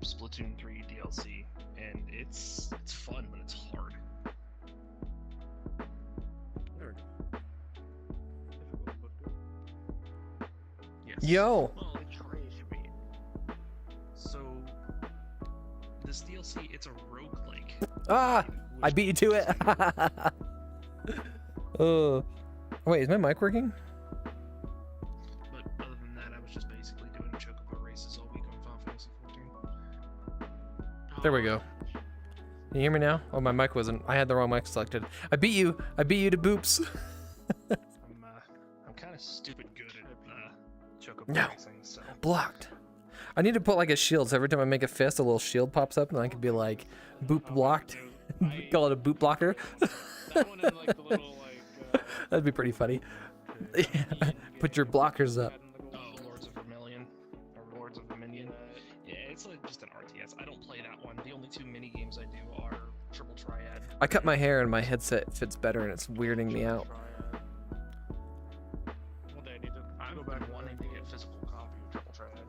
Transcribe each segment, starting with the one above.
Splatoon 3 DLC, and it's fun, but it's hard. There we go. Yes. Yo. Well, so this DLC, it's a roguelike. Ah, I beat you to it. Oh, wait, is my mic working? But other than that, I was just basically doing chocobo races all week on Final Fantasy 14. There we go. Can you hear me now? Oh, my mic wasn't. I had the wrong mic selected. I beat you. I beat you to boops. I'm kind of stupid good at chocobo No. racing, so. Blocked. I need to put like a shield, so every time I make a fist, a little shield pops up, and I could be like, boop blocked. Call it a boot blocker. That one is like the little like. That'd be pretty funny. Put your blockers up. Oh, Lords of Vermilion, or Lords of Dominion. Yeah, it's like just an RTS. I don't play that one. The only two mini games I do are Triple Triad. I cut my hair and my headset fits better, and it's weirding me out. One day I need to I've go been back wanting to get a physical copy of Triple Triad.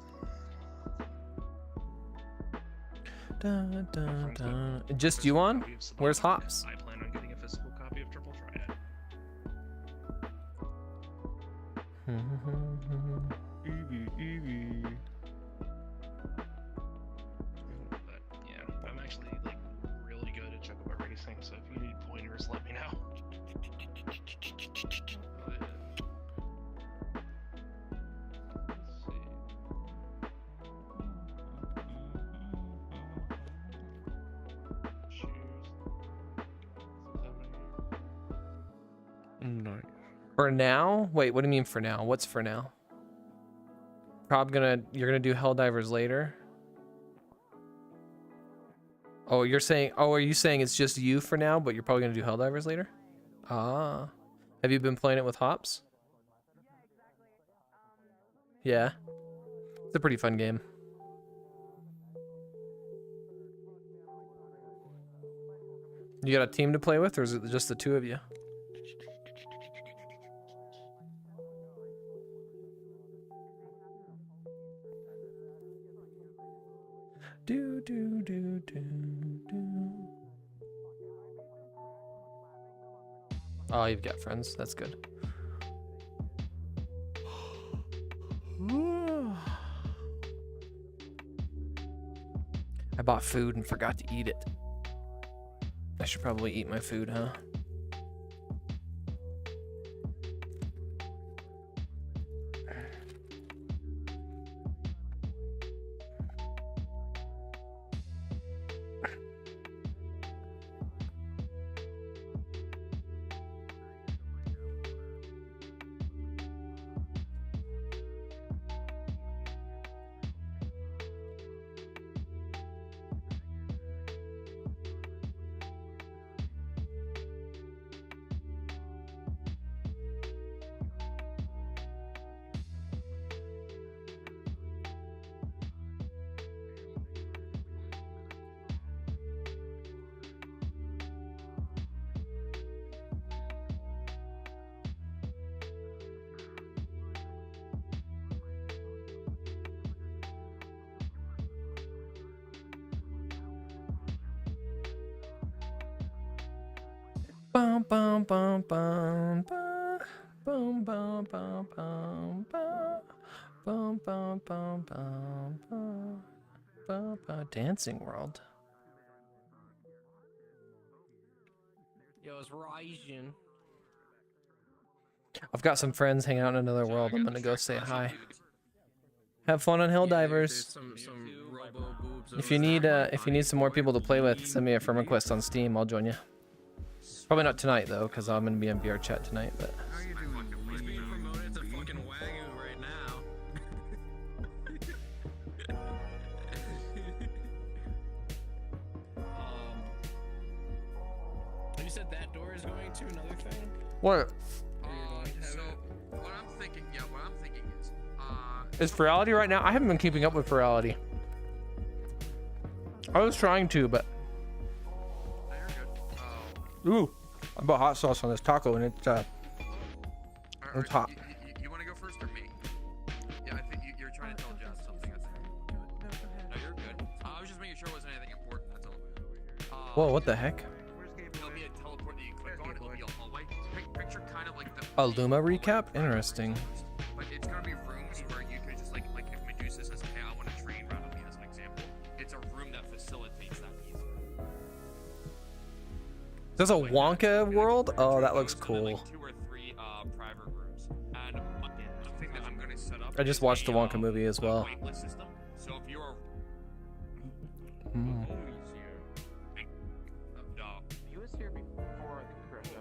Dun, dun, Friends got dun. a Just you physical on? copy of Sabacc. Where's Hops? I plan on getting a physical copy of Triple Triad. But yeah, I'm actually like really good at chocobo racing, so if you need pointers, let me know. Nice. For now? Wait, what do you mean for now? What's for now? You're gonna do Helldivers later? Oh, you're saying, are you saying it's just you for now, but you're probably gonna do Helldivers later? Ah. Have you been playing it with Hops? Yeah. It's a pretty fun game. You got a team to play with, or is it just the two of you? Do do do do do. Oh, you've got friends. That's good. I bought food and forgot to eat it. I should probably eat my food, huh? Bum bum bum bum bum bum bum bum bum bum bum bum bum bum. Dancing World. Yo, it's Ryzen. I've got some friends hanging out in another world. I'm gonna go say hi. Have fun on Helldivers. If you need some more people to play with, send me a friend request on Steam. I'll join you. Probably not tonight though, because I'm gonna be on VRChat tonight. But How you doing? We're being promoted to fucking Wagyu right now. You said that door is going to another thing? what So what I'm thinking is, is Virality right now? I haven't been keeping up with Virality. I was trying to, but no, you're good. ooh, I bought hot sauce on this taco and it's It's hot. You want to go first or me? Yeah, I think you're trying to tell Jess something. I think. No, you're good. I was Whoa, what the heck? There'll be a teleport that you click on. It'll be a hallway. Picture kind of like the. A Luma recap? Interesting. But it's gonna be rooms where you could just like if Medusa says, "Hey, I want to train randomly," as an example, it's a room that facilitates that easily. There's a Wonka world? Oh, that looks cool. Like 2 or 3 private rooms. And the thing that I'm gonna set up. I just watched the Wonka movie as well. Waitlist system. So if you're He was here before the crash.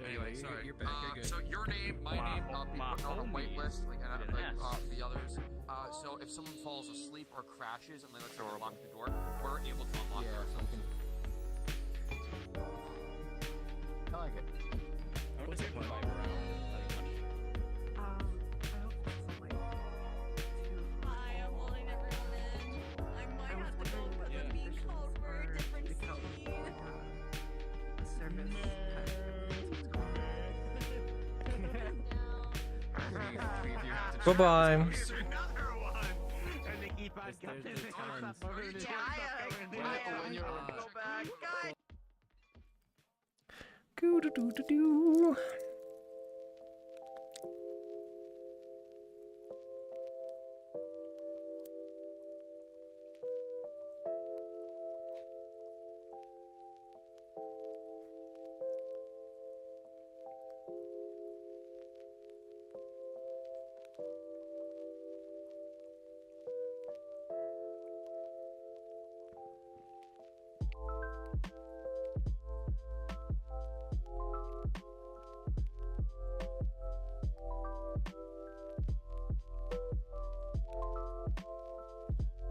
Anyway, sorry. You're back, you're good. So your name, my name, be put on a waitlist, like the others. So if someone falls asleep or crashes and they let's say unlock the door, we're able to unlock it ourselves. I like it. I would say 5 around. I hope it's like 2. Hi, I'm holding everyone in. I might have to go put the bean code for a different scene. A service Bye bye. Another one. And they keep on There's coming. tons. When you're go back. Goo-doo-doo-doo-doo.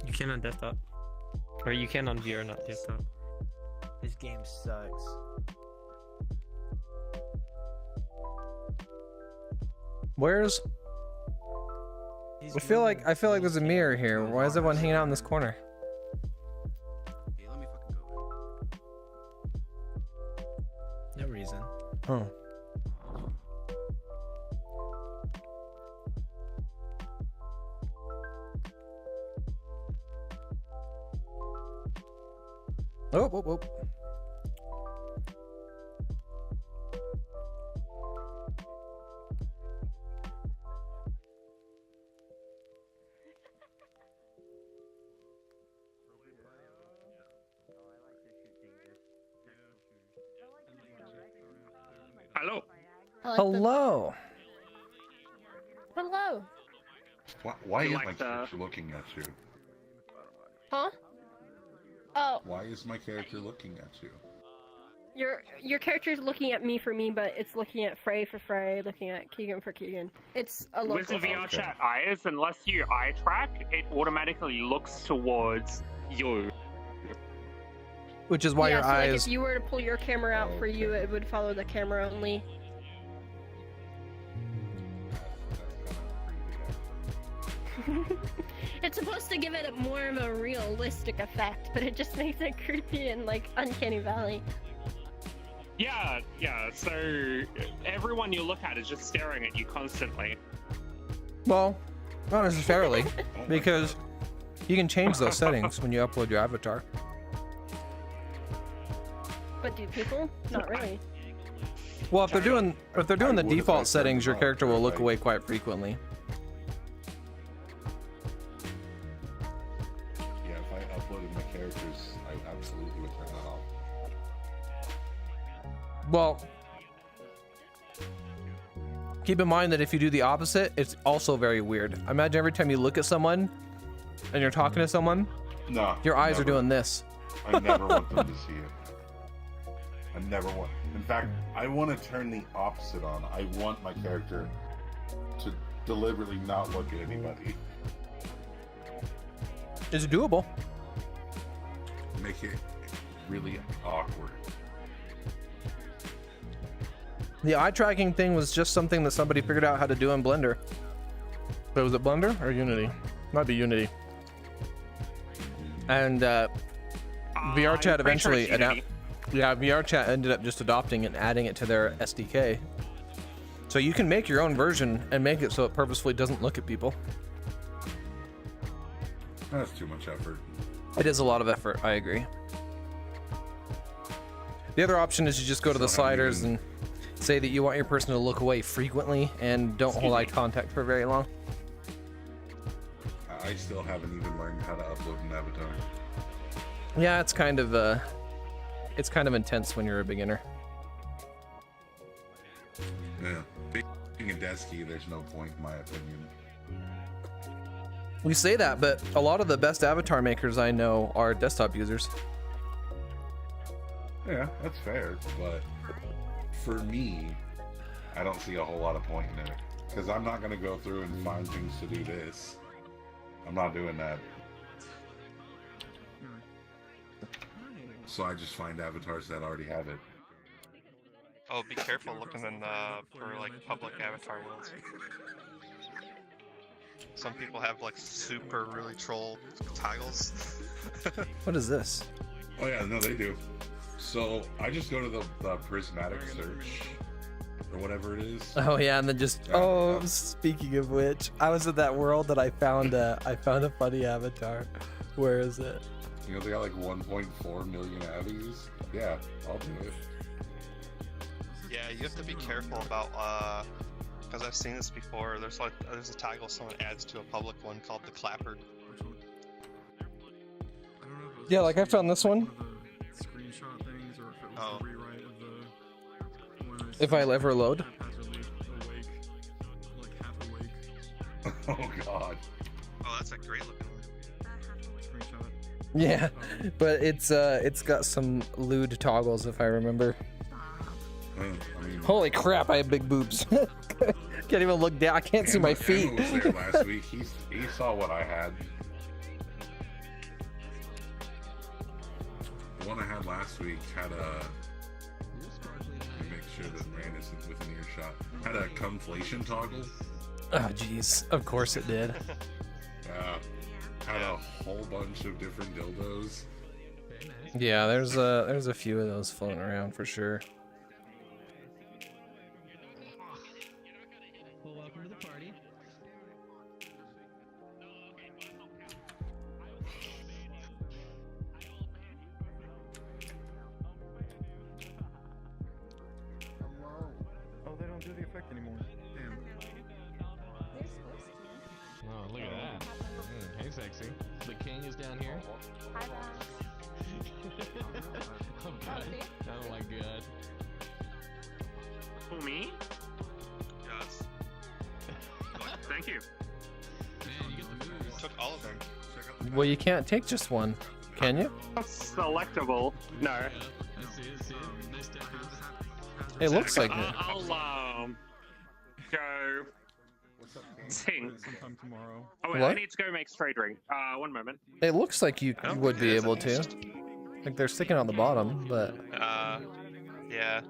You can on desktop. Or you can on VR, not desktop. This game sucks. Where's? I feel like there's a mirror here. Why is everyone hanging out in this corner? Hey, let me fucking go. No reason. Oh. Oh, whoop, whoop. Hello. Hello. Hello. Why is like my the- character looking at you? Huh? Oh, Why is my character looking at you? your character's looking at me for me, but it's looking at Frey for Frey, looking at Kegan for Kegan. It's a With the local. VRChat eyes, unless you eye track, it automatically looks towards you. Which is why yeah, your so eyes. like if you were to pull your camera out for you, it would follow the camera only. It's supposed to give it more of a realistic effect, but it just makes it creepy and like uncanny valley. Yeah, so everyone you look at is just staring at you constantly. Well, not necessarily, because you can change those settings when you upload your avatar. But do people? Not really. Well, if they're doing the would've default had settings, your turned character will look right. away quite frequently. Yeah, if I uploaded my characters, I absolutely would turn that off. Well, keep in mind that if you do the opposite, it's also very weird. Imagine every time you look at someone and you're talking to someone, No. your eyes are never. doing this. I never want them to see it. I never want. In fact, I want to turn the opposite on. I want my character to deliberately not look at anybody. It's doable. Make it really awkward. The eye tracking thing was just something that somebody figured out how to do in Blender. But was it Blender or Unity? Might be Unity. And VRChat eventually VRChat ended up just adopting it and adding it to their SDK. So you can make your own version and make it so it purposefully doesn't look at people. That's too much effort. It is a lot of effort, I agree. The other option is you just go to the sliders and say that you want your person to look away frequently and don't hold eye contact for very long. I still haven't even learned how to upload an avatar. Yeah, it's kind of intense when you're a beginner. Yeah. Being a deskie, there's no point in my opinion. We say that, but a lot of the best avatar makers I know are desktop users. Yeah, that's fair, but for me, I don't see a whole lot of point in it. Because I'm not going to go through and find things to do this. I'm not doing that. So I just find avatars that already have it. Oh, be careful looking in for like public avatar worlds. Some people have like super really troll toggles. What is this? Oh yeah, no, they do. So I just go to the prismatic search or whatever it is. Oh yeah, and then just speaking of which, I was in that world that I found a funny avatar. Where is it? You know, they got like 1.4 million avies. Yeah, I'll do it. Yeah, you have to be careful about because I've seen this before. There's a toggle someone adds to a public one called the clapper. Yeah, like I found this one. Screenshot things, or if it was Oh. a rewrite of the when If I ever load. haphazardly awake, like half awake Oh god. Oh, that's a great looking one. screenshot. Yeah, but it's got some lewd toggles if I remember. I mean, Holy crap, I have big boobs. Can't even look down. I can't see my feet. Emma was there last week. He saw what I had. The one I had last week had a. Let me make sure that Rand isn't within earshot. Had a conflation toggle. Oh jeez, of course it did. Had a whole bunch of different dildos. Yeah, there's a few of those floating around for sure. Well, welcome to the party. Oh, they don't do the effect anymore. Damn. Oh, look at that. Hey, sexy. The king is down here. Hi, Oh, good. Oh my god. For me? Yes. Thank you. Man, you get the moves. Took all of them. Well, you can't take just one, can you? Selectable. No. Yeah, I see it. Nice tattoos. It looks like it. I'll go think. Sometime tomorrow. Oh wait, What? I need to go make straight ring. 1 moment. It looks like you would be able to. Like they're sticking on the bottom, but Yeah.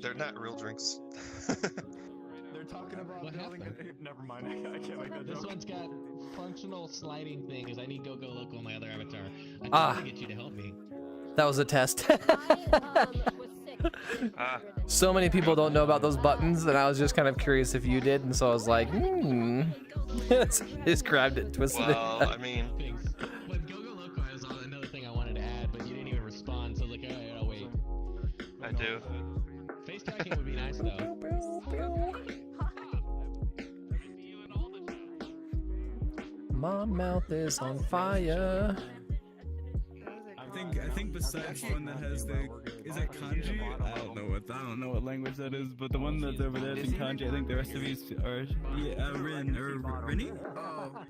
They're not real drinks. They're talking about What building happened? it. Never mind. I can't make that This joke. one's got functional sliding thing because I need go local on my other avatar. I Ah. tried to get you to help me. that was a test. Ah. So many people don't know about those buttons, and I was just kind of curious if you did, and so I was like, just grabbed it, twisted Well, it. I mean, Thanks. But go local is another thing I wanted to add, but you didn't even respond, so I was like, alright, I'll wait. I do. Face tracking would be nice though. My mouth is on fire. I think besides one that has the is it kanji? I don't know what language that is, but the one that's over there is in kanji. I think the rest of these are Rin or Rinny?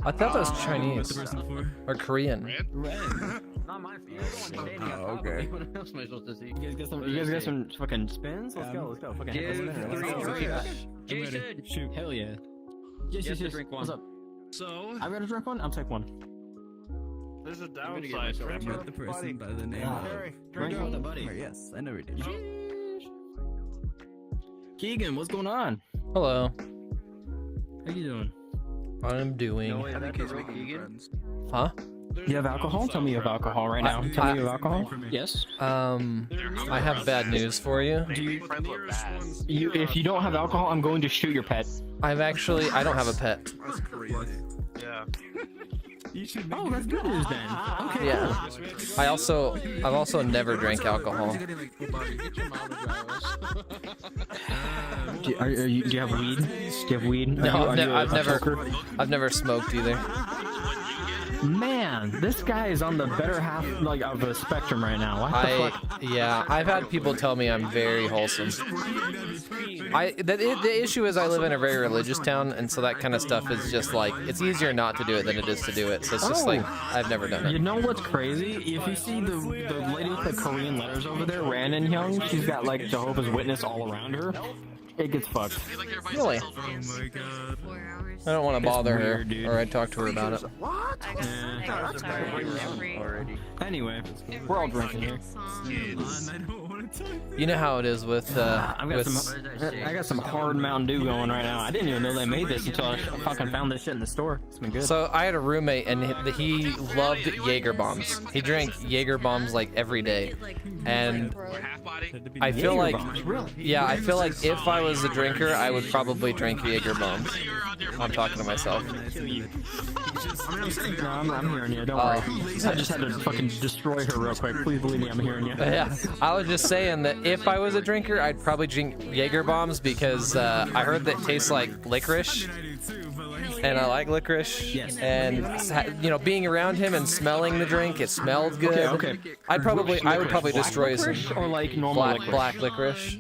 I thought that was What's the Chinese person for? or Korean. Ren. Not my Oh, okay. What else am I supposed to see? You guys got some fucking spins? Let's go. Fucking Jason, shoot. Hell yeah. Yes. Drink one. What's up? So, I gotta drink one? I'll take one. There's a I'm gonna get downside. myself I met the person by the name of... Drink with a buddy. Yes, I never did. Kegan, what's going on? Hello. How you doing? I'm doing. Huh? You have alcohol? Tell me you have alcohol right now. Tell me you have alcohol? Yes. I have bad news for you. If you don't have alcohol, I'm going to shoot your pet. I don't have a pet. Yeah. You should make Oh, that's good news then. Okay. Yeah. I've also never drank alcohol. Do you have weed? Do you have weed? No, Are you I've never smoked either. Man, this guy is on the better half like of the spectrum right now. What the fuck? Yeah, I've had people tell me I'm very wholesome. The issue is I live in a very religious town, and so that kind of stuff is just like, it's easier not to do it than it is to do it. So it's just like, I've never done it. You know what's crazy? If you see the lady with the Korean letters over there, Ran and Young, she's got like Jehovah's Witness all around her. It gets fucked. Really? Oh my god. I don't want to bother her, weird, dude. or I'd talk to her about it. What? Anyway, we're all drinking here. You know how it is with I got some hard Mountain Dew going right now. I didn't even know they made this until I fucking found this shit in the store. It's been good. So I had a roommate, and he loved Jaeger bombs. He drank Jaeger bombs like every day, and I feel like, yeah, I feel like if I was a drinker, I would probably drink Jaeger bombs. I'm talking to myself. No, I'm hearing you. Don't worry. I just had to fucking destroy her real quick. Please believe me, I'm hearing you. Yeah, I was just saying that if I was a drinker, I'd probably drink Jaeger bombs because I heard that it tastes like licorice, and I like licorice. Yes. And you know, being around him and smelling the drink, it smelled good. Okay. I would probably destroy some or like normal black licorice.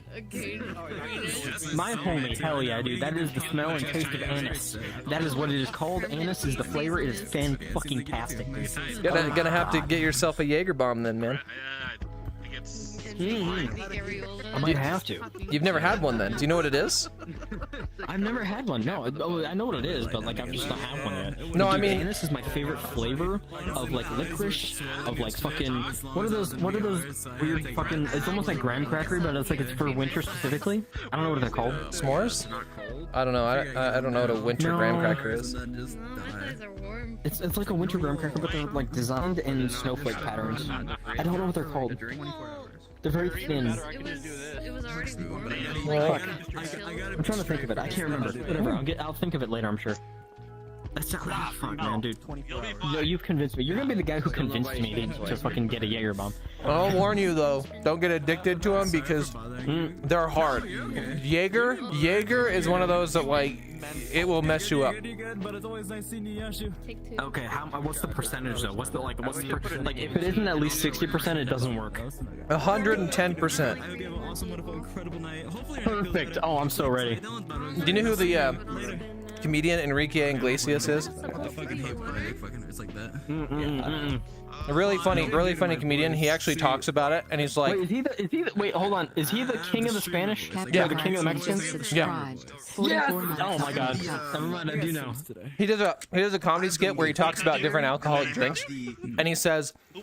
My homie, hell yeah, dude. That is the smell and taste of anise. That is what it is called. Anise is the flavor. It is fan-fucking-tastic, dude. Gonna have to get yourself a Jaeger bomb then, man. I might have to. You've never had one then? Do you know what it is? I've never had one. No, I know what it is, but like I've just not had one yet. No, I Dude, mean, anise is my favorite flavor of like licorice, of like fucking what are those weird fucking? It's almost like graham crackery, but it's like it's for winter specifically. I don't know what they're called. S'mores? I don't know. I don't know what a winter graham cracker is. It's like a winter graham cracker, but they're like designed in snowflake patterns. I don't know what they're called. They're very thin. It was already Fuck. I'm trying to think of it. I can't remember. Whatever. I'll think of it later. I'm sure. That's not fuck, man, dude. Yo, you've convinced me. You're gonna be the guy who convinced me to fucking get a Jaeger bomb. I'll warn you though. Don't get addicted to them because they're hard. Jaeger is one of those that like it will mess you up. Okay, what's the percentage though? What's the like if it isn't at least 60%, it doesn't work. 110%. Perfect. Oh, I'm so ready. Do you know who the comedian Enrique Iglesias is? A really funny comedian. He actually talks about it, and he's like, wait, hold on. Is he the king of the Spanish? Yeah. The king of the Mexicans? Yeah. Yes! Oh my god. Never mind, I do know. He does a comedy skit where he talks about different alcoholic drinks, and he says you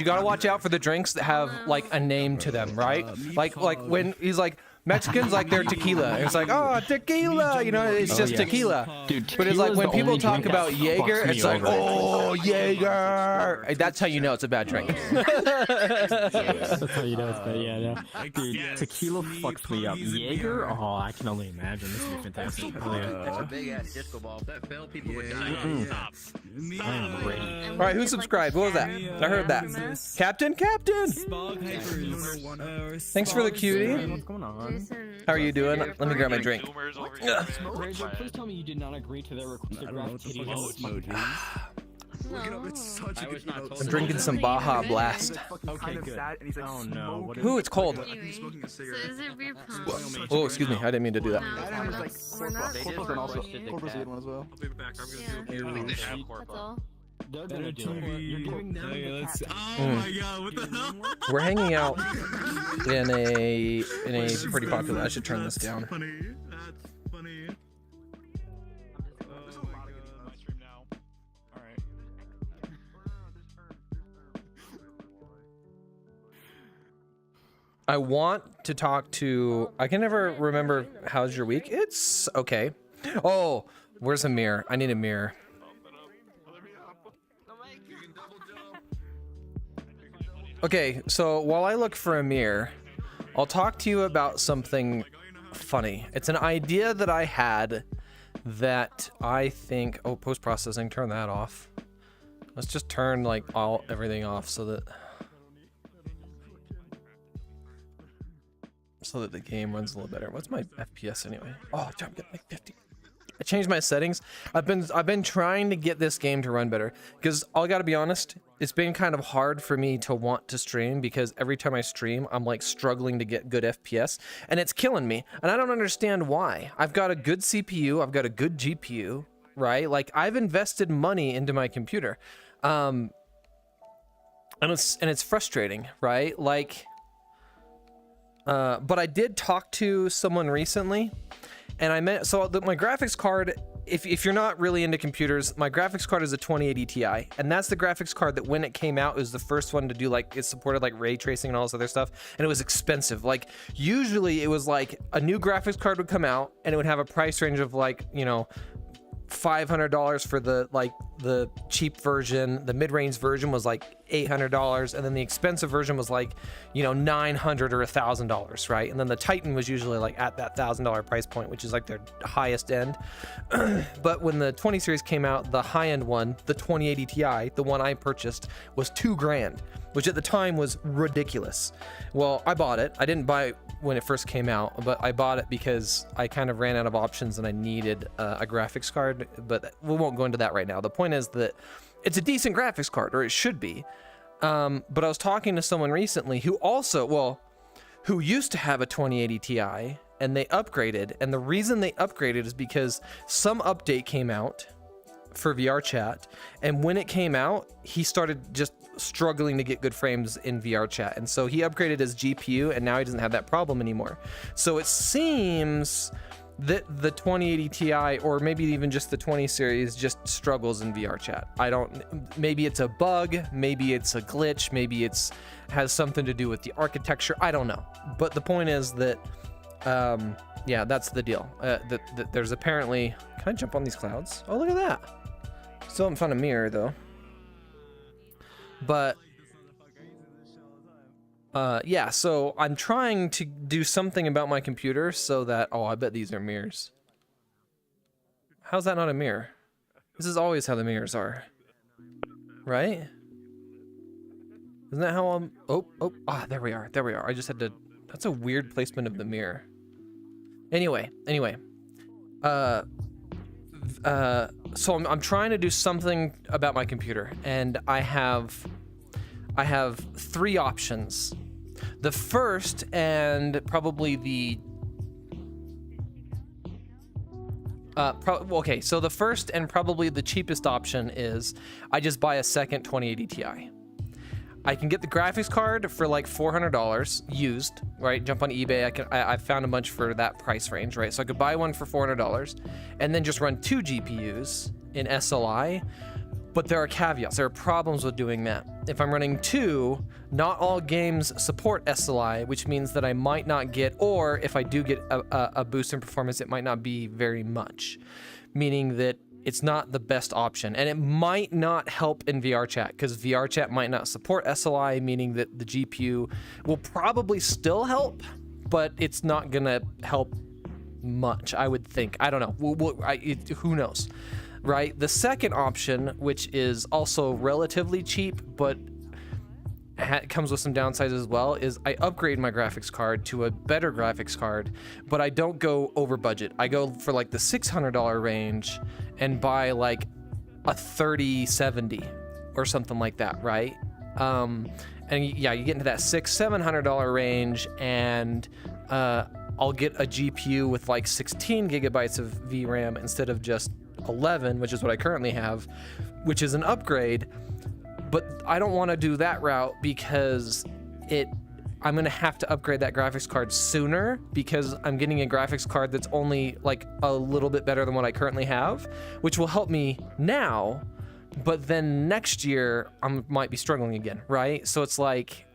gotta watch out for the drinks that have like a name to them, right? Like when he's like, Mexicans like their tequila. It's like, oh, tequila, you know, it's just tequila. Dude, but it's like when people talk about Jaeger, Jaeger, it's like, oh, Jaeger. That's how you know it's a bad drink. That's how you know it's bad. Yeah, no. Dude, tequila fucks me up. Jaeger? Oh, I can only imagine. This would be fantastic. That's a big ass disco ball. If that fell, people would die. I am ready. All right, who subscribed? What was that? I heard that. Captain. Thanks for the cutie. What's going on? How are you doing? Let me grab my drink. Rachel, please tell me you did not agree to their request to graph kitty I'm drinking some Baja Blast. Okay, good. Oh no. Ooh, it's cold. So is it beer pong? Oh, excuse me. I didn't mean to do that. We're not. That's all. You're giving them Oh my god, what the hell? We're hanging out in a pretty popular. I should turn this down. That's funny. I want to talk to. I can never remember. How's your week? It's okay. Oh, where's a mirror? I need a mirror. Okay, so while I look for a mirror, I'll talk to you about something funny. It's an idea that I had that I think... Oh, post-processing, turn that off. Let's just turn like everything off so that the game runs a little better. What's my FPS anyway? Oh, I'm getting like 50. I changed my settings. I've been trying to get this game to run better because I gotta be honest, it's been kind of hard for me to want to stream because every time I stream, I'm like struggling to get good FPS and it's killing me. And I don't understand why. I've got a good CPU, I've got a good GPU, right? Like I've invested money into my computer. And it's frustrating, right? Like, but I did talk to someone recently. And I meant, so my graphics card, if you're not really into computers, my graphics card is a 2080 Ti. And that's the graphics card that when it came out, it was the first one to do like, it supported like ray tracing and all this other stuff. And it was expensive. Like usually it was like a new graphics card would come out and it would have a price range of like, you know, $500 for the cheap version. The mid-range version was like $800, and then the expensive version was like, you know, $900 or $1,000, right? And then the Titan was usually like at that $1,000 price point, which is like their highest end. But when the 20 series came out, the high-end one, the 2080 Ti, the one I purchased, was $2,000, which at the time was ridiculous. Well, I bought it. I didn't buy it when it first came out, but I bought it because I kind of ran out of options and I needed a graphics card, but we won't go into that right now. The point is that it's a decent graphics card, or it should be. But I was talking to someone recently who who used to have a 2080 Ti and they upgraded. And the reason they upgraded is because some update came out for VRChat. And when it came out, he started just struggling to get good frames in VRChat. And so he upgraded his GPU and now he doesn't have that problem anymore. So it seems that the 2080 Ti, or maybe even just the 20 series, just struggles in VRChat. Maybe it's a bug, maybe it's a glitch, maybe it's has something to do with the architecture, I don't know. But the point is that, yeah, that's the deal. That there's apparently, can I jump on these clouds? Oh, look at that. Still haven't found a mirror though. But yeah, so I'm trying to do something about my computer so that, oh, I bet these are mirrors. How's that not a mirror? This is always how the mirrors are, right? Isn't that how I'm, there we are, I just had to, that's a weird placement of the mirror. Anyway, so I'm trying to do something about my computer, and I have 3 options. The first and probably the so the first and probably the cheapest option is I just buy a second 2080 Ti. I can get the graphics card for like $400 used, right? Jump on eBay. I found a bunch for that price range, right? So I could buy one for $400 and then just run 2 GPUs in SLI. But there are caveats. There are problems with doing that. If I'm running 2, not all games support SLI, which means that I might not get, or if I do get a boost in performance, it might not be very much, meaning that it's not the best option. And it might not help in VRChat because VRChat might not support SLI, meaning that the GPU will probably still help, but it's not gonna help much, I would think. I don't know. Who knows? Right? The second option, which is also relatively cheap, but comes with some downsides as well, is I upgrade my graphics card to a better graphics card, but I don't go over budget. I go for like the $600 range and buy like a 3070 or something like that, right? And yeah, you get into that $600-700 range, and I'll get a GPU with like 16 gigabytes of VRAM instead of just 11, which is what I currently have, which is an upgrade. But I don't want to do that route because I'm going to have to upgrade that graphics card sooner because I'm getting a graphics card that's only like a little bit better than what I currently have, which will help me now, but then next year I might be struggling again, right? So it's like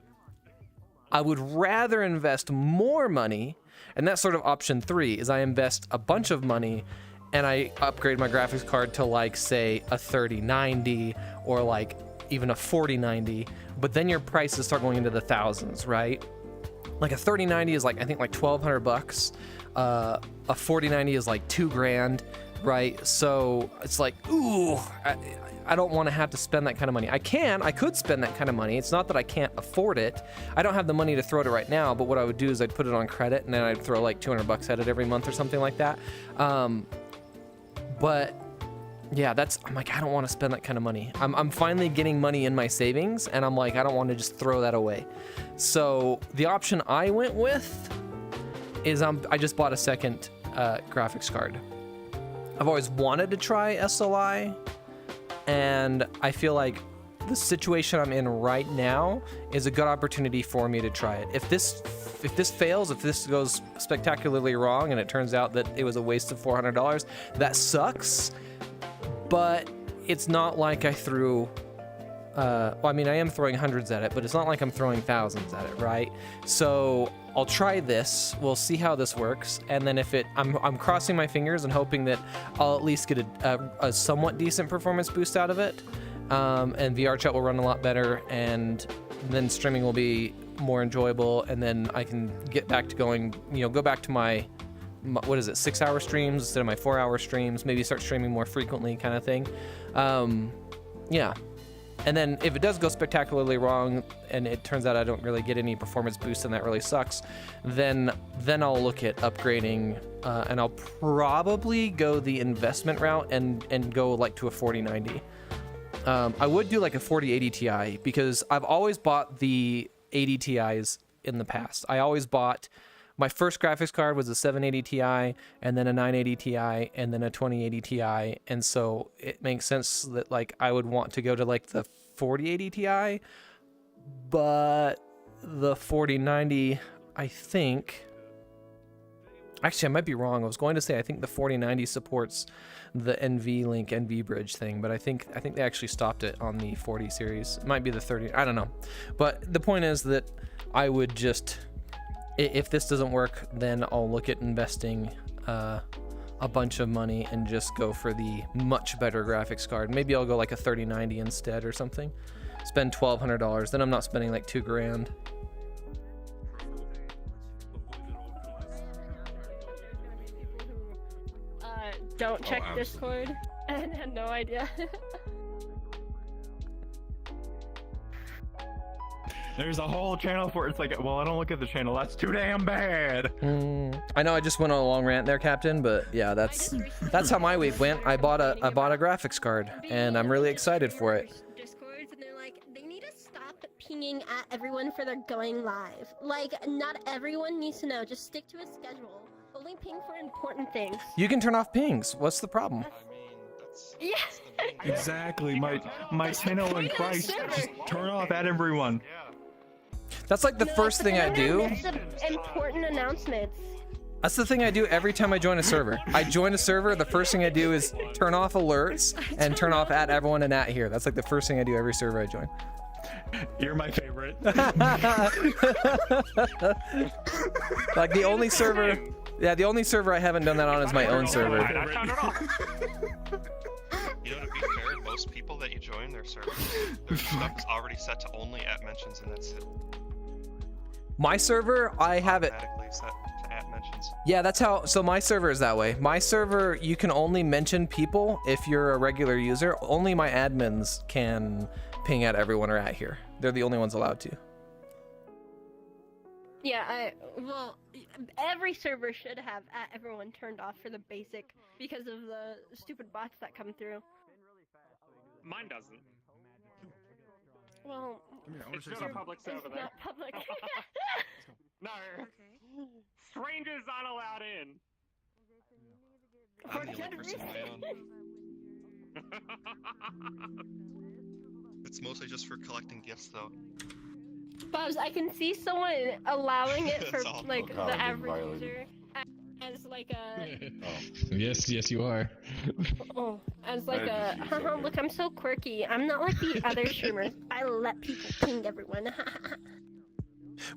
I would rather invest more money, and that's sort of option 3, is I invest a bunch of money and I upgrade my graphics card to like, say, a 3090 or like even a 4090, but then your prices start going into the thousands, right? Like a 3090 is like, I think like $1,200. A 4090 is like $2,000. right? So it's like, ooh, I don't want to have to spend that kind of money. I could spend that kind of money. It's not that I can't afford it. I don't have the money to throw at it right now, but what I would do is I'd put it on credit and then I'd throw like $200 at it every month or something like that. But yeah, I'm like, I don't want to spend that kind of money. I'm finally getting money in my savings and I'm like, I don't want to just throw that away. So the option I went with is I just bought a second graphics card. I've always wanted to try SLI, and I feel like the situation I'm in right now is a good opportunity for me to try it. If this fails, if this goes spectacularly wrong and it turns out that it was a waste of $400, that sucks. But it's not like I threw well, I mean, I am throwing hundreds at it, but it's not like I'm throwing thousands at it, right? So I'll try this. We'll see how this works, and then if I'm crossing my fingers and hoping that I'll at least get a somewhat decent performance boost out of it, and VRChat will run a lot better, and then streaming will be more enjoyable, and then I can get back to going, go back to my what is it, 6-hour streams instead of my 4-hour streams. Maybe start streaming more frequently, kind of thing. Yeah. And then if it does go spectacularly wrong and it turns out I don't really get any performance boost and that really sucks, then I'll look at upgrading, and I'll probably go the investment route and go like to a 4090. I would do like a 4080 Ti because I've always bought the 80 Ti's in the past. I always bought, my first graphics card was a 780 Ti, and then a 980 Ti, and then a 2080 Ti, and so it makes sense that like I would want to go to like the 4080 Ti, but the 4090, I think, actually I might be wrong. I was going to say I think the 4090 supports the NVLink NVBridge thing, but I think they actually stopped it on the 40 series. It might be the 30, I don't know. But the point is that I would just, if this doesn't work, then I'll look at investing a bunch of money and just go for the much better graphics card. Maybe I'll go like a 3090 instead or something. Spend $1,200, then I'm not spending like $2,000. Don't check Discord and had no idea. There's a whole channel for it. It's like, well, I don't look at the channel. That's too damn bad. I know I just went on a long rant there, Captain, but yeah, that's how my week went. I bought a graphics card, and I'm really excited for it. Discords, and they're like, they need to stop pinging at everyone for their going live. Like, not everyone needs to know. Just stick to a schedule. Only ping for important things. You can turn off pings. What's the problem? Yeah. Exactly. My 1001 Christ. Just turn off at everyone. That's like the first thing I do. Important announcements. That's the thing I do every time I join a server. I join a server, the first thing I do is turn off alerts and turn off at everyone and at here. That's like the first thing I do every server I join. You're my favorite. Like the only server, yeah, the only server I haven't done that on is my own server. You know, to be fair, most people that you join their servers, their stuff is already set to only at mentions, and that's it. My server, I have it. Automatically set to at mentions. Yeah, that's how. So my server is that way. My server, you can only mention people if you're a regular user. Only my admins can ping at everyone or at here. They're the only ones allowed to. Yeah, well, every server should have at everyone turned off for the basic because of the stupid bots that come through. Mine doesn't. Well, it's not a public server it's though. not public. No. Strangers aren't allowed in. For good reason. It's mostly just for collecting gifts, though. Bubs, I can see someone allowing it for That's awful. like God, the I'm average violated. user as like a Yes, you are. as like a haha, look, I'm so quirky. I'm not like the other streamers. I let people ping everyone.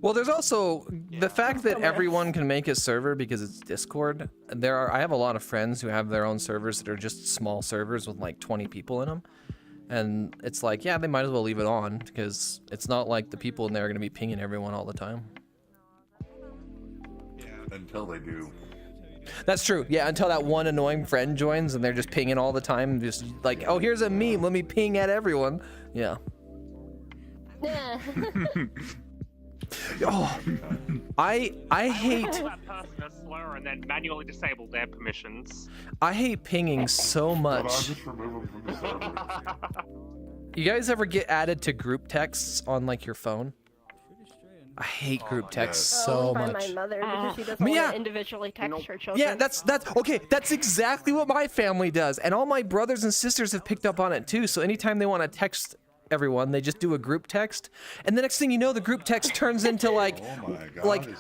Well, there's also the fact that everyone can make a server because it's Discord. I have a lot of friends who have their own servers that are just small servers with like 20 people in them. And it's like, yeah, they might as well leave it on because it's not like the people in there are going to be pinging everyone all the time. Until they do. That's true. Yeah, until that one annoying friend joins and they're just pinging all the time, just like, oh, here's a meme. Let me ping at everyone. Yeah. Yeah. Oh, I hate. That person a slur and then manually disable their permissions. I hate pinging so much. You guys ever get added to group texts on like your phone? I hate group texts so by much. my mother because she doesn't want to individually text her children. Yeah, that's okay. That's exactly what my family does, and all my brothers and sisters have picked up on it too. So anytime they want to text everyone, they just do a group text, and the next thing you know, the group text turns into like,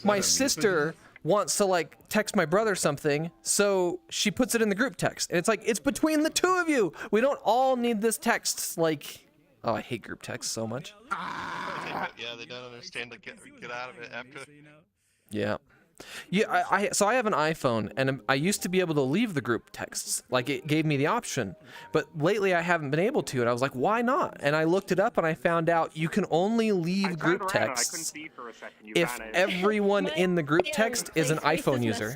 my sister wants to like text my brother something, so she puts it in the group text, and it's like it's between the two of you. We don't all need this text. Like, oh, I hate group text so much. Yeah, they don't understand to get out of it after. Yeah. Yeah, so I have an iPhone, and I used to be able to leave the group texts. Like, it gave me the option. But lately, I haven't been able to, and I was like, why not? And I looked it up, and I found out you can only leave group texts if everyone in the group text is an iPhone user.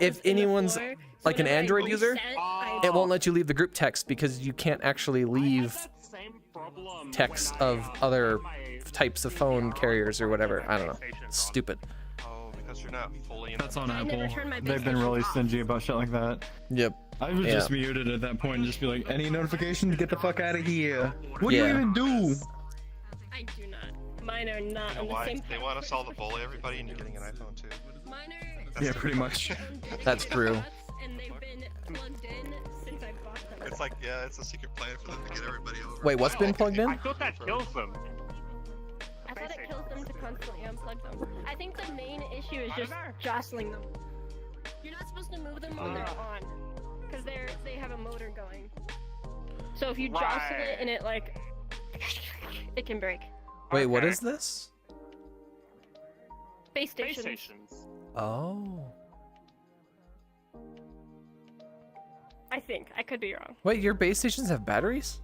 If anyone's like an Android user, it won't let you leave the group text because you can't actually leave text of other types of phone carriers or whatever. I don't know. It's stupid. You're not fully That's on Apple. They've been really stingy about shit like that. Yep. I was just muted at that point and just be like, any notifications, get the fuck out of here. What do you even do? I do not. Mine are not You know on the why? same They want us all to bully everybody and you're getting an iPhone too. Mine are Yeah, pretty much. That's true. and they've been plugged in since I bought them. It's like, yeah, it's a secret plan for them to get everybody over. Wait, what's been plugged in? I thought that kills them. I thought it kills them to constantly unplug them. I think the main issue is just jostling them. You're not supposed to move them when they're on, because they have a motor going. So if you jostle it and it like, it can break. Wait, what is this? Base stations. Oh. I think. I could be wrong. Wait, your base stations have batteries?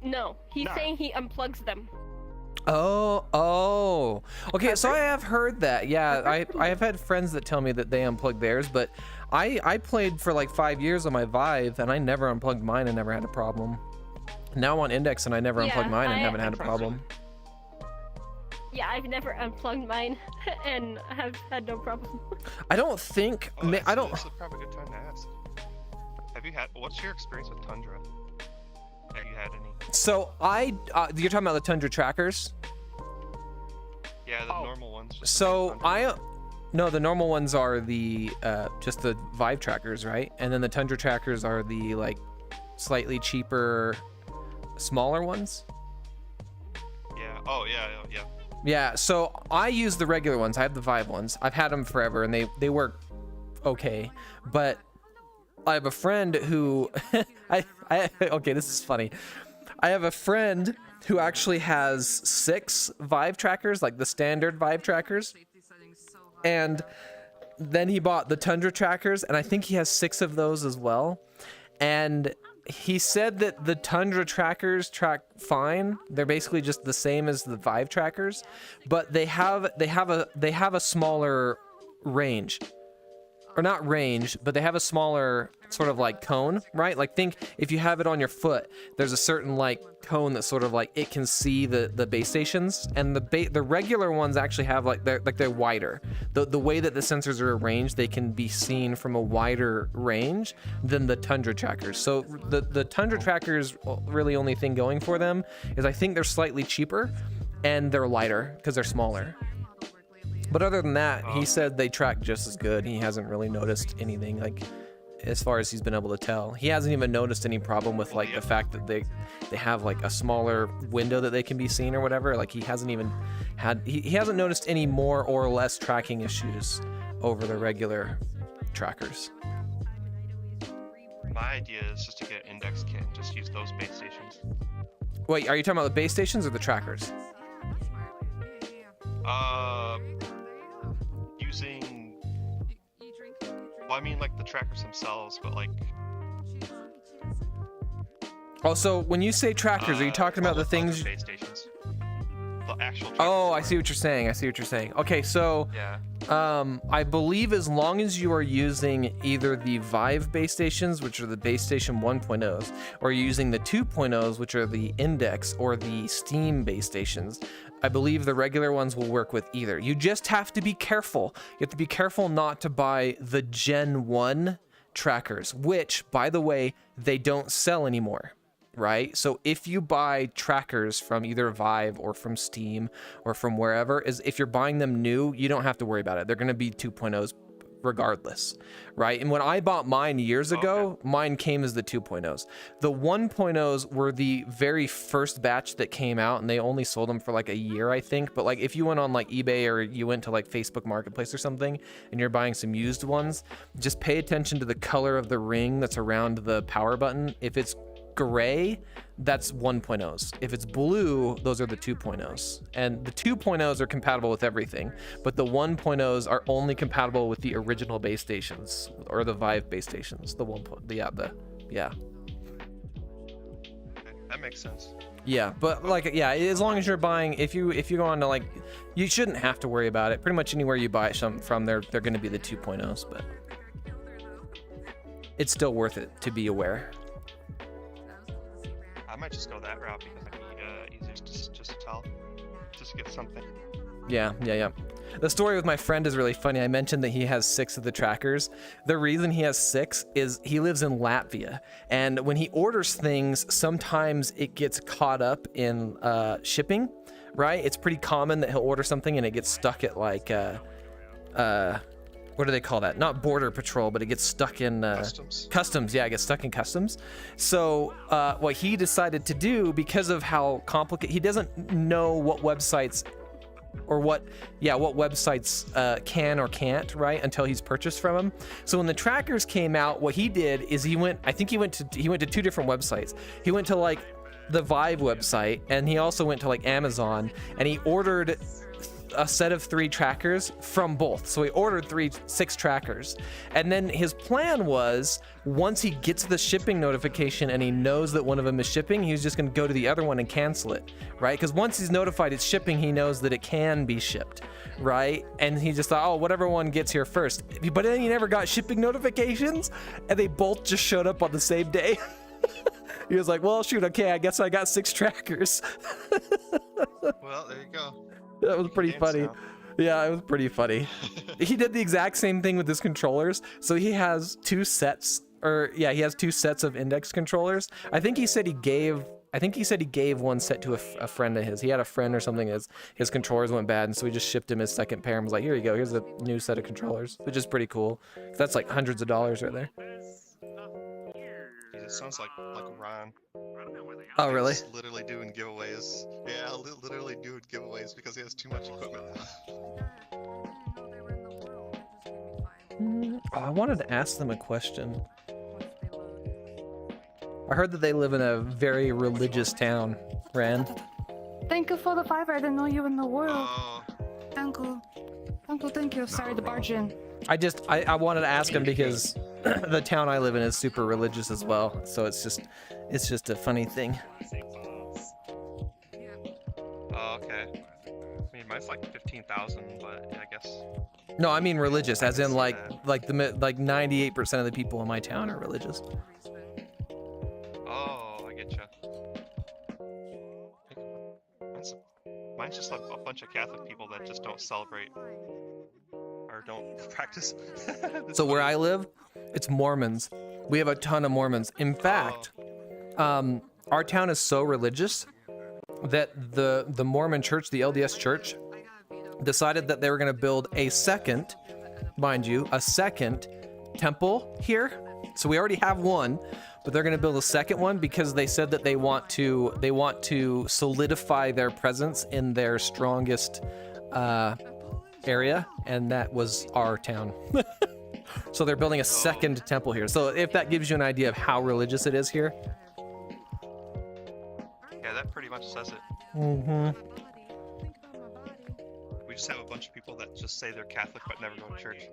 No, he's saying he unplugs them. Oh. Okay, so I have heard that. Yeah, I have had friends that tell me that they unplug theirs, but I played for like 5 years on my Vive, and I never unplugged mine and never had a problem. Now I'm on Index, and I never unplugged mine and haven't had a problem. Yeah, I've never unplugged mine and have had no problem. I don't think. I don't. This is probably a good time to ask. Have you had? What's your experience with Tundra? Have you had any? So you're talking about the Tundra trackers? Yeah, the normal ones. So no, the normal ones are the just the Vive trackers, right? And then the Tundra trackers are the like slightly cheaper, smaller ones. Yeah. Oh yeah. Yeah. So I use the regular ones. I have the Vive ones. I've had them forever, and they work okay. But I have a friend who okay, this is funny. I have a friend who actually has 6 Vive trackers, like the standard Vive trackers. And then he bought the Tundra trackers, and I think he has 6 of those as well. And he said that the Tundra trackers track fine. They're basically just the same as the Vive trackers, but they have a smaller range. Or not range, but they have a smaller sort of like cone, right? Like think if you have it on your foot, there's a certain like cone that sort of like it can see the base stations, and the regular ones actually have like they're wider. The way that the sensors are arranged, they can be seen from a wider range than the Tundra trackers. So the Tundra trackers really only thing going for them is I think they're slightly cheaper and they're lighter because they're smaller. But other than that, he said they track just as good. He hasn't really noticed anything, like, as far as he's been able to tell. He hasn't even noticed any problem with, like, the fact that they have, like, a smaller window that they can be seen or whatever. Like, he hasn't even had... He hasn't noticed any more or less tracking issues over the regular trackers. My idea is just to get an Index kit and just use those base stations. Wait, are you talking about the base stations or the trackers? Using... Well, I mean, like, the trackers themselves, but, like... Also, when you say trackers, are you talking about the things... Base stations. actual. Oh, I see what you're saying. I see what you're saying. Okay, so Yeah. I believe as long as you are using either the Vive base stations, which are the base station 1.0s, or you're using the 2.0s, which are the Index or the Steam base stations, I believe the regular ones will work with either. You just have to be careful. You have to be careful not to buy the Gen 1 trackers, which, by the way, they don't sell anymore. Right? So if you buy trackers from either Vive or from Steam or from wherever, if you're buying them new, you don't have to worry about it. They're going to be 2.0s regardless, right? And when I bought mine years ago, mine came as the 2.0s. The 1.0s were the very first batch that came out, and they only sold them for like a year, I think. But like if you went on like eBay or you went to like Facebook Marketplace or something and you're buying some used ones, just pay attention to the color of the ring that's around the power button. If it's gray, that's 1.0s. If it's blue, those are the 2.0s. And the 2.0s are compatible with everything, but the 1.0s are only compatible with the original base stations or the Vive base stations. The yeah. That makes sense. Yeah, but like as long as you're buying, if you go on to like, you shouldn't have to worry about it. Pretty much anywhere you buy it from, they're going to be the 2.0s, but it's still worth it to be aware. I might just go that route because it'd be easier just to tell, just to get something. Yeah. The story with my friend is really funny. I mentioned that he has 6 of the trackers. The reason he has 6 is he lives in Latvia, and when he orders things, sometimes it gets caught up in shipping, right? It's pretty common that he'll order something and it gets stuck at like what do they call that? Not border patrol, but it gets stuck in customs. Yeah, it gets stuck in customs. So what he decided to do, because of how complicated, he doesn't know what websites or what websites can or can't, right, until he's purchased from them. So when the trackers came out, what he did is he went to 2 different websites. He went to like the Vive website, and he also went to like Amazon, and he ordered a set of 3 trackers from both. So he ordered 6 trackers, and then his plan was, once he gets the shipping notification and he knows that one of them is shipping, he's just going to go to the other one and cancel it, right? Because once he's notified it's shipping, he knows that it can be shipped, right? And he just thought, oh, whatever one gets here first. But then he never got shipping notifications, and they both just showed up on the same day. He was like, well, shoot, okay, I guess I got 6 trackers. Well, there you go. That was pretty funny. Now. Yeah, it was pretty funny. He did the exact same thing with his controllers. So he has 2 sets, he has 2 sets of Index controllers. I think he said he gave one set to a friend of his. He had a friend or something, his controllers went bad, and so he just shipped him his second pair and was like, here you go, here's a new set of controllers, which is pretty cool. That's like hundreds of dollars right there. It sounds like Ron. Oh, really? He's literally doing giveaways. Yeah, literally doing giveaways because he has too much equipment. Oh, I wanted to ask them a question. I heard that they live in a very religious town, Ran. Thank you for the 5. I didn't know you in the world. Thank you. Thank you. Sorry to barge in. I wanted to ask him because the town I live in is super religious as well. So it's just a funny thing. Oh, okay. I mean, mine's like 15,000, but yeah, I guess. No, I mean religious, as in like 98% of the people in my town are religious. Oh, I get you. Mine's just a bunch of Catholic people that just don't celebrate or don't practice. So where I live, it's Mormons. We have a ton of Mormons. In fact, our town is so religious that the Mormon church, the LDS church, decided that they were going to build a second temple here. So we already have one, but they're going to build a second one because they said that they want to solidify their presence in their strongest area, and that was our town. So they're building a second temple here. So if that gives you an idea of how religious it is here. Yeah, that pretty much says it. Mm-hmm. We just have a bunch of people that just say they're Catholic but never go to church.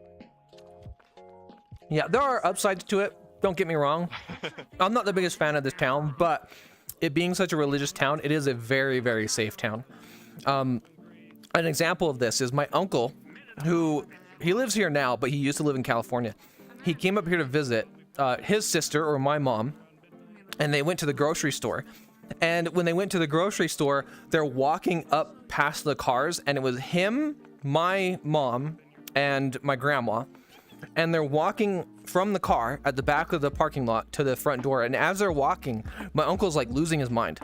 Yeah, there are upsides to it. Don't get me wrong. I'm not the biggest fan of this town, but it being such a religious town, it is a very, very safe town. An example of this is my uncle, who he lives here now, but he used to live in California. He came up here to visit his sister or my mom, and they went to the grocery store. And when they went to the grocery store, they're walking up past the cars, and it was him, my mom, and my grandma. And they're walking from the car at the back of the parking lot to the front door. And as they're walking, my uncle's like losing his mind.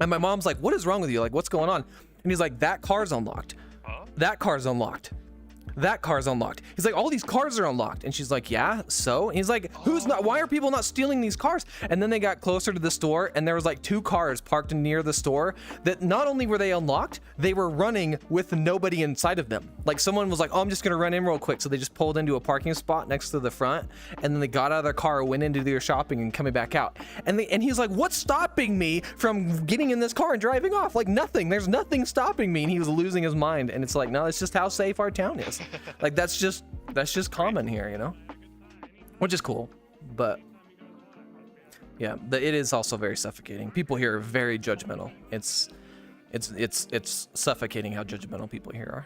And my mom's like, what is wrong with you? Like, what's going on? And he's like, that car's unlocked. That car's unlocked. That car's unlocked. He's like, all these cars are unlocked. And she's like, yeah, so? And he's like, why are people not stealing these cars? And then they got closer to the store, and there was like 2 cars parked near the store that not only were they unlocked, they were running with nobody inside of them. Like someone was like, oh, I'm just gonna run in real quick. So they just pulled into a parking spot next to the front, and then they got out of their car, went into their shopping and coming back out. And he's like, what's stopping me from getting in this car and driving off? Like nothing, there's nothing stopping me. And he was losing his mind. And it's like, no, it's just how safe our town is. Like that's just common here, you know, which is cool. But yeah, it is also very suffocating. People here are very judgmental. It's suffocating how judgmental people here are.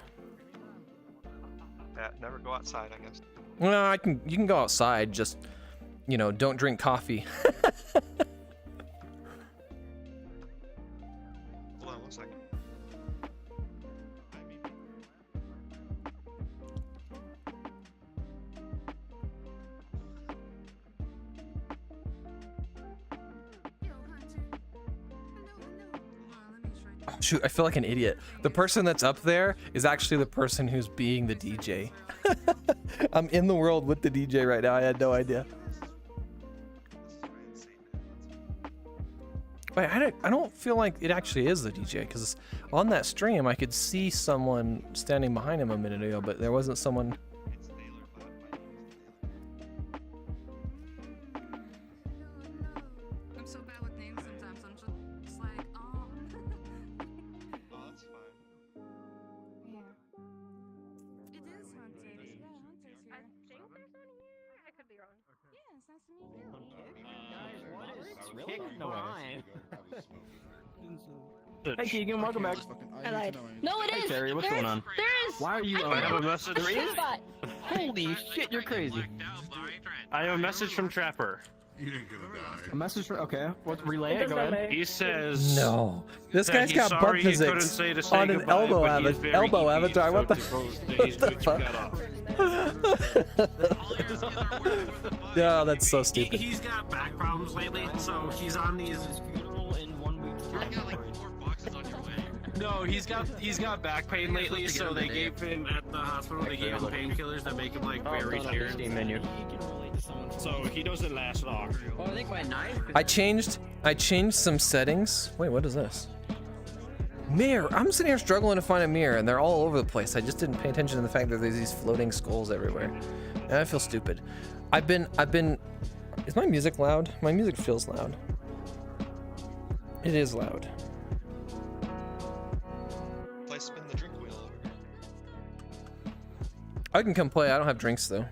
Yeah, never go outside, I guess. Well, you can go outside, just, you know, don't drink coffee. Hold on 1 second. Shoot, I feel like an idiot. The person that's up there is actually the person who's being the DJ. I'm in the world with the DJ right now. I had no idea. Wait, I don't feel like it actually is the DJ, because on that stream I could see someone standing behind him a minute ago, but there wasn't someone. I'm so bad with names sometimes. I'm just like, Oh, that's fine. yeah. It is Hunters. Yeah, Hunters here. I think there's one here. I could be wrong. Yeah, it's nice to meet you. Hey Kegan, welcome back. I lied. No, it Hey is. Terry, what's There going is. on? There is. Why are you? I have a message. There is? Spot. Holy shit, you're crazy. I have a message from Trapper. A message for What relay it? Go ahead. He says No, this that guy's he's got bump sorry he couldn't physics say to say on an goodbye, elbow but he's very geeky, avatar. What the? so he's What good the to get off. Yeah, that's so stupid. He's got back problems lately, so he's on these. No, he's got back pain lately, so they gave him at the hospital. They gave him painkillers that make him like very scared. Menu. So he doesn't last long. Oh, I think my knife. I changed some settings. Wait, what is this? Mirror. I'm sitting here struggling to find a mirror, and they're all over the place. I just didn't pay attention to the fact that there's these floating skulls everywhere. And I feel stupid. I've been. Is my music loud? My music feels loud. It is loud. Play spin the drink wheel over here. I can come play. I don't have drinks though.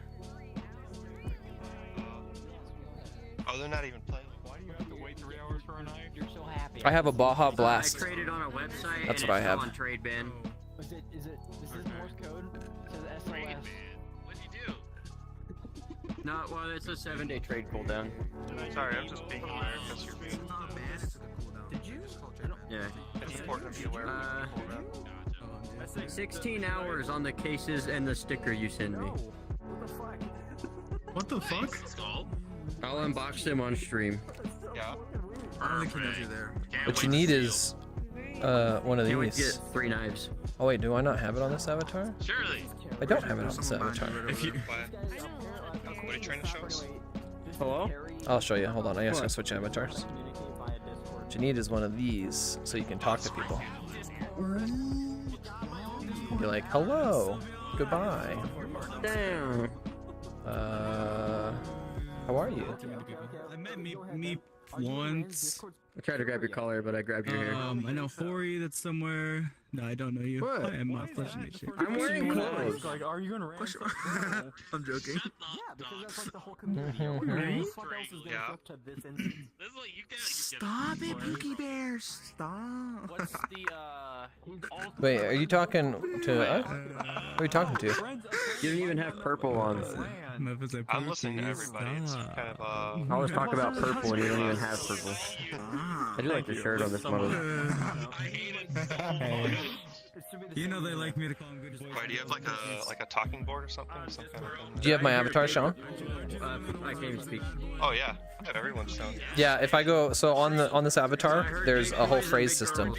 Oh, they're not even playing. Why do you have to wait 3 hours for a knife? You're so happy. I have a Baja Blast. I traded on a website. That's and what I it's have. still on trade bin. Is this Morse code? It says SOS. What'd you do? No, well, it's a 7-day trade cooldown. Sorry, I'm just being aware because you're being. Did you? Yeah. It's important to be aware of the cooldown. 16 hours on the cases and the sticker you send me. What the fuck? I'll unbox them on stream. Yeah. I don't think he knows you're there. What you need is one of Can't wait to these. get 3 knives. Oh wait, do I not have it on this avatar? Surely. I don't have it on this avatar. If you, What are you trying to show us? Hello? I'll show you. Hold on. I gotta switch avatars. What you need is one of these so you can talk to people. You're like, hello, goodbye. Damn. How are you? I met me once. I tried to grab your collar, but I grabbed your hair. I know Hori that's somewhere. No, I don't know you. What? I am not fleshing that shit. I'm wearing clothes. Like, are you gonna ram? I'm joking. Yeah, because that's like the whole community. Mhm. Who the fuck else is gonna Yeah. go to this instance? This is like you can Stop it, Pookie Bears. Stop. What's the Wait, are you talking to us? Who are you talking to? You don't even have purple on. I'm listening to everybody. It's kind of I always talk about purple and you don't even have purple. I do like the shirt on this model. You know they like me to call him good. Why, do you have like a talking board or something? Some kind of Do you have my avatar, Sean? I can't even speak. Oh yeah, I have everyone's sound. Yeah, if I go on this avatar, there's a whole phrase system.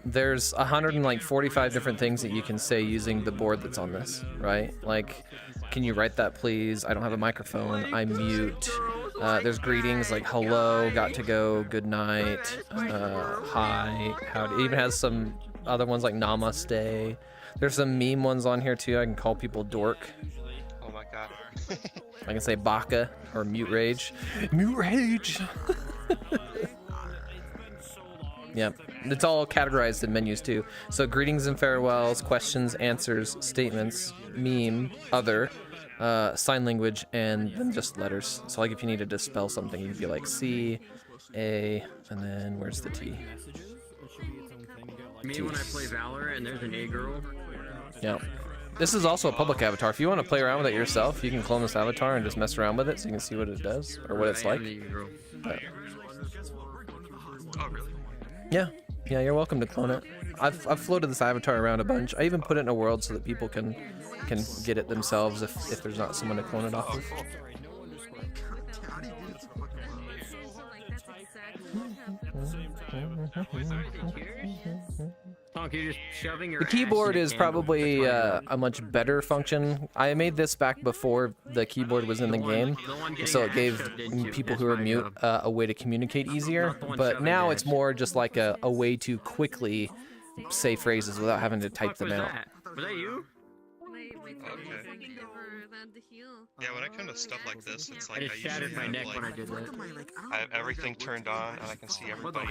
There's 145 different things that you can say using the board that's on this, right? Like, can you write that please? I don't have a microphone. I mute. There's greetings like hello, got to go, good night, hi, howdy. It even has some other ones like namaste. There's some meme ones on here too. I can call people dork. Oh my god. I can say baka or mute rage. Mute rage. Yep. It's all categorized in menus too. So greetings and farewells, questions, answers, statements, meme, other, sign language, and then just letters. So like if you needed to spell something, you'd be like C, A, and then where's the T? Me when I play Valorant and there's an A girl. Yeah. This is also a public avatar. If you want to play around with it yourself, you can clone this avatar and just mess around with it so you can see what it does or what it's like. But, Oh really? yeah, you're welcome to clone it. I've floated this avatar around a bunch. I even put it in a world so that people can get it themselves if there's not someone to clone it off of. The keyboard is probably a much better function. I made this back before the keyboard was in the game, so it gave people who are mute a way to communicate easier. But now it's more just like a way to quickly say phrases without having to type them out. Was that you? Yeah, when I come to stuff like this, it's like I just shattered my neck when I did that. I have everything turned on and I can see everybody.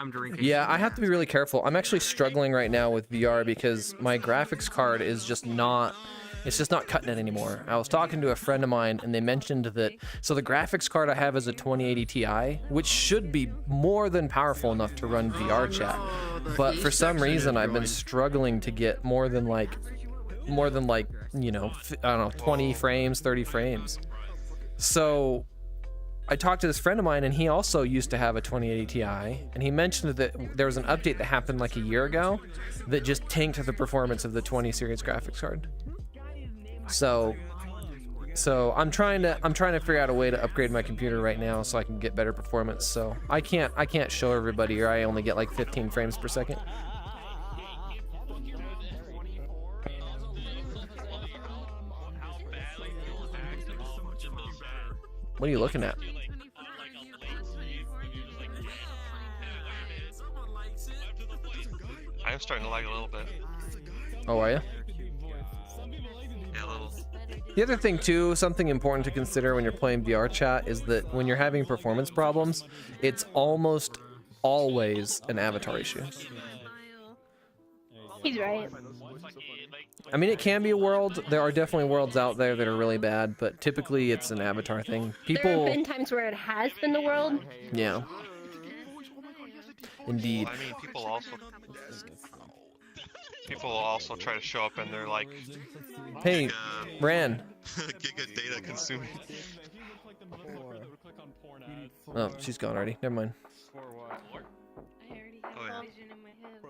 I'm drinking. Yeah, I have to be really careful. I'm actually struggling right now with VR because my graphics card is just not, it's just not cutting it anymore. I was talking to a friend of mine and they mentioned that, so the graphics card I have is a 2080 Ti, which should be more than powerful enough to run VRChat. But for some reason, I've been struggling to get more than like, you know, I don't know, 20 frames, 30 frames. So I talked to this friend of mine and he also used to have a 2080 Ti and he mentioned that there was an update that happened like a year ago that just tanked the performance of the 20 series graphics card. So I'm trying to figure out a way to upgrade my computer right now so I can get better performance. So I can't show everybody or I only get like 15 frames per second. What are you looking at? I am starting to lag a little bit. Oh, are you? Yeah, a little. The other thing too, something important to consider when you're playing VRChat is that when you're having performance problems, it's almost always an avatar issue. He's right. I mean, it can be a world. There are definitely worlds out there that are really bad, but typically it's an avatar thing. There have been times where it has been the world. Yeah. Indeed. Well, I mean, people also try to show up and they're like, hey, Ran. Giga data consuming. Oh, she's gone already. Never mind. Oh yeah.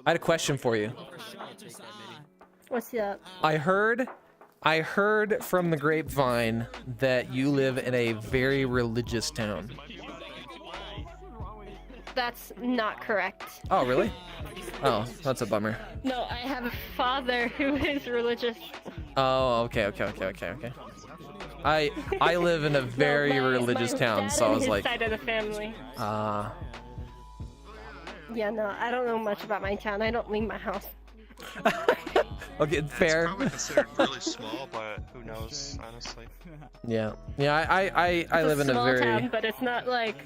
I had a question for you. What's up? I heard from the grapevine that you live in a very religious town. That's not correct. Oh, really? Oh, that's a bummer. No, I have a father who is religious. Oh, okay. I live in a very religious town, so I was like, side of the family. Yeah, no, I don't know much about my town. I don't leave my house. Okay, fair. It's probably considered really small, but who knows, honestly. Yeah, I live in a very town, but it's not like.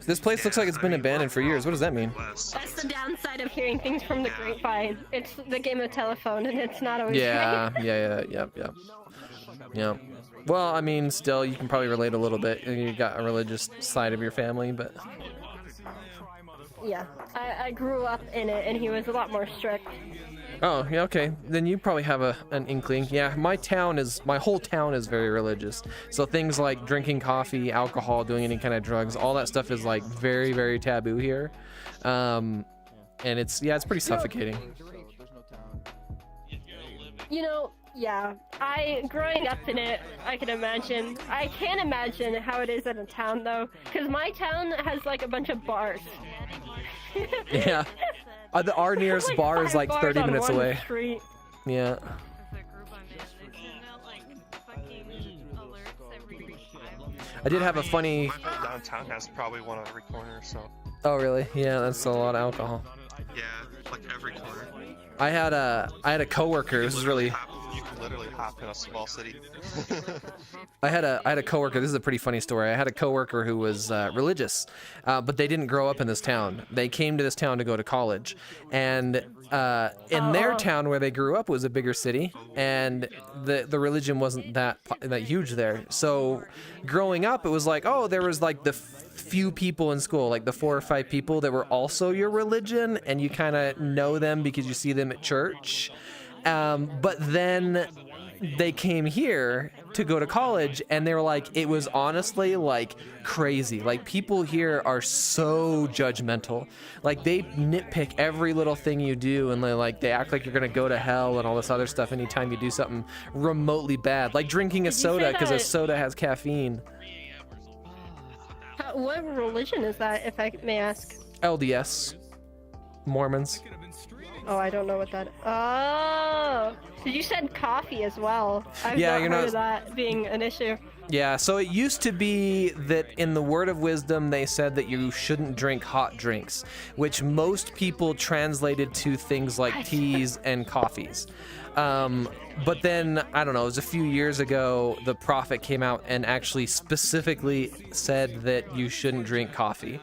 This place looks like it's been abandoned for years. What does that mean? That's the downside of hearing things from the grapevine. It's the game of telephone, and it's not always Yeah, right. yeah. Well, I mean, still, you can probably relate a little bit. You got a religious side of your family, but Yeah, I grew up in it, and he was a lot more strict. Oh, yeah, okay. Then you probably have an inkling. Yeah, my whole town is very religious. So things like drinking coffee, alcohol, doing any kind of drugs, all that stuff is like very, very taboo here. And it's pretty suffocating. You know, yeah, growing up in it, I can imagine. I can't imagine how it is in a town though, because my town has like a bunch of bars. Yeah. Our nearest like bar is 5 like bars 30 on minutes one away. street. Yeah. I did have a funny. Downtown has probably one on every corner, so. Oh really? Yeah, that's a lot of alcohol. Yeah, like every corner. I had a coworker. This is really. You can literally hop in a small city. I had a coworker. This is a pretty funny story. I had a coworker who was religious, but they didn't grow up in this town. They came to this town to go to college, and in their town where they grew up was a bigger city, and the religion wasn't that huge there. So, growing up, it was like, oh, there was like the few people in school, like the 4 or 5 people that were also your religion, and you kind of know them because you see them at church. But then they came here to go to college, and they were like, it was honestly like crazy. Like, people here are so judgmental. Like, they nitpick every little thing you do, and they act like you're gonna go to hell and all this other stuff anytime you do something remotely bad, like drinking a soda because a soda has caffeine. What religion is that, if I may ask? LDS. Mormons. Oh, I don't know what that. Oh, so you said coffee as well. I've not heard of that being an issue. Yeah, so it used to be that in the Word of Wisdom they said that you shouldn't drink hot drinks, which most people translated to things like teas and coffees. But then, I don't know, it was a few years ago, the prophet came out and actually specifically said that you shouldn't drink coffee.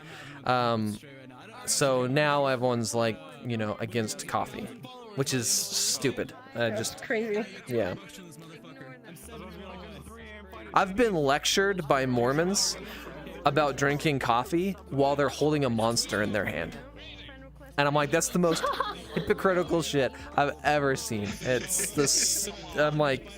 So now everyone's like, you know, against coffee, which is stupid. Just crazy. Yeah. I've been lectured by Mormons about drinking coffee while they're holding a monster in their hand. And I'm like, that's the most hypocritical shit I've ever seen. It's this. I'm like,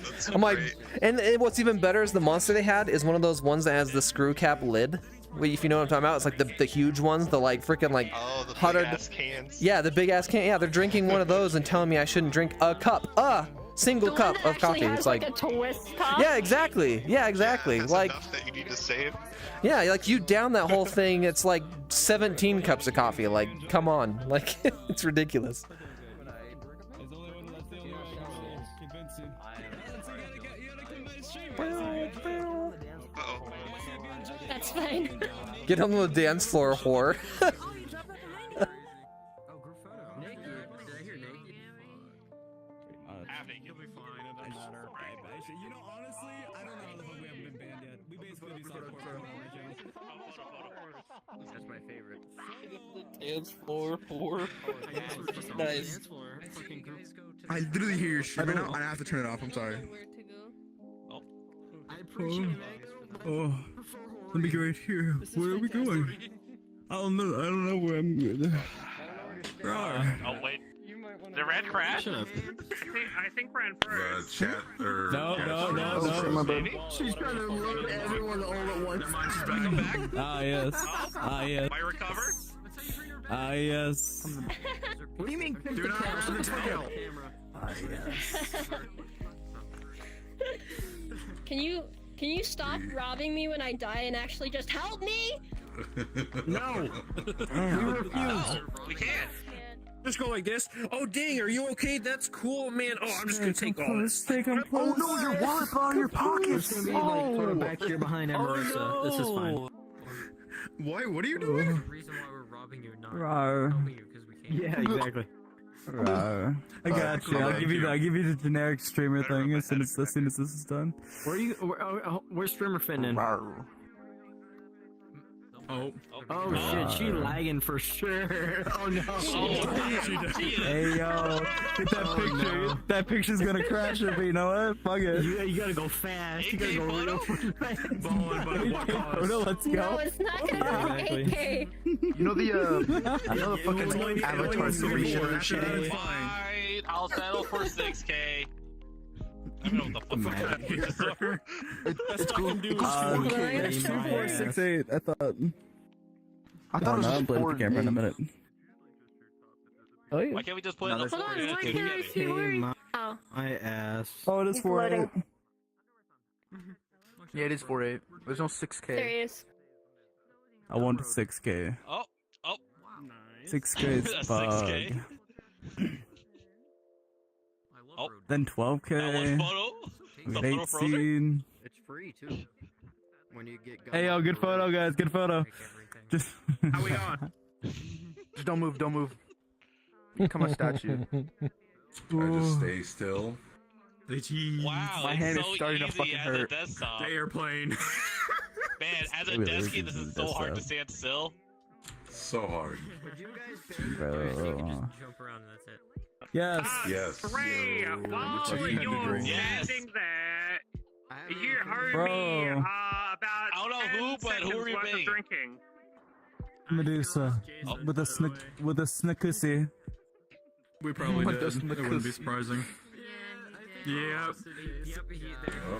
and what's even better is the monster they had is one of those ones that has the screw cap lid. If you know what I'm talking about, it's like the huge ones, the like freaking like the big ass cans. Yeah, the big ass can. Yeah, they're drinking one of those and telling me I shouldn't drink a single cup of coffee. It's like a twist top? Yeah, exactly. Yeah, exactly. Like Enough that you need to save. yeah, like you down that whole thing, it's like 17 cups of coffee. Like, come on. Like, it's ridiculous. That's fine. Get on the dance floor, whore. That's my favorite. Dance floor, whore. Nice. I literally hear your shit right now, and I have to turn it off. I'm sorry. Oh, let me go right here. Where are we going? I don't know where I'm going. Oh wait, the red crash? I think we're in first. Chat or No. Maybe? She's trying to load everyone all at once. Ah yes. Am I recovered? Ah yes. What do you mean? Do not run the tail. Ah yes. Can you stop robbing me when I die and actually just help me? No. We refuse. We can't. Just go like this. Oh dang, are you okay? That's cool, man. Oh, I'm just gonna take all this. Oh no, your wallet fell out of your pocket. It's gonna be like put it back here behind Emerissa. no. This is fine. Why? What are you doing? The reason why we're robbing you, not helping you, because we can't. Yeah, exactly. I got you. I'll give you the generic streamer thing as soon as this is done. Where's streamer fitting in? Oh. Oh shit, she lagging for sure. Oh no. Hey yo, get that picture. No. That picture's gonna crash it, but you know what? Fuck it. You gotta go fast. You gotta go real fast. Photo, let's go. No, it's not gonna go 8K. You know the fucking Avatar 3 shit. Alright, I'll settle for 6K. I don't know what the fuck that is. It's cool. It's 468. I thought it was just played the camera in a minute. Oh yeah. Why can't we just play it on Hold on, why can't I see where Oh. My ass. Oh, it is 4.8. Yeah, it is 4.8. There's no 6K. There he is. I want 6K. Oh. 6K is bug. 6K. Oh. Then 12K. That one photo. We get 18. It's free too. When you get. Hey yo, good photo, guys. Good photo. Just. How we on? Just don't move, don't move. Become a statue. I just stay still. Wow, My it's hand so is starting to easy fucking as hurt. a desktop. The airplane. Man, as a Really, deskie, this this is is so hard to desktop. stand still. So hard. Bro. Jump around and that's it. Yes. Yes. Hooray! While Yes. you're Yes. standing there, you heard Bro. me about I don't know 10 who, but who seconds are you worth of being? drinking. Medusa. With a snickussy. We probably What did. does It wouldn't be surprising. Yeah.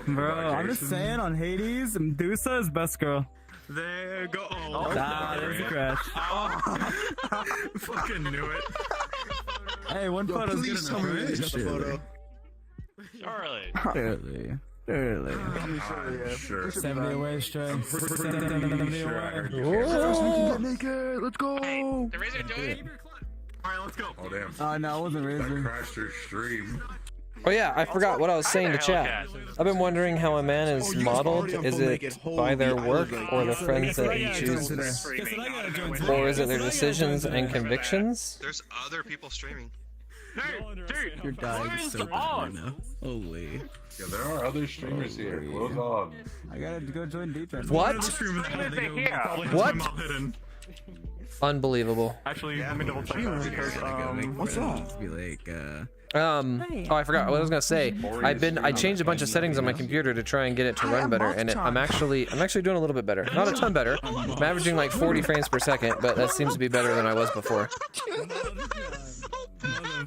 Bro, I'm just saying on Hades, Medusa is best girl. There go. Oh, Ah, there's a crash. fucking knew it. Hey, one photo's good Please tell me enough, it's just a photo. Charlie. Surely. I'm sure. 70 away straight. 70 Sure, I away. heard you. Get naked. Let's go. The razor do it. Alright, let's go. Oh damn. Oh no, it wasn't That Razor. crashed your stream. Oh yeah, I forgot what I was saying to chat. I've been wondering how a man is modeled. Is it by their work or the friends that he chooses? Or is it their decisions and convictions? There's other people streaming. Dude, You're dying so bad right now. Holy. Yeah, there are other streamers here. Close on. I gotta go join defense. What? What? What? Unbelievable. Actually, let me double check that because What's that? Be like, Oh, I forgot what I was gonna say. I changed a bunch of settings on my computer to try and get it to run better, and I'm actually doing a little bit better. Not a ton better. I'm averaging like 40 frames per second, but that seems to be better than I was before.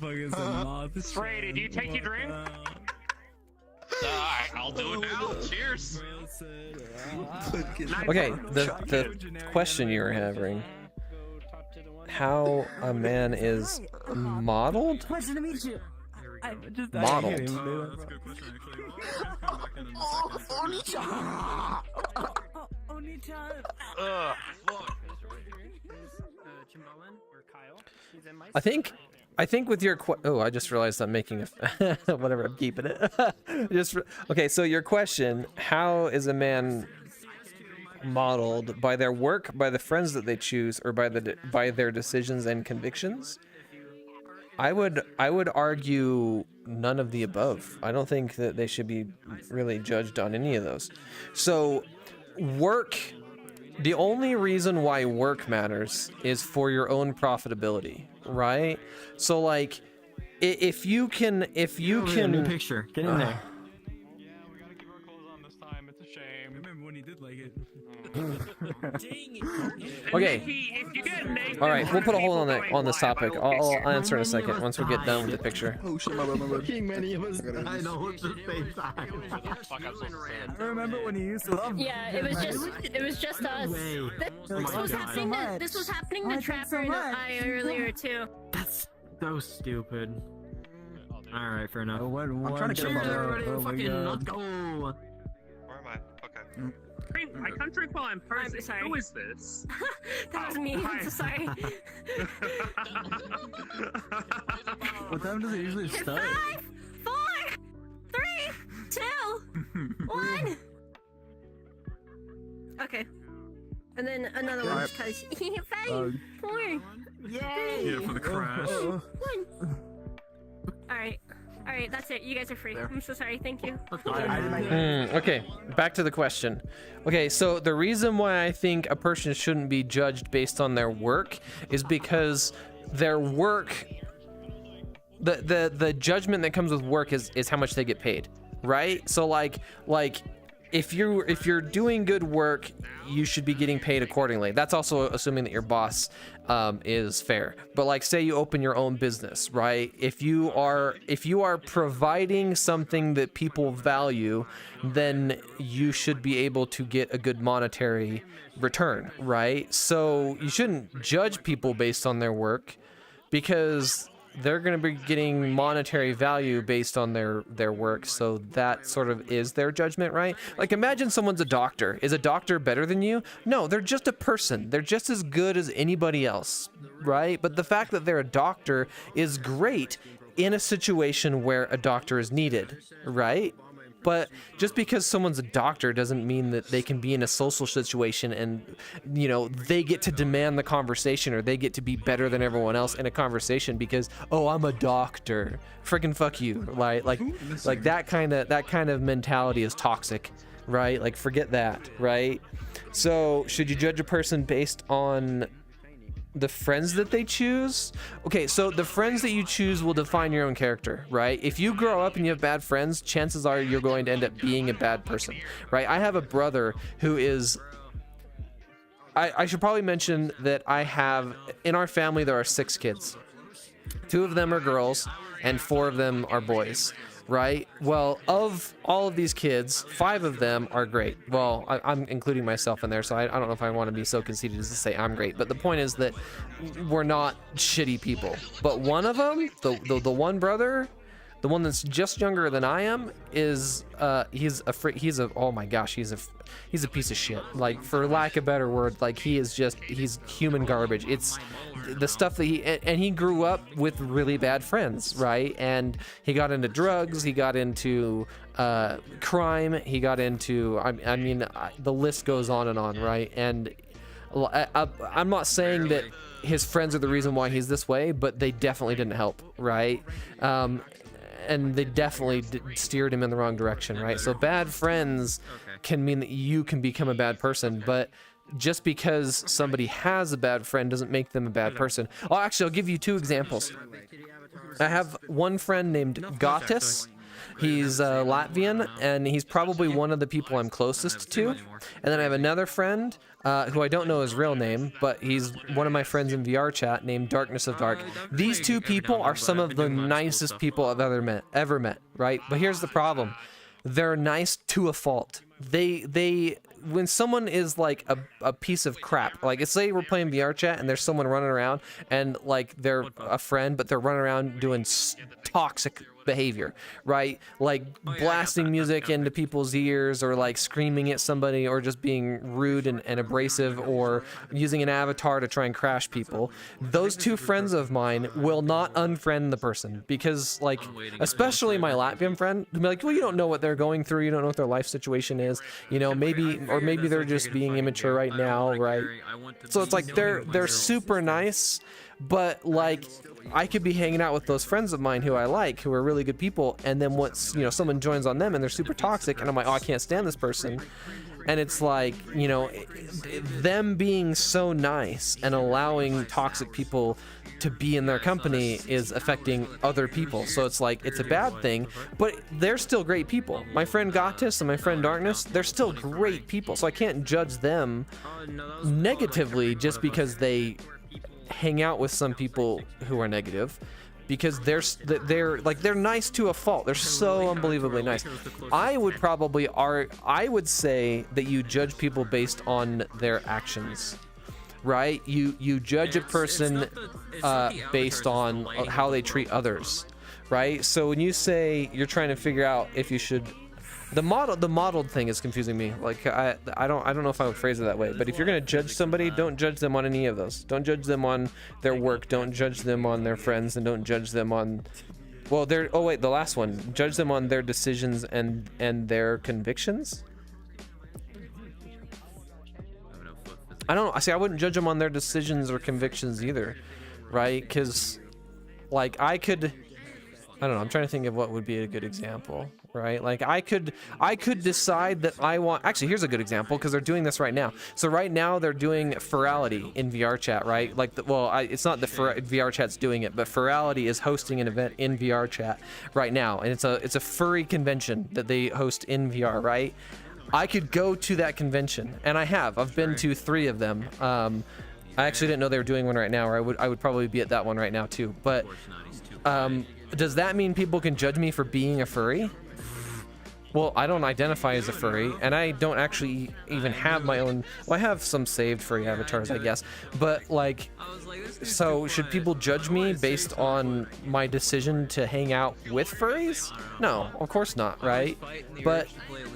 Ray, did you take your drink? Alright, I'll do it now. Cheers. Okay, the question you were having. How a man is modeled? Pleasure to meet you. Modeled. Ugh. I think with your oh, I just realized I'm making a whatever, I'm keeping it. Okay, so your question, how is a man modeled? By their work, by the friends that they choose, or by their decisions and convictions? I would argue none of the above. I don't think that they should be really judged on any of those. So work, the only reason why work matters is for your own profitability, right? So like if you can New picture. Get in there. Okay. All right, we'll put a hold on this topic. I'll answer in a second once we get done with the picture. Oh shit, my bad. King, many of us died all at the same time. I remember when you used to love. Yeah, it was just us. This was happening to Trapper and I earlier too. That's so stupid. All right, fair enough. I'm trying to Cheers, get everybody! Oh my Fucking God. let's go. Where am I? Okay. I can't drink while I'm posing. I'm sorry. Who is this? That was me. I'm so sorry. What time does it usually start? 5, 4, 3, 2, 1. Okay. And then another one because 5, 4. Yay! Yeah, for the crash. One. All right. All right, that's it. You guys are free. I'm so sorry. Thank you. Okay, back to the question. Okay, so the reason why I think a person shouldn't be judged based on their work is because their work, the judgment that comes with work is how much they get paid, right? So like if you're doing good work, you should be getting paid accordingly. That's also assuming that your boss is fair. But like, say you open your own business, right? If you are providing something that people value, then you should be able to get a good monetary return, right? So you shouldn't judge people based on their work, because they're going to be getting monetary value based on their work, so that sort of is their judgment, right? Like, imagine someone's a doctor. Is a doctor better than you? No, they're just a person. They're just as good as anybody else, right? But the fact that they're a doctor is great in a situation where a doctor is needed, right? But just because someone's a doctor doesn't mean that they can be in a social situation and, you know, they get to demand the conversation, or they get to be better than everyone else in a conversation because, oh, I'm a doctor. Freaking fuck you. Like that kind of mentality is toxic, right? Like, forget that, right? So should you judge a person based on the friends that they choose? Okay, so the friends that you choose will define your own character, right? If you grow up and you have bad friends, chances are you're going to end up being a bad person, right? I have a brother who is... I should probably mention that I have... In our family, there are 6 kids. 2 of them are girls, and 4 of them are boys, right? Well, of all of these kids, 5 of them are great. Well, I'm including myself in there, so I don't know if I want to be so conceited as to say I'm great. But the point is that we're not shitty people. But one of them, the one brother, the one that's just younger than I am, is he's oh my gosh, he's a piece of shit. Like, for lack of a better word, like, he's human garbage. It's the stuff that he grew up with really bad friends, right? And he got into drugs, he got into crime, he got into, I mean, the list goes on and on, right? And I'm not saying that his friends are the reason why he's this way, but they definitely didn't help, right? And they definitely steered him in the wrong direction, right? So bad friends can mean that you can become a bad person, but just because somebody has a bad friend doesn't make them a bad person. Oh, actually, I'll give you 2 examples. I have one friend named Gatis. He's Latvian, and he's probably one of the people I'm closest to. And then I have another friend who I don't know his real name, but he's one of my friends in VRChat named Darkness of Dark. These 2 people are some of the nicest people I've ever met, right? But here's the problem. They're nice to a fault. They when someone is like a piece of crap, like, say we're playing VRChat and there's someone running around and like they're a friend, but they're running around doing toxic behavior, right? Like blasting music into people's ears, or like screaming at somebody, or just being rude and abrasive, or using an avatar to try and crash people. Those 2 friends of mine will not unfriend the person, because, like, especially my Latvian friend, they'll be like, well, you don't know what they're going through, you don't know what their life situation is, you know, maybe they're just being immature right now, right? So it's like they're super nice, but like, I could be hanging out with those friends of mine who I like, who are really good people, and then once, you know, someone joins on them and they're super toxic, and I'm like, oh, I can't stand this person. And it's like, you know, them being so nice and allowing toxic people to be in their company is affecting other people. So it's like, it's a bad thing, but they're still great people. My friend Gatis and my friend Darkness, they're still great people. So I can't judge them negatively just because they hang out with some people who are negative, because they're nice to a fault. They're so unbelievably nice. I would say that you judge people based on their actions, right? You judge a person based on how they treat others, right? So when you say you're trying to figure out if you should, the modeled thing is confusing me. Like, I don't know if I would phrase it that way, but if you're gonna judge somebody, don't judge them on any of those. Don't judge them on their work, don't judge them on their friends, and don't judge them on, well, the last one, judge them on their decisions and their convictions. I wouldn't judge them on their decisions or convictions either, right? Because, like, I could I don't know. I'm trying to think of what would be a good example, right? Like I could decide that I want. Actually, here's a good example because they're doing this right now. So right now they're doing Ferality in VRChat, right? Like, it's not the VRChat's doing it, but Ferality is hosting an event in VRChat right now, and it's a furry convention that they host in VR, right? I could go to that convention, and I have. I've been to 3 of them. I actually didn't know they were doing one right now, or I would probably be at that one right now too. But does that mean people can judge me for being a furry? Well, I don't identify as a furry, and I don't actually even have my own. Well, I have some saved furry avatars, I guess. But like, so should people judge me based on my decision to hang out with furries? No, of course not, right? But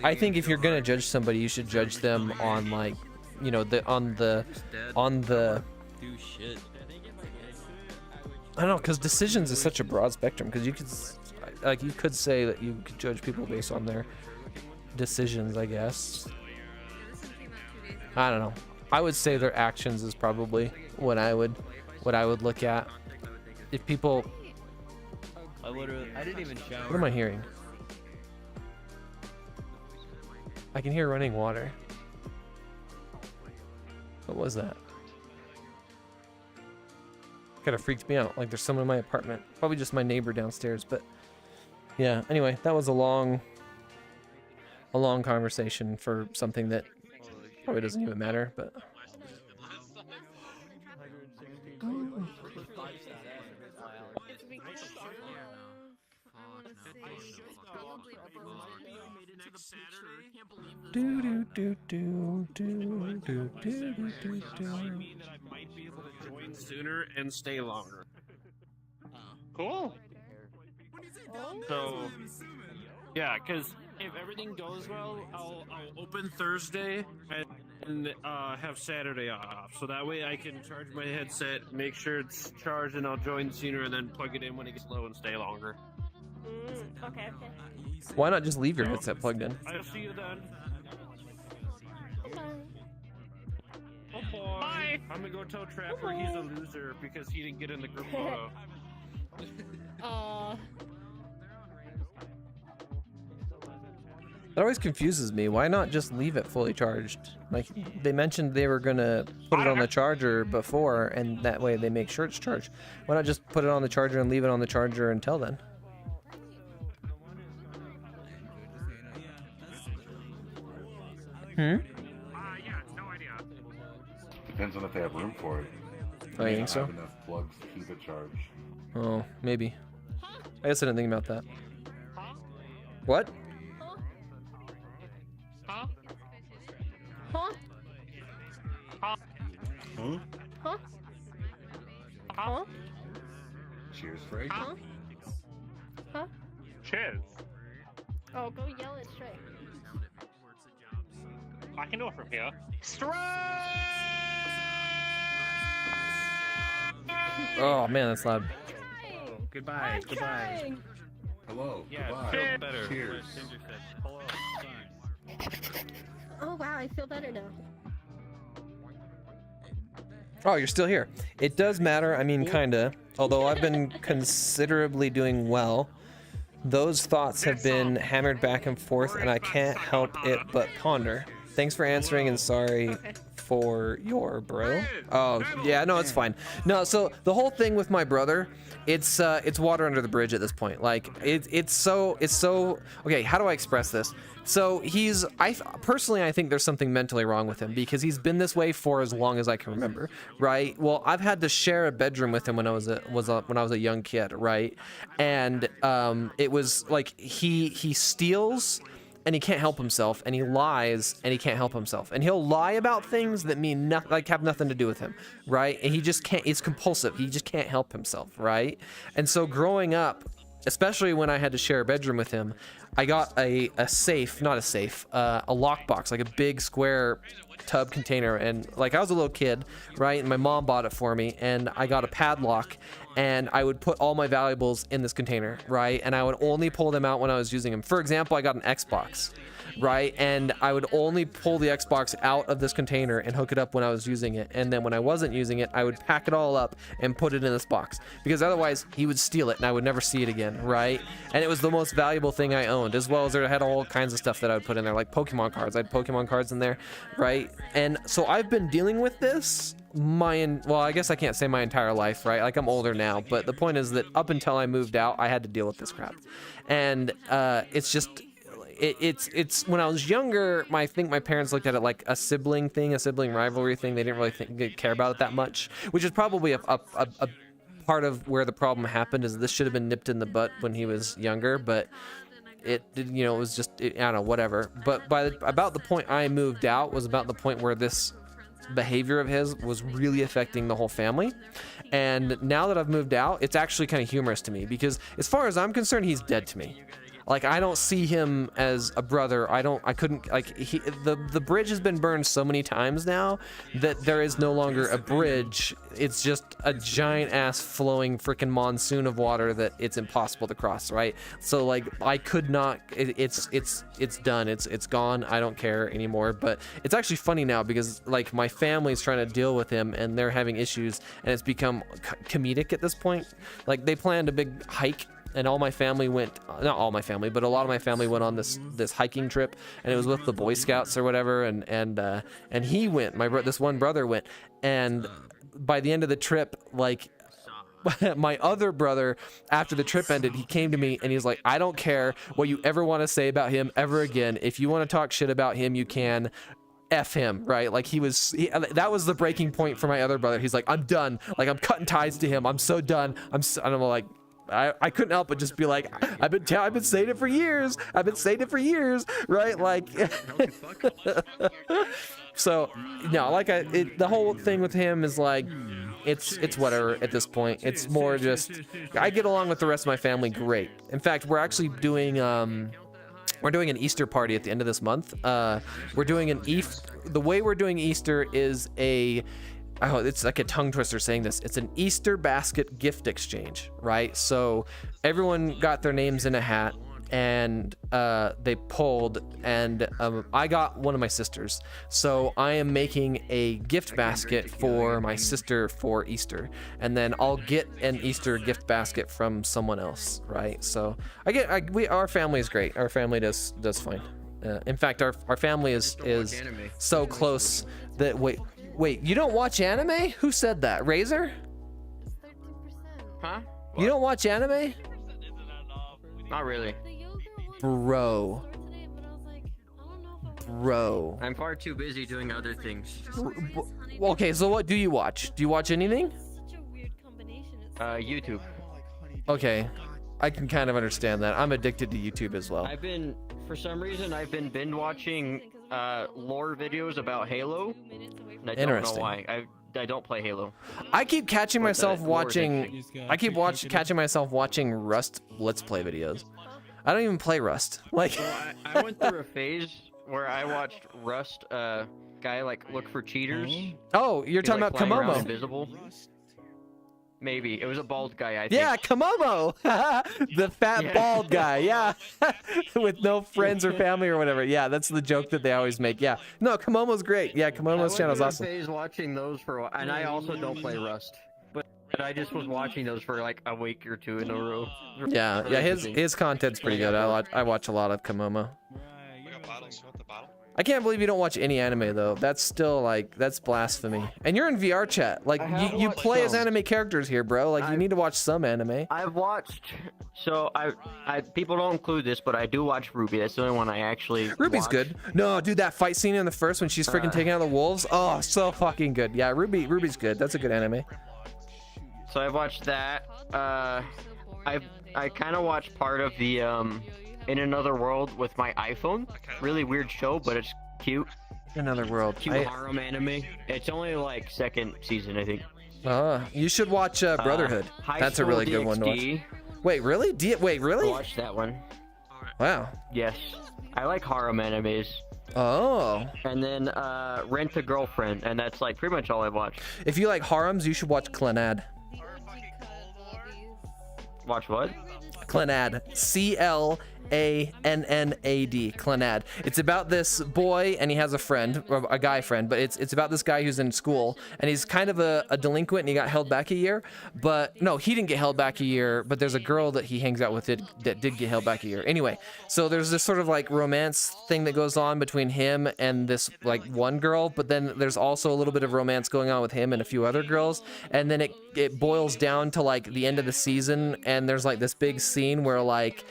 I think if you're gonna judge somebody, you should judge them on like, you know, on the. I don't know, because decisions is such a broad spectrum. Because you could say that you could judge people based on their decisions, I guess. I don't know. I would say their actions is probably what I would look at. If people, I didn't even shower. what am I hearing? I can hear running water. What was that? Kind of freaked me out. Like there's someone in my apartment. Probably just my neighbor downstairs, but yeah. Anyway, that was a long conversation for something that probably doesn't even matter, but. Sooner and stay longer. Cool. So, yeah, because if everything goes well, I'll open Thursday and have Saturday off. So that way I can charge my headset, make sure it's charged, and I'll join sooner and then plug it in when it gets low and stay longer. Okay. Why not just leave your headset plugged in? I'll see you then. Oh boy. Bye. I'm gonna go tell Trapper he's a loser because he didn't get in the group photo. That always confuses me. Why not just leave it fully charged? Like, they mentioned they were gonna put it on the charger before, and that way they make sure it's charged. Why not just put it on the charger and leave it on the charger until then? Yeah, no idea. Depends on if they have room for it. Oh, you think so? Have enough plugs to keep it charged. Oh, maybe. I guess I didn't think about that. What? Huh? Huh? Huh? Cheers, Frank. Huh? Huh? Cheers. Oh, go yell it straight. I can do it from here. Oh man, that's loud. Goodbye. Goodbye. Hello. Yeah, Goodbye. better. Cheers. Oh wow, I feel better now. Oh, you're still here. It does matter. I mean, kinda. Although I've been considerably doing well, those thoughts have been hammered back and forth, and I can't help it but ponder. Thanks for answering, and sorry for your bro. Oh, yeah, no, it's fine. No, so the whole thing with my brother, it's water under the bridge at this point. Like, it's so okay, how do I express this? So personally, I think there's something mentally wrong with him because he's been this way for as long as I can remember, right? Well, I've had to share a bedroom with him when I was a young kid, right? And it was like he steals and he can't help himself, and he lies and he can't help himself, and he'll lie about things that mean nothing, like have nothing to do with him, right? And he just can't. It's compulsive. He just can't help himself, right? And so growing up, especially when I had to share a bedroom with him, I got a safe, not a safe, a lockbox, like a big square tub container, and like I was a little kid, right? And my mom bought it for me, and I got a padlock, and I would put all my valuables in this container, right? And I would only pull them out when I was using them. For example, I got an Xbox, right? And I would only pull the Xbox out of this container and hook it up when I was using it. And then when I wasn't using it, I would pack it all up and put it in this box, because otherwise he would steal it and I would never see it again, right? And it was the most valuable thing I owned, as well as there had all kinds of stuff that I would put in there, like Pokemon cards. I had Pokemon cards in there, right? And so I've been dealing with this well, I guess I can't say my entire life, right? Like I'm older now, but the point is that up until I moved out, I had to deal with this crap. And it's just, it's when I was younger, I think my parents looked at it like a sibling thing, a sibling rivalry thing. They didn't really care about it that much, which is probably a part of where the problem happened. Is this should have been nipped in the butt when he was younger, but it you know, it was just, I don't know, whatever. But about the point I moved out was about the point where this behavior of his was really affecting the whole family. And now that I've moved out, it's actually kind of humorous to me, because as far as I'm concerned, he's dead to me. Like, I don't see him as a brother. The bridge has been burned so many times now that there is no longer a bridge. It's just a giant ass flowing freaking monsoon of water that it's impossible to cross, right? So like, I could not, it's done. It's gone. I don't care anymore. But it's actually funny now, because like my family's trying to deal with him and they're having issues, and it's become comedic at this point. Like, they planned a big hike, and all my family went, not all my family, but a lot of my family went on this hiking trip, and it was with the Boy Scouts or whatever, and he went, this one brother went, and by the end of the trip, like, my other brother, after the trip ended, he came to me and he's like, I don't care what you ever want to say about him ever again. If you want to talk shit about him, you can. F him, right? Like, that was the breaking point for my other brother. He's like, I'm done. Like, I'm cutting ties to him. I'm so done. And I'm like, I couldn't help but just be like, I've been saying it for years. I've been saying it for years, right? Like, so no, like the whole thing with him is like, it's whatever at this point. It's more just, I get along with the rest of my family great. In fact, we're actually doing we're doing an Easter party at the end of this month. We're doing the way we're doing Easter is it's like a tongue twister saying this. It's an Easter basket gift exchange, right? So everyone got their names in a hat, and they pulled, and I got one of my sisters. So I am making a gift basket for my sister for Easter, and then I'll get an Easter gift basket from someone else, right? So our family is great. Our family does fine. In fact, our family is so close that Wait, you don't watch anime? Who said that? Razor? Huh? You don't watch anime? Not really. Bro. I'm far too busy doing other things. Okay, so what do you watch? Do you watch anything? YouTube. Okay. I can kind of understand that. I'm addicted to YouTube as well. For some reason, I've been binge watching lore videos about Halo. And I don't know why. I don't play Halo. I keep catching myself watching. Catching myself watching Rust Let's Play videos. I don't even play Rust. Like, I went through a phase where I watched Rust guy like look for cheaters. Oh, you're talking about Komomo. Invisible. Maybe it was a bald guy. I think. Yeah, Komomo, the fat bald guy. Yeah, with no friends or family or whatever. Yeah, that's the joke that they always make. Yeah, no, Komomo's great. Yeah, Komomo's channel is awesome. I went through a phase watching those for a while, and I also don't play Rust, but I just was watching those for like a week or two in a row. Yeah, his content's pretty good. I watch a lot of Komomo. I can't believe you don't watch any anime though. That's still like, that's blasphemy. And you're in VR chat. Like, you play as anime characters here, bro. Like, you need to watch some anime. I've watched. So I people don't include this, but I do watch Ruby. That's the only one I actually. Ruby's good. No, dude, that fight scene in the first when she's freaking taking out the wolves. Oh, so fucking good. Yeah, Ruby's good. That's a good anime. So I've watched that. I kind of watched part of the In Another World with my iPhone. Really weird show, but it's cute. Another World. Cute harem anime. It's only like second season, I think. You should watch Brotherhood. That's a really good one to watch. Wait, really? Wait, really? Watch that one. Wow. Yes. I like harem animes. Oh. And then Rent a Girlfriend, and that's like pretty much all I've watched. If you like harems, you should watch Clanad. Watch what? Clanad. Clanad. Clanad. It's about this boy, and he has a friend, or a guy friend, but it's about this guy who's in school, and he's kind of a delinquent, and he got held back a year. But no, he didn't get held back a year, but there's a girl that he hangs out with that did get held back a year. Anyway, so there's this sort of like romance thing that goes on between him and this like one girl, but then there's also a little bit of romance going on with him and a few other girls, and then it boils down to like the end of the season, and there's like this big scene where like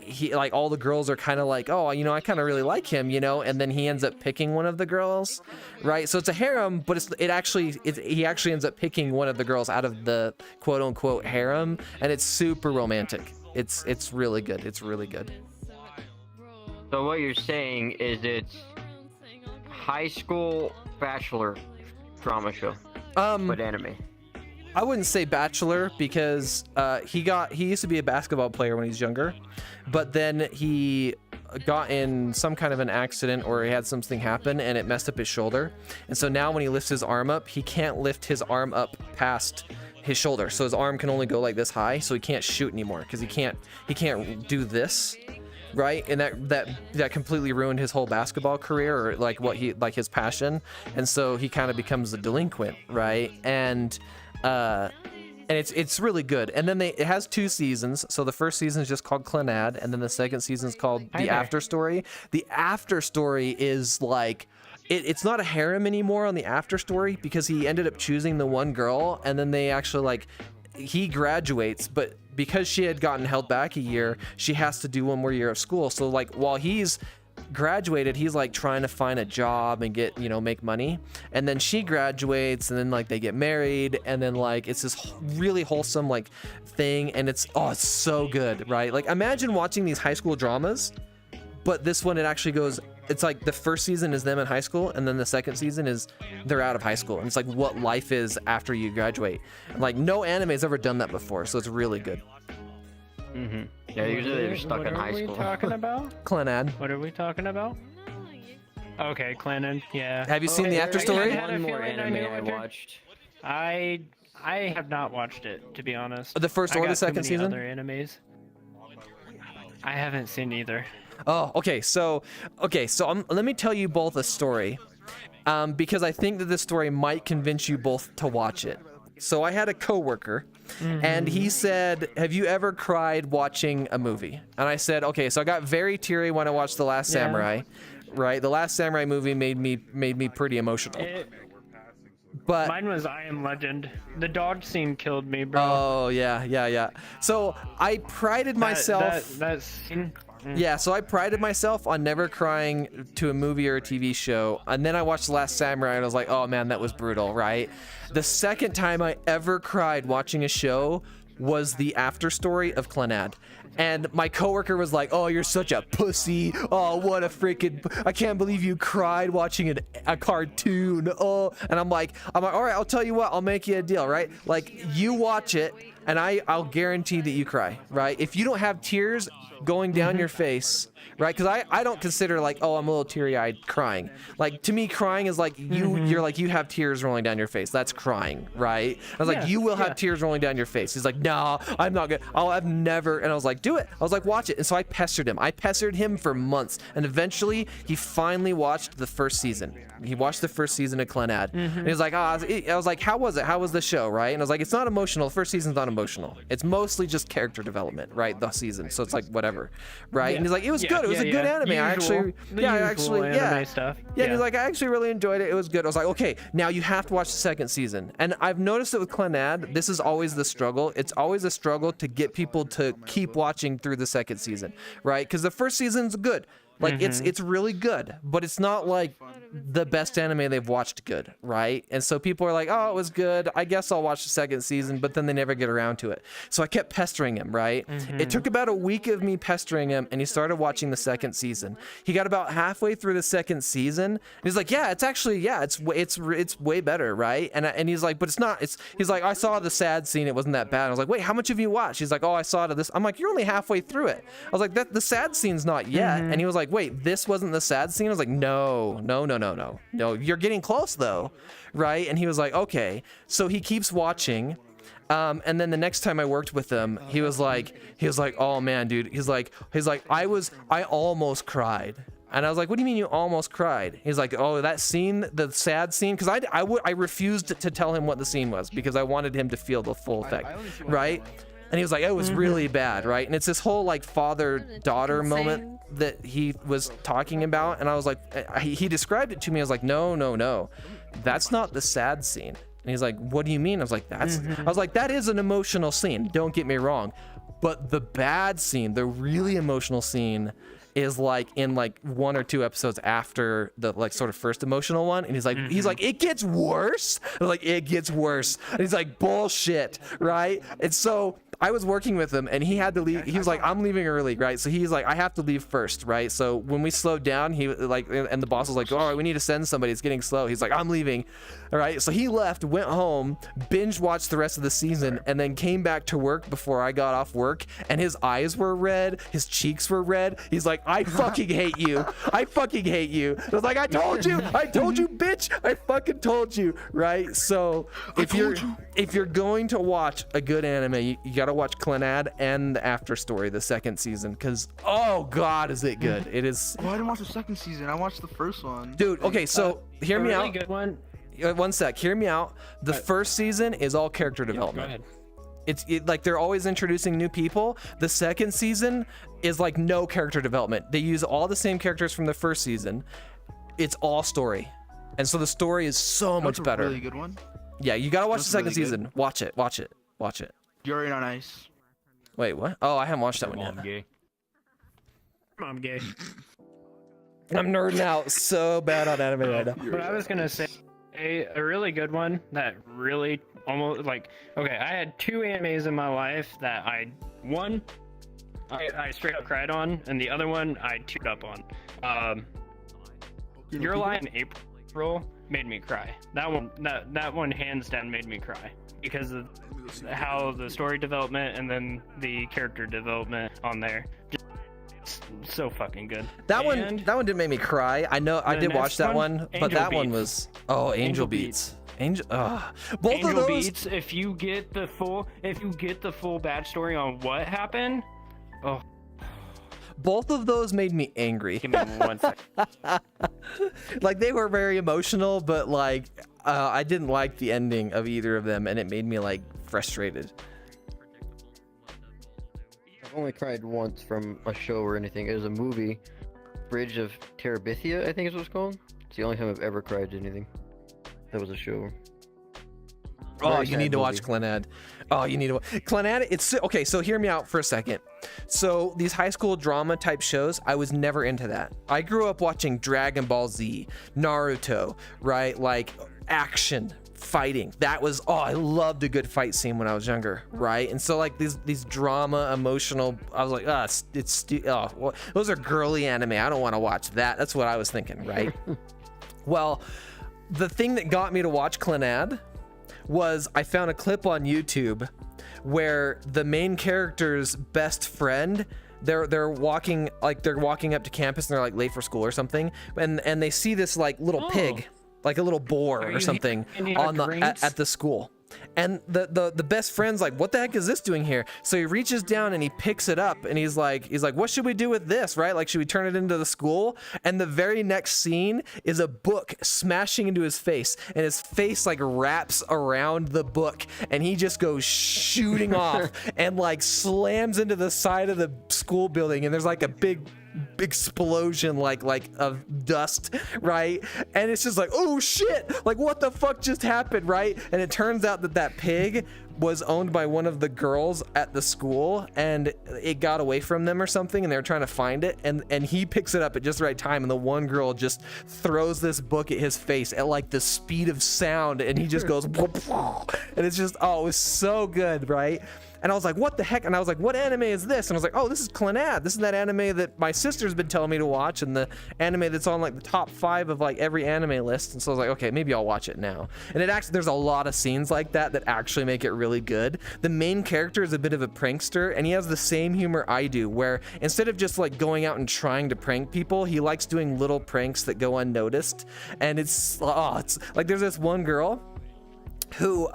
he like all the girls are kind of like, oh, you know, I kind of really like him, you know, and then he ends up picking one of the girls, right? So it's a harem, but he actually ends up picking one of the girls out of the quote unquote harem, and it's super romantic. It's really good. It's really good. So what you're saying is it's high school bachelor drama show, but anime. I wouldn't say bachelor because he used to be a basketball player when he was younger, but then he got in some kind of an accident or he had something happen and it messed up his shoulder. And so now when he lifts his arm up, he can't lift his arm up past his shoulder. So his arm can only go like this high, so he can't shoot anymore because he can't do this. Right, and that completely ruined his whole basketball career, or like his passion, and so he kind of becomes a delinquent, right? And it's really good. And then it has 2 seasons. So the first season is just called Clanad, and then the second season is called The After Story. The After Story is like it's not a harem anymore on the After Story because he ended up choosing the one girl, and then they actually like he graduates, but because she had gotten held back a year, she has to do one more year of school. So like while he's graduated, he's like trying to find a job and get, you know, make money, and then she graduates, and then like they get married, and then like it's this really wholesome like thing, and it's so good, right? Like imagine watching these high school dramas, but this one, it actually goes, it's like the first season is them in high school, and then the second season is they're out of high school, and it's like what life is after you graduate. And like no anime's ever done that before, so it's really good. Yeah, usually they're stuck in high What are school. we talking about? Clanad. What are we talking about? Okay, Clanad. Yeah. Have you seen The After Story? One more anime I watched. I have not watched it, to be honest. The first or the second season? Other animes. I haven't seen either. Oh, okay. So let me tell you both a story, because I think that this story might convince you both to watch it. So I had a coworker, and he said, "Have you ever cried watching a movie?" And I said, "Okay." So I got very teary when I watched The Last Samurai. Right, The Last Samurai movie made me pretty emotional. But mine was I Am Legend. The dog scene killed me, bro. Oh yeah. So I prided myself. That scene. Yeah, so I prided myself on never crying to a movie or a TV show. And then I watched The Last Samurai and I was like, oh man, that was brutal, right? The second time I ever cried watching a show was the After Story of Clanad. And my coworker was like, oh, you're such a pussy. Oh, what a freaking, I can't believe you cried watching a cartoon. Oh, and I'm like, all right, I'll tell you what, I'll make you a deal, right? Like, you watch it, and I'll guarantee that you cry, right? If you don't have tears going down your face, right? Because I don't consider like, oh, I'm a little teary-eyed crying. Like, to me, crying is like you're like, you have tears rolling down your face. That's crying, right? I was like, you will have tears rolling down your face. He's like, no, I'm not good. I've never. And I was like, do it. I was like, watch it. And so I pestered him. I pestered him for months. And eventually, he finally watched the first season. He watched the first season of Clanad. And he was like, I was like, how was it? How was the show, right? And I was like, it's not emotional. The first season's not emotional. It's mostly just character development, right? The season. So it's like, whatever, right? And he's like, it was good. It was a good anime. Anime stuff. Yeah, and he's like, I actually really enjoyed it. It was good. I was like, okay, now you have to watch the second season. And I've noticed it with Clanad. This is always the struggle. It's always a struggle to get people to keep watching through the second season, right? Because the first season's good. Like, it's really good, but it's not like the best anime they've watched good, right? And so people are like, oh, it was good. I guess I'll watch the second season, but then they never get around to it. So I kept pestering him, right? It took about a week of me pestering him, and he started watching the second season. He got about halfway through the second season, and he's like, yeah, it's actually, it's way better, right? And he's like, but it's not. He's like, I saw the sad scene. It wasn't that bad. I was like, wait, how much have you watched? He's like, oh, I saw it. I'm like, you're only halfway through it. I was like, the sad scene's not yet. And he was like, like, wait, this wasn't the sad scene? I was like, no, you're getting close though, right? And he was like, okay. So he keeps watching. And then the next time I worked with him, he was like, oh man, dude. He's like, I almost cried. And I was like, what do you mean you almost cried? He's like, oh, that scene, the sad scene. Cause I refused to tell him what the scene was because I wanted him to feel the full effect, right? And he was like, it was really bad, right? And it's this whole like father-daughter moment that he was talking about. And I was like, he described it to me. I was like, no, that's not the sad scene. And he's like, what do you mean? I was like, I was like, that is an emotional scene. Don't get me wrong. But the bad scene, the really emotional scene, is like in like 1 or 2 episodes after the like sort of first emotional one. And he's like, it gets worse. I was like, it gets worse. And he's like, bullshit, right? And so I was working with him and he had to leave. He was like, I'm leaving early, right? So he's like, I have to leave first, right? So when we slowed down, he like, and the boss was like, all right, we need to send somebody. It's getting slow. He's like, I'm leaving. All right. So he left, went home, binge watched the rest of the season, and then came back to work before I got off work. And his eyes were red. His cheeks were red. He's like, I fucking hate you. I fucking hate you. I was like, I told you, bitch. I fucking told you, right? So if you're going to watch a good anime, you gotta watch Clannad and the After Story, the 2nd season, because oh god, is it good. It is. Oh, I didn't watch the 2nd season. I watched the first one. Dude, okay, so hear me really out. Good one. One sec, hear me out. The first season is all character development. Go ahead. It's like they're always introducing new people. The 2nd season is like no character development. They use all the same characters from the first season. It's all story, and so the story is so much better. Really good one. Yeah, you gotta watch the 2nd really season. Watch it. Yuri on Ice. Wait, what? Oh, I haven't watched that one yet. I'm gay. I'm nerding out so bad on anime right now. But I was gonna say a really good one that really almost like, okay, I had 2 animes in my life that I straight up cried on, and the other one I teared up on. Your Lie in April made me cry. That one hands down made me cry because of how the story development and then the character development on there. Just so fucking good. That one didn't make me cry. I know I did watch that one, but that one was Angel Beats. Both Angel of those Beats, if you get the full backstory on what happened, both of those made me angry. Give me 1 second. Like they were very emotional, but like I didn't like the ending of either of them, and it made me like frustrated. I've only cried once from a show or anything. It was a movie, Bridge of Terabithia, I think is what it's called. It's the only time I've ever cried to anything. That was a show. Oh, you need to watch Clannad. Oh, you need to watch Clannad. It's okay. So hear me out for a second. So these high school drama type shows, I was never into that. I grew up watching Dragon Ball Z, Naruto, right? Like action, fighting. That was, I loved a good fight scene when I was younger, right? And so like these drama, emotional, I was like, well, those are girly anime. I don't want to watch that. That's what I was thinking, right? Well, the thing that got me to watch Clannad was I found a clip on YouTube where the main character's best friend, they're walking up to campus and they're like late for school or something, and they see this like little pig, like a little boar or something on at the school. And the best friend's like, what the heck is this doing here? So he reaches down and he picks it up and he's like, what should we do with this, right? Like, should we turn it into the school? And the very next scene is a book smashing into his face, and his face like wraps around the book, and he just goes shooting off and like slams into the side of the school building, and there's like a big explosion like of dust, right? And it's just like, oh shit, like what the fuck just happened, right? And it turns out that pig was owned by one of the girls at the school, and it got away from them or something, and they were trying to find it, and he picks it up at just the right time, and the one girl just throws this book at his face at like the speed of sound, and he just goes and it's just, it was so good, right? And I was like, what the heck? And I was like, what anime is this? And I was like, oh, this is Clannad. This is that anime that my sister's sister's been telling me to watch, and the anime that's on like the top 5 of like every anime list. And so I was like, okay, maybe I'll watch it now. And it actually, there's a lot of scenes like that that actually make it really good. The main character is a bit of a prankster, and he has the same humor I do, where instead of just like going out and trying to prank people, he likes doing little pranks that go unnoticed. And it's like there's this one girl who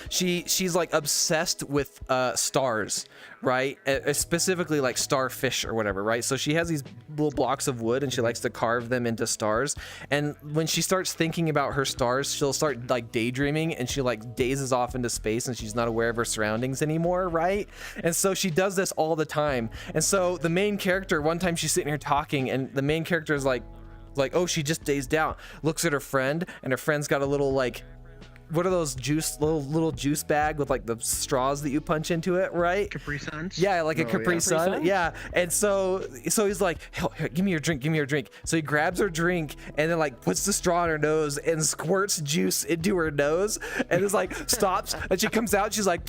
she's like obsessed with stars, right? Specifically like starfish or whatever, right? So she has these little blocks of wood and she likes to carve them into stars, and when she starts thinking about her stars, she'll start like daydreaming, and she like dazes off into space and she's not aware of her surroundings anymore, right? And so she does this all the time. And so the main character, one time she's sitting here talking, and the main character is like, oh, she just dazed out, looks at her friend, and her friend's got a little like, what are those little juice bag with like the straws that you punch into it, right? Capri Suns? Yeah, like a Capri Sun. Yeah. And so he's like, here, give me your drink. So he grabs her drink and then like puts the straw in her nose and squirts juice into her nose, and is like stops, and she comes out, she's like,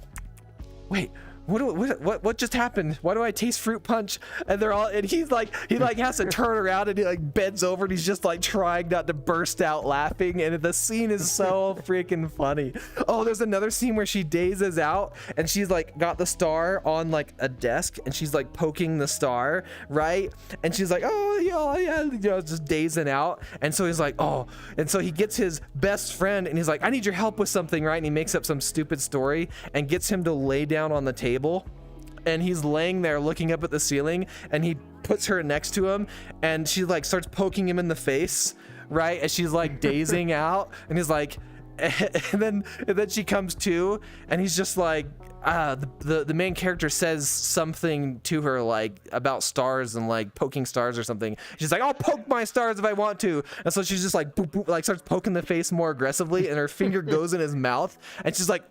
wait, what just happened? Why do I taste fruit punch? And he has to turn around, and he like bends over, and he's just like trying not to burst out laughing, and the scene is so freaking funny. Oh, there's another scene where she dazes out, and she's like got the star on like a desk, and she's like poking the star, right? And she's like, oh yeah, just dazing out. And so he's like, oh, and so he gets his best friend, and he's like, I need your help with something, right? And he makes up some stupid story and gets him to lay down on the table, and he's laying there looking up at the ceiling, and he puts her next to him, and she like starts poking him in the face, right? And she's like dazing out, and he's like, and then she comes to, and he's just like, the main character says something to her like about stars and like poking stars or something. She's like, I'll poke my stars if I want to. And so she's just like boop, boop, like starts poking the face more aggressively, and her finger goes in his mouth, and she's like,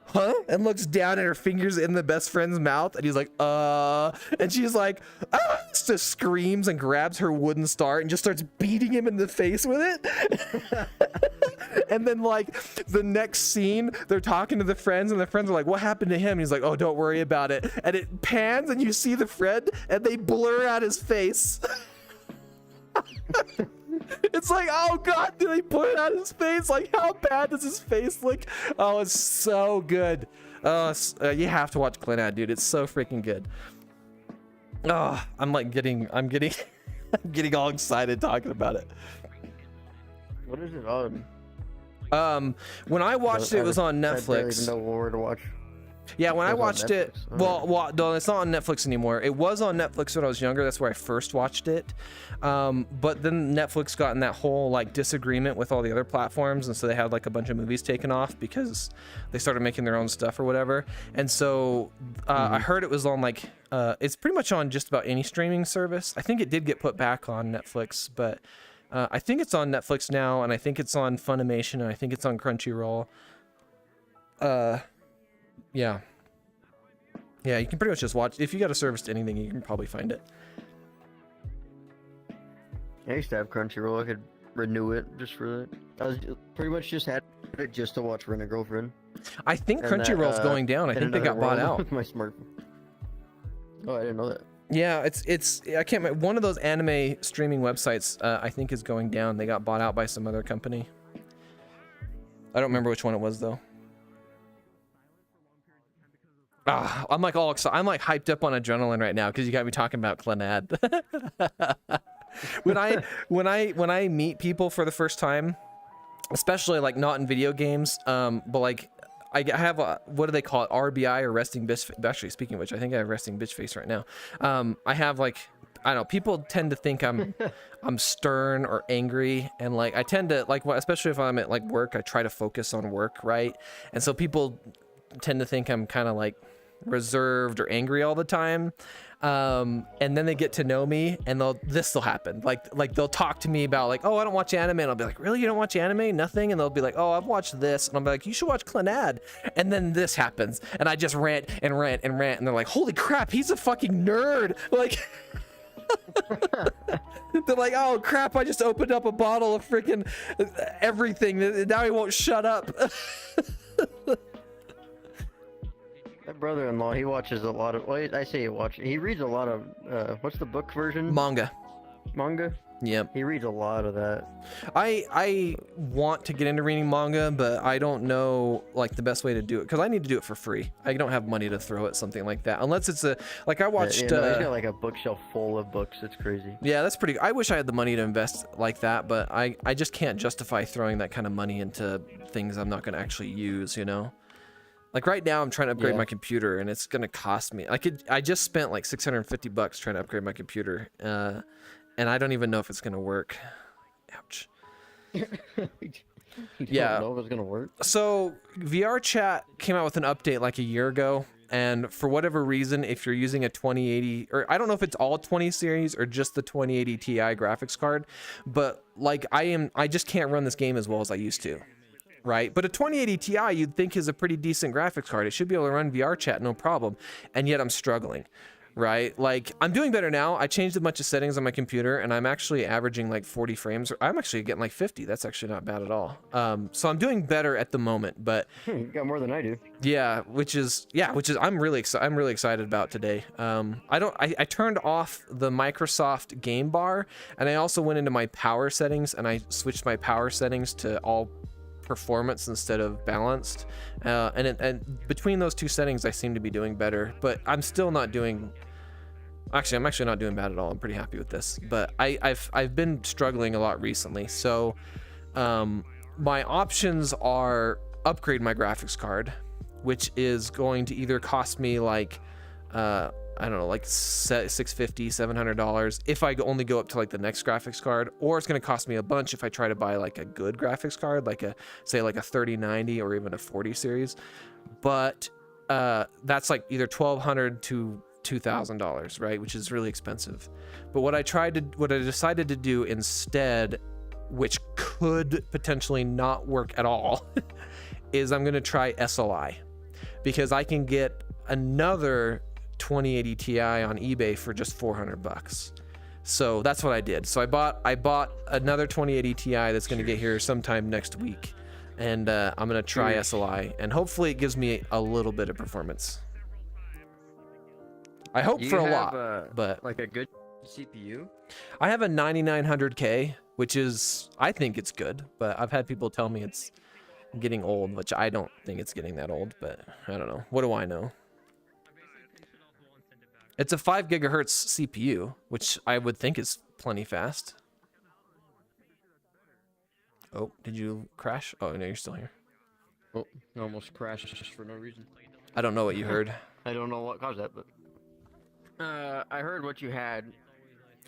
huh? And looks down, and her fingers in the best friend's mouth, and he's like, and she's like, just screams and grabs her wooden star and just starts beating him in the face with it. And then like the next scene, they're talking to the friends, and the friends are like, what happened to him? And he's like, oh, don't worry about it. And it pans, and you see the friend, and they blur out his face. It's like, oh god, did they put it on his face? Like, how bad does his face look? Oh, it's so good. You have to watch Clannad, dude. It's so freaking good. Oh, I'm getting I'm getting all excited talking about it. What is it on? When I watched it, it was on Netflix. I don't even know where to watch. Yeah, when I watched it, well, no, it's not on Netflix anymore. It was on Netflix when I was younger. That's where I first watched it. But then Netflix got in that whole like disagreement with all the other platforms, and so they had like a bunch of movies taken off because they started making their own stuff or whatever. And so I heard it was on like it's pretty much on just about any streaming service. I think it did get put back on Netflix, but I think it's on Netflix now, and I think it's on Funimation, and I think it's on Crunchyroll. Yeah, you can pretty much just watch. If you got a service to anything, you can probably find it. I used to have Crunchyroll. I could renew it just for that. I was pretty much just had it just to watch Rent a Girlfriend. I think Crunchyroll's going down. I think they got bought out. With my smartphone. Oh, I didn't know that. Yeah, it's I can't remember. One of those anime streaming websites I think is going down. They got bought out by some other company. I don't remember which one it was though. I'm like all excited. I'm like hyped up on adrenaline right now because you got me talking about Clannad. when I meet people for the first time, especially like not in video games, but like I have a, what do they call it, RBI or resting bitch. Actually, speaking of which, I think I have resting bitch face right now. I have like, I don't know, people tend to think I'm stern or angry, and like I tend to like, especially if I'm at like work, I try to focus on work, right? And so people tend to think I'm kind of like reserved or angry all the time, and then they get to know me, and this will happen, like they'll talk to me about like, oh, I don't watch anime, and I'll be like, really, you don't watch anime? Nothing? And they'll be like, oh, I've watched this, and I'll be like, you should watch Clannad. And then this happens, and I just rant, and they're like, holy crap, he's a fucking nerd. Like they're like, oh crap, I just opened up a bottle of freaking everything, now he won't shut up. My brother-in-law, he watches a lot of, well, I say he watches, he reads a lot of, what's the book version? Manga. manga. Yep. He reads a lot of that. I want to get into reading manga, but I don't know like the best way to do it because I need to do it for free. I don't have money to throw at something like that unless it's a like I watched. Yeah, no, he's got like a bookshelf full of books. It's crazy. Yeah, that's pretty. I wish I had the money to invest like that, but I just can't justify throwing that kind of money into things I'm not going to actually use. You know. Like right now, I'm trying to upgrade my computer, and it's gonna cost me. I just spent like $650 trying to upgrade my computer, and I don't even know if it's gonna work. Ouch. You Yeah. don't know if it's gonna work. So VRChat came out with an update like a year ago, and for whatever reason, if you're using a 2080, or I don't know if it's all 20 series or just the 2080 Ti graphics card, but like I just can't run this game as well as I used to. Right, but a 2080 Ti you'd think is a pretty decent graphics card. It should be able to run VRChat no problem, and yet I'm struggling. Right, like I'm doing better now. I changed a bunch of settings on my computer, and I'm actually averaging like 40 frames. I'm actually getting like 50. That's actually not bad at all. So I'm doing better at the moment. But you got more than I do. Yeah, which is I'm really excited about today. I turned off the Microsoft game bar, and I also went into my power settings, and I switched my power settings to all performance instead of balanced, and between those two settings I seem to be doing better, but I'm still not doing. I'm actually not doing bad at all. I'm pretty happy with this, but I've been struggling a lot recently. So my options are upgrade my graphics card, which is going to either cost me like I don't know, like $650, $700 if I only go up to like the next graphics card, or it's going to cost me a bunch if I try to buy like a good graphics card, like a 3090 or even a 40 series. But that's like either $1,200 to $2,000, right? Which is really expensive. But what I decided to do instead, which could potentially not work at all, is I'm going to try SLI, because I can get another 2080 Ti on eBay for just $400. So that's what I did. So I bought another 2080 Ti that's going to get here sometime next week, and I'm going to try SLI, and hopefully it gives me a little bit of performance. I hope for a lot, but like a good CPU. I have a 9900K, which is, I think it's good, but I've had people tell me it's getting old, which I don't think it's getting that old, but I don't know. What do I know? It's a 5 gigahertz CPU, which I would think is plenty fast. Oh, did you crash? Oh, no, you're still here. Oh, I almost crashed just for no reason. I don't know what you heard. I don't know what caused that, but I heard what you had.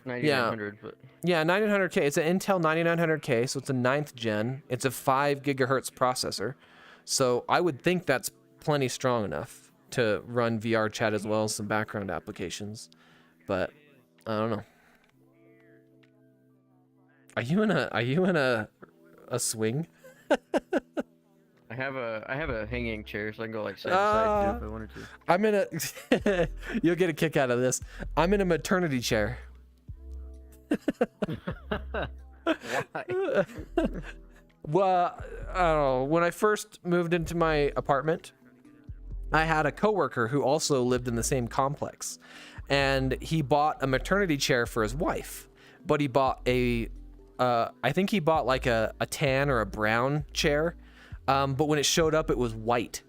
9900, but yeah, 9900K. It's an Intel 9900K, so it's a 9th gen. It's a 5 gigahertz processor, so I would think that's plenty strong enough to run VRChat as well as some background applications, but I don't know. Are you in a swing? I have a hanging chair, so I can go like side to side if I wanted to. I'm in a. You'll get a kick out of this. I'm in a maternity chair. Why? Well, I don't know. When I first moved into my apartment, I had a coworker who also lived in the same complex, and he bought a maternity chair for his wife, but he bought I think he bought like a tan or a brown chair, but when it showed up, it was white.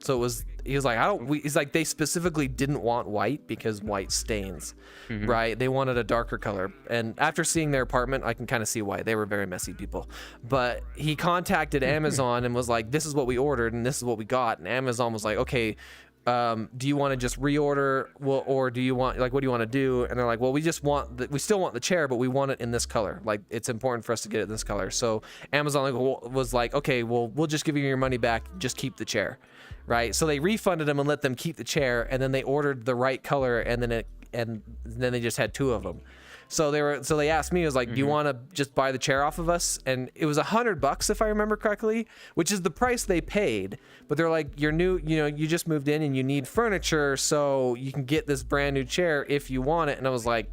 So he was like, he's like, they specifically didn't want white because white stains, right? They wanted a darker color. And after seeing their apartment, I can kind of see why. They were very messy people. But he contacted Amazon and was like, this is what we ordered and this is what we got. And Amazon was like, okay, do you want to just reorder? Well, or do you want, like, what do you want to do? And they're like, well, we still want the chair, but we want it in this color. Like, it's important for us to get it in this color. So Amazon was like, okay, well, we'll just give you your money back. Just keep the chair. Right, so they refunded them and let them keep the chair, and then they ordered the right color, and then they just had 2 of them. So they asked me, it was like, do you want to just buy the chair off of us? And it was $100 if I remember correctly, which is the price they paid. But they're like, you're new, you just moved in and you need furniture, so you can get this brand new chair if you want it. And I was like,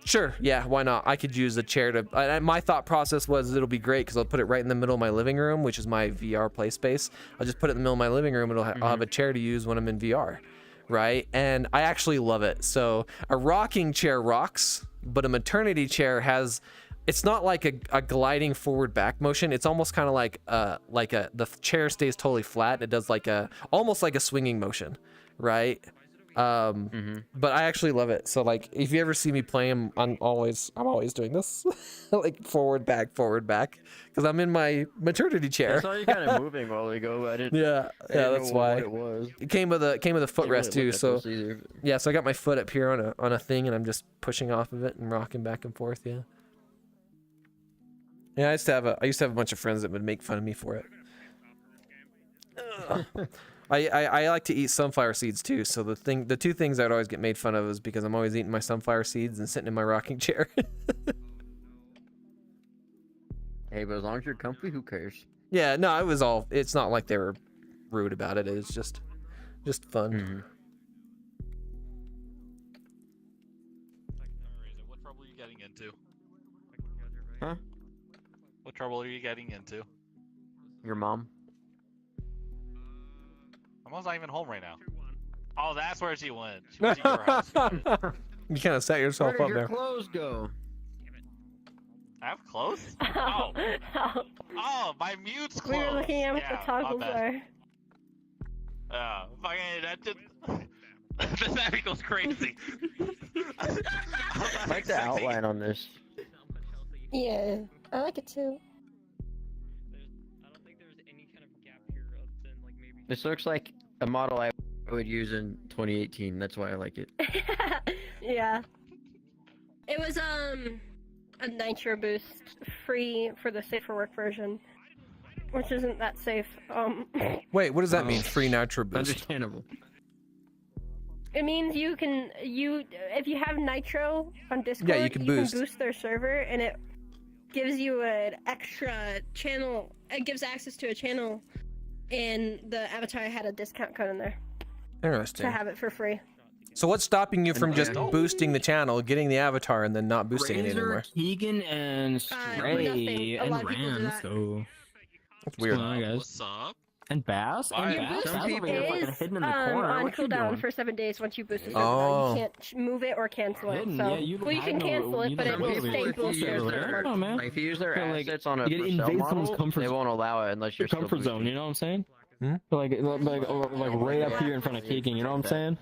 sure, yeah, why not? I could use a chair to. My thought process was it'll be great because I'll put it right in the middle of my living room, which is my VR play space. I'll just put it in the middle of my living room, and I'll have a chair to use when I'm in VR, right? And I actually love it. So a rocking chair rocks, but a maternity chair has, it's not like a gliding forward back motion. It's almost kind of like the chair stays totally flat. And it does almost like a swinging motion, right? But I actually love it. So like, if you ever see me playing, I'm always doing this, like forward back, because I'm in my maternity chair. I saw you kind of moving while we go at it. Yeah, that's why. It was. It came with a footrest too. So either. yeah, so I got my foot up here on a thing, and I'm just pushing off of it and rocking back and forth. Yeah. Yeah, I used to have a bunch of friends that would make fun of me for it. I like to eat sunflower seeds too. So the two things I'd always get made fun of is because I'm always eating my sunflower seeds and sitting in my rocking chair. Hey, but as long as you're comfy, who cares? Yeah, no, it's not like they were rude about it. It was just fun. What trouble are you getting into? Huh? What trouble are you getting into? Your mom. My mom's not even home right now. Oh, that's where she went. She went to your house. You kind of set yourself Where up did there. your clothes go? I have clothes? Oh. Oh, my mute's clothes. We were looking at what Yeah, the toggles my are. bad. Fucking that just... this app goes crazy. I like the outline on this. Yeah, I like it too. This looks like a model I would use in 2018. That's why I like it. Yeah. It was a nitro boost free for the safe for work version, which isn't that safe. Wait, what does that mean? Free nitro boost. Understandable. It means if you have nitro on Discord, Yeah, you can boost their server, and it gives you an extra channel. It gives access to a channel, and the avatar had a discount code in there Interesting. to have it for free. So what's stopping you from just boosting the channel, getting the avatar, and then not boosting it anymore? Kegan and Stray nothing. A lot and of people do Ram. that. So That's weird. What's going on, guys? What's up? And Bass. Why? And Bass. Boost Bass over here fucking is hidden in the corner. on What you cooldown doing? for 7 days once you boost it. Oh. You can't move it or cancel it. Hidden, So, yeah, you well, you had can no- cancel it, you but it don't will have stay no boosted. filter over there. Oh, man. Like, if you use their So, like, assets on a you for get sale invade someone's model, comfort they zone. won't allow it unless Your you're still comfort zone, boosting. you know what I'm saying? Hmm? So like right up here in front of Kegan, you know what I'm saying?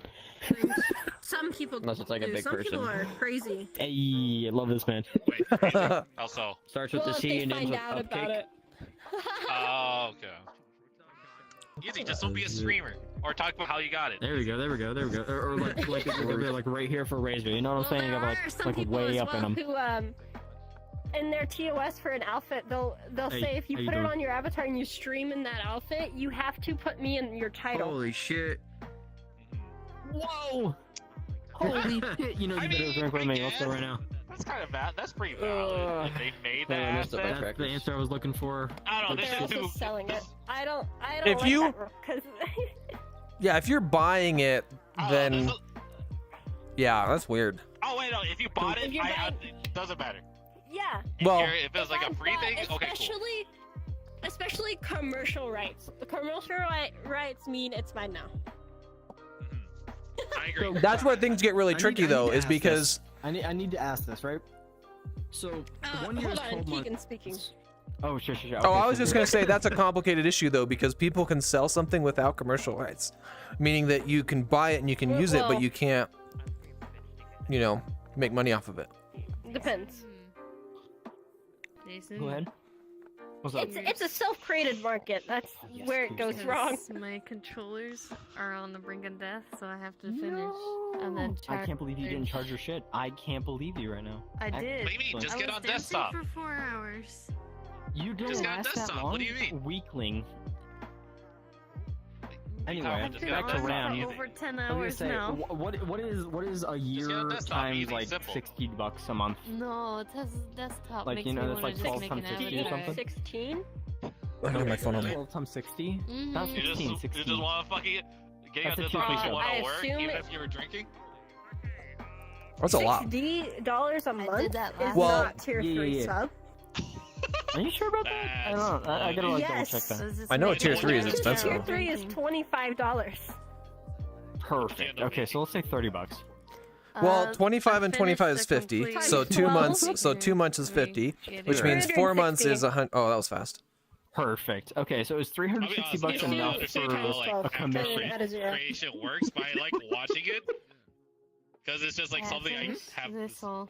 Some people Unless it's like a do. big Some people person. are crazy. Hey, I love this man. Also. Starts with Well, the if C they and ends find with out about upcake. it. Oh, okay. Easy, just don't be a streamer. Or talk about how you got it. There we go. Or like right here for Razor. You know what I'm saying? You There got are some like people way as up in well them. who in their TOS for an outfit, they'll Hey, say if you how you put it doing? on your avatar and you stream in that outfit, you have to put me in your title. Holy shit. Whoa! Holy shit! You know you better drink with me. Let's go right now. That's kind of bad. That's pretty valid. If they made that asset. That's the answer I was looking for. I don't know. They're This is also too. selling it. I don't If like you- that because Yeah, if you're buying it, then this is- yeah, that's weird. Oh wait, no. If you bought it, If you're it doesn't matter. yeah. Well, If it was like a free thing, okay, cool. Especially commercial rights. The commercial rights mean it's mine now. I agree. that's where things get really tricky though, is because I need to ask this, right? So the 1 year Hold is on, 12 months. Keegan speaking. Oh, sure. oh, I was just gonna say that's a complicated issue though, because people can sell something without commercial rights, meaning that you can buy it and you can use it, but Well- you can't, make money off of it. Depends. Jason? Go ahead. What's up? It's a self-created market. That's where it goes wrong. My controllers are on the brink of death, so I have to finish and then I charge. can't believe you didn't charge your shit. I can't believe you right now. I did. Maybe just I get was on dancing desktop. for 4 hours. You don't Just got last that desktop, long? what do you mean? Weakling. Anyway, I've I've been back to on Ram. for over 10 I was gonna hours say, now. what is a year desktop, times easy, like simple. $60 a month? No, desktop Like, makes you know, me that's wanna like just 12 make times an 60 or avatar. something? 16? I got my phone on me. 12 times 60? Mhm. Not You 16, just 16. want to fucking get That's on a this two-piece if you show. want I to work, assume even it- if you were drinking. That's a lot. $60 a month that is last Well, not tier yeah, 3 yeah. sub. Are you sure about that? I don't know. I gotta like double check Yes. that. I know tier 3 is Tier expensive. 3 is $25. Perfect. Okay, so let's say $30. Well, 25 and 25 is 50. complete- So 2 months. So 2 months is 50, which means 4 months is 100. Oh, that was fast. Perfect. Okay, so is 360 bucks enough for a commission? Creation works by like watching it, because it's just like something I have.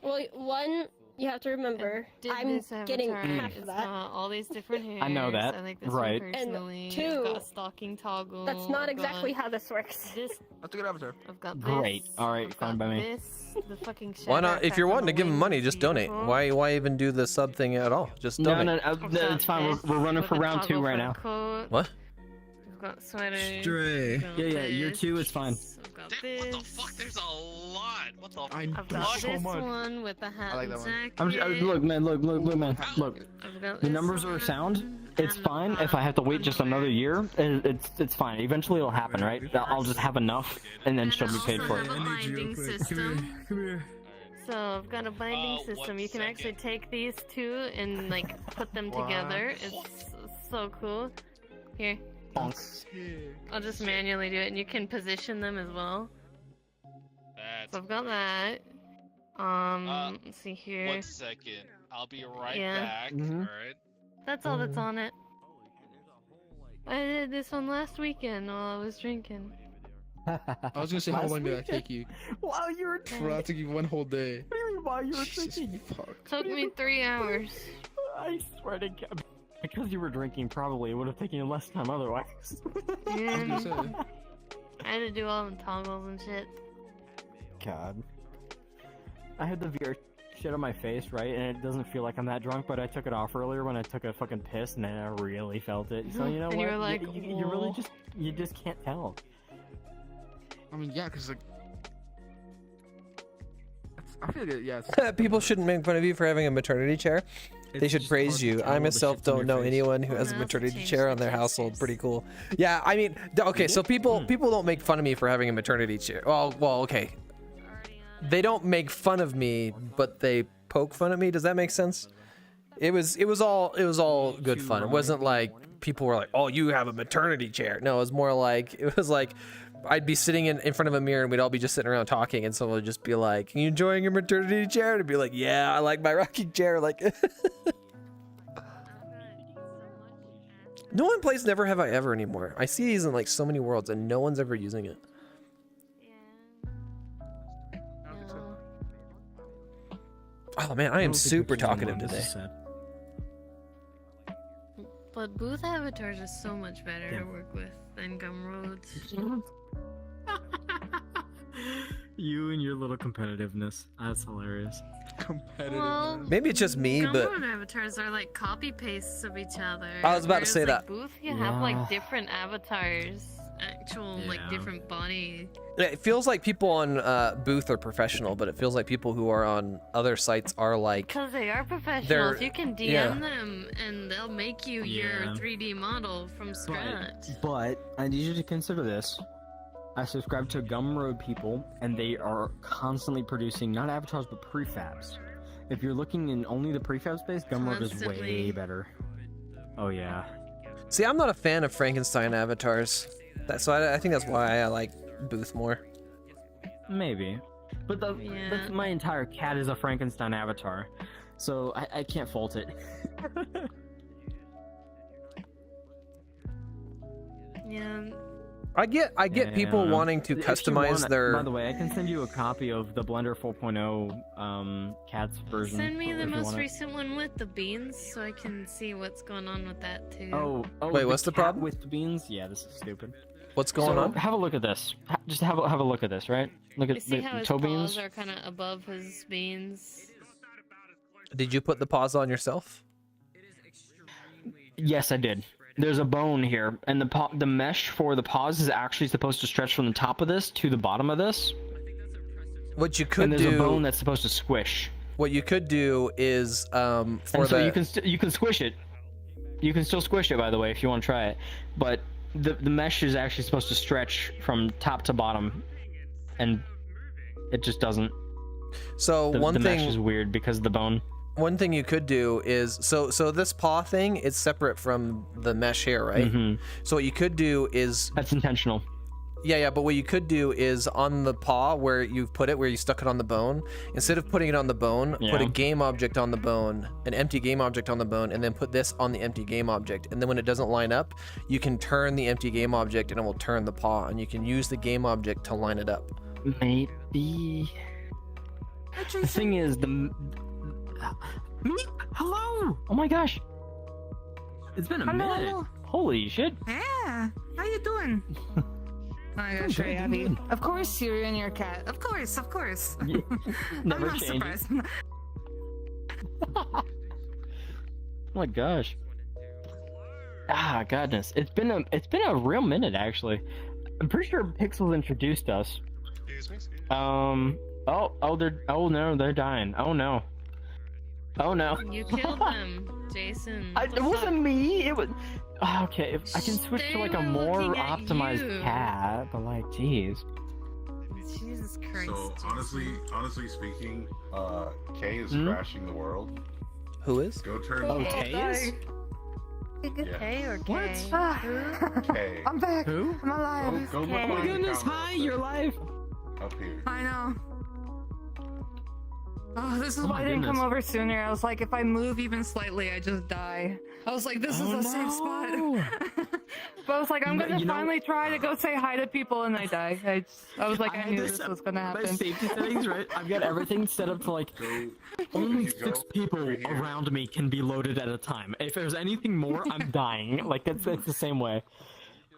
Well, one, you have to remember, I'm getting half of that. All these different hairs. I know that. I like this Right. one And personally. two, I've got a stocking toggle. that's not I've exactly got how this works. This. That's a good avatar. I've got this. Great. All right, fine by me. This. The fucking Why not? shadow If you're effect on wanting to the give them wings money, is just donate. beautiful. Why even do the sub thing at all? Just No, donate. no, it's fine. We're running for round 2 right now. What? I've got sweaters. Stray. I've got Yeah, year this, 2 is fine. I've got this. What the fuck? There's a lot. What the? I've got this one with the hat like and that one. jacket. Look, man, look, man, look. I've got The this numbers one. are sound. It's fine. If I have to wait just another year, it's fine. Eventually it'll happen, right? I'll just have enough, and then she'll be paid for it. I have a binding system. Come here. So I've got a binding system. You can actually take these two and like put them together. It's so cool. Here, I'll just manually do it, and you can position them as well. So I've got that. Let's see here. 1 second. I'll be right Yeah. back. Mhm. All right. That's all that's on it. I did this one last weekend while I was drinking. I was gonna say how long did that take you? While you were Bro, that took you one whole day. While you were Jesus drinking. fuck. Took me 3 hours. I swear to God. Because you were drinking, probably it would have taken you less time otherwise. Yeah. I was gonna say. I had to do all the toggles and shit. God. I had the VR shit on my face, right? And it doesn't feel like I'm that drunk, but I took it off earlier when I took a fucking piss, and then I really felt it. So you know And what? you were like, you really "Whoa." you just can't tell. I mean, yeah, cause like, I feel like yeah. People shouldn't make fun of you for having a maternity chair. They should praise you. I myself don't know anyone who has a maternity chair on their household. Pretty cool. Yeah, I mean, okay, so people don't make fun of me for having a maternity chair. Well, okay. They don't make fun of me, but they poke fun at me. Does that make sense? It was all good fun. It wasn't like people were like, "Oh, you have a maternity chair." No, it was more like I'd be sitting in front of a mirror and we'd all be just sitting around talking, and someone would just be like, "You enjoying your maternity chair?" And I'd be like, "Yeah, I like my rocking chair." Like, no one plays Never Have I Ever anymore. I see these in like so many worlds, and no one's ever using it. Oh man, I am super talkative today. But booth avatars are so much better to work with than Gumroads. You and your little competitiveness. That's hilarious. Well, Maybe it's just me, but Gumroad avatars are like copy pastes of each other. I was about to whereas, say like, that. Booth, you have like different avatars, actual like different body. yeah, it feels like people on Booth are professional, but it feels like people who are on other sites are like. Because they are professionals. They're- You can DM yeah. them and they'll make you your 3D model from scratch. But I need you to consider this. I subscribe to Gumroad people, and they are constantly producing not avatars but prefabs. If you're looking in only the prefab space, Gumroad is way Constantly. better. Oh yeah. See, I'm not a fan of Frankenstein avatars. So I think that's why I like Booth more. Maybe. But that's my entire cat is a Frankenstein avatar. So I can't fault it. Yeah. I get people Yeah. wanting to If you customize want- their. By the way, I can send you a copy of the Blender 4.0 cats version. Send me the if you most want it. recent one with the beans so I can see what's going on with that too. Oh, Wait, what's the cat problem? with the beans? Yeah, this is stupid. What's going So, on? Have a look at this. Just have a look at this, right? Look You at see the how his toe paws beans. are kind of above his beans? Did you put the paws on yourself? Yes, I did. There's a bone here, and the mesh for the paws is actually supposed to stretch from the top of this to the bottom of this. What you could And there's do. a bone that's supposed to squish. What you could do is for And so the. you can squish it. You can still squish it, by the way, if you want to try it. But the mesh is actually supposed to stretch from top to bottom, and it just doesn't. So The one mesh thing is weird because of the bone. One thing you could do is so this paw thing is separate from the mesh here, right? Mhm. So what you could do is That's intentional. Yeah, but what you could do is on the paw where you've put it, where you stuck it on the bone, instead of putting it on the bone, put a game object on the bone, an empty game object on the bone, and then put this on the empty game object. And then when it doesn't line up, you can turn the empty game object and it will turn the paw, and you can use the game object to line it up. Maybe. The thing is, hello! Oh my gosh! It's been a minute. Holy shit! Yeah. How you doing? Oh my gosh, very happy. Of course, you and your cat. Of course. Never I'm not changes. surprised. Oh my gosh. Ah, goodness. It's been a real minute actually. I'm pretty sure Pixels introduced us. Oh no, they're dying. Oh no. You killed them, Jason. It wasn't me. It was. Okay, if I can switch to like a more optimized cat, but like, jeez. Jesus Christ. So honestly speaking, Kay is crashing the world. Who is? Go turn. Oh, Kay is? K or K? What? Kay. I'm back. Who? I'm alive. Go look Oh my on the goodness! camera. Hi, you're live. Up here. I know. Oh, this is Oh why my I didn't come goodness. over sooner. I was like, if I move even slightly, I just die. I was like, this is a safe spot. But I was like, I'm gonna finally try to go say hi to people, and I die. I was like, I knew this was gonna My happen. safety settings, right? I've got everything set up to like only 6 people around me can be loaded at a time. If there's anything more, I'm dying. Like it's the same way.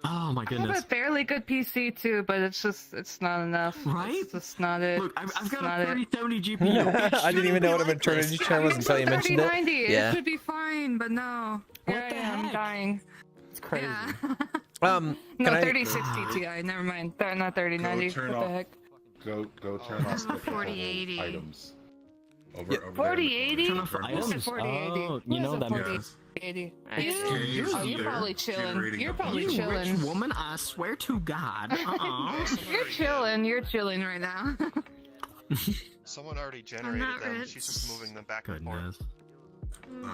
Oh my I goodness. have a fairly good PC too, but it's not enough. Right? It's just not it. Look, I've It's got not a it. 3070 GPU. I didn't even know what a maternity chair was until you mentioned it. 3090. Yeah. It should be fine, but no. Here I am dying. It's crazy. Yeah. No, No, 3060 Ti. Never mind. Not 3090. Go turn What the off. heck? Go turn off the 4080. items. Over there. 4080? Turn off Who's items? at 4080? Oh, you know that makes 4080. You're probably chilling. You're probably You chilling. rich woman, I swear to God. You're chilling. You're chilling right now. Someone already generated them. She's just moving them back and forth.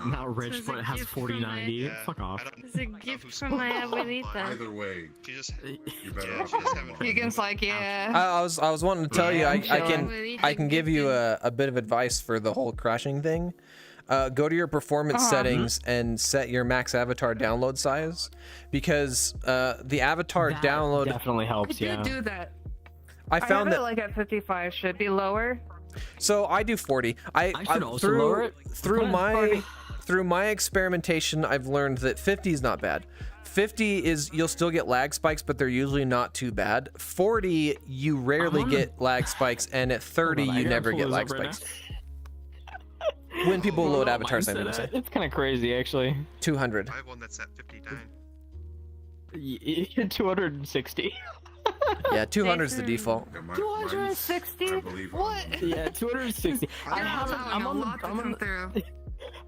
Not rich, but it has 4090. Yeah, Fuck off. It's a gift from my abuelita. Either way, She just. you better. Yeah, she just haven't. Kegan's like, yeah. I was wanting to tell you, Yeah, I I'm I can give you a bit of advice for the whole crashing thing. Go to your performance settings and set your max avatar download size, because the avatar That download definitely helps. I Yeah. do that. I found have that it like at 55. Should be lower. So I do 40. I should also lower it. Through my experimentation, I've learned that 50 is not bad. 50 is, you'll still get lag spikes, but they're usually not too bad. 40, you rarely get lag spikes, and at 30, Hold on, I you gotta never pull get this lag up right spikes. When people load Well, avatars, I'm mine's gonna say. at- It's kind of crazy, actually. 200. I have one that's at 59. 260. Yeah, 200 is the default. 260? What? Yeah, 260. I have. I'm on the. I'm on the,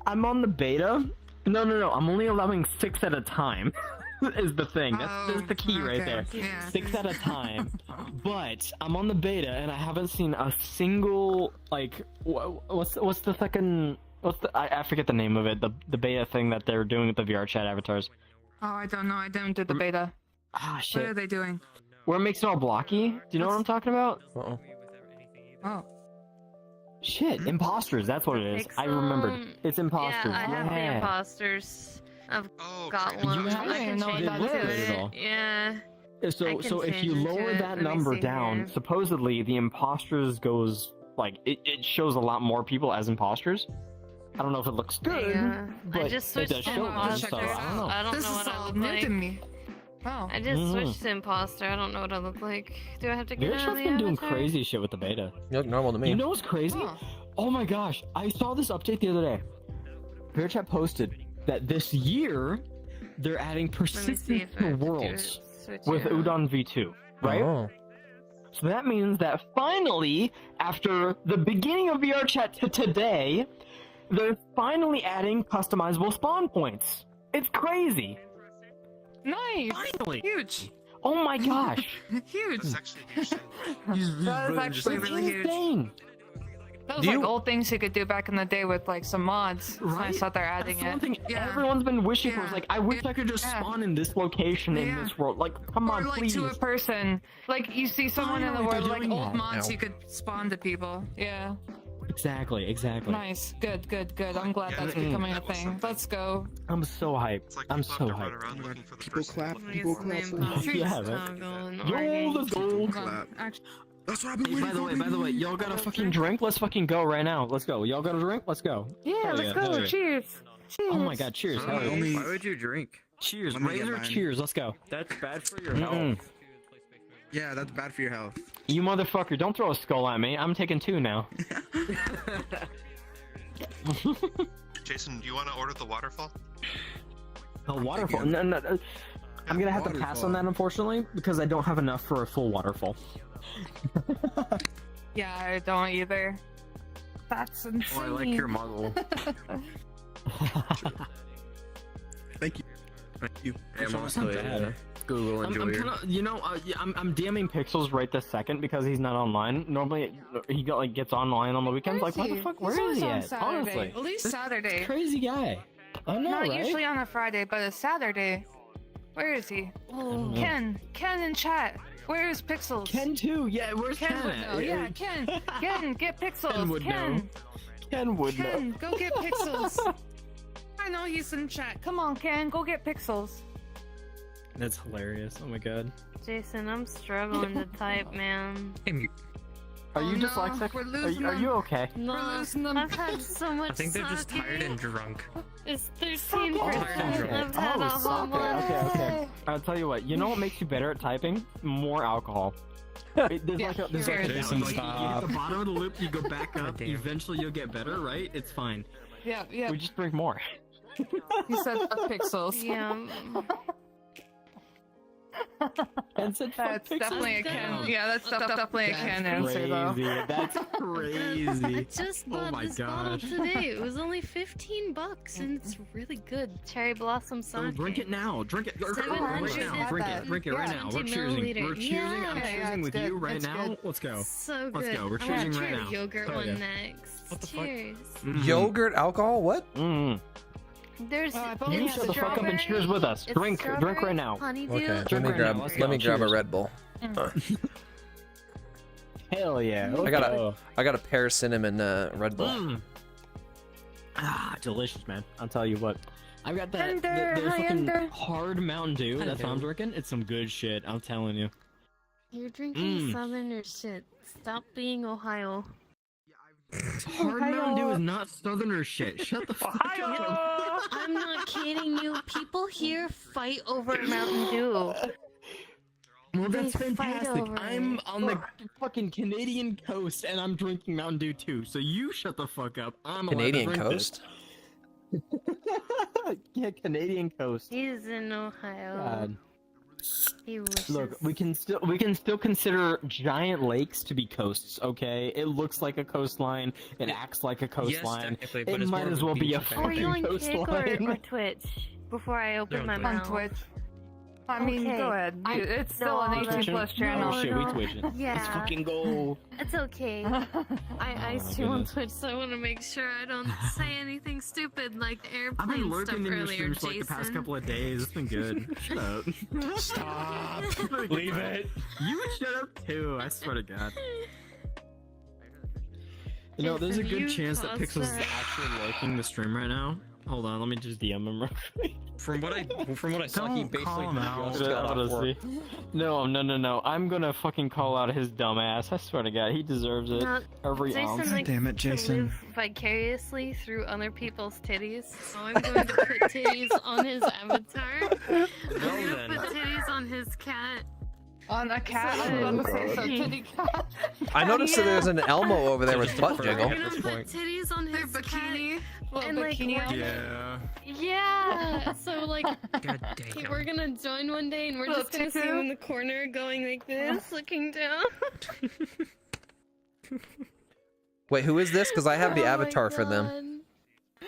I'm on the beta. No. I'm only allowing 6 at a time. Is the thing. That's the key right there. Yeah. 6 at a time. But I'm on the beta and I haven't seen a single like what's the fucking I forget the name of it. The beta thing that they're doing with the VRChat avatars. Oh, I don't know. I didn't do the beta. Ah, shit. What are they doing? Where it makes it all blocky. Do you know what I'm talking about? Oh. Shit, imposters. That's what it is. I remembered. It's imposters. Yeah, I have the imposters. I've got You one. have I can it? change Did it it look to good at it. all? Yeah. So I can if you change it lower to that it. Let me number see down, here. supposedly the imposters goes like it shows a lot more people as imposters. I don't know if it looks good, Yeah. but I just it switched does to show it, imposter. so I don't know. I don't This know is what I all look new like. to me. Oh. I just switched to imposter. I don't know what I look like. Do I have to get out of VRChat's the been doing avatar? crazy shit with the beta. You look normal to me. You know what's crazy? Oh. Oh my gosh, I saw this update the other day. VRChat posted that this year they're adding Let me see persistence if I to have to do worlds it. Switch with it. Udon V2, right? Oh. So that means that finally, after the beginning of VRChat to today, they're finally adding customizable spawn points. It's crazy. Nice. Finally. Huge. Oh my gosh. Huge. That's actually a huge thing. That is actually It's really huge. insane. Those like old things you could do back in the day with like some mods. It's nice that they're adding That's the one it. thing everyone's been wishing for. Is like, I wish I could just spawn in this location in this world. Like, come on, Or like please. to a person. Like you see someone in the Finally, world, they're like doing old that. mods Ow. you could spawn to people. Yeah. Exactly. Nice. Good. I'm glad that's becoming a thing. Let's go. I'm so hyped. I'm so hyped. People clap. People clap. Yeah, right? Yo, let's go. That's what I've been Hey, waiting by the way, y'all got a fucking drink? Let's fucking go right now. Let's go. Y'all got a drink? Let's go. Yeah, Hell let's hell go. yeah. Cheers. Oh my god, cheers. Hell yeah. Why would you drink? Cheers. Let me get Razor, mine. cheers. Let's go. That's bad for your Mm-mm. health. Yeah, that's bad for your health. You motherfucker, don't throw a skull at me. I'm taking 2 now. Jason, do you want to order the waterfall? A waterfall? No. I'm gonna have to pass on that, unfortunately, because I don't have enough for a full waterfall. Yeah, I don't either. That's insane. Oh, I like your model. Thank you. I'm also a Google I'm enjoyer. kinda, you know, I'm DMing Pixels right this second because he's not online. Normally, he gets online on the weekends. Like, what the fuck? Where is he at? Honestly, At least This Saturday. crazy guy. I know, Not right? usually on a Friday, but a Saturday. Where is he? know. Ken in chat. Where is Pixels? Ken too. Yeah, where's Ken? would at? know. Yeah, Ken, get Pixels. Ken would know. Ken would know. Go get Pixels. I know he's in chat. Come on, Ken, go get Pixels. That's hilarious. Oh my god. Jason, I'm struggling to type, man. Are you no, dyslexic? we're losing Are you them. okay? No, I've had so much I think they're just sake. tired and drunk. It's 13%. Tired I've had a whole month. Okay. I'll tell you what. You know what makes you better at typing? More alcohol. There's like a Jason, you hit stop. the bottom of the loop, you go back up. Eventually, you'll get better, right? It's fine. Yeah. We just drink more. He said Pixels. Yeah. And said, That's definitely a Ken. Yeah, that's definitely a Ken answer, though. Crazy. That's crazy. I just bought my this bottle gosh. today. It was only $15 and it's really good. Cherry blossom So sake. drink it now. Drink it right 700 now. Drink it. Drink it right now. We're 20 choosing. milliliter. We're choosing. I'm Yeah. choosing with you right It's now. good. Let's go. So good. Let's go. We're I want choosing to right try now. the yogurt Hell one yeah. next. What the fuck? Cheers. Yogurt alcohol? What? There's You shut the fuck up and cheers with us. It's Drink strawberry, right now. honeydew, Okay, let Drink me right grab. now. Let's Let go. me grab a Cheers. Red Bull. Hell yeah. I got a pear cinnamon Red Bull. Delicious, man. I'll tell you what. I've got that Under, the hi, fucking under. hard Mountain Dew. That's what I'm drinking. It's some good shit. I'm telling you. You're drinking Southerner shit. Stop being Ohio. Hard Mountain Dew is not Southerner shit. Shut the fuck up. I'm not kidding you. People here fight over Mountain Dew. Well, that's They fight fantastic. over I'm it. on the fucking Canadian coast and I'm drinking Mountain Dew too. So you shut the fuck up. I'm allowed to Canadian drink coast. this. Yeah, Canadian coast. He's in Ohio. God. He wishes. Look, we can still consider giant lakes to be coasts, okay? It looks like a coastline, it acts like a coastline. technically, but It it's might more as of a well be a beach, Are you fucking on Kick or coastline. Twitch? Before I open my On mouth. Twitch. I mean, Okay. go ahead. It's still an No, 18 Twitching? plus channel. Oh shit, we twitching. Yeah. Let's fucking go. It's okay. I stream on Twitch, so I want to make sure I don't say anything stupid like the I've been airplane stuff lurking in your earlier, streams for like the past Jason. couple of days. It's been good. Shut up. Stop. Leave it. You shut up too, I swear to God. You know, there's a Jason, good you chance that caused Pixels is that. actually liking the stream right now. Hold on, let me just DM him real quick. From what I saw, he Don't basically call him out. just got off work. No. I'm gonna fucking call out his dumb ass. I swear to God, he deserves it. No, Every Jason ounce. likes Damn it, to Jason. live vicariously through other people's titties, so I'm going to put titties on his avatar. I'm gonna put titties on his cat. On a cat? So- I was about to say, so kitty cat. I noticed that there's an Elmo over there with butt jiggle. I'm gonna put titties on his bikini. And like, bikini Yeah. yeah. So like, God damn. we're gonna join one day, and we're Little just gonna see tutu? him in the corner going like this, looking down. Wait, who is this? Because I have the Oh my avatar for them. God.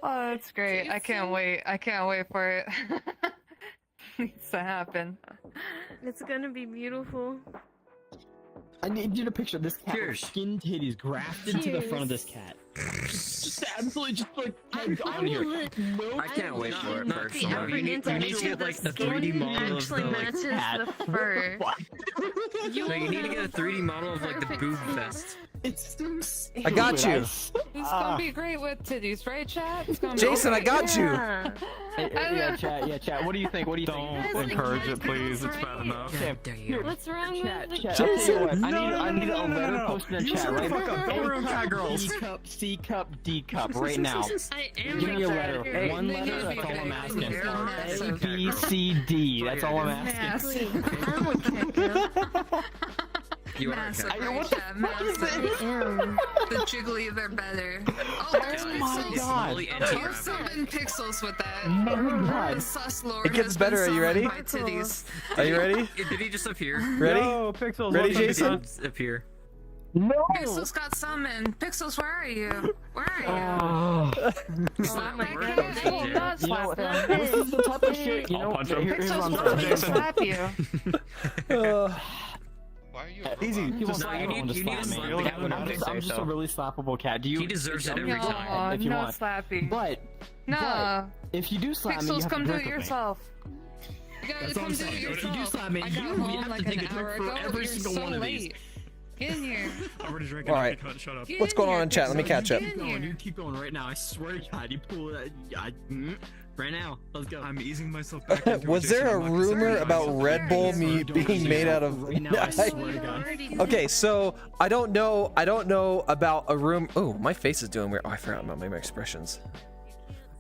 Oh, that's great. I can't wait. I can't wait for it. Needs to happen. It's gonna be beautiful. I need you to picture this cat with skin titties grafted to the front of this cat. Just absolutely, just like heads on here. I can't wait for it. You need to get like a 3D model of the like cat. The fur. No, you need to get a 3D model of like the boob vest. It's so I got you. He's gonna be great with titties, right, chat? It's gonna be Jason, I great. got you. Yeah, chat. What do you think? What do you think? Don't encourage it, please. It's bad enough. What's wrong with the Jason, I need a letter posted in chat right now. Don't worry, cat girls. B cup, C cup, D cup, right now. I am Give me a letter. Hey, One letter. That's all I'm asking. A, B, C, D. That's all I'm asking. You are Massive, cat. right, chat? Massive. The jiggly, they're better. Oh my god. Here's some pixels with that. Oh my god. Sus Lord It gets has better. been Are you ready? summoned by titties. Are you ready? Did he just appear? Ready? Yo, Pixels. Ready, welcome to Jason? Pixels. Appear. No. Pixels got summoned. Pixels, where are you? Where are you? Oh my god. I will not slap him. This is the type of shit, you know. I'll punch him. Here's Pixels what I'm wants me to saying. slap you. Why are you? Easy. He won't No, slap you me. need to slap I'm just a really slappable cat. Do you? He deserves it every No, time. If you no want. slapping. But No. if you do slap me, you Pixels, have come to do drink it with me. yourself. You gotta That's all come I'm do it saying. If yourself. you do slap me, I got you home have like to take an a drink hour for ago. every You're single so one of these. late. Get in here. I'm already drinking. All right. Shut up. Get What's going on in chat? Let me Pixels. catch up. Get in here. You keep going right now. I swear to God, you pull that. Right now. Let's go. I'm easing myself back into Was there a rumor about Red Bull being made out of? Right now, I swear to God. Okay, so I don't know about a room. Oh, my face is doing weird. Oh, I forgot about my expressions.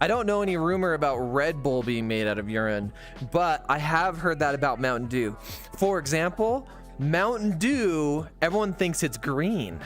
I don't know any rumor about Red Bull being made out of urine, but I have heard that about Mountain Dew. For example, Mountain Dew, everyone thinks it's green,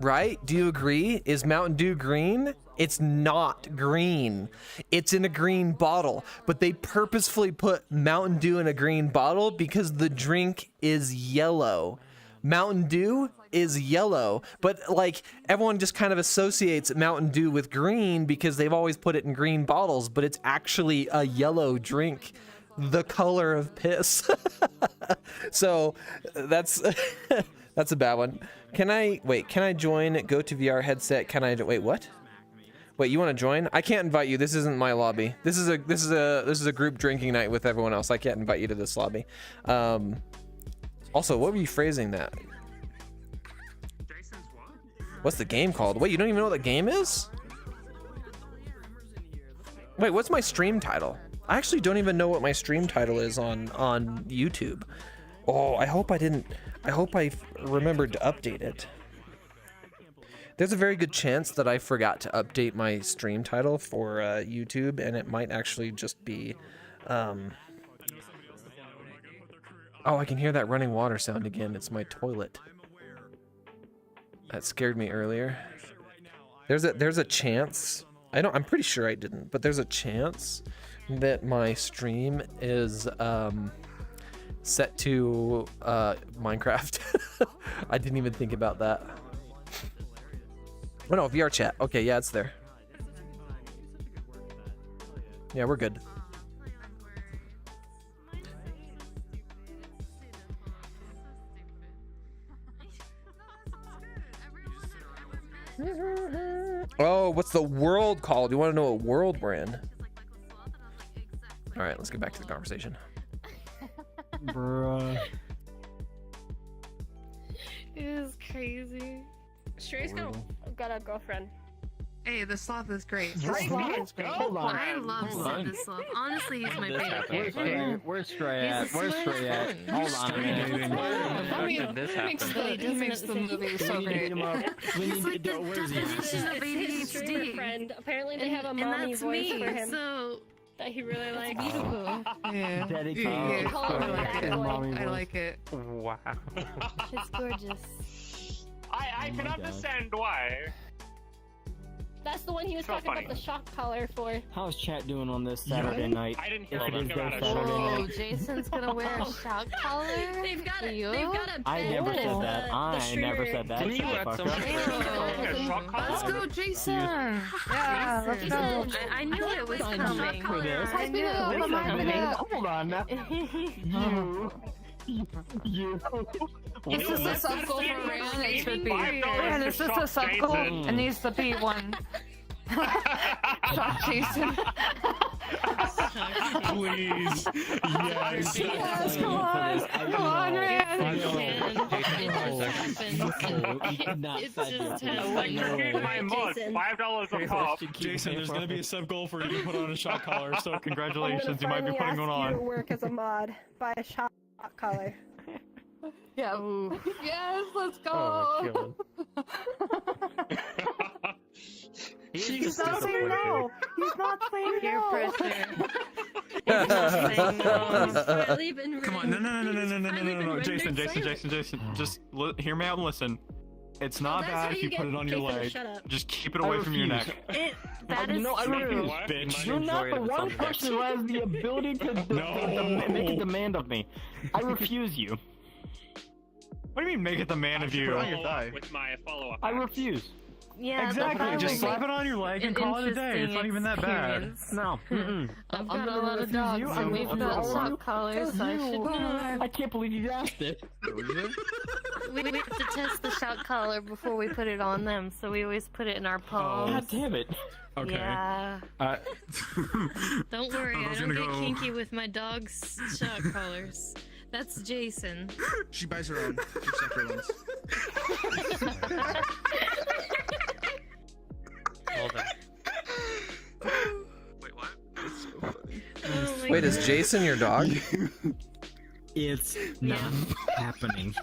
right? Do you agree? Is Mountain Dew green? It's not green. It's in a green bottle, but they purposefully put Mountain Dew in a green bottle because the drink is yellow. Mountain Dew is yellow, but like everyone just kind of associates Mountain Dew with green because they've always put it in green bottles, but it's actually a yellow drink, the color of piss. So that's that's a bad one. Can I join? Go to VR headset. Can I wait? What? Wait, you want to join? I can't invite you. This isn't my lobby. This is a group drinking night with everyone else. I can't invite you to this lobby. Also, what were you phrasing that? What's the game called? Wait, you don't even know what the game is? Wait, what's my stream title? I actually don't even know what my stream title is on YouTube. Oh, I hope I remembered to update it. There's a very good chance that I forgot to update my stream title for YouTube, and it might actually just be oh, I can hear that running water sound again. It's my toilet. That scared me earlier. There's a chance. I'm pretty sure I didn't, but there's a chance that my stream is set to Minecraft. I didn't even think about that. Oh no, VRChat. Okay, yeah, it's there. Yeah, we're good. Oh, what's the world called? You want to know what world we're in? All right, let's get back to the conversation. Bruh. It is crazy. Stray's got a girlfriend. Hey, the sloth is great. The sloth is great. Hold on. I love the sloth. Honestly, he's my favorite character. Where's Stray at? He's the Where's Stray at? sweetest Hold on a minute. I mean, he makes the movie so great. He's like the Where's he? definition of ADHD. Friend. Apparently, they have a And mommy that's voice me, for him so that he really likes. beautiful. Yeah. Dedicated. Yeah. Mommy I like it. Wow. It's gorgeous. I can understand why. That's the one he was So talking funny. about the shock collar for. How's chat doing on this Saturday night? I didn't hear If it anything is their about it. Saturday Oh, night. Jason's gonna wear a shock collar? They've got You? They've got a. I never bed said with that. I never said that. Didn't you add motherfucker. Let's go, Jason. Yeah, let's go. I knew it was coming. For this. I knew it was coming. Hold on now. You. Is this a sub goal for Ryan? It should be. Ryan, is this a sub goal? It needs to be one. Shock Jason. Please. Yes. Yes, come on. Come on, Ryan. It's just my mod, $5 a pop. Jason, there's gonna be a sub goal for you to put on a shot collar, so congratulations, you might be putting one on. You to work as a mod. Buy a shot collar. Yeah. Yes, let's go. Oh, He's not saying no. He's not saying Peer no. pressure. Come on, no, Jason, just hear me out and listen. It's not bad if you put it on your leg. Just keep it away from your neck. That is I refuse, bitch. You're not the one person who has the ability to make a demand of me. I refuse you. What do you mean make it the man of you? With my follow-up. I refuse. Yeah, exactly. Just slap it on your leg and call it a day. It's not even that bad. No. I've got a lot of dogs, and we've got shock collars, so I should. I can't believe you asked it. We have to test the shock collar before we put it on them, so we always put it in our palms. God damn it. Okay. Yeah. Don't worry, I don't get kinky with my dog's shock collars. That's Jason. She buys her own. She separate ones. Hold on. Wait, what? That's so funny. Oh Wait, is Jason your dog? It's not happening.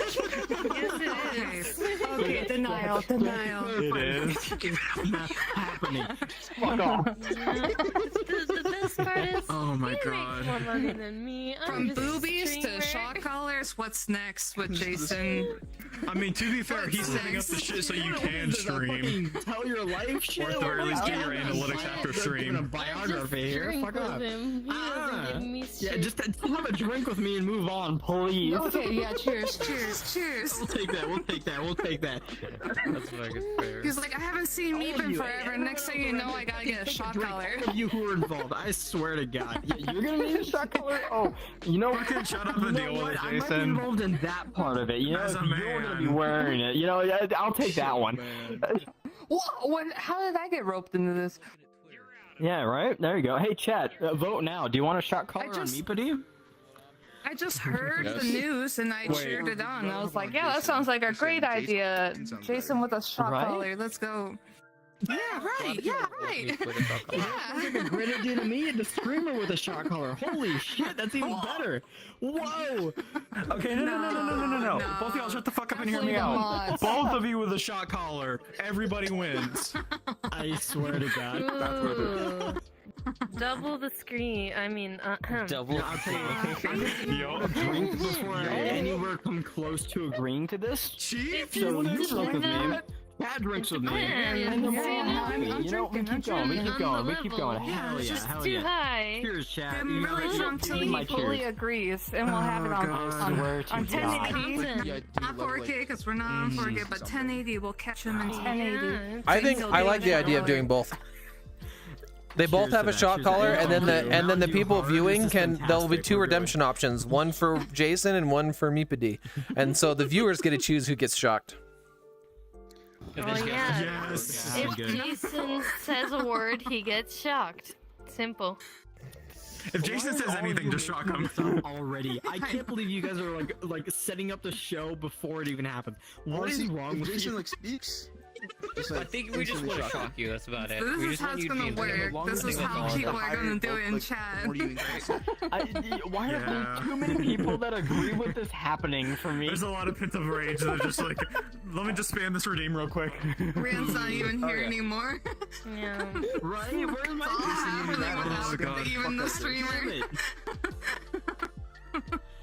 Yes, it is. Okay, denial. It is. It's not happening. Fuck off. The best part is Oh my he god. makes more money than me. I'm From just a boobies to streamer. shock collars, what's next with Jason? I mean, to be fair, he's setting up the shit so you can stream. Tell your life shit. Or at the very least get your analytics after stream. A biography here. Drink Fuck with off. him. He doesn't give me shit. Yeah, just have a drink with me and move on, please. Okay, yeah, cheers. We'll take that. That's fucking fair. He's like, I haven't seen Meep in forever. Next thing you know, I gotta get a shock collar. All of you who are involved, I swear to God, you're gonna need a shock collar. Oh, you know, Fucking shut up and deal with it, I might be Jason. involved in that part of it. You know, As if a you're gonna be man. wearing it, you know, I'll take that one. How did I get roped into this? Yeah, right. There you go. Hey, chat, vote now. Do you want a shot collar on just- Meepity? I just heard the news and I Wait. cheered it on. I was like, yeah, that sounds like a great idea. Jason with a shock Right? collar. Let's go. Yeah, right. Yeah, right. Like a great idea to me and the screamer with a shot collar. Holy shit, that's even better. Whoa. Okay, no. Both of y'all shut the fuck up and hear me out. Both of you with a shot collar. Everybody wins. I swear to God. Ooh. Double the screen. I mean, Double. I'll tell you, Yo. drink before I anywhere come close to agreeing to this. Chief, So you drink with me. Cat drinks with me. And the more I'm happy. You know, we keep going. We keep going. Hell it's yeah, just hell too yeah. high. Cheers, chat. I'm You know, really drunk till my he fully cheers. agrees, and we'll have it on Swear to 1080. Not 4K because we're not on 4K, but 1080. We'll catch him in 1080. I think I like the idea of doing both. They both have a shot collar, and then the people viewing there'll be two redemption options, one for Jason and one for Meepity, and so the viewers get to choose who gets shocked. Oh yeah. Yes. If Jason says a word, he gets shocked. Simple. If Jason says anything, just shock him. Already, I can't believe you guys are like setting up the show before it even happens. What is wrong with Jason you? like speaks. I think we just want to shock you. That's about it. We This is just how want it's you to gonna be work. This is how people are gonna do it in chat. Why are there too many people that agree with this happening for me? There's a lot of pent up rage. They're just like, let me just spam this redeem real quick. Rand's not even here anymore. Yeah. Right? Where's my Oh, God. Even the streamer.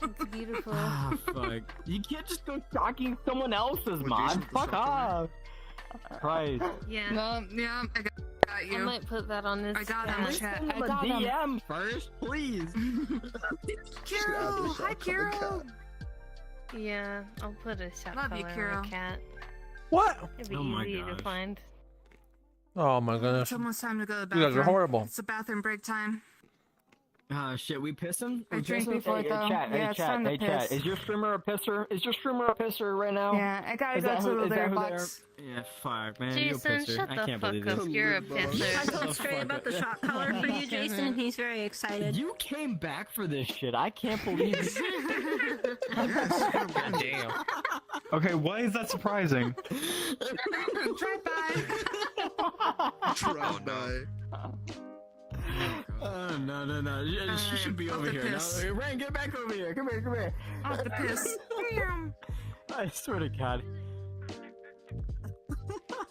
It's beautiful. Ah, fuck. You can't just go shocking someone else's mod. Fuck off. Christ. Yeah. No, yeah, I got you. I might put that on this. I got him, chat. I Send got him a him. DM first, please. Kiro! Hi, Kiro! Yeah, I'll put a shot Love you, collar on Kiro. a cat. What? It'd be Oh my easy gosh. to find. Oh my goodness. It's almost time to go to the You bathroom. guys are horrible. It's the bathroom break time. Shit, we piss him? I drink before though. Yeah, it's time to piss. Chat. Is your streamer a pisser? Is your streamer a pisser right now? Yeah, I gotta go to their box. Yeah, fuck, man. Jason, shut the fuck up. You're a pisser. I told Stray about the shot collar for you, Jason, and he's very excited. You came back for this shit. I can't believe it. God damn. Okay, why is that surprising? Drive by. Drive by. No. She should be over here. No, Ryan, get back over here. Come here. Off the piss. I swear to God.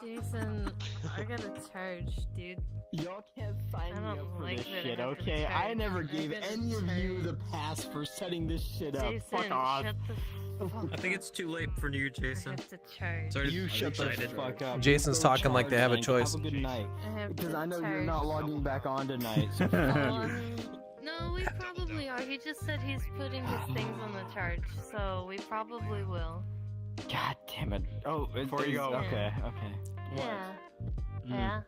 Jason, I gotta charge, dude. Y'all can't sign me up for like this that I shit, have to okay? I charge. never I gave gotta any of you charge. the pass for setting this shit up. Jason, Fuck off. shut the fuck I think it's too late for you, Jason. I have to charge. Sorry, You I'm shut the excited. fuck up. Jason's Go talking like they have a charge, choice. Have a good night. I have Because to I know charge. you're not logging back on tonight. So No, we probably are. He just said he's putting his things on the charge, so we probably will. God damn it. Oh, Before you go. Okay. Yeah. Yeah.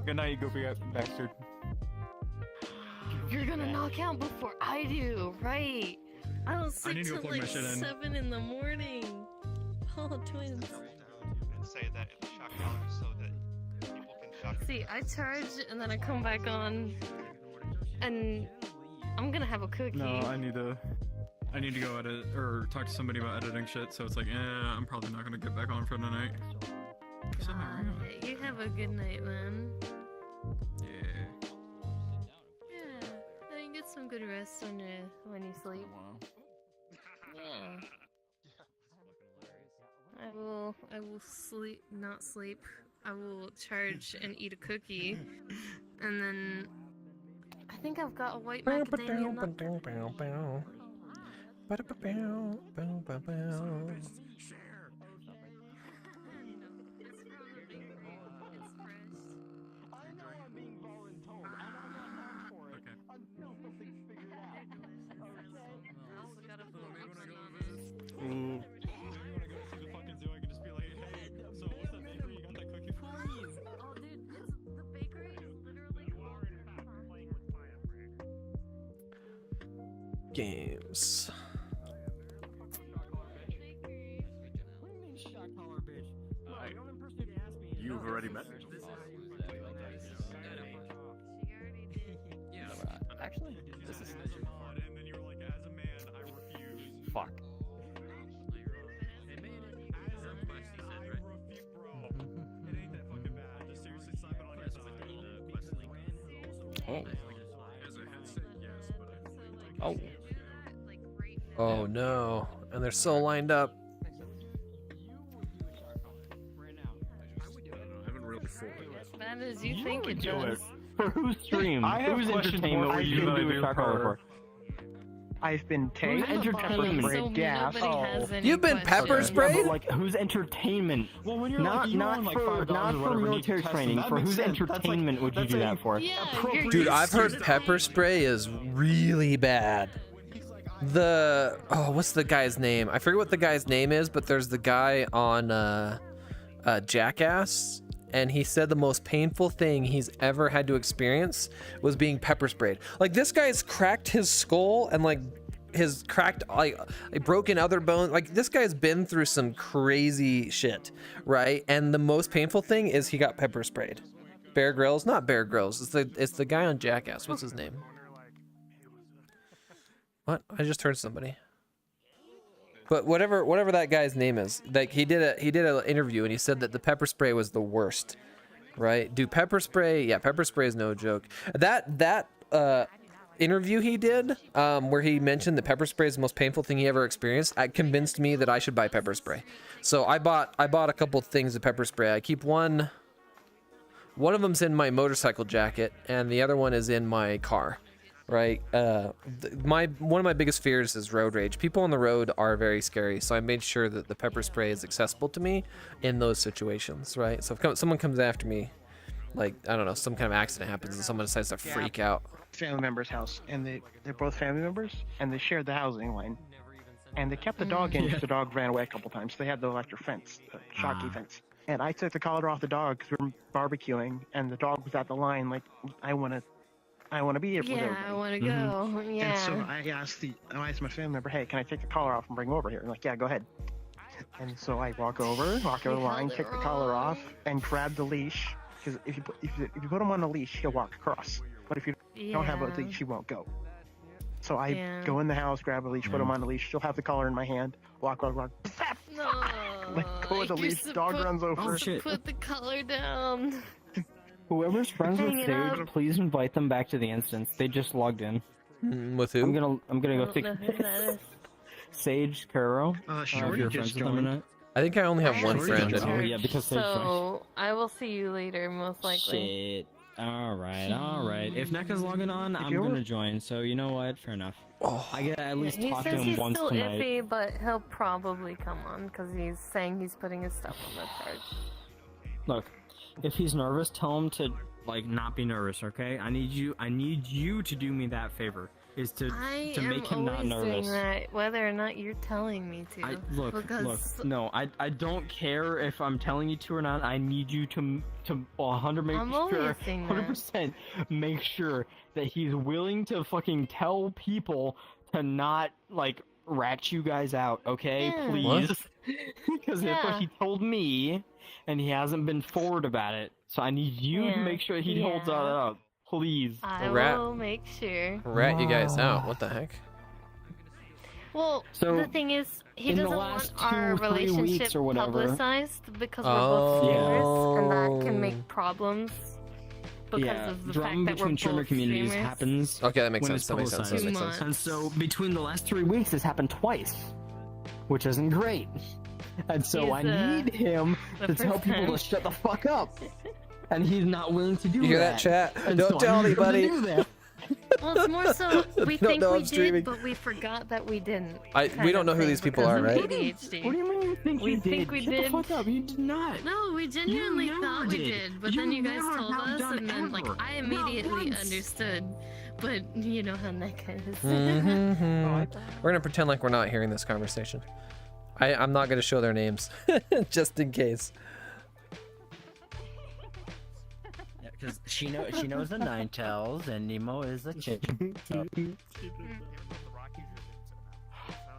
Good night, Goofy Baxter. You're gonna knock out before I do, right? I don't sleep need to go till plug my like shit in. 7 in the morning. Oh, twins. And say that in the shot collar so that people can shock. See, I charge and then I come back on, and I'm gonna have a cookie. No, I need to go edit or talk to somebody about editing shit. So it's like, I'm probably not gonna get back on for the night. You have a good night, man. Yeah. Yeah, I mean, get some good rest when you sleep. Yeah. I will sleep, not sleep. I will charge and eat a cookie, and then I think I've got a white macadamia nut. Games. You've already met me. Actually, this is. Fuck. Oh. Oh. Oh no. And they're so lined up. As bad as you think it do does. it. For whose stream? I have Whose questions entertainment more would for you you than I do a do shot caller for- for? I've been Whose tased, entertainment? pepper sprayed, gas. You've been pepper sprayed? Yeah, but like whose entertainment? Well, when you're not like, you not earn, like, for $5 not or for whatever, and you military test them, training. that For makes whose sense. That's like- entertainment would you that's do a- that for? Dude, I've heard pepper spray is really bad. What's the guy's name? I forget what the guy's name is, but there's the guy on Jackass, and he said the most painful thing he's ever had to experience was being pepper sprayed. Like, this guy's cracked his skull and like his cracked like broken other bones. Like, this guy's been through some crazy shit, right? And the most painful thing is he got pepper sprayed. Bear Grylls, not Bear Grylls. It's the guy on Jackass. What's his name? What? I just heard somebody. But whatever that guy's name is, like he did an interview and he said that the pepper spray was the worst, right? Dude, pepper spray is no joke. That interview he did, where he mentioned that pepper spray is the most painful thing he ever experienced, it convinced me that I should buy pepper spray. So I bought a couple things of pepper spray. I keep one of them's in my motorcycle jacket and the other one is in my car. Right, one of my biggest fears is road rage. People on the road are very scary, so I made sure that the pepper spray is accessible to me in those situations. Right, so if someone comes after me, like I don't know, some kind of accident happens and someone decides to freak out. Family member's house, and they're both family members, and they shared the housing line, and they kept the dog in because the dog ran away a couple times. They had the electric fence, the shocky fence, and I took the collar off the dog because we were barbecuing, and the dog was at the line like, I want to I want to be here with everybody. I want to go. Yeah. And so I asked my family member, hey, can I take the collar off and bring it over here? And like, yeah, go ahead. And so I walk over the line, take the collar off, and grab the leash. Because if you put him on a leash, he'll walk across. But if you don't have a leash, he won't go. So I go in the house, grab a leash, put him on the leash. She'll have the collar in my hand. Walk. No. Let go of the leash. Dog runs over. Oh, shit. Put the collar down. Whoever's friends with Hang it Sage, up. please invite them back to the instance. They just logged in. With who? I'm gonna go I don't take know who that is. Sage Kuro. If Shorty you're just friends with them or joined. not. I think I only have one Shorty friend. just joined. Oh, yeah, because Sage joined. So I will see you later, most likely. Shit. All right. If NECA's logging on, I'm gonna join. So you know what? Fair enough. I gotta at least He talk to says him he's once still tonight. iffy, but he'll probably come on because he's saying he's putting his stuff on the charge. Look, if he's nervous, tell him to like not be nervous. Okay? I need you to do me that favor. Is to make him not nervous. Doing that, whether or not you're telling me to. Look, because no, I don't care if I'm telling you to or not. I need you to 100% make sure that he's willing to fucking tell people to not like rat you guys out, okay? Yeah. Please, because that's what he told me, and he hasn't been forward about it. So I need you to make sure he holds that up, please. I will make sure. Rat you guys out. What the heck? Well, So, the thing is, he in the doesn't last want our 2-3 relationship weeks or whatever- publicized because we're both streamers, and that can make problems because Yeah, of the drama fact that we're between streamer both communities streamers. happens. Okay, that makes when sense, it's that makes sense, that publicized. makes sense. And so between the last 3 weeks, it's happened twice, which isn't great. And so He's, I need him the to tell first people time. to shut the fuck up. And he's not willing to do You hear that. that, chat? And Don't so tell I need him to anybody. do that. Well, it's more so we Don't think know we I'm streaming. did, but we forgot that we didn't. We kind don't of know who thing, these people because are, of right? ADHD. What do you mean you think we you think did? we Shut did. the fuck up. You did not. No, we genuinely You thought never we did. did, but You then you guys never told have us, done and then like ever. I Not immediately once. understood. But you know how NECA is. Mhm. We're gonna pretend like we're not hearing this conversation. I'm not gonna show their names, just in case. Because she knows the Ninetales, and Nemo is a chick.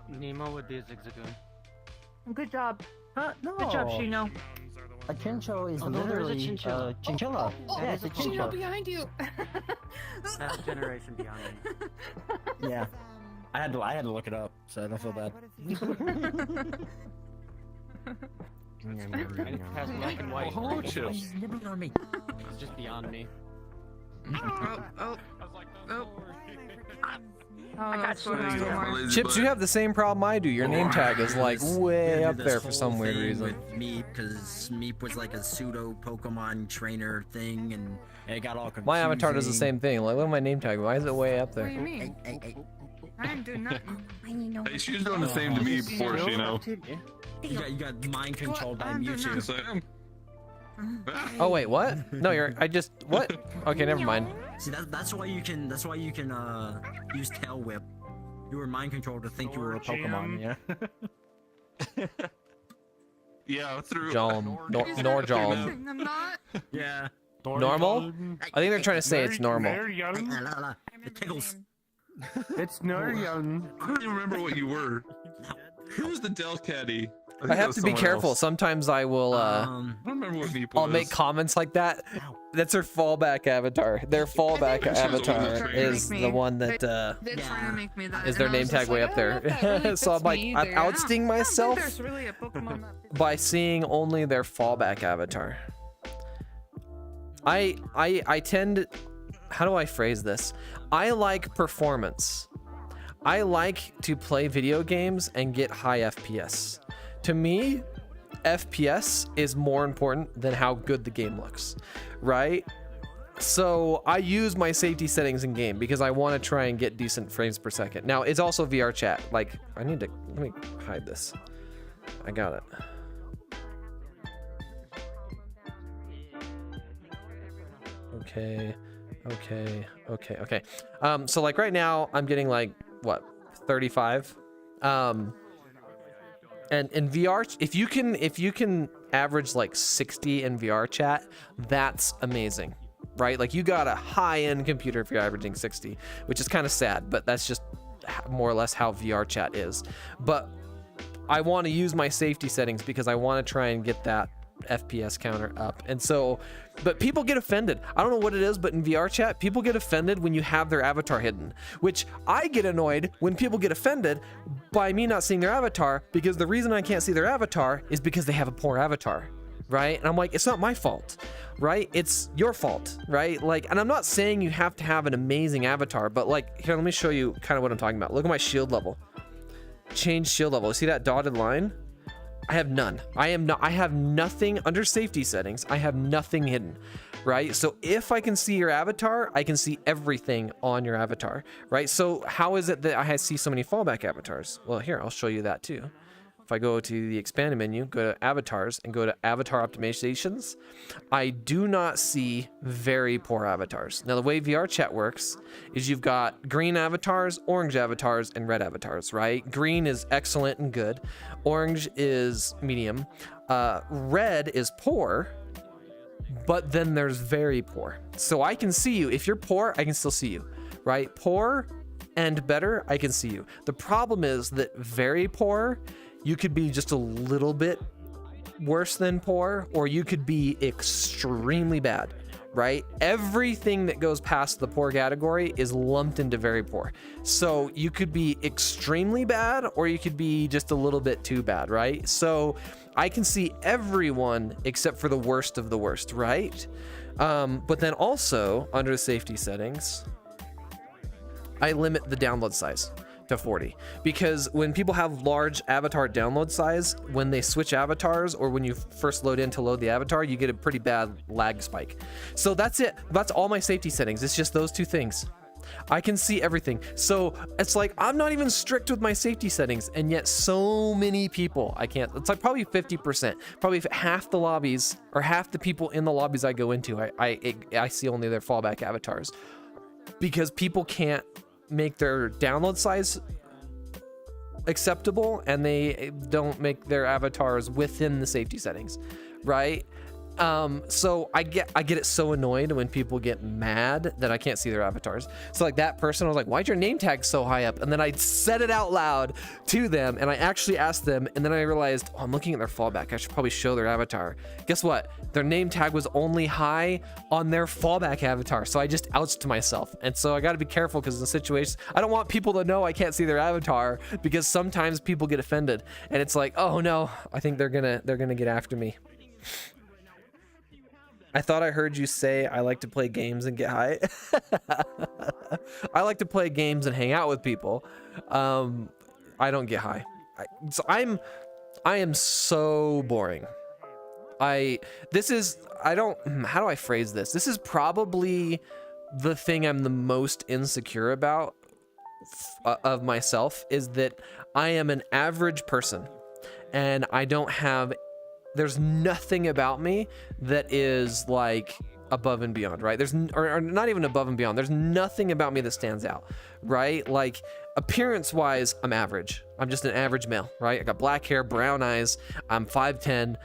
Nemo would be a Zigzagoon. Good job. No. Good job, Shino. A chincho is Oh, no, there is a literally chinchilla. chinchilla. Yeah, it's a Shino chinchilla. behind you. That's a generation behind me. Yeah. I had to look it up, so I don't feel bad. Has black and white. Oh, chips. It's just beyond me. Oh. I got you. Chips, you have the same problem I do. Your name tag is like way up there for some weird reason. With Meep, because Meep was like a pseudo Pokemon trainer thing, and it got all confusing. My avatar does the same thing. Like, look at my name tag. Why is it way up What do you there? mean? I'm doing nothing. Hey, she was doing the same to me before, you know. You got mind controlled by Mewtwo. Yes, I am. Oh wait, what? No, what? Okay, never mind. See, that's why you can use Tail Whip. You were mind controlled to think you were a Pokemon, yeah. Yeah, through Jolm. Norjolm. I'm not. Yeah. Normal? I think they're trying to say it's normal. It tickles. It's Noryoung. I don't even remember what you were. Who's the Delcatty? I have to be careful. Sometimes I will, I don't remember what people I'll make comments like that. That's their fallback avatar. Their fallback avatar is the one that, They're trying to make me that. is their and I name was tag just way like, up I don't know if that there. really So I'm fits like, me I'm either. ousting I don't think myself there's really a Pokemon that by seeing only their fallback avatar. I tend, how do I phrase this? I like performance. I like to play video games and get high FPS. To me, FPS is more important than how good the game looks, right? So I use my safety settings in game because I want to try and get decent frames per second. Now it's also VRChat. Like let me hide this. I got it. Okay. So like right now I'm getting like what, 35. And in VR, if you can average like 60 in VR chat, that's amazing. right? Like you got a high-end computer if you're averaging 60, which is kind of sad, but that's just more or less how VRChat is. But I want to use my safety settings because I want to try and get that FPS counter up. And so, but people get offended. I don't know what it is, but in VRChat, people get offended when you have their avatar hidden, which I get annoyed when people get offended by me not seeing their avatar, because the reason I can't see their avatar is because they have a poor avatar, right? And I'm like, it's not my fault, right? It's your fault, right? Like, and I'm not saying you have to have an amazing avatar, but like, here, let me show you kind of what I'm talking about. Look at my shield level. Change shield level. See that dotted line? I have none. I have nothing under safety settings. I have nothing hidden, right? So if I can see your avatar, I can see everything on your avatar, right? So how is it that I see so many fallback avatars? Well, here, I'll show you that too. If I go to the expanded menu, go to avatars and go to avatar optimizations, I do not see very poor avatars. Now, the way VRChat works is you've got green avatars, orange avatars, and red avatars, right? Green is excellent and good. Orange is medium. Red is poor, but then there's very poor. So I can see you. If you're poor, I can still see you, right? Poor and better, I can see you. The problem is that very poor, you could be just a little bit worse than poor, or you could be extremely bad, right? Everything that goes past the poor category is lumped into very poor. So you could be extremely bad, or you could be just a little bit too bad, right? So I can see everyone except for the worst of the worst, right? But then also under the safety settings, I limit the download size to 40, because when people have large avatar download size, when they switch avatars or when you first load in to load the avatar, you get a pretty bad lag spike. So that's it. That's all my safety settings. It's just those two things. I can see everything. So it's like, I'm not even strict with my safety settings, and yet so many people, I can't. It's like probably 50%, probably half the lobbies or half the people in the lobbies I go into, I see only their fallback avatars, because people can't make their download size acceptable, and they don't make their avatars within the safety settings, right? So I get it so annoyed when people get mad that I can't see their avatars. So like that person, I was like, why'd your name tag so high up? And then I said it out loud to them, and I actually asked them, and then I realized, oh, I'm looking at their fallback. I should probably show their avatar. Guess what? Their name tag was only high on their fallback avatar. So I just ouched myself. And so I got to be careful, because in situations, I don't want people to know I can't see their avatar, because sometimes people get offended, and it's like, oh no, I think they're gonna get after me. I thought I heard you say I like to play games and get high. I like to play games and hang out with people. I don't get high. I am so boring. how do I phrase this? This is probably the thing I'm the most insecure about of myself, is that I am an average person, and I don't have, there's nothing about me that is like above and beyond, right? Or not even above and beyond. There's nothing about me that stands out, right? Like appearance wise, I'm average. I'm just an average male, right? I got black hair, brown eyes. I'm 5'10",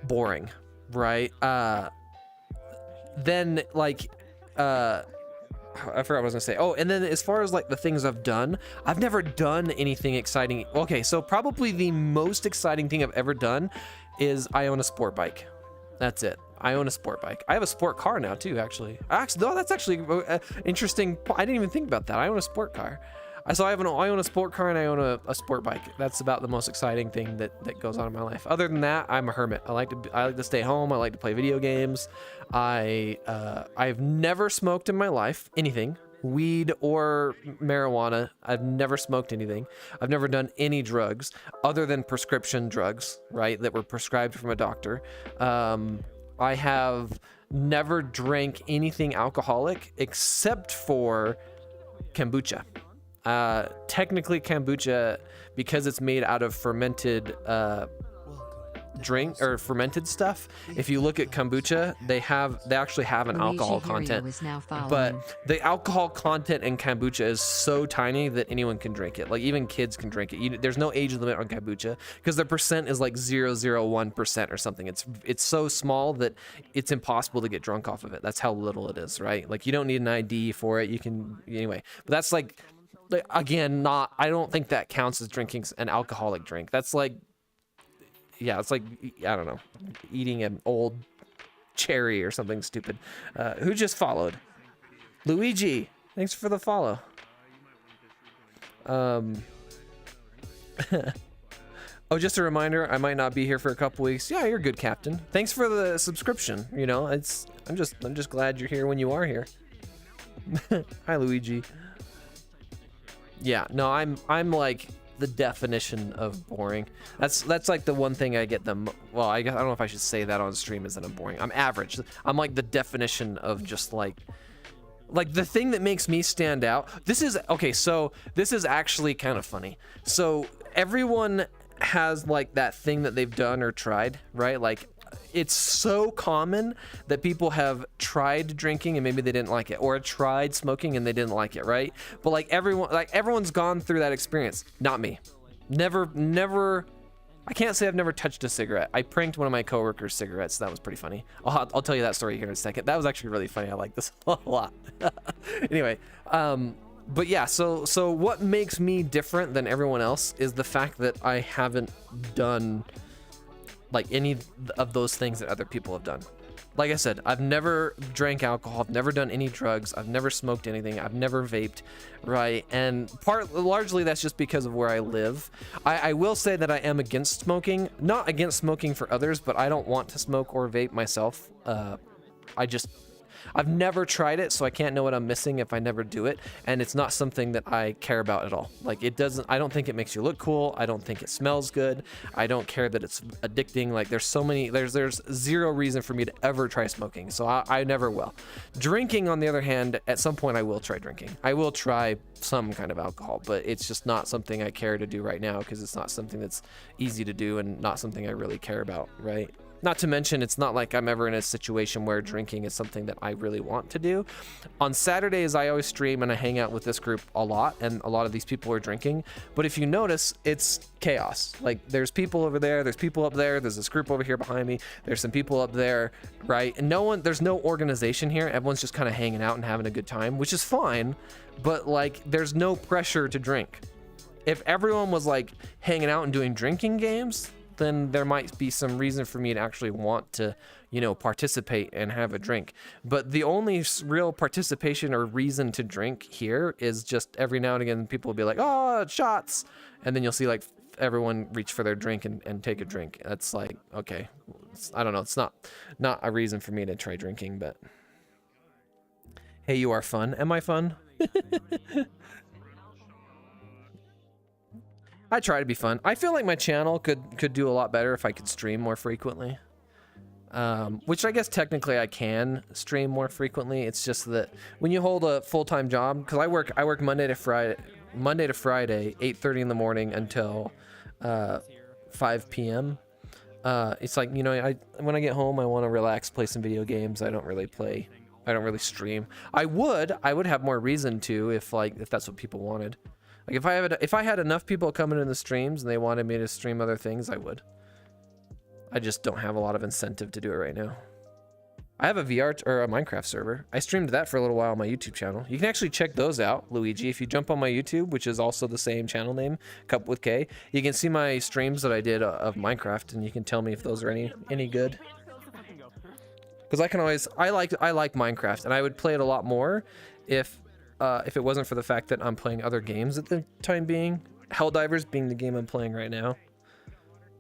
boring, right? Then like, I forgot what I was gonna say. Oh, and then as far as like the things I've done, I've never done anything exciting. Okay, so probably the most exciting thing I've ever done is I own a sport bike. That's it. I own a sport bike. I have a sport car now too, actually. No, that's actually interesting. I didn't even think about that. I own a sport car. So I own a sport car and I own a sport bike. That's about the most exciting thing that goes on in my life. Other than that, I'm a hermit. I like to stay home. I like to play video games. I've never smoked in my life, anything, weed or marijuana. I've never smoked anything. I've never done any drugs other than prescription drugs, right, that were prescribed from a doctor. I have never drank anything alcoholic except for kombucha. Technically kombucha, because it's made out of fermented drink or fermented stuff, if you look at kombucha, they actually have an alcohol content. But the alcohol content in kombucha is so tiny that anyone can drink it. Like even kids can drink it. There's no age limit on kombucha because the percent is like 0.001% or something. It's so small that it's impossible to get drunk off of it. That's how little it is, right? Like you don't need an ID for it. You can anyway. But that's like again, I don't think that counts as drinking an alcoholic drink. That's like, yeah, it's like, I don't know, eating an old cherry or something stupid. Who just followed? Luigi, thanks for the follow. Oh, just a reminder, I might not be here for a couple weeks. Yeah, you're good, Captain. Thanks for the subscription. You know, I'm just glad you're here when you are here. Hi, Luigi. Yeah, no, I'm like the definition of boring. That's like the one thing I get them. Well, I don't know if I should say that on stream is that I'm boring. I'm average. I'm like the definition of just like the thing that makes me stand out. This is okay. So this is actually kind of funny. So everyone has like that thing that they've done or tried, right? Like it's so common that people have tried drinking and maybe they didn't like it, or tried smoking and they didn't like it, right? But like everyone's gone through that experience. Not me. Never. I can't say I've never touched a cigarette. I pranked one of my coworkers' cigarettes. That was pretty funny. I'll tell you that story here in a second. That was actually really funny. I like this a lot. Anyway, but yeah, so what makes me different than everyone else is the fact that I haven't done like any of those things that other people have done. Like I said, I've never drank alcohol, I've never done any drugs, I've never smoked anything, I've never vaped, right? And largely that's just because of where I live. I will say that I am against smoking, not against smoking for others, but I don't want to smoke or vape myself. I've never tried it, so I can't know what I'm missing if I never do it, and it's not something that I care about at all. Like I don't think it makes you look cool, I don't think it smells good, I don't care that it's addicting. Like there's zero reason for me to ever try smoking, so I never will. Drinking, on the other hand, at some point I will try drinking. I will try some kind of alcohol, but it's just not something I care to do right now because it's not something that's easy to do and not something I really care about, right? Not to mention, it's not like I'm ever in a situation where drinking is something that I really want to do. On Saturdays, I always stream and I hang out with this group a lot, and a lot of these people are drinking. But if you notice, it's chaos. Like, there's people over there, there's people up there, there's this group over here behind me, there's some people up there, right? And there's no organization here. Everyone's just kind of hanging out and having a good time, which is fine, but like, there's no pressure to drink. If everyone was like hanging out and doing drinking games, then there might be some reason for me to actually want to, participate and have a drink. But the only real participation or reason to drink here is just every now and again, people will be like, oh, shots. And then you'll see like everyone reach for their drink and take a drink. That's like, okay, I don't know. It's not a reason for me to try drinking, but hey, you are fun. Am I fun? I try to be fun. I feel like my channel could do a lot better if I could stream more frequently. Which I guess technically I can stream more frequently. It's just that when you hold a full-time job, because I work Monday to Friday, 8:30 in the morning until 5 p.m. It's like, when I get home, I want to relax, play some video games. I don't really stream. I would have more reason to if that's what people wanted. Like if I had enough people coming in the streams and they wanted me to stream other things, I would. I just don't have a lot of incentive to do it right now. I have a VR or a Minecraft server. I streamed that for a little while on my YouTube channel. You can actually check those out, Luigi. If you jump on my YouTube, which is also the same channel name, Cup with K, you can see my streams that I did of Minecraft, and you can tell me if those are any good. Because I like Minecraft, and I would play it a lot more if it wasn't for the fact that I'm playing other games at the time being. Helldivers being the game I'm playing right now.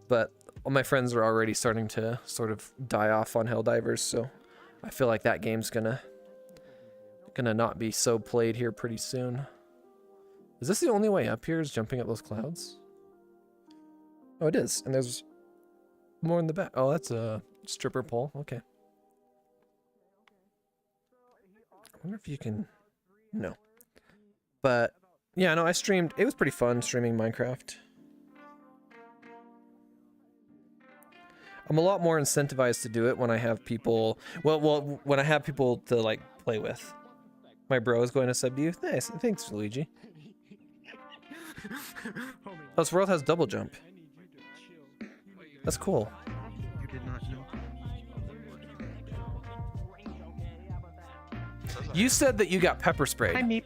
But all my friends are already starting to sort of die off on Helldivers, so I feel like that game's gonna not be so played here pretty soon. Is this the only way up here, is jumping up those clouds? Oh, it is, and there's more in the back. Oh, that's a stripper pole, okay. I wonder if you can... No. But, yeah, no, I streamed. It was pretty fun streaming Minecraft. I'm a lot more incentivized to do it when I have people. Well, when I have people to like play with. My bro is going to sub to you. Nice. Thanks, Luigi. Oh, this world has double jump. That's cool. You did not know. You said that you got pepper sprayed. Hi, Meep.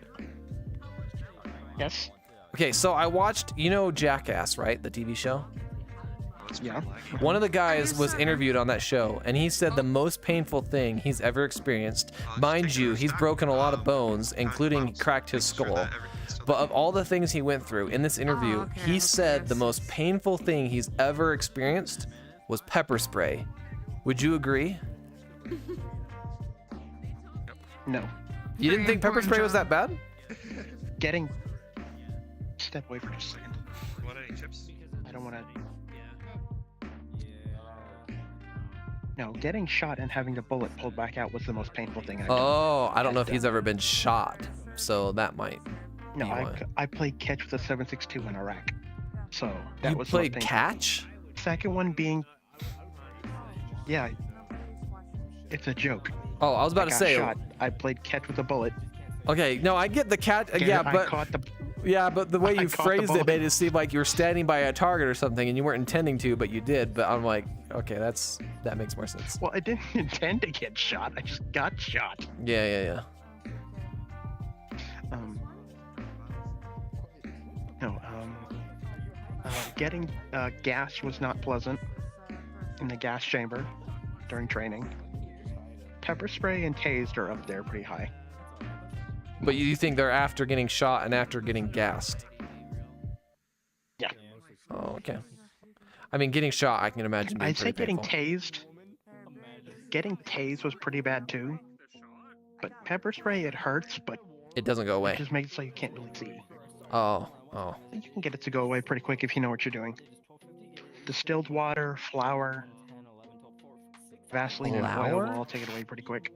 Yes. Okay, so I watched, you know, Jackass, right? The TV show. Yeah. One of the guys was interviewed on that show, and he said the most painful thing he's ever experienced, mind you, he's broken a lot of bones, including cracked his skull. But of all the things he went through in this interview, he said the most painful thing he's ever experienced was pepper spray. Would you agree? No. You didn't think pepper spray was that bad? Getting... Step away for just a second. Want any chips? I don't want to... No, getting shot and having the bullet pulled back out was the most painful thing I've done. Oh, I don't know if he's ever been shot, so that might... No, I played catch with a 7.62 in Iraq. So, that You was played something. catch? Second one being... Yeah. It's a joke. Oh, I was about to got say... Shot. I played catch with a bullet. Okay, no, I get the cat... Get yeah, it? but... I caught the... Yeah, but the way you caught the phrased it bullet. made it seem like you were standing by a target or something and you weren't intending to, but you did. But I'm like, okay, that makes more sense. Well, I didn't intend to get shot. I just got shot. Yeah. Getting gas was not pleasant in the gas chamber during training. Pepper spray and tased are up there pretty high. But you think they're after getting shot and after getting gassed? Yeah. Oh, okay. I mean, getting shot, I can imagine being I'd say pretty getting painful. tased. Getting tased was pretty bad too. But pepper spray, it hurts, but It doesn't go away. it just makes it so you can't really see. Oh. You can get it to go away pretty quick if you know what you're doing. Distilled water, flour, Vaseline, and oil Flour? will all take it away pretty quick.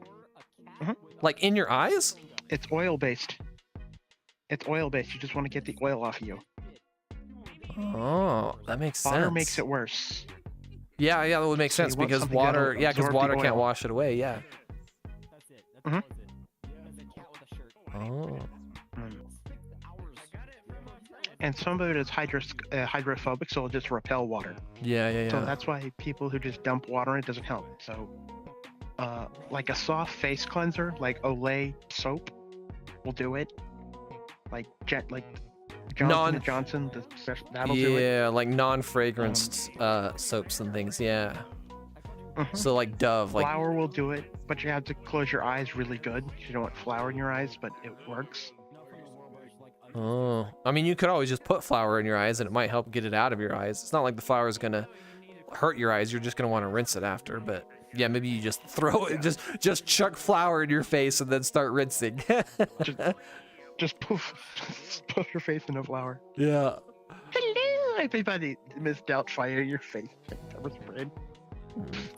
Like in your eyes? It's oil based. It's oil based. You just want to get the oil off of you. Oh, that makes sense. Water makes it worse. Yeah, that would make So you sense want because something water, that'll because absorb the water can't oil. wash it away. Yeah. Mhm. Oh. And some of it is hydrophobic, so it'll just repel water. Yeah. So that's why people who just dump water in it doesn't help. So, like a soft face cleanser, like Olay soap, will do it. Like Johnson & Johnson, that'll do it. Yeah, like non-fragranced soaps and things. Yeah. So like Dove, like Flour will do it, but you have to close your eyes really good. You don't want flour in your eyes, but it works. Oh, I mean, you could always just put flour in your eyes and it might help get it out of your eyes. It's not like the flour is gonna hurt your eyes. You're just gonna want to rinse it after. But yeah, maybe you just throw it, just chuck flour in your face and then start rinsing. Just poof your face into flour. Yeah. Hello, everybody. Miss Doubtfire, your face pepper sprayed.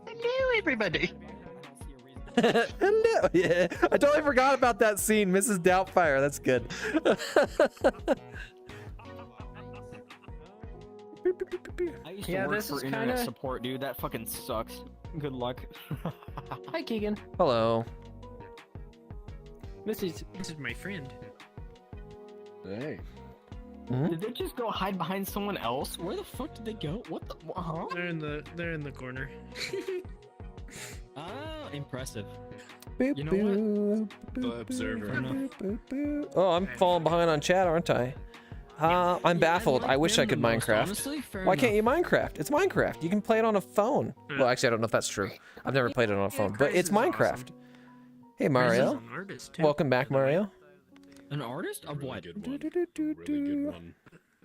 Hello, everybody. Hello. Yeah, I totally forgot about that scene, Mrs. Doubtfire. That's good. I used to work for internet support, dude. That fucking sucks. Good luck. Hi, Kegan. Hello. This is my friend. Hey. Did they just go hide behind someone else? Where the fuck did they go? What the? Huh? They're in the corner. Ah, impressive. Boop, You know what? The observer. Oh, I'm falling behind on chat, aren't I? I'm baffled. I wish I could Minecraft. honestly. Fair Why can't enough. you Minecraft? It's Minecraft. You can play it on a phone. Well, actually, I don't know if that's true. I've never played it on a phone, but it's Minecraft. Hey, Mario. an artist, too. Welcome back, Mario. An artist of what?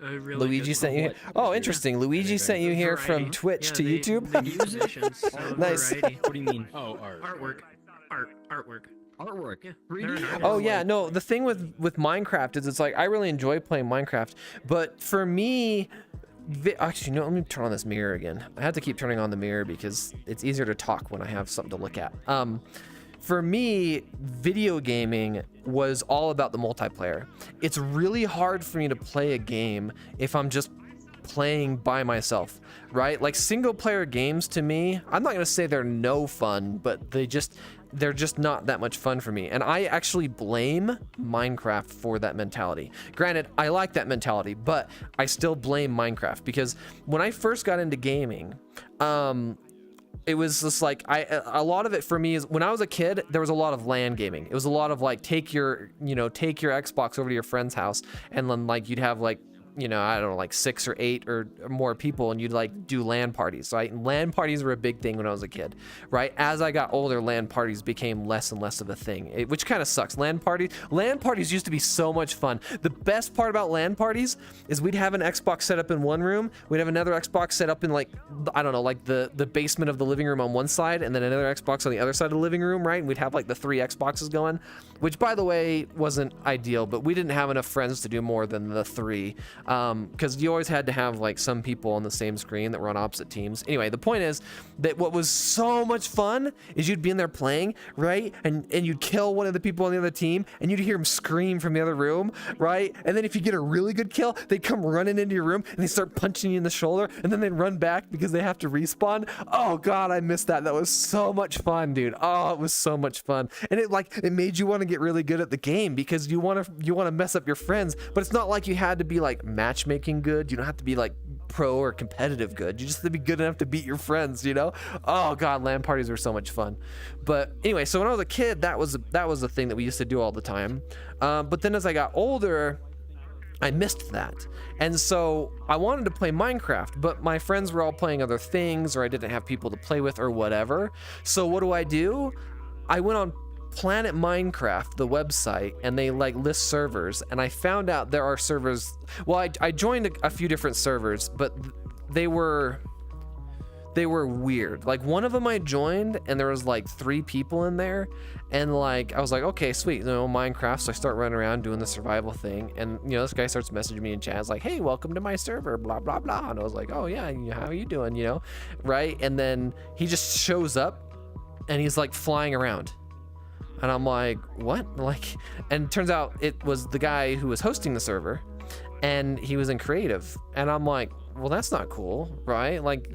Luigi sent you here. Oh, interesting. Luigi sent you here from Twitch to YouTube. Nice. What do you mean? Oh, artwork. Artwork. Artwork. Yeah. 3D? Oh yeah, no. The thing with Minecraft is it's like I really enjoy playing Minecraft, but for me, actually, no. Let me turn on this mirror again. I have to keep turning on the mirror because it's easier to talk when I have something to look at. For me, video gaming was all about the multiplayer. It's really hard for me to play a game if I'm just playing by myself, right? Like single player games to me, I'm not gonna say they're no fun, but they're just not that much fun for me. And I actually blame Minecraft for that mentality. Granted, I like that mentality, but I still blame Minecraft because when I first got into gaming, it was just like a lot of it for me is when I was a kid, there was a lot of LAN gaming. It was a lot of like take your Xbox over to your friend's house, and then like you'd have like, I don't know, like 6 or 8 or more people, and you'd like do LAN parties, right? And LAN parties were a big thing when I was a kid, right? As I got older, LAN parties became less and less of a thing, which kind of sucks. LAN parties used to be so much fun. The best part about LAN parties is we'd have an Xbox set up in one room, we'd have another Xbox set up in like, I don't know, like the basement of the living room on one side, and then another Xbox on the other side of the living room, right? And we'd have like the 3 Xboxes going, which by the way wasn't ideal, but we didn't have enough friends to do more than the 3. Because you always had to have like some people on the same screen that were on opposite teams. Anyway, the point is that what was so much fun is you'd be in there playing, right? And you'd kill one of the people on the other team, and you'd hear them scream from the other room, right? And then if you get a really good kill, they'd come running into your room and they start punching you in the shoulder, and then they'd run back because they have to respawn. Oh God, I missed that. That was so much fun, dude. Oh, it was so much fun. And it made you want to get really good at the game because you want to mess up your friends, but it's not like you had to be like matchmaking good. You don't have to be like pro or competitive good. You just have to be good enough to beat your friends, Oh God, LAN parties were so much fun. But anyway, so when I was a kid, that was a thing that we used to do all the time. But then as I got older, I missed that. And so I wanted to play Minecraft, but my friends were all playing other things, or I didn't have people to play with or whatever. So what do? I went on Planet Minecraft, the website, and they like list servers, and I found out there are servers. Well, I joined a few different servers, but they were weird. Like one of them I joined, and there was like 3 people in there, and like I was like, okay, sweet, Minecraft. So I start running around doing the survival thing, and this guy starts messaging me in chat. It's like, hey, welcome to my server, blah blah blah. And I was like, oh yeah, how are you doing? Right? And then he just shows up, and he's like flying around. And I'm like, what? And it turns out it was the guy who was hosting the server, and he was in creative. And I'm like, well, that's not cool, right? Like,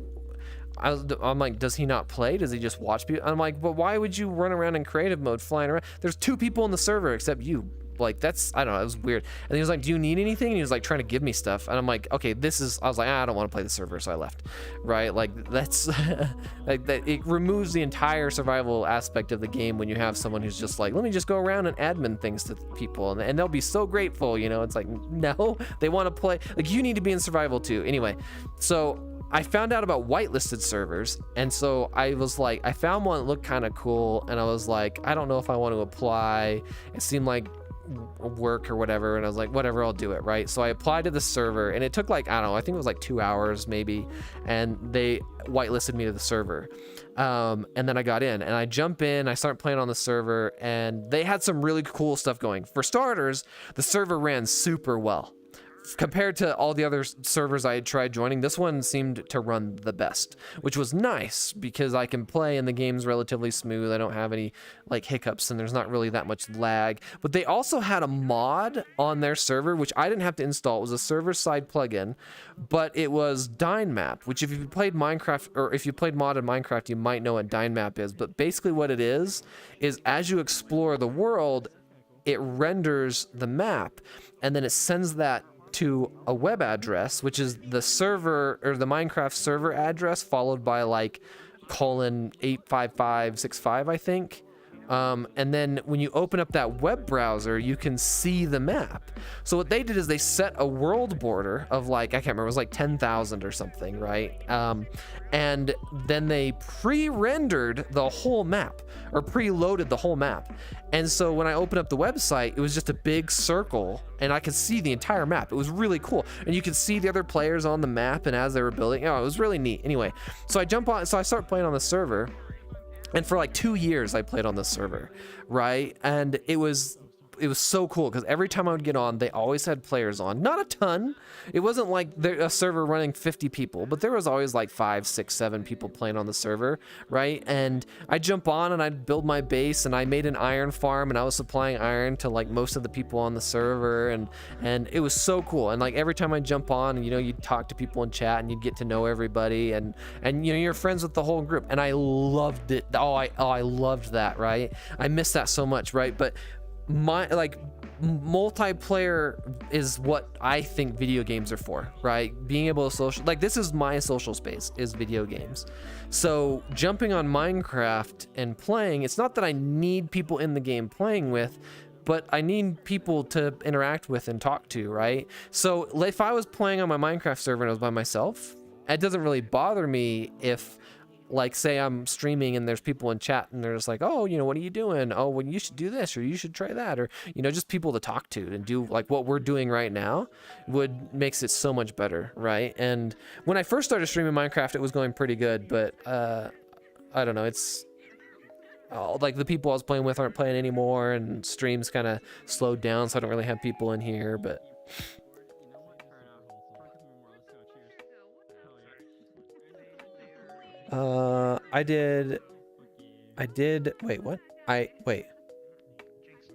I'm like, does he not play? Does he just watch people? I'm like, but why would you run around in creative mode flying around? There's 2 people in the server except you. Like, that's, I don't know, it was weird. And he was like, do you need anything? And he was like trying to give me stuff. And I'm like, okay, I was like, I don't want to play the server, so I left. Right? Like, that's, like, that it removes the entire survival aspect of the game when you have someone who's just like, let me just go around and admin things to people. And they'll be so grateful, It's like, no, they want to play. Like, you need to be in survival too. Anyway, so I found out about whitelisted servers, and so I was like, I found one that looked kind of cool, and I was like, I don't know if I want to apply. It seemed like work or whatever, and I was like, whatever, I'll do it, right? So I applied to the server, and it took like, I don't know, I think it was like 2 hours maybe, and they whitelisted me to the server. And then I got in, and I jump in, I start playing on the server, and they had some really cool stuff going. For starters, the server ran super well. Compared to all the other servers I had tried joining, this one seemed to run the best, which was nice because I can play and the game's relatively smooth. I don't have any like hiccups, and there's not really that much lag. But they also had a mod on their server, which I didn't have to install. It was a server-side plugin, but it was Dynmap, which if you played Minecraft, or if you played modded Minecraft, you might know what Dynmap is. But basically what it is as you explore the world, it renders the map, and then it sends that to a web address, which is the server, or the Minecraft server address, followed by like :85565, I think. And then when you open up that web browser, you can see the map. So what they did is they set a world border of like, I can't remember, it was like 10,000 or something, right? And then they pre-rendered the whole map, or pre-loaded the whole map. And so when I opened up the website, it was just a big circle, and I could see the entire map. It was really cool. And you could see the other players on the map, and as they were building, it was really neat. Anyway, so I start playing on the server. And for like 2 years, I played on this server, right? And it was it was so cool because every time I would get on, they always had players on. Not a ton. It wasn't like a server running 50 people, but there was always like 5, 6, 7 people playing on the server, right? And I'd jump on and I'd build my base, and I made an iron farm, and I was supplying iron to like most of the people on the server, and it was so cool. And like every time I jump on, you know, you'd talk to people in chat and you'd get to know everybody, and you know, you're friends with the whole group, and I loved it. I loved that, right? I miss that so much, right? But multiplayer is what I think video games are for, right? Being able to social, like, this is my social space, is video games. So jumping on Minecraft and playing, it's not that I need people in the game playing with, but I need people to interact with and talk to, right? So if I was playing on my Minecraft server and I was by myself, it doesn't really bother me if, like, say I'm streaming and there's people in chat and they're just like, oh, you know, what are you doing? Oh, well, you should do this, or you should try that, or, you know, just people to talk to and do like what we're doing right now makes it so much better, right? And when I first started streaming Minecraft, it was going pretty good, but I don't know, it's like the people I was playing with aren't playing anymore, and streams kind of slowed down, so I don't really have people in here, but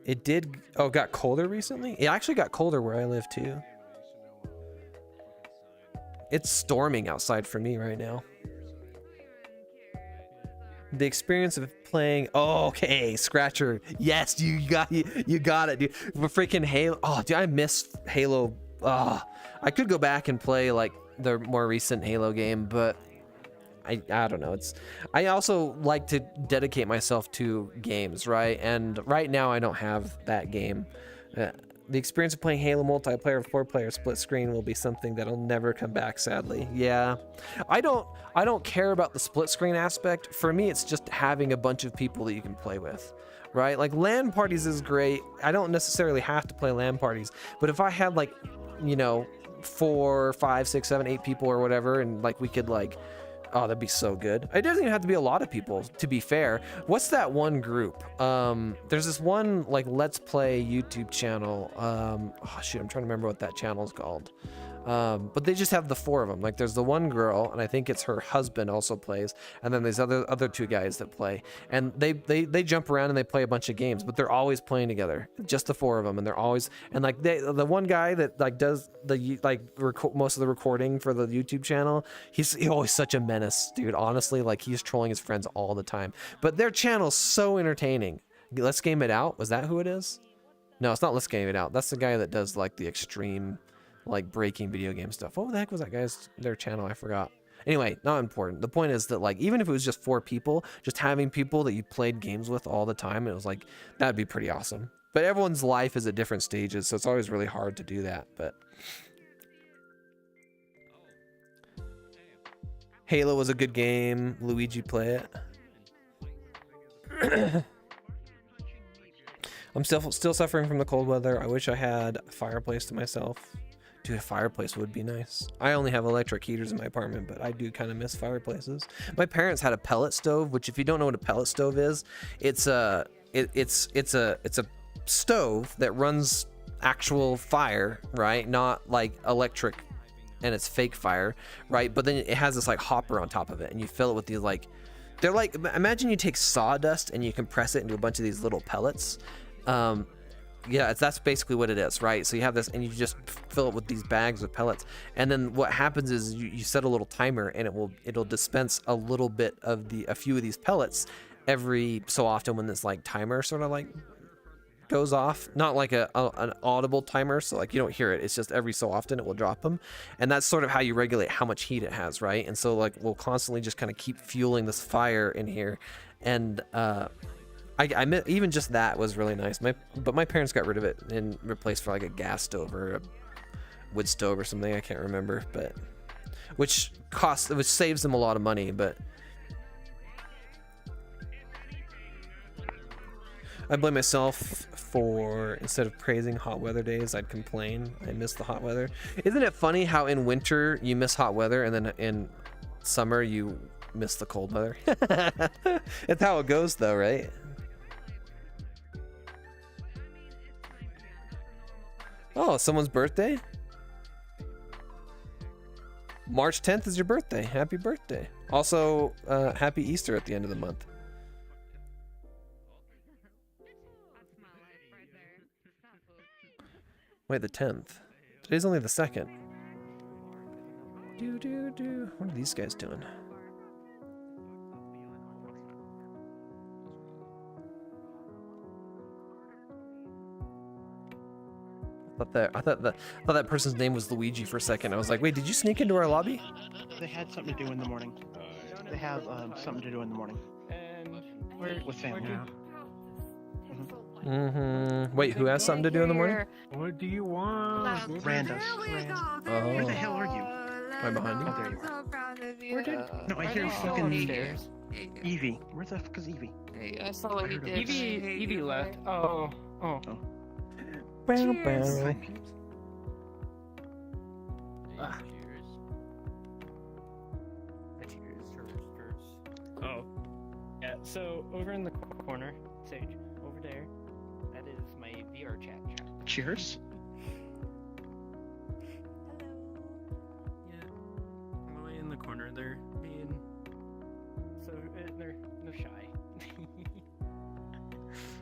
it got colder recently? It actually got colder where I live too. It's storming outside for me right now. The experience of playing, okay, Scratcher, yes, you got it, dude. For freaking Halo, oh, dude, I miss Halo. I could go back and play like the more recent Halo game, but I don't know. I also like to dedicate myself to games, right? And right now I don't have that game. The experience of playing Halo multiplayer with 4-player split screen will be something that'll never come back, sadly. Yeah, I don't care about the split screen aspect. For me, it's just having a bunch of people that you can play with, right? Like LAN parties is great. I don't necessarily have to play LAN parties, but if I had like, you know, 4, 5, 6, 7, 8 people or whatever, and like we could like, oh, that'd be so good. It doesn't even have to be a lot of people, to be fair. What's that one group? There's this one like Let's Play YouTube channel. Oh shoot, I'm trying to remember what that channel's called. But they just have the 4 of them. Like there's the one girl, and I think it's her husband also plays, and then there's other 2 guys that play, and they jump around and they play a bunch of games, but they're always playing together, just the 4 of them, and they're always, and like the one guy that like does the most of the recording for the YouTube channel, he's always such a menace, dude. Honestly, like he's trolling his friends all the time, but their channel's so entertaining. Let's Game It Out, was that who it is? No, it's not Let's Game It Out. That's the guy that does like the extreme, like breaking video game stuff. What the heck was that their channel? I forgot. Anyway, not important. The point is that like, even if it was just 4 people, just having people that you played games with all the time, it was like, that'd be pretty awesome. But everyone's life is at different stages, so it's always really hard to do that. But Halo was a good game. Luigi, play it. I'm still suffering from the cold weather. I wish I had a fireplace to myself. Dude, a fireplace would be nice. I only have electric heaters in my apartment, but I do kind of miss fireplaces. My parents had a pellet stove, which if you don't know what a pellet stove is, it's a stove that runs actual fire, right? Not like electric and it's fake fire, right? But then it has this like hopper on top of it, and you fill it with these like, they're like, imagine you take sawdust and you compress it into a bunch of these little pellets. Yeah, that's basically what it is, right? So you have this, and you just fill it with these bags of pellets, and then what happens is you set a little timer, and it'll dispense a little bit of a few of these pellets every so often when this like timer sort of like goes off. Not like an audible timer, so like you don't hear it. It's just every so often it will drop them, and that's sort of how you regulate how much heat it has, right? And so like we'll constantly just kind of keep fueling this fire in here, and I even just that was really nice. But my parents got rid of it and replaced for like a gas stove or a wood stove or something. I can't remember, but which saves them a lot of money. But I blame myself for, instead of praising hot weather days, I'd complain. I miss the hot weather. Isn't it funny how in winter you miss hot weather and then in summer you miss the cold weather? It's how it goes though, right? Oh, someone's birthday? March 10th is your birthday. Happy birthday. Also, happy Easter at the end of the month. Wait, the 10th. Today's only the 2nd. What are these guys doing? I thought that person's name was Luigi for a second. I was like, wait, did you sneak into our lobby? They had something to do in the morning. They have something to do in the morning. With family. Wait, who has something to do in the morning? What do you want? Randos. Oh. Where the hell are you? Right behind you. Oh, there you are. No, I hear fucking Evie. Where the fuck is Evie? Hey, I saw what you did. Evie left. Oh. Bow. Oh. Yeah, so over in the corner, Sage, over there, that is my VRChat chat. Cheers. Yeah. All the way in the corner, they're being so they're shy.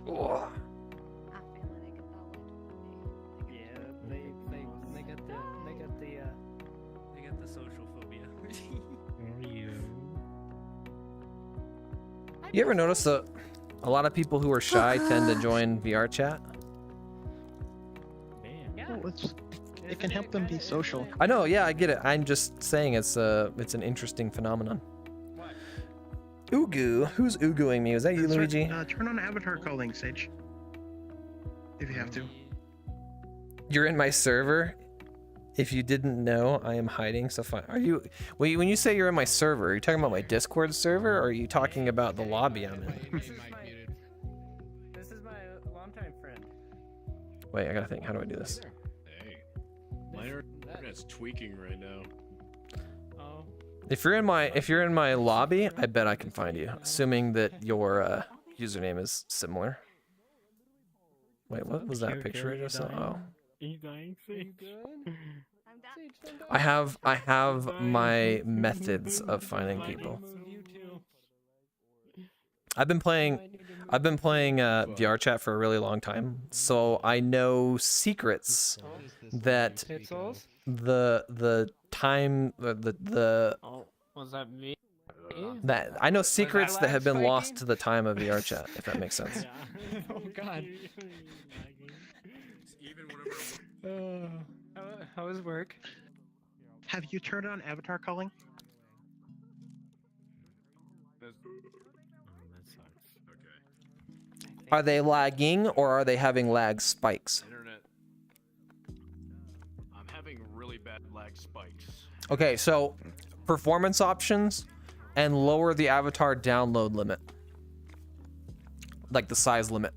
Oh. Yeah, they got the social phobia. You ever notice that a lot of people who are shy tend to join VRChat? Well, it can help them be social. I know, yeah, I get it. I'm just saying it's an interesting phenomenon. Ugu, who's Uguing me? Was that you, Luigi? Turn on avatar calling, Sage. If you have to. You're in my server. If you didn't know, I am hiding. So fine. Are you? Wait, when you say you're in my server, are you talking about my Discord server, or are you talking about the lobby I'm in? This is my longtime friend. Wait, I gotta think. How do I do this? Hey, my internet's tweaking right now. Oh. If you're in my lobby, I bet I can find you, assuming that your username is similar. Wait, what was that picture I just saw? Oh. You dying, Sage? I have my methods of finding people. I've been playing VRChat for a really long time, so I know secrets that the time the Was that me? that I know secrets that have been lost to the time of VRChat, if that makes sense. Oh God. How is work? Have you turned on avatar calling? Are they lagging or are they having lag spikes? Internet. I'm having really bad lag spikes. Okay, so performance options and lower the avatar download limit. Like the size limit.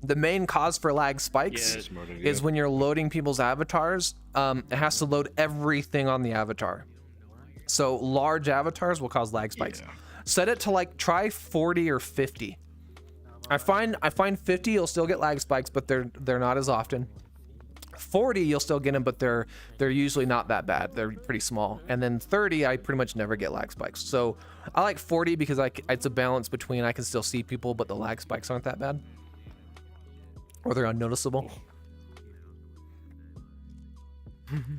The main cause for lag spikes is when you're loading people's avatars, it has to load everything on the avatar. So large avatars will cause lag spikes. Set it to like try 40 or 50. I find 50 you'll still get lag spikes, but they're not as often. 40 you'll still get them, but they're usually not that bad. They're pretty small. And then 30 I pretty much never get lag spikes. So I like 40 because it's a balance between I can still see people, but the lag spikes aren't that bad. Or they're unnoticeable.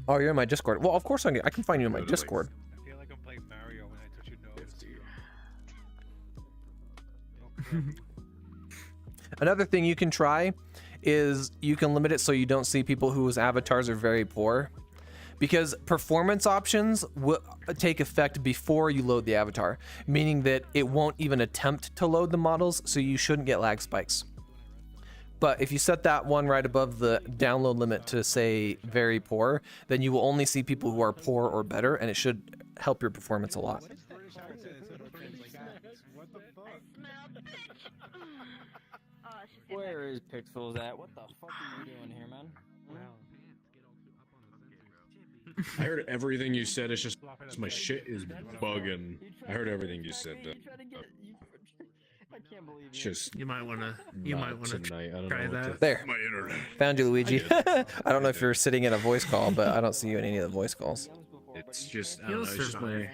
Oh, you're in my Discord. Well, of course I can find you in my Discord. I feel like I'm playing Mario when I touch your nose. Another thing you can try is you can limit it so you don't see people whose avatars are very poor. Because performance options will take effect before you load the avatar, meaning that it won't even attempt to load the models, so you shouldn't get lag spikes. But if you set that one right above the download limit to say very poor, then you will only see people who are poor or better, and it should help your performance a lot. Where is Pixels at? What the fuck are you doing here, man? I heard everything you said. It's just my shit is bugging. I heard everything you said. Just you might wanna try that. There. Found you, Luigi. I don't know if you're sitting in a voice call, but I don't see you in any of the voice calls. It's just I don't know, it's just my.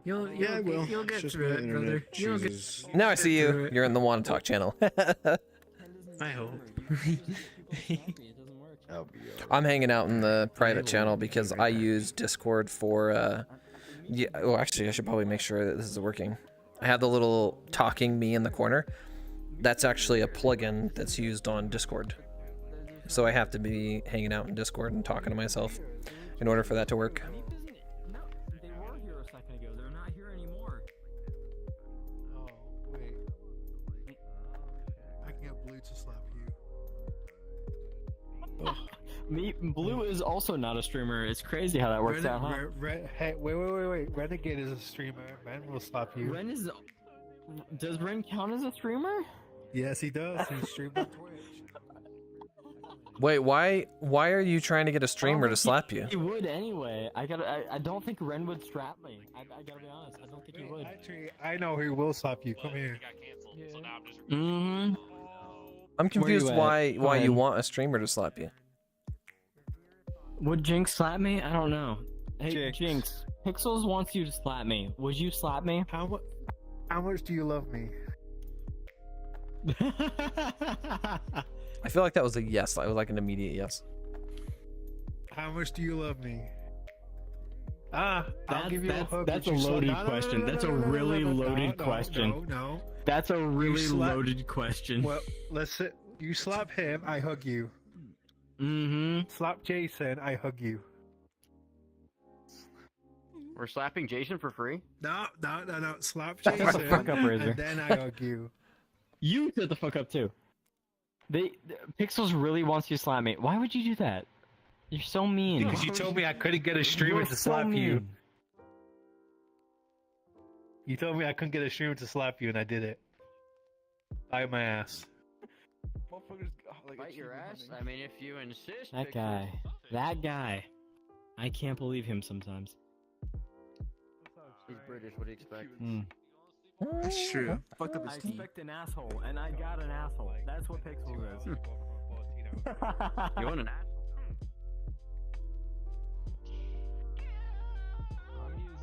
You'll get just through my it, brother. internet You'll get. chooses- Now I see you. You're in the Wanna Talk channel. I hope. I'm hanging out in the private channel because I use Discord for, yeah, well, actually, I should probably make sure that this is working. I have the little talking me in the corner. That's actually a plugin that's used on Discord. So I have to be hanging out in Discord and talking to myself in order for that to work. They were here a second ago. They're not here anymore. Oh, wait. I can get Blue to slap you. Me, Blue is also not a streamer. It's crazy how that works out, huh? Hey, wait. Renegade is a streamer. Ren will slap you. Ren is. Does Ren count as a streamer? Yes, he does. He streams on Twitch. Wait, why are you trying to get a streamer to slap you? He would anyway. I don't think Ren would strap me. I gotta be honest. I don't think he would. Actually, I know he will slap you. Come here. Mm-hmm. I'm confused you at? why Go ahead. you want a streamer to slap you. Would Jinx slap me? I don't know. Hey, Jinx. Pixels wants you to slap me. Would you slap me? How much do you love me? I feel like that was a yes. That was like an immediate yes. How much do you love me? I'll give you a hug. That's a loaded question. That's a really loaded question. No. That's a really loaded question. Well, let's say you slap him, I hug you. Mm-hmm. Slap Jason, I hug you. We're slapping Jason for free? No. Slap Shut the Jason, fuck up, Razor. and then I hug you. You shut the fuck up too. Pixels really wants you to slap me. Why would you do that? You're so mean. Because you told me I couldn't get a streamer to slap you. You told me I couldn't get a streamer to slap you, and I did it. Bite my ass. Bite your ass? I mean, if you insist. That guy. I can't believe him sometimes. He's British. What do you expect? That's true. I expect an asshole, and I got an asshole. That's what Pixels is. You want an ass? I'm using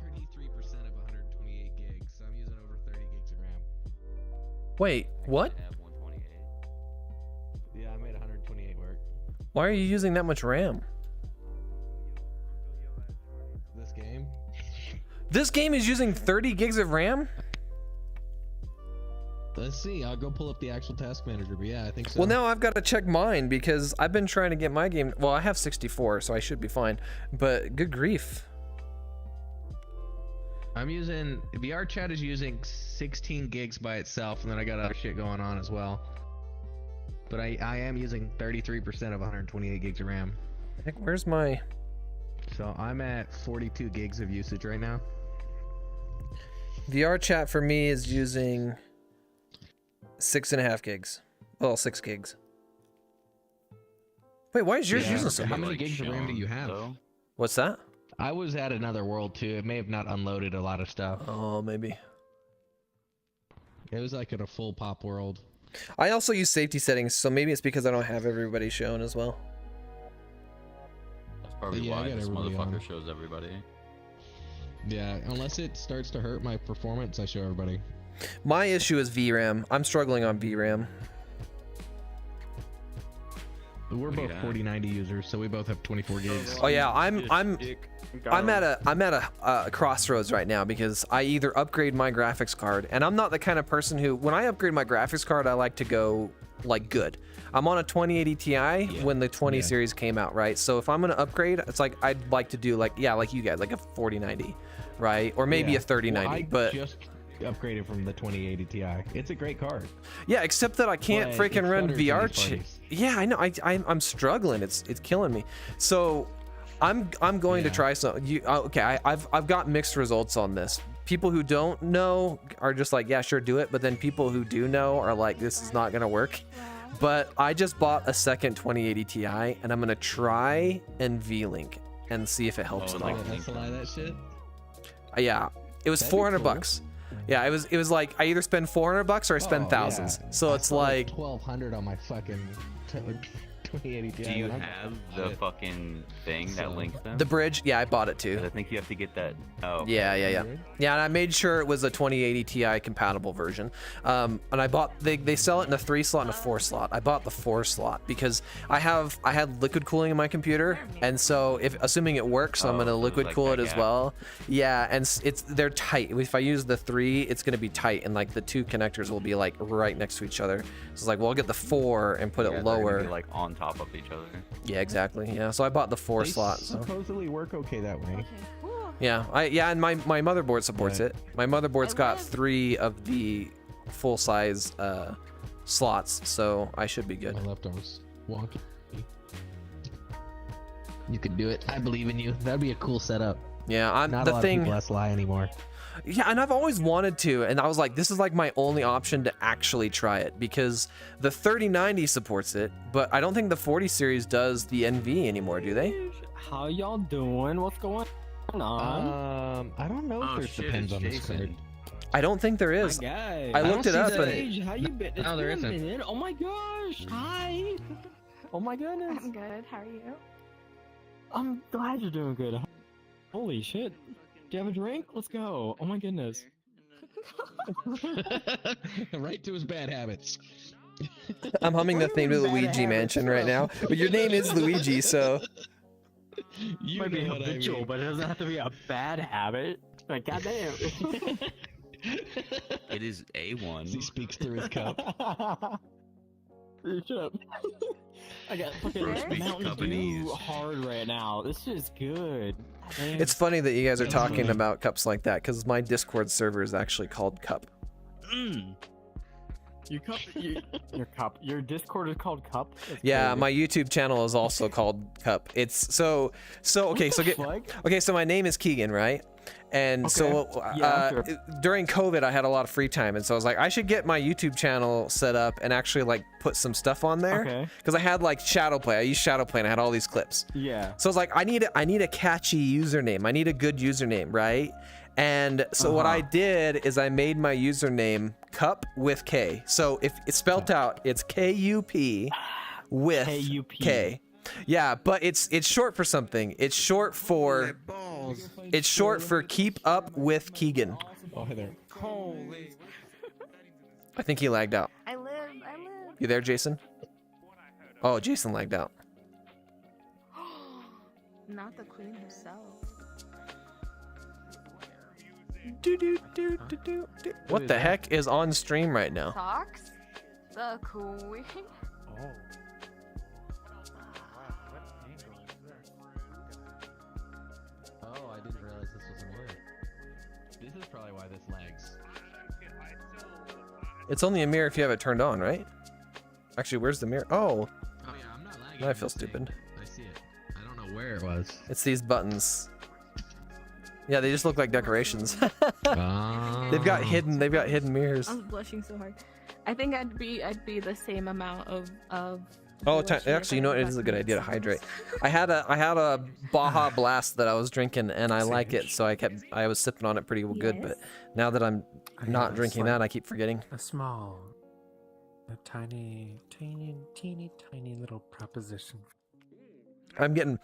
33% of 128 gigs, so I'm using over 30 gigs of RAM. Wait, what? Yeah, I made 128 work. Why are you using that much RAM? This game? This game is using 30 gigs of RAM? Let's see. I'll go pull up the actual task manager, but yeah, I think so. Well, now I've got to check mine because I've been trying to get my game. Well, I have 64, so I should be fine. But good grief. I'm using VRChat is using 16 gigs by itself, and then I got other shit going on as well. But I am using 33% of 128 gigs of RAM. Heck, where's my? So I'm at 42 gigs of usage right now. VRChat for me is using 6.5 gigs. Well, 6 gigs. Wait, why is yours using so much? How many gigs of RAM do you have? What's that? I was at another world too. It may have not unloaded a lot of stuff. Oh, maybe. It was like in a full pop world. I also use safety settings, so maybe it's because I don't have everybody shown as well. That's probably why this motherfucker shows everybody. Yeah, unless it starts to hurt my performance, I show everybody. My issue is VRAM. I'm struggling on VRAM. We're both 4090 users, so we both have 24 gigs. Oh yeah, I'm at a crossroads right now because I either upgrade my graphics card, and I'm not the kind of person who, when I upgrade my graphics card, I like to go like good. I'm on a 2080 Ti when the 20 series came out, right? So if I'm gonna upgrade, it's like I'd like to do like you guys, like a 4090, right? Or maybe a 3090. But just upgraded from the 2080 Ti. It's a great card. Yeah, except that I can't freaking run VRChat. Yeah, I know. I'm struggling. It's killing me. So I'm going to try some. Okay, I've got mixed results on this. People who don't know are just like, yeah, sure, do it. But then people who do know are like, this is not gonna work. But I just bought a second 2080 Ti, and I'm gonna try and V-Link and see if it helps at all. That shit? Yeah, it was $400 bucks. Yeah, it was like I either spend $400 or I spend thousands. Yeah. So I it's spent like 1,200 on my fucking 2080 Ti. Do you have the fucking thing that links them? the bridge. Yeah, I bought it too. I think you have to get that. Oh. Yeah. Yeah, and I made sure it was a 2080 Ti compatible version. And I bought they sell it in a 3 slot and a 4 slot. I bought the 4 slot because I had liquid cooling in my computer, and so assuming it works, I'm gonna liquid cool it as well. Yeah, and they're tight. If I use the 3, it's gonna be tight, and like the 2 connectors will be like right next to each other. So it's like, well, I'll get the 4 and put it lower. They're gonna be, like on top of each other. Yeah, exactly. Yeah, so I bought the 4 They slot. So. supposedly work okay that way. Yeah, and my motherboard supports it. My motherboard's got 3 of the full size slots, so I should be good. My leftovers wonky. You can do it. I believe in you. That'd be a cool setup. Yeah, Not the a lot thing. of people ask lie anymore. Yeah, and I've always wanted to, and I was like, this is like my only option to actually try it because the 3090 supports it, but I don't think the 40 series does the NV anymore, do they? How y'all doing? What's going on? I don't know if there depends on the card. I don't think there is. I looked it up, and How you been? It's No, there been a isn't. minute. Oh my gosh! Hi. Oh my goodness. I'm good. How are you? I'm glad you're doing good. Holy shit! Do you have a drink? Let's go. Oh my goodness. Right to his bad habits. I'm humming the theme to Luigi Mansion right now. But your name is Luigi, so. You might be habitual, but it doesn't have to be a bad habit. Like, goddamn. It is A1. He speaks through his cup. Shut up. I got fucking Mountain Dew hard right now. This is good. Man. It's funny that you guys are talking about cups like that because my Discord server is actually called Cup. Your Discord is called Cup? That's Yeah, crazy. my YouTube channel is also called Cup. It's so okay. So my name is Kegan, right? And during COVID, I had a lot of free time, and so I was like, I should get my YouTube channel set up and actually like put some stuff on there. Because I had like Shadowplay. I used Shadowplay, and I had all these clips. Yeah. So I was like, I need a catchy username. I need a good username, right? And so what I did is I made my username Cup with K. So if it's spelled out, it's KUP with K. Yeah, but it's short for something. It's short for Keep Up with Kegan. Oh, hey there. I think he lagged out. I live. You there, Jason? Oh, Jason lagged out. Not the queen herself. What the heck is on stream right now? Socks? The queen? Oh. Oh, I didn't realize this was a mirror. This is probably why this lags. It's only a mirror if you have it turned on, right? Actually, where's the mirror? Oh. Oh yeah, I'm not lagging. Now I feel stupid. I see it. I don't know where it was. It's these buttons. Yeah, they just look like decorations. They've got hidden mirrors. I was blushing so hard. I think I'd be the same amount of Oh, actually, you know what? It is a good idea to hydrate. I had a Baja Blast that I was drinking, and I like it, so I was sipping on it pretty good. But now that I'm not drinking that, I keep forgetting. A tiny little proposition. I'm getting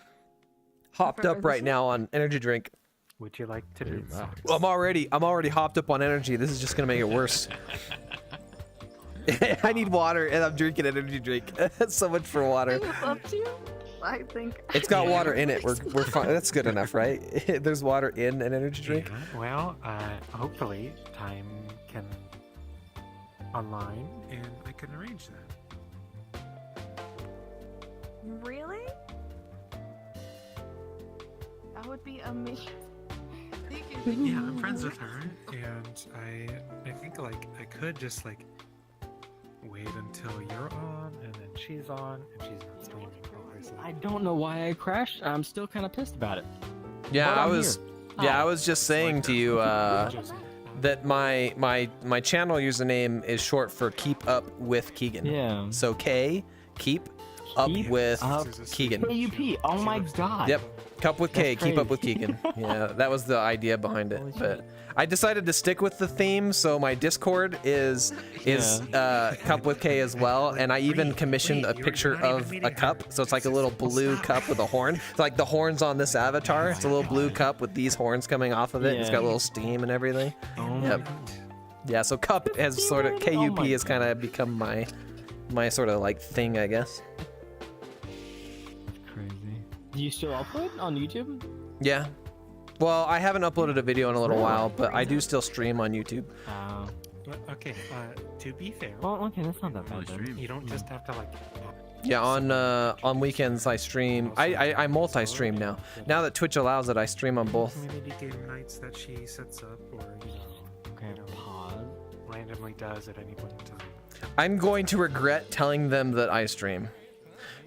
hopped up right now on energy drink. Would you like to do so? I'm already hopped up on energy. This is just gonna make it worse. I need water, and I'm drinking energy drink. So much for water. Up to you? I think It's got water in it. We're fine. That's good enough, right? There's water in an energy drink. Yeah, well, hopefully time can online, and I can arrange that. Really? That would be amazing. Yeah, I'm friends with her, and I think like I could just like wait until you're on, and then she's on, and she's not streaming. I don't know why I crashed. I'm still kind of pissed about it. Yeah, But I'm I was just saying to you that my channel username is short for Keep Up with Kegan. Yeah. So Keep Up with Kegan. KUP. Oh my god. Yep. Cup with K, keep up with Kegan. Yeah, that was the idea behind it. But I decided to stick with the theme, so my Discord is Cup with K as well, and I even commissioned a picture of a cup, so it's like a little blue cup with a horn. It's like the horns on this avatar. It's a little blue cup with these horns coming off of it. And it's got a little steam and everything. Yep. Yeah, so Cup has sort of KUP has kind of become my sort of like thing, I guess. Do you still upload on YouTube? Yeah. Well, I haven't uploaded a video in a little while, but I do still stream on YouTube. Okay, to be fair. Well, okay, that's not that bad. You don't just have to like. Yeah, on weekends I stream. I multi-stream now. Now that Twitch allows it, I stream on both. Maybe game nights that she sets up, or randomly does at any point in time. I'm going to regret telling them that I stream,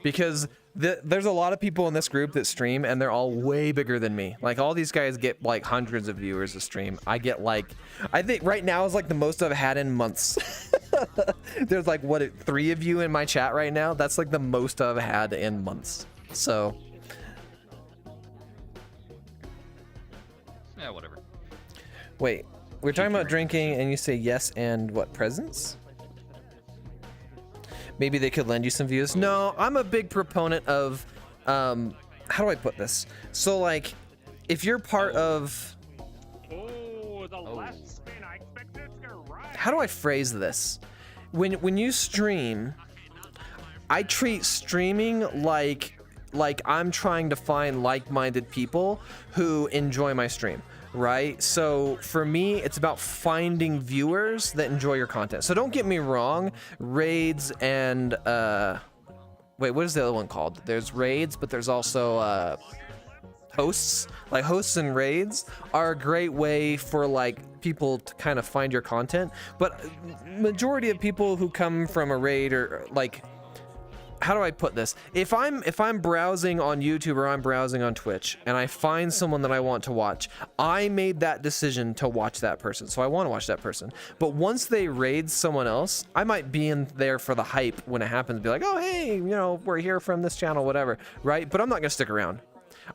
because there's a lot of people in this group that stream, and they're all way bigger than me. Like, all these guys get like hundreds of viewers a stream. I get like, I think right now is like the most I've had in months. There's like, what, 3 of you in my chat right now? That's like the most I've had in months. So Yeah, whatever. wait, we're talking about drinking, and you say yes and what, presents? Maybe they could lend you some views. No, I'm a big proponent of, how do I put this? So like, if you're part of, how do I phrase this? When you stream, I treat streaming like I'm trying to find like-minded people who enjoy my stream. Right? So for me, it's about finding viewers that enjoy your content. So don't get me wrong, raids and wait, what is the other one called? There's raids, but there's also hosts. Like, hosts and raids are a great way for like people to kind of find your content. But majority of people who come from a raid or like, how do I put this? If I'm browsing on YouTube or I'm browsing on Twitch and I find someone that I want to watch, I made that decision to watch that person, so I want to watch that person. But once they raid someone else, I might be in there for the hype when it happens, be like, oh hey, you know, we're here from this channel, whatever, right? But I'm not gonna stick around.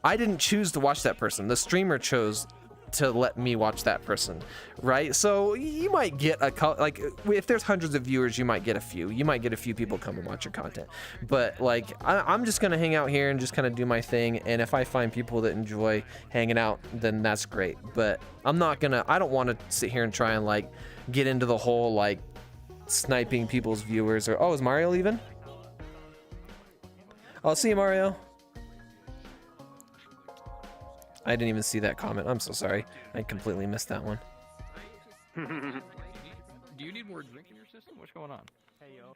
I didn't choose to watch that person. The streamer chose to let me watch that person, right? So you might get like, if there's hundreds of viewers, you might get a few. You might get a few people come and watch your content. But like, I'm just gonna hang out here and just kind of do my thing. And if I find people that enjoy hanging out, then that's great. But I don't want to sit here and try and like get into the whole like sniping people's viewers. Or, oh, is Mario leaving? I'll see you, Mario. I didn't even see that comment. I'm so sorry. I completely missed that one. Do you need more drink in your system? What's going on? Hey, yo.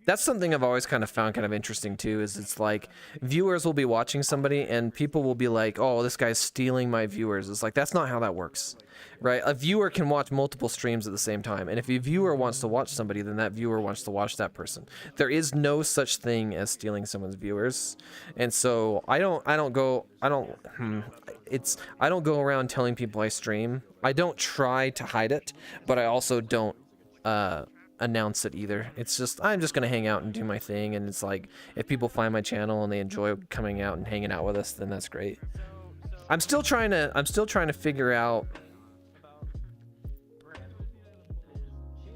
That's something I've always kind of found kind of interesting too, is it's like viewers will be watching somebody and people will be like, oh, this guy's stealing my viewers. It's like, that's not how that works, right? A viewer can watch multiple streams at the same time. And if a viewer wants to watch somebody, then that viewer wants to watch that person. There is no such thing as stealing someone's viewers. And so I don't go around telling people I stream. I don't try to hide it, but I also don't, announce it either. It's just, I'm just gonna hang out and do my thing, and it's like, if people find my channel and they enjoy coming out and hanging out with us, then that's great. I'm still trying to figure out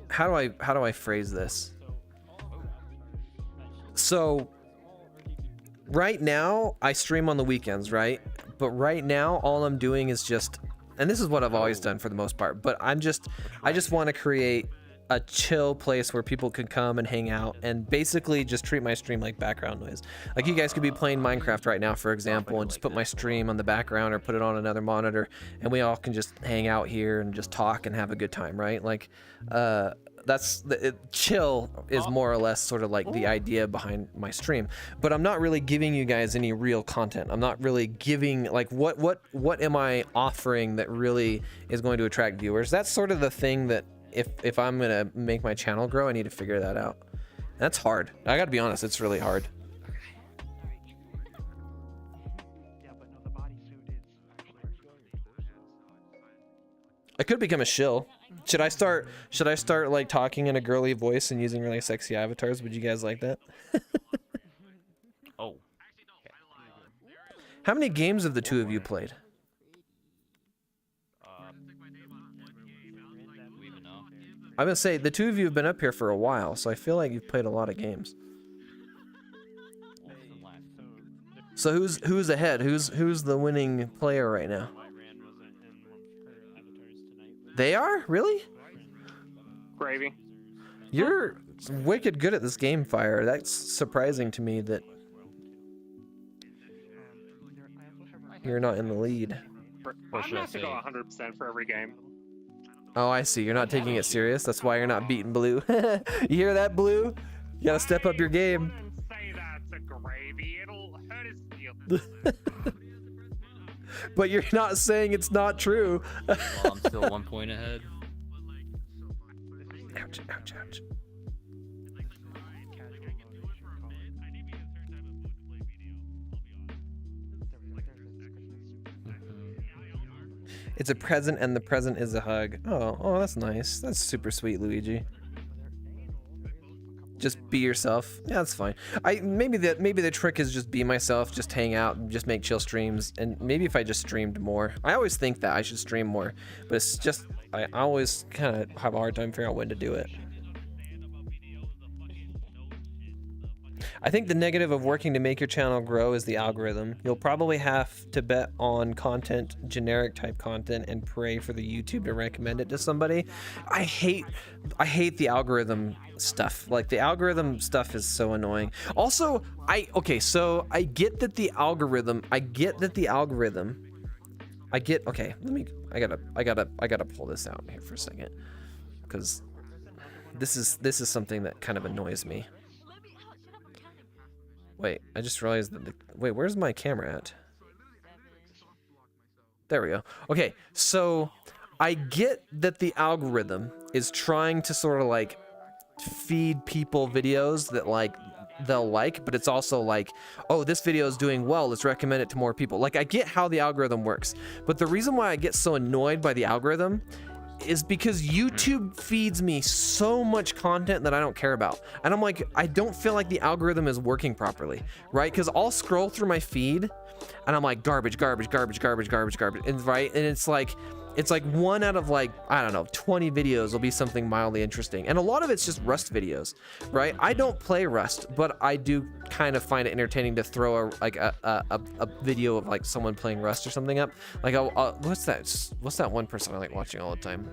how do I phrase this. So right now I stream on the weekends, right? But right now all I'm doing is just, and this is what I've always done for the most part, but I just want to create a chill place where people could come and hang out and basically just treat my stream like background noise. Like, you guys could be playing Minecraft right now, for example, and just put my stream on the background or put it on another monitor, and we all can just hang out here and just talk and have a good time, right? Like, chill is more or less sort of like the idea behind my stream. But I'm not really giving you guys any real content. I'm not really giving, like, what am I offering that really is going to attract viewers? That's sort of the thing that if I'm gonna make my channel grow, I need to figure that out. That's hard. I gotta be honest, it's really hard. I could become a shill. Should I start like talking in a girly voice and using really sexy avatars? Would you guys like that? Oh. How many games have the two of you played? I'm gonna say the two of you have been up here for a while, so I feel like you've played a lot of games. So who's ahead? Who's the winning player right now? They are? Really? Gravy. You're wicked good at this game, Fire. That's surprising to me that you're not in the lead. I'm not to go 100% for every game. Oh, I see. You're not taking it serious. That's why you're not beating Blue. You hear that, Blue? You gotta step up your game. Say that to Gravy. It'll hurt his feelings. But you're not saying it's not true. Well, I'm still 1 point ahead. Ouch, ouch, ouch. It's a present and the present is a hug. Oh, that's nice. That's super sweet, Luigi. Just be yourself. Yeah, that's fine. Maybe the trick is just be myself, just hang out, and just make chill streams, and maybe if I just streamed more. I always think that I should stream more, but it's just I always kind of have a hard time figuring out when to do it. I think the negative of working to make your channel grow is the algorithm. You'll probably have to bet on content, generic type content, and pray for the YouTube to recommend it to somebody. I hate the algorithm stuff. Like, the algorithm stuff is so annoying. Also, I get that the algorithm, I gotta pull this out here for a second, because this is something that kind of annoys me. Wait, I just realized that wait, where's my camera at? There we go. Okay, so I get that the algorithm is trying to sort of like feed people videos that like they'll like, but it's also like, oh, this video is doing well, let's recommend it to more people. Like, I get how the algorithm works, but the reason why I get so annoyed by the algorithm is because YouTube feeds me so much content that I don't care about. And I'm like, I don't feel like the algorithm is working properly, right? Because I'll scroll through my feed and I'm like, garbage, garbage, garbage, garbage, garbage, garbage, and right? And it's like one out of like, I don't know, 20 videos will be something mildly interesting. And a lot of it's just Rust videos, right? I don't play Rust, but I do kind of find it entertaining to throw a video of like someone playing Rust or something up. Like, what's that one person I like watching all the time?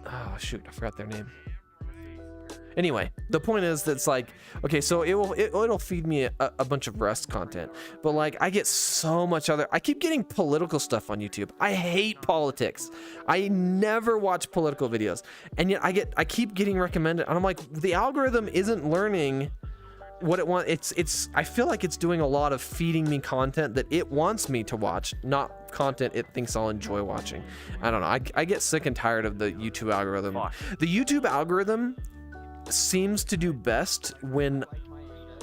Oh shoot, I forgot their name. Anyway, the point is that it's like, okay, so it'll feed me a bunch of Rust content, but like I get so much other. I keep getting political stuff on YouTube. I hate politics. I never watch political videos, and yet I keep getting recommended, and I'm like, the algorithm isn't learning what it wants. I feel like it's doing a lot of feeding me content that it wants me to watch, not content it thinks I'll enjoy watching. I don't know. I get sick and tired of the YouTube algorithm. The YouTube algorithm seems to do best when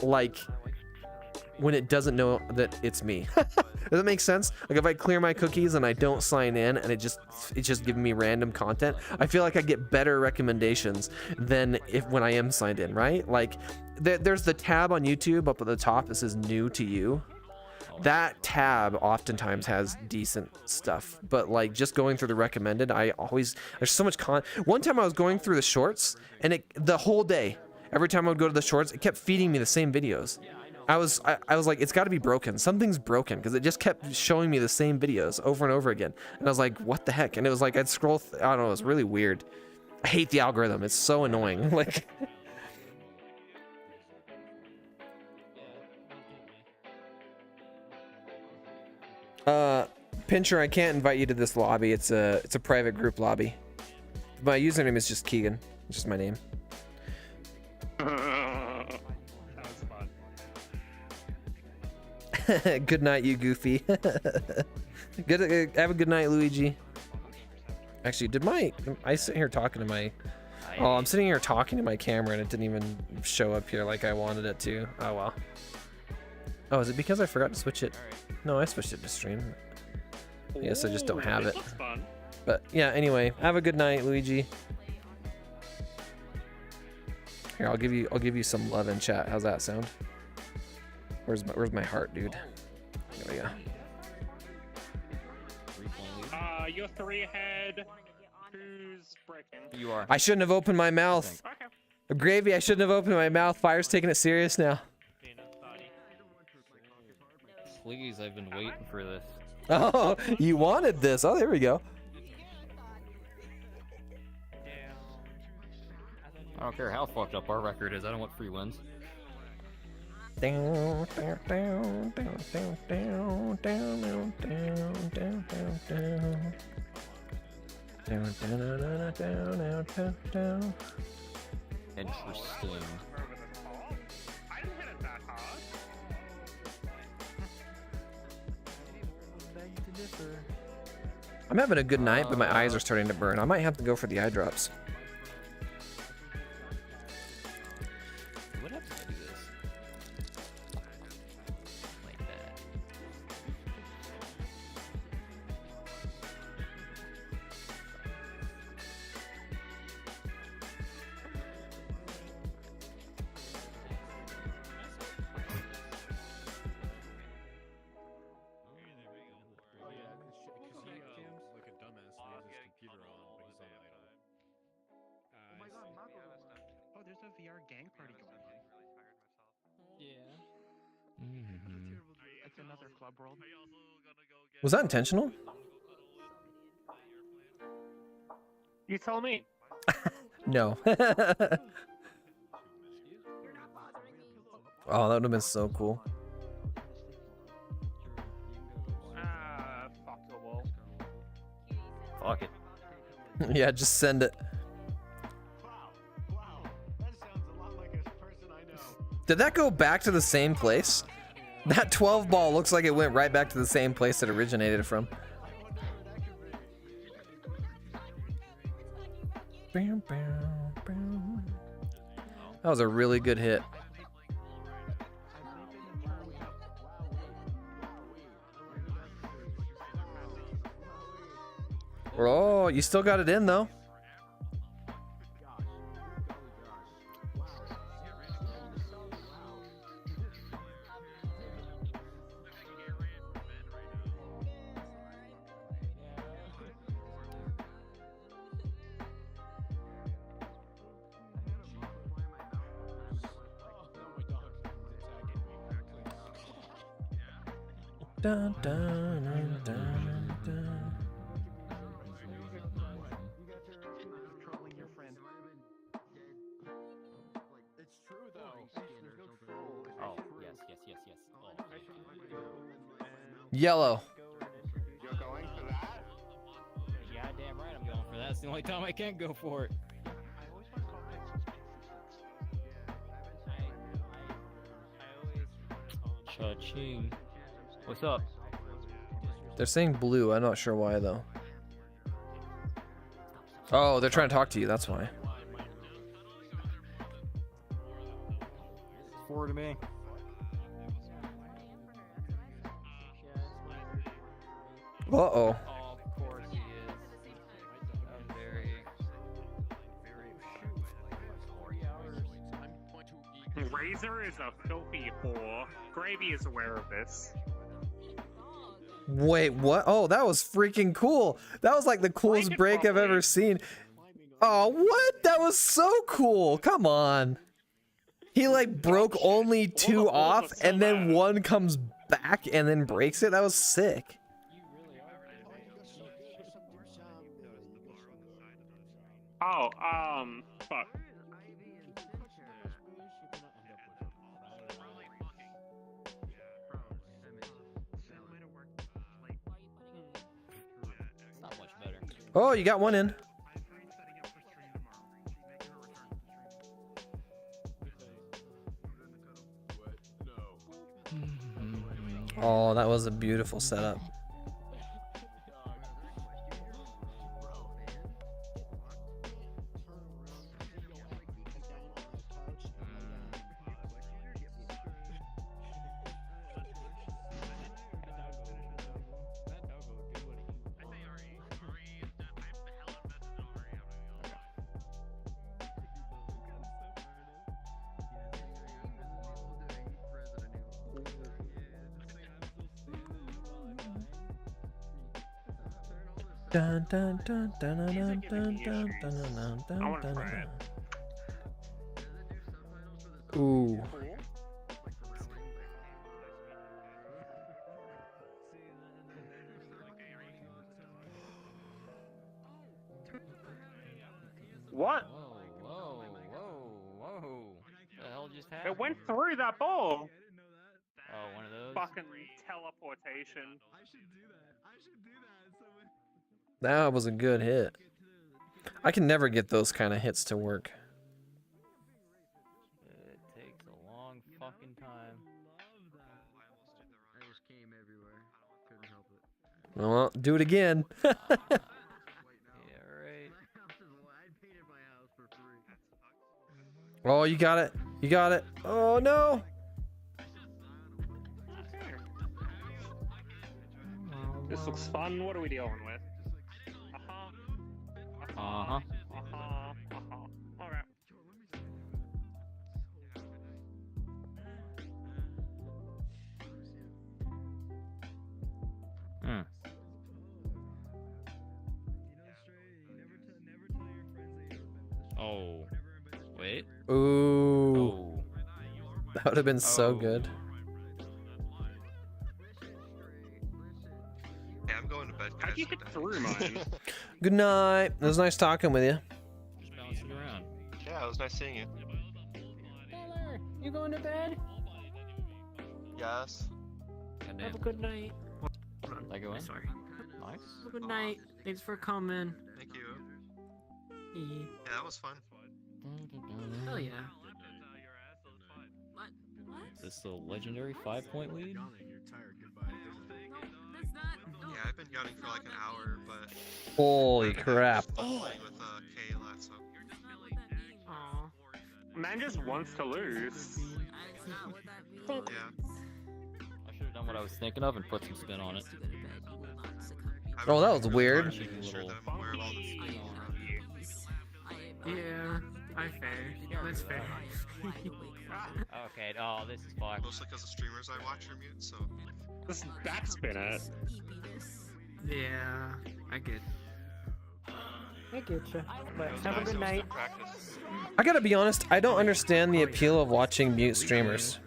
it doesn't know that it's me. Does that make sense? Like, if I clear my cookies and I don't sign in and it's just giving me random content, I feel like I get better recommendations than when I am signed in, right? Like, there's the tab on YouTube up at the top that says new to you. That tab oftentimes has decent stuff, but like just going through the recommended, there's so much one time I was going through the shorts, and the whole day, every time I would go to the shorts, it kept feeding me the same videos. I was like, it's got to be broken. Something's broken, because it just kept showing me the same videos over and over again. And I was like, what the heck? And it was like, I'd scroll, I don't know, it was really weird. I hate the algorithm. It's so annoying. Like, Pincher, I can't invite you to this lobby. It's a private group lobby. My username is just Kegan. It's just my name. That was fun. Good night, you goofy. Have a good night, Luigi. Actually, I sit here talking to my... Oh, I'm sitting here talking to my camera and it didn't even show up here like I wanted it to. Oh, well. Oh, is it because I forgot to switch it? No, I switched it to stream. I guess I just don't have it. But yeah, anyway, have a good night, Luigi. Here, I'll give you some love in chat. How's that sound? Where's my heart, dude? There we go. You're 3 ahead. Who's breaking? You are. I shouldn't have opened my mouth. Gravy, I shouldn't have opened my mouth. Fire's taking it serious now. Please, I've been waiting for this. Oh, you wanted this. Oh, there we go. I don't care how fucked up our record is. I don't want free wins. Down. Interesting. I'm having a good night, but my eyes are starting to burn. I might have to go for the eye drops. What happens if I do this? Like that. Oh, there's a VR gang party going on. Yeah. It's another club world. Was that intentional? You tell me. No. Oh, that would have been so cool. Fuck the wall. Fuck it. Yeah, just send it. Did that go back to the same place? That 12 ball looks like it went right back to the same place it originated from. That was a really good hit. Oh, you still got it in though. Dun, dun, dun, dun, dun. Oh, yes. Oh. Yellow. You're going for that? Yeah, damn right I'm going for that. It's the only time I can't go for it. Cha-ching. What's up? They're saying blue. I'm not sure why though. Oh, they're trying to talk to you. That's why. Forward to me. Uh-oh. Of course he is. I'm very... Razor is a filthy whore. Gravy is aware of this. Wait, what? Oh, that was freaking cool. That was like the coolest break I've ever seen. Oh, what? That was so cool. Come on. He like broke only 2 off and then 1 comes back and then breaks it. That was sick. Oh, fuck. Not much better. Oh, you got 1 in. Oh, that was a beautiful setup. Dun, dun, dun, dun, dun, dun, dun, dun, dun, dun, dun, dun. Ooh. What? Whoa, the hell just happened? It went through that ball. Oh, one of those? Fucking teleportation. That was a good hit. I can never get those kind of hits to work. It takes a long fucking time. I just came everywhere. Couldn't help it. Well, do it again. Oh, you got it. You got it. Oh, no. This looks fun. What are we dealing with? Uh-huh. Alright. Hmm. Oh. Wait. Ooh. Oh. That would have been so good. Yeah, I'm going to bed. How'd you get through mine? Good night. It was nice talking with you. Just bounce it around. Yeah, it was nice seeing you. Taylor, you going to bed? Yes. Have a good night. I go in? Sorry. Nice. Have a good night. Thanks for coming. Thank you. Yeah. Yeah, that was fun. Hell yeah. Is this the legendary 5-point lead? Yeah, I've been yawning for like an hour, but Holy crap. playing with Kayla, so Aw. Man just wants to lose. yeah. I should have done what I was thinking of and put some spin on it. Oh, that was weird. Making sure that I'm aware of all the things around you. Yeah, I fair. That's fair. Okay, oh, this is fucked. Mostly because the streamers I watch are mute, so Just backspin it. Yeah, I get. I get you. But it was have a nice. good It was night. good practice. I gotta be honest, I don't understand the appeal of watching mute streamers.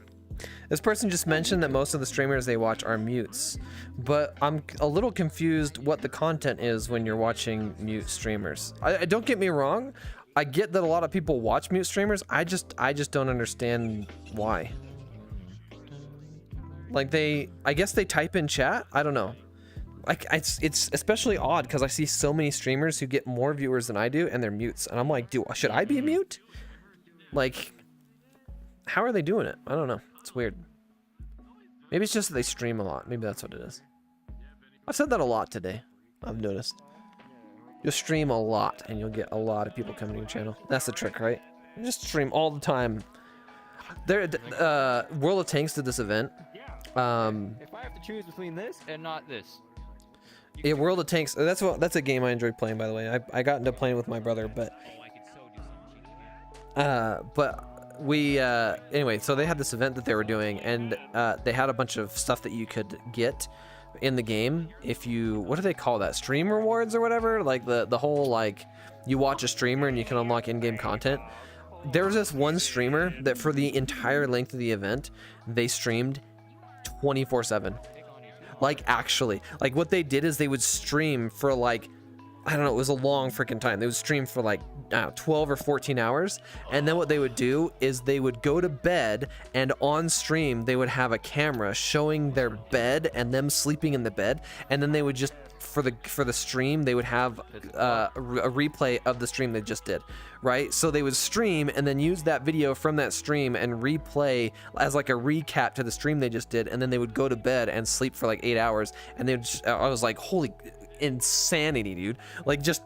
This person just mentioned that most of the streamers they watch are mutes, but I'm a little confused what the content is when you're watching mute streamers. I don't get me wrong, I get that a lot of people watch mute streamers. I just don't understand why. Like I guess they type in chat. I don't know. Like it's especially odd because I see so many streamers who get more viewers than I do, and they're mutes, and I'm like, should I be a mute? Like, how are they doing it? I don't know. It's weird. Maybe it's just that they stream a lot. Maybe that's what it is. I've said that a lot today. I've noticed. You'll stream a lot, and you'll get a lot of people coming to your channel. That's the trick, right? You just stream all the time. World of Tanks did this event. If I have to choose between this and not this. Yeah, World of Tanks. That's a game I enjoyed playing, by the way. I got into playing with my brother, but we anyway. So they had this event that they were doing, and they had a bunch of stuff that you could get in the game if you, what do they call that? Stream rewards or whatever. Like the whole, like, you watch a streamer and you can unlock in-game content. There was this one streamer that for the entire length of the event, they streamed 24/7. Like, actually, like, what they did is they would stream for, like, I don't know, it was a long freaking time. They would stream for like 12 or 14 hours. And then what they would do is they would go to bed, and on stream they would have a camera showing their bed and them sleeping in the bed. And then they would just, for the stream, they would have a replay of the stream they just did, right? So they would stream and then use that video from that stream and replay as like a recap to the stream they just did. And then they would go to bed and sleep for like 8 hours. And they would I was like, holy insanity, dude. Like, just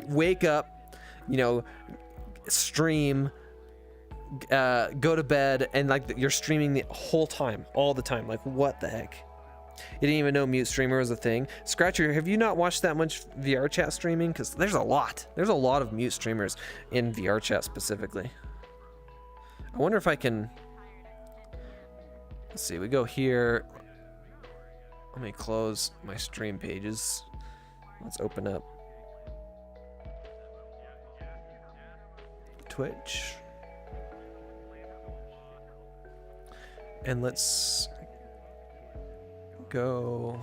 wake up, you know, stream, go to bed, and like you're streaming the whole time, all the time. Like, what the heck? You didn't even know mute streamer was a thing. Scratcher, have you not watched that much VRChat streaming? Because there's a lot of mute streamers in VRChat specifically. I wonder if I can, let's see, we go here. Let me close my stream pages. Let's open up Twitch. And let's go.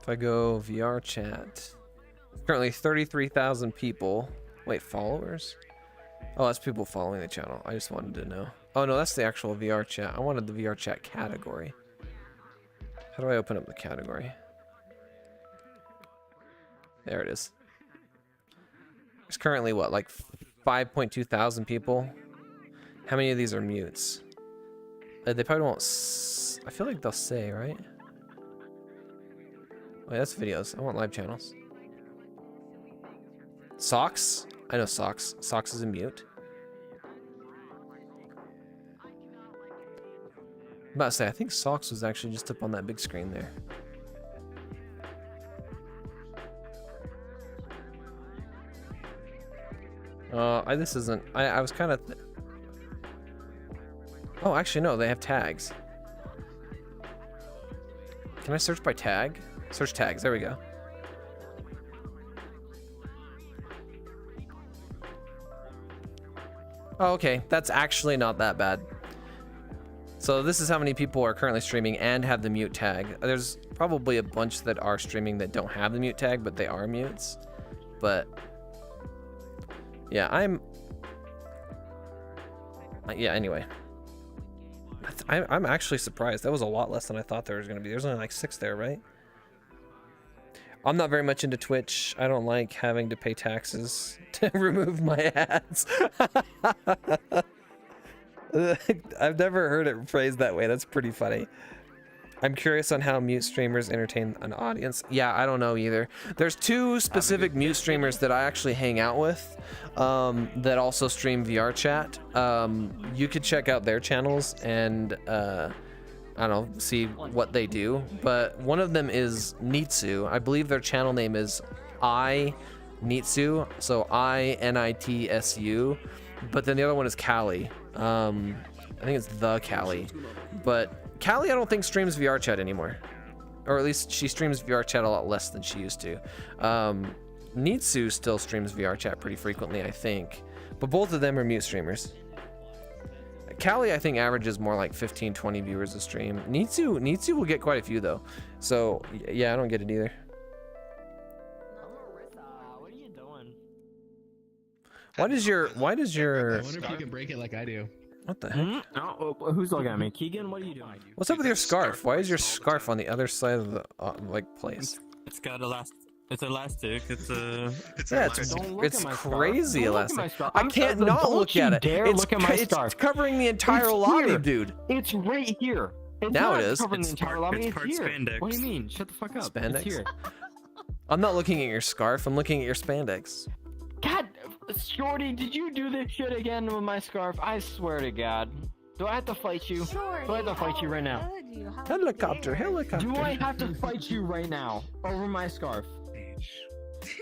If I go VRChat, currently 33,000 people. Wait, followers? Oh, that's people following the channel. I just wanted to know. Oh no, that's the actual VRChat. I wanted the VRChat category. How do I open up the category? There it is. There's currently what, like 5.2 thousand people? How many of these are mutes? They probably won't. I feel like they'll say, right? Wait, that's videos. I want live channels. Socks? I know Socks. Socks is a mute. I'm about to say, I think Socks was actually just up on that big screen there. This isn't. I was kind of. Oh, actually, no. They have tags. Can I search by tag? Search tags. There we go. Oh, okay. That's actually not that bad. So this is how many people are currently streaming and have the mute tag. There's probably a bunch that are streaming that don't have the mute tag, but they are mutes. But yeah, yeah, anyway. I'm actually surprised. That was a lot less than I thought there was going to be. There's only like 6 there, right? I'm not very much into Twitch. I don't like having to pay taxes to remove my ads. I've never heard it phrased that way. That's pretty funny. I'm curious on how mute streamers entertain an audience. Yeah, I don't know either. There's 2 specific mute streamers that I actually hang out with that also stream VRChat. You could check out their channels and I don't know, see what they do. But one of them is Nitsu. I believe their channel name is Nitsu, so INITSU. But then the other one is Callie. I think it's the Callie. But Callie, I don't think streams VRChat anymore. Or at least she streams VRChat a lot less than she used to. Nitsu still streams VRChat pretty frequently, I think. But both of them are mute streamers. Callie, I think, averages more like 15, 20 viewers a stream. Nitsu will get quite a few, though. So, yeah, I don't get it either. What are you doing? Why does your... I wonder if you can break it like I do. What the heck? Oh, who's looking at me? Kegan, what are you doing? What's up with your scarf? Why is your scarf on the other side of the like place? It's got it's elastic. It's yeah, it's crazy elastic. I can't not look at it. It's covering the entire lobby, dude. It's right here. Now it is. Covering the entire lobby. It's part here. spandex. What do you mean? Shut the fuck up. Spandex. It's here. I'm not looking at your scarf. I'm looking at your spandex. God, Shorty, did you do this shit again with my scarf? I swear to God. Do I have to fight you? Shorty, Do I have to fight you right now? Helicopter. Do I have to fight you right now over my scarf?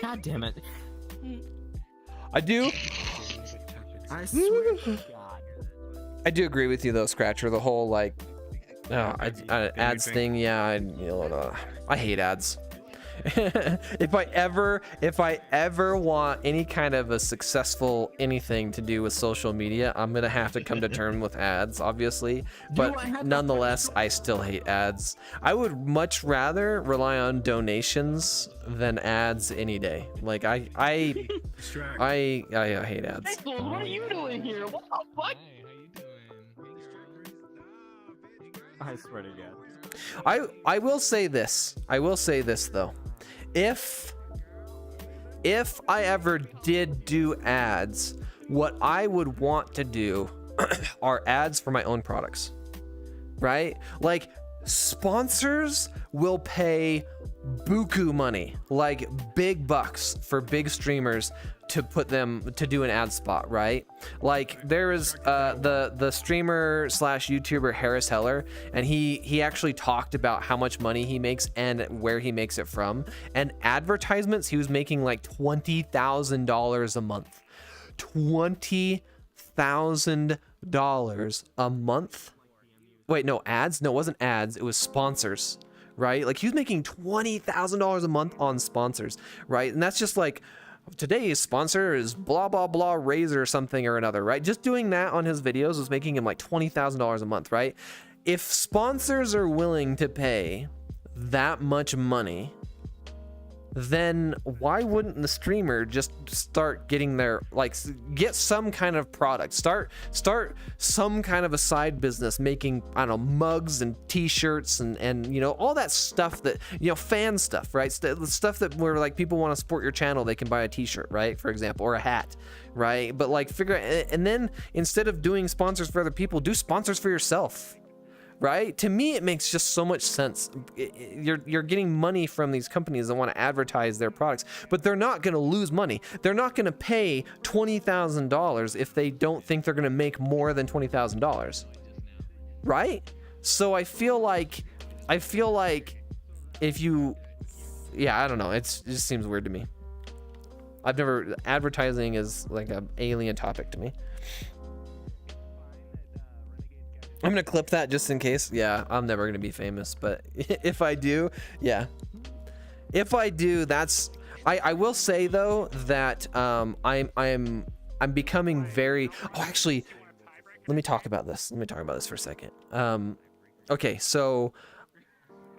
God damn it. I do. I swear to God. I do agree with you though, Scratcher. The whole like ads thing. Yeah, I hate ads. if I ever want any kind of a successful anything to do with social media, I'm gonna have to come to terms with ads, obviously. But nonetheless, I still hate ads. I would much rather rely on donations than ads any day. Like I hate ads. What are you doing here? What the fuck? I swear to God. I will say this. I will say this though. If I ever did do ads, what I would want to do are ads for my own products. Right? Like sponsors will pay buku money, like big bucks for big streamers to put them to do an ad spot, right? Like there is the streamer / YouTuber Harris Heller, and he actually talked about how much money he makes and where he makes it from. And advertisements, he was making like $20,000 a month. $20,000 a month wait, no, ads? No, it wasn't ads. It was sponsors, right? Like he was making $20,000 a month on sponsors, right? And that's just like, today's sponsor is blah, blah, blah, Razor or something or another, right? Just doing that on his videos was making him like $20,000 a month, right? If sponsors are willing to pay that much money, then why wouldn't the streamer just start getting their, like, get some kind of product, start some kind of a side business making, I don't know, mugs and t-shirts and you know, all that stuff that, you know, fan stuff, right? Stuff that where like people want to support your channel, they can buy a t-shirt, right? For example, or a hat, right? But like figure, and then instead of doing sponsors for other people, do sponsors for yourself. Right? To me, it makes just so much sense. You're getting money from these companies that want to advertise their products, but they're not going to lose money. They're not going to pay $20,000 if they don't think they're going to make more than $20,000. Right? So I feel like if you, yeah, I don't know. It just seems weird to me. Advertising is like an alien topic to me. I'm gonna clip that just in case. Yeah, I'm never gonna be famous, but if I do, yeah. If I do, that's. I will say though that I'm becoming very. Oh, actually, let me talk about this. Let me talk about this for a second. Okay, so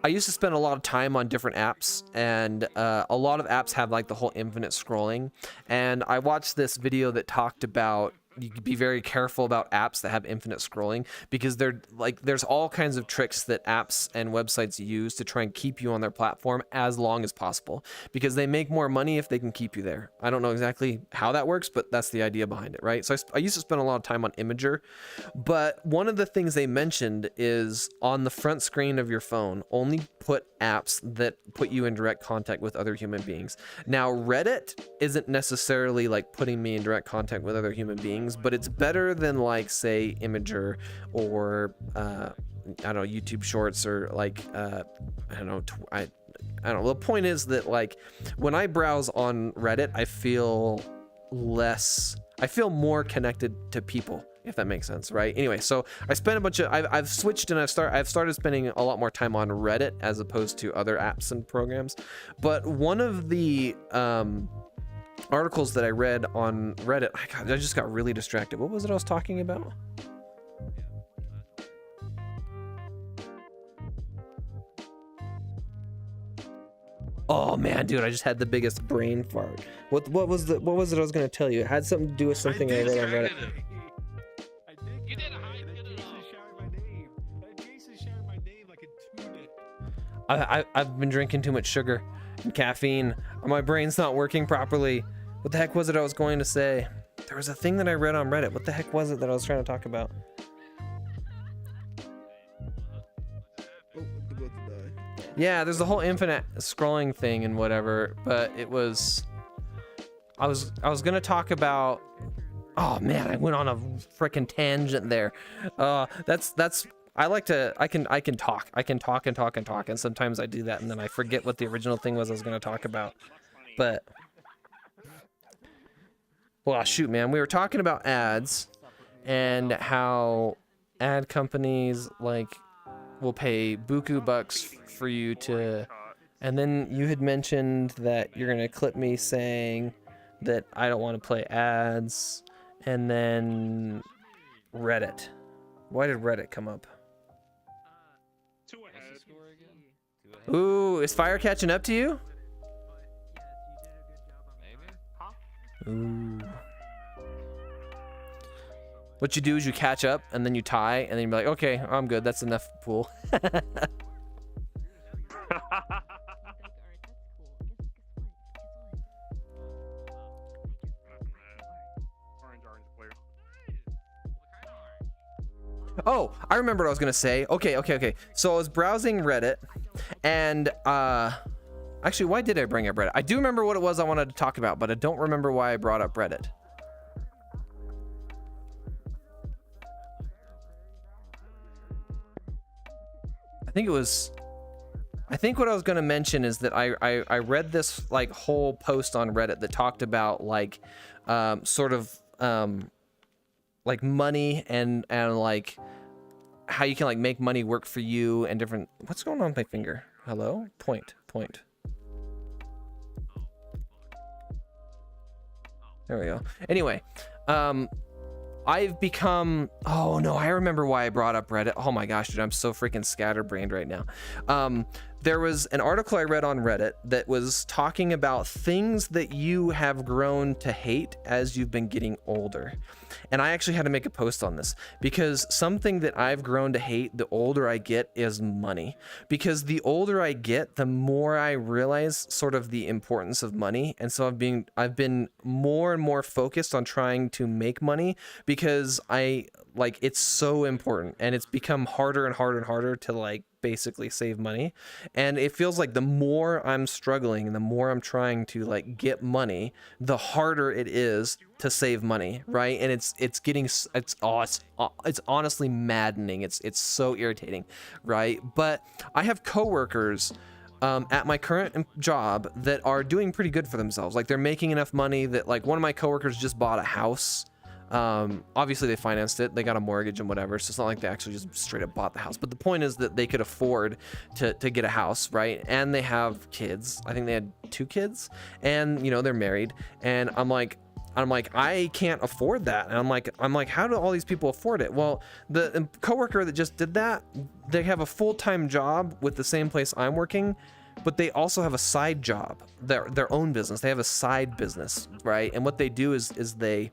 I used to spend a lot of time on different apps, and a lot of apps have like the whole infinite scrolling. And I watched this video that talked about. You could be very careful about apps that have infinite scrolling because they're like there's all kinds of tricks that apps and websites use to try and keep you on their platform as long as possible because they make more money if they can keep you there. I don't know exactly how that works, but that's the idea behind it, right? So I used to spend a lot of time on Imager, but one of the things they mentioned is on the front screen of your phone, only put apps that put you in direct contact with other human beings. Now, Reddit isn't necessarily like putting me in direct contact with other human beings, but it's better than like say Imager or I don't know, YouTube Shorts or like I don't know. I don't know. The point is that like when I browse on Reddit, I feel more connected to people, if that makes sense, right? Anyway, so I spent a bunch of I've switched and I've started spending a lot more time on Reddit as opposed to other apps and programs. But one of the articles that I read on Reddit, I just got really distracted. What was it I was talking about? Oh man, dude, I just had the biggest brain fart. What was it I was gonna tell you? It had something to do with something I read on Reddit. I've been drinking too much sugar and caffeine. My brain's not working properly. What the heck was it I was going to say? There was a thing that I read on Reddit. What the heck was it that I was trying to talk about? Yeah, there's the whole infinite scrolling thing and whatever, but it was I was gonna talk about. Oh man, I went on a freaking tangent there. That's I like to I can talk and sometimes I do that and then I forget what the original thing was I was gonna talk about. But well, shoot, man, we were talking about ads and how ad companies like will pay buku bucks for you to, and then you had mentioned that you're gonna clip me saying that I don't want to play ads, and then Reddit. Why did Reddit come up? Ooh, is fire catching up to you? Ooh. What you do is you catch up and then you tie and then you be like, okay, I'm good. That's enough pool. Oh, I remember what I was gonna say. Okay. So I was browsing Reddit, and actually, why did I bring up Reddit? I do remember what it was I wanted to talk about, but I don't remember why I brought up Reddit. I think what I was gonna mention is that I read this like whole post on Reddit that talked about like sort of like money and like how you can like make money work for you and different. What's going on with my finger? Hello? Point. There we go. Anyway, I've become, oh no, I remember why I brought up Reddit. Oh my gosh, dude, I'm so freaking scatterbrained right now. There was an article I read on Reddit that was talking about things that you have grown to hate as you've been getting older. And I actually had to make a post on this because something that I've grown to hate the older I get is money. Because the older I get, the more I realize sort of the importance of money. And so I've been more and more focused on trying to make money because it's so important, and it's become harder and harder and harder to like basically save money. And it feels like the more I'm struggling and the more I'm trying to like get money, the harder it is to save money, right? And it's honestly maddening. It's so irritating, right? But I have coworkers at my current job that are doing pretty good for themselves. Like they're making enough money that like one of my coworkers just bought a house. Obviously they financed it, they got a mortgage and whatever, so it's not like they actually just straight up bought the house, but the point is that they could afford to get a house, right? And they have kids. I think they had 2 kids, and you know, they're married. And I'm like, I can't afford that. And I'm like, how do all these people afford it? Well, the coworker that just did that, they have a full-time job with the same place I'm working, but they also have a side job, their own business. They have a side business, right? And what they do is they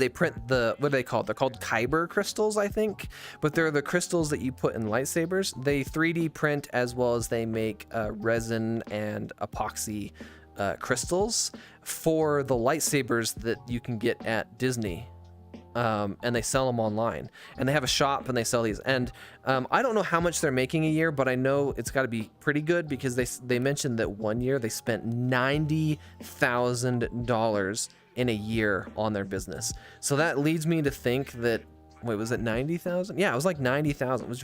print what are they called? They're called Kyber crystals, I think, but they're the crystals that you put in lightsabers. They 3D print as well as they make resin and epoxy crystals for the lightsabers that you can get at Disney. And they sell them online, and they have a shop and they sell these. And I don't know how much they're making a year, but I know it's got to be pretty good because they mentioned that one year they spent $90,000 in a year on their business. So that leads me to think that, wait, was it 90,000? Yeah, it was like 90,000, which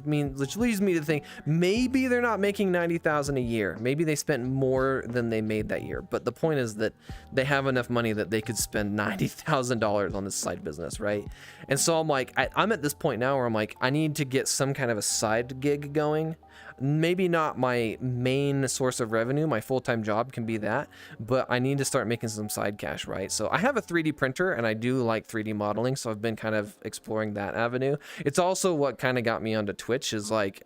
leads me to think maybe they're not making 90,000 a year. Maybe they spent more than they made that year. But the point is that they have enough money that they could spend $90,000 on this side business, right? And so I'm like, I'm at this point now where I'm like, I need to get some kind of a side gig going. Maybe not my main source of revenue, my full-time job can be that, but I need to start making some side cash, right? So I have a 3D printer and I do like 3D modeling, so I've been kind of exploring that avenue. It's also what kind of got me onto Twitch, is like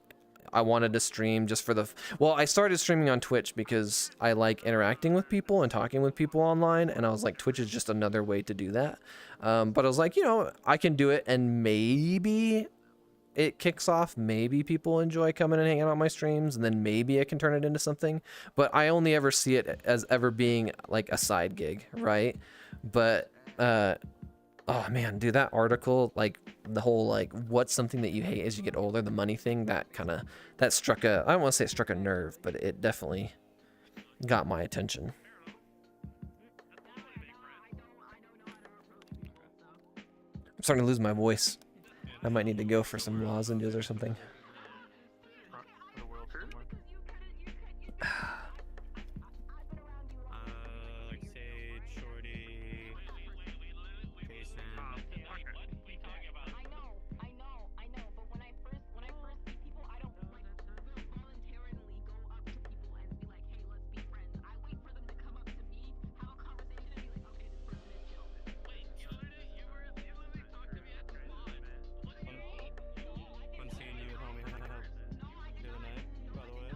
I wanted to stream just for I started streaming on Twitch because I like interacting with people and talking with people online, and I was like, Twitch is just another way to do that. But I was like, you know, I can do it, and maybe it kicks off, maybe people enjoy coming and hanging out on my streams, and then maybe I can turn it into something. But I only ever see it as ever being like a side gig, right? But oh man, dude, that article, like the whole like what's something that you hate as you get older, the money thing, that struck I don't want to say it struck a nerve, but it definitely got my attention. I'm starting to lose my voice. I might need to go for some lozenges or something. Like Sage, Shorty, Jason. I know, but when I first meet people, I don't voluntarily go up to people and be like, hey, let's be friends. I wait for them to come up to me, have a conversation, and be like, okay, this person is chill. Wait, you literally talked to me at the mall. Fun seeing you, homie. The other night, by the way.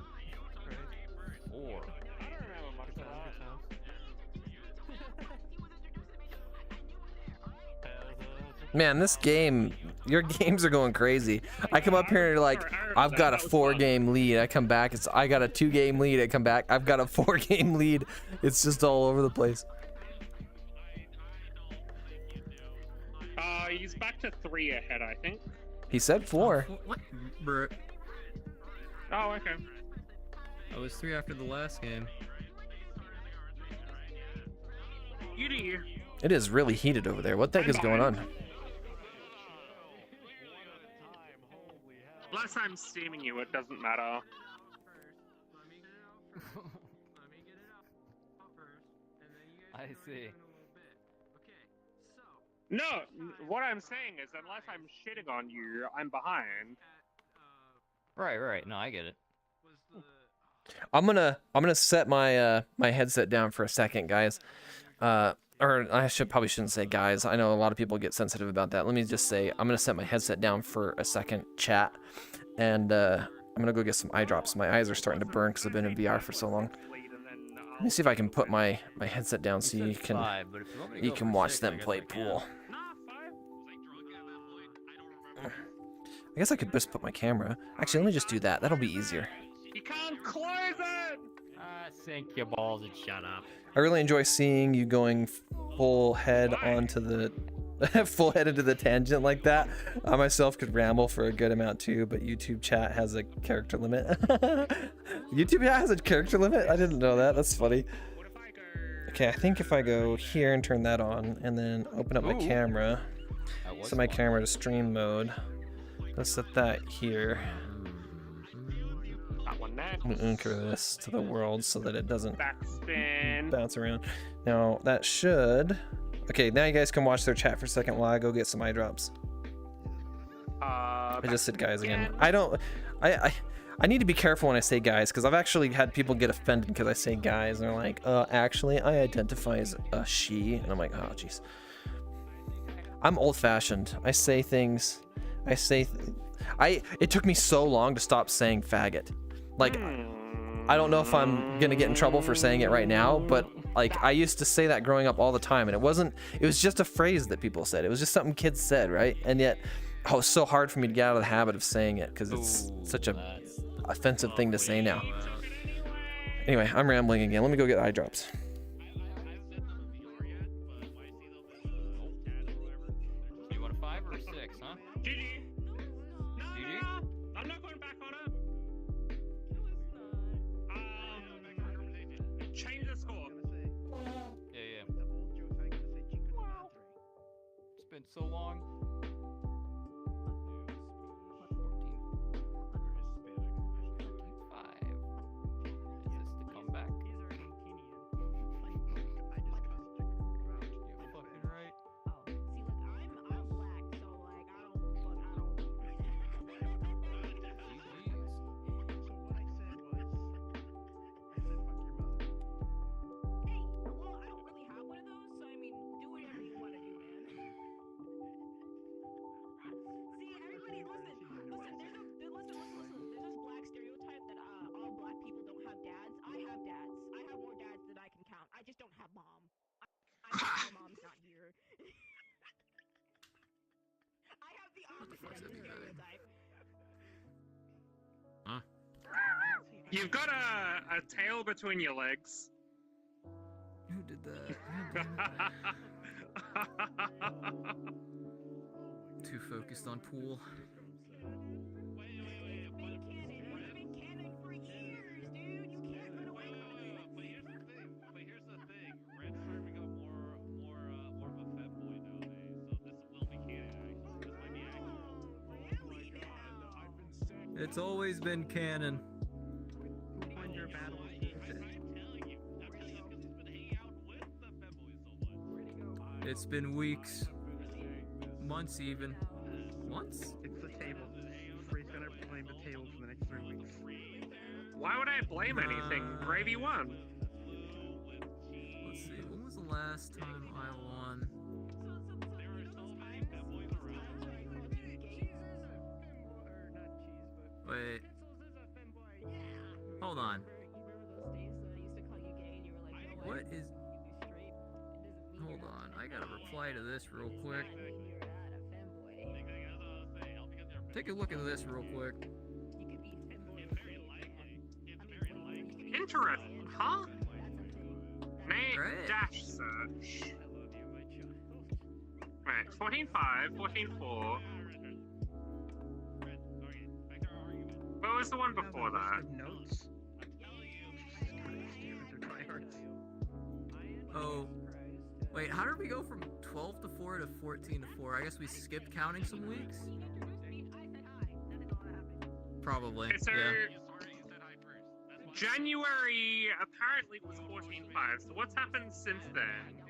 Great. 4. I don't remember much of that. Man, this game, your games are going crazy. I come up here and you're like, I've got a 4-game lead. I come back, I got a 2-game lead. I come back, I've got a 4-game lead. It's just all over the place. He's back to 3 ahead, I think. He said 4. What? Bro. Oh, okay. I was 3 after the last game. It is really heated over there. What the heck is going on? Unless I'm steaming you, it doesn't matter. I see. No, what I'm saying is, unless I'm shitting on you, I'm behind. Right. No, I get it. I'm gonna set my my headset down for a second, guys. Or I probably shouldn't say guys. I know a lot of people get sensitive about that. Let me just say I'm gonna set my headset down for a second, chat, and I'm gonna go get some eye drops. My eyes are starting to burn because I've been in VR for so long. Let me see if I can put my headset down so you can watch them play pool. I guess I could just put my camera. Actually, let me just do that. That'll be easier. You can't close it! Sink your balls and shut up. I really enjoy seeing you going full head onto the full head into the tangent like that. I myself could ramble for a good amount too, but YouTube chat has a character limit. YouTube chat has a character limit? I didn't know that. That's funny. Okay, I think if I go here and turn that on and then open up my camera, set my camera to stream mode. Let's set that here. I'm gonna anchor this to the world so that it doesn't bounce around. Now that should. Okay, now you guys can watch their chat for a second while I go get some eye drops. I just said guys again. I need to be careful when I say guys because I've actually had people get offended because I say guys and they're like, actually I identify as a she, and I'm like, oh jeez. I'm old-fashioned. I say things. It took me so long to stop saying faggot. Like, I don't know if I'm gonna get in trouble for saying it right now, but like I used to say that growing up all the time, and it was just a phrase that people said. It was just something kids said, right? And yet, it was so hard for me to get out of the habit of saying it because it's such a offensive thing to say now. Anyway, I'm rambling again. Let me go get eye drops. You want a 5 or a 6, huh? GG. No, I'm not going back on it. Change the score. Yeah. It's been so long. 5. Is this the comeback? You're fucking right. I just don't have mom. My mom's not here. I have the opposite stereotype. Huh? You've got a tail between your legs. Who did that? Too focused on pool. It's always been canon. It's been weeks, months even. Months? It's the table. Free's gonna blame the table for the next 3 weeks. Why would I blame anything? Gravy won. Let's see, when was the last time I won? Wait. Hold on. What is... Hold on, I gotta reply to this real quick. Take a look at this real quick. Interesting, huh? Nate dash search. Right, 14.5, 14.4. What was the one before that? Notes. Oh. Wait, how did we go from 12 to 4 to 14 to 4? I guess we skipped counting some weeks? Probably, Okay, so yeah. January apparently was 14.5, so what's happened since then?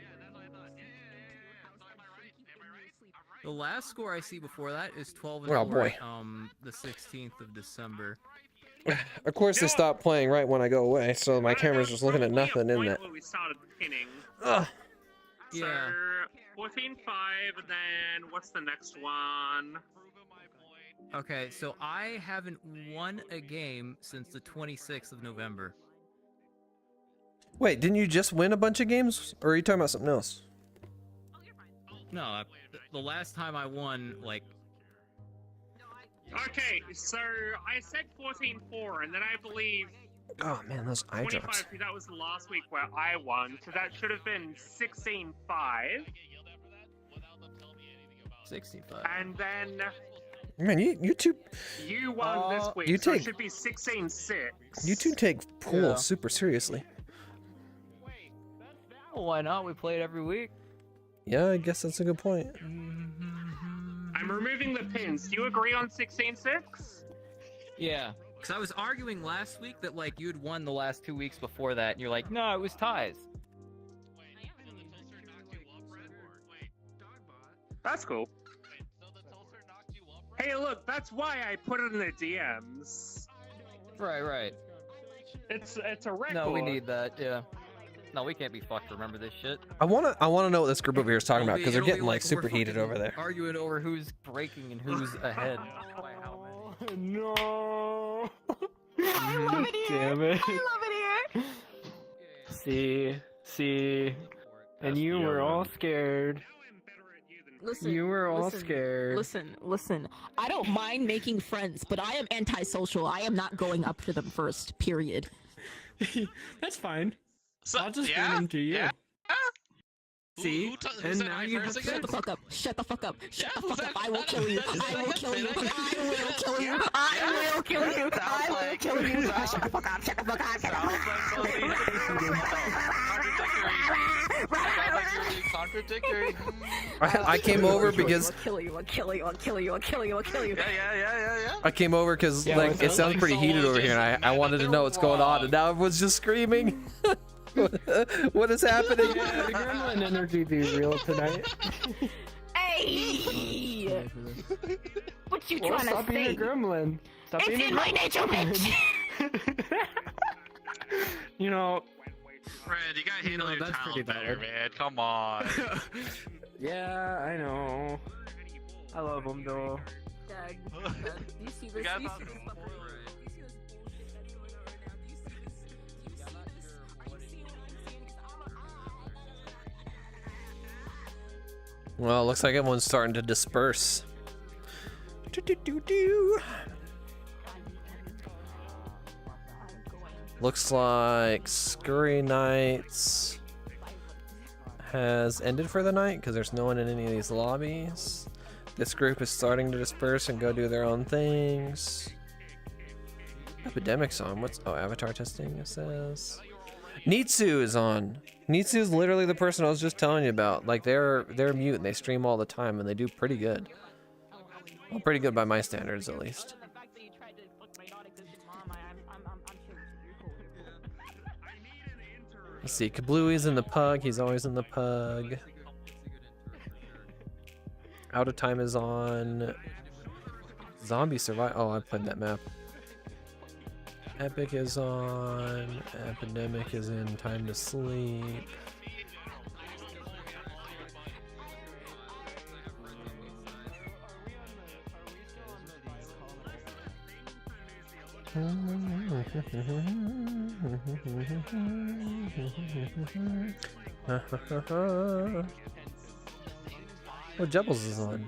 The last score I see before that is 12 Oh, and 4. boy. The 16th of December. Of course, they stop playing right when I go away, so my camera's just looking at nothing in that. We started pinning. Ugh. So, 14-5, and then what's the next one? Okay, so I haven't won a game since the 26th of November. Wait, didn't you just win a bunch of games, or are you talking about something else? No, the last time I won, like... Okay, so I said 14-4, and then I believe... Oh man, those eye 25, drops. that was last week where I won, so that should have been 16-5. 65. And then... Man, you two... You won this week, you so it take- should be 16-6. You two take pool super seriously. Well, why not? We play it every week. Yeah, I guess that's a good point. I'm removing the pins. Do you agree on 16-6? Yeah. Because I was arguing last week that, like, you'd won the last 2 weeks before that, and you're like, no, it was ties. That's cool. Hey, look, that's why I put it in the DMs. Right. It's a record. No, we need that, yeah. No, we can't be fucked, remember this shit. I wanna know what this group over here is talking about, because they're It'll be getting like we're super heated fucking over there. Arguing over who's breaking and who's ahead. No. I love it here. Damn it. I love it here. See. And you were all scared. Listen, You were all scared. Listen. I don't mind making friends, but I am antisocial. I am not going up to them first, period. That's fine. So, I'll just yeah, bring them to you. yeah. See? Who And said now I you first have again? Shut the fuck up. Shut the fuck up. Shut the who fuck said- up. I will kill you. I will kill you. I will kill you. Yeah, I will kill you. I will kill you. Shut the fuck up. Shut the fuck up. Shut Contradictory. I came over because I'll kill you. I'll kill you. I'll kill you. I'll kill you. I'll kill you. Yeah. I came over because like it sounds pretty heated over here, and I wanted to know what's going on, and now everyone's just screaming. What is happening? Yeah, the gremlin energy be real tonight. Hey! What you Well, trying stop to being say? a gremlin. Stop It's being in a my nature, bitch. You know, Fred, you gotta handle your that's pretty talent better, valid. man. Come on. yeah, I know. I love him though. Dag. You see this? You gotta You talk see to this him. fucking bullshit that's going on right now? Do you see this? Do you see this? Are you seeing what I'm seeing? 'Cause Well, it looks like everyone's starting to disperse. Do. Looks like Scurry Nights has ended for the night because there's no one in any of these lobbies. This group is starting to disperse and go do their own things. Epidemic's on. What's avatar testing? It says Nitsu is on. Nitsu is literally the person I was just telling you about. Like they're mute and they stream all the time and they do pretty good. Well, pretty good by my standards at least. Let's see, Kablooey's in the pug. He's always in the pug. Out of Time is on. Zombie Survival. Oh, I played that map. Epic is on. Epidemic is in Time to Sleep. Oh, Jebbles is on.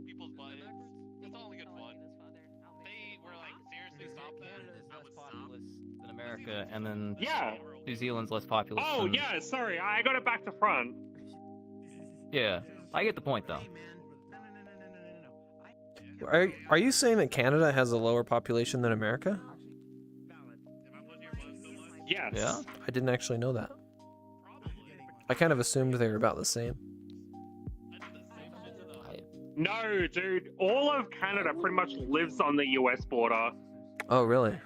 People's butt. It's only good fun. They were like, seriously, stop that. I would stop. In America, and then Yeah. New Zealand's less populous. Oh, than- yeah, sorry. I got it back to front. Yeah, I get the point though. Are you saying that Canada has a lower population than America? Yes. Yeah. I didn't actually know that. I kind of assumed they were about the same. No, dude. All of Canada pretty much lives on the US border. Oh, really?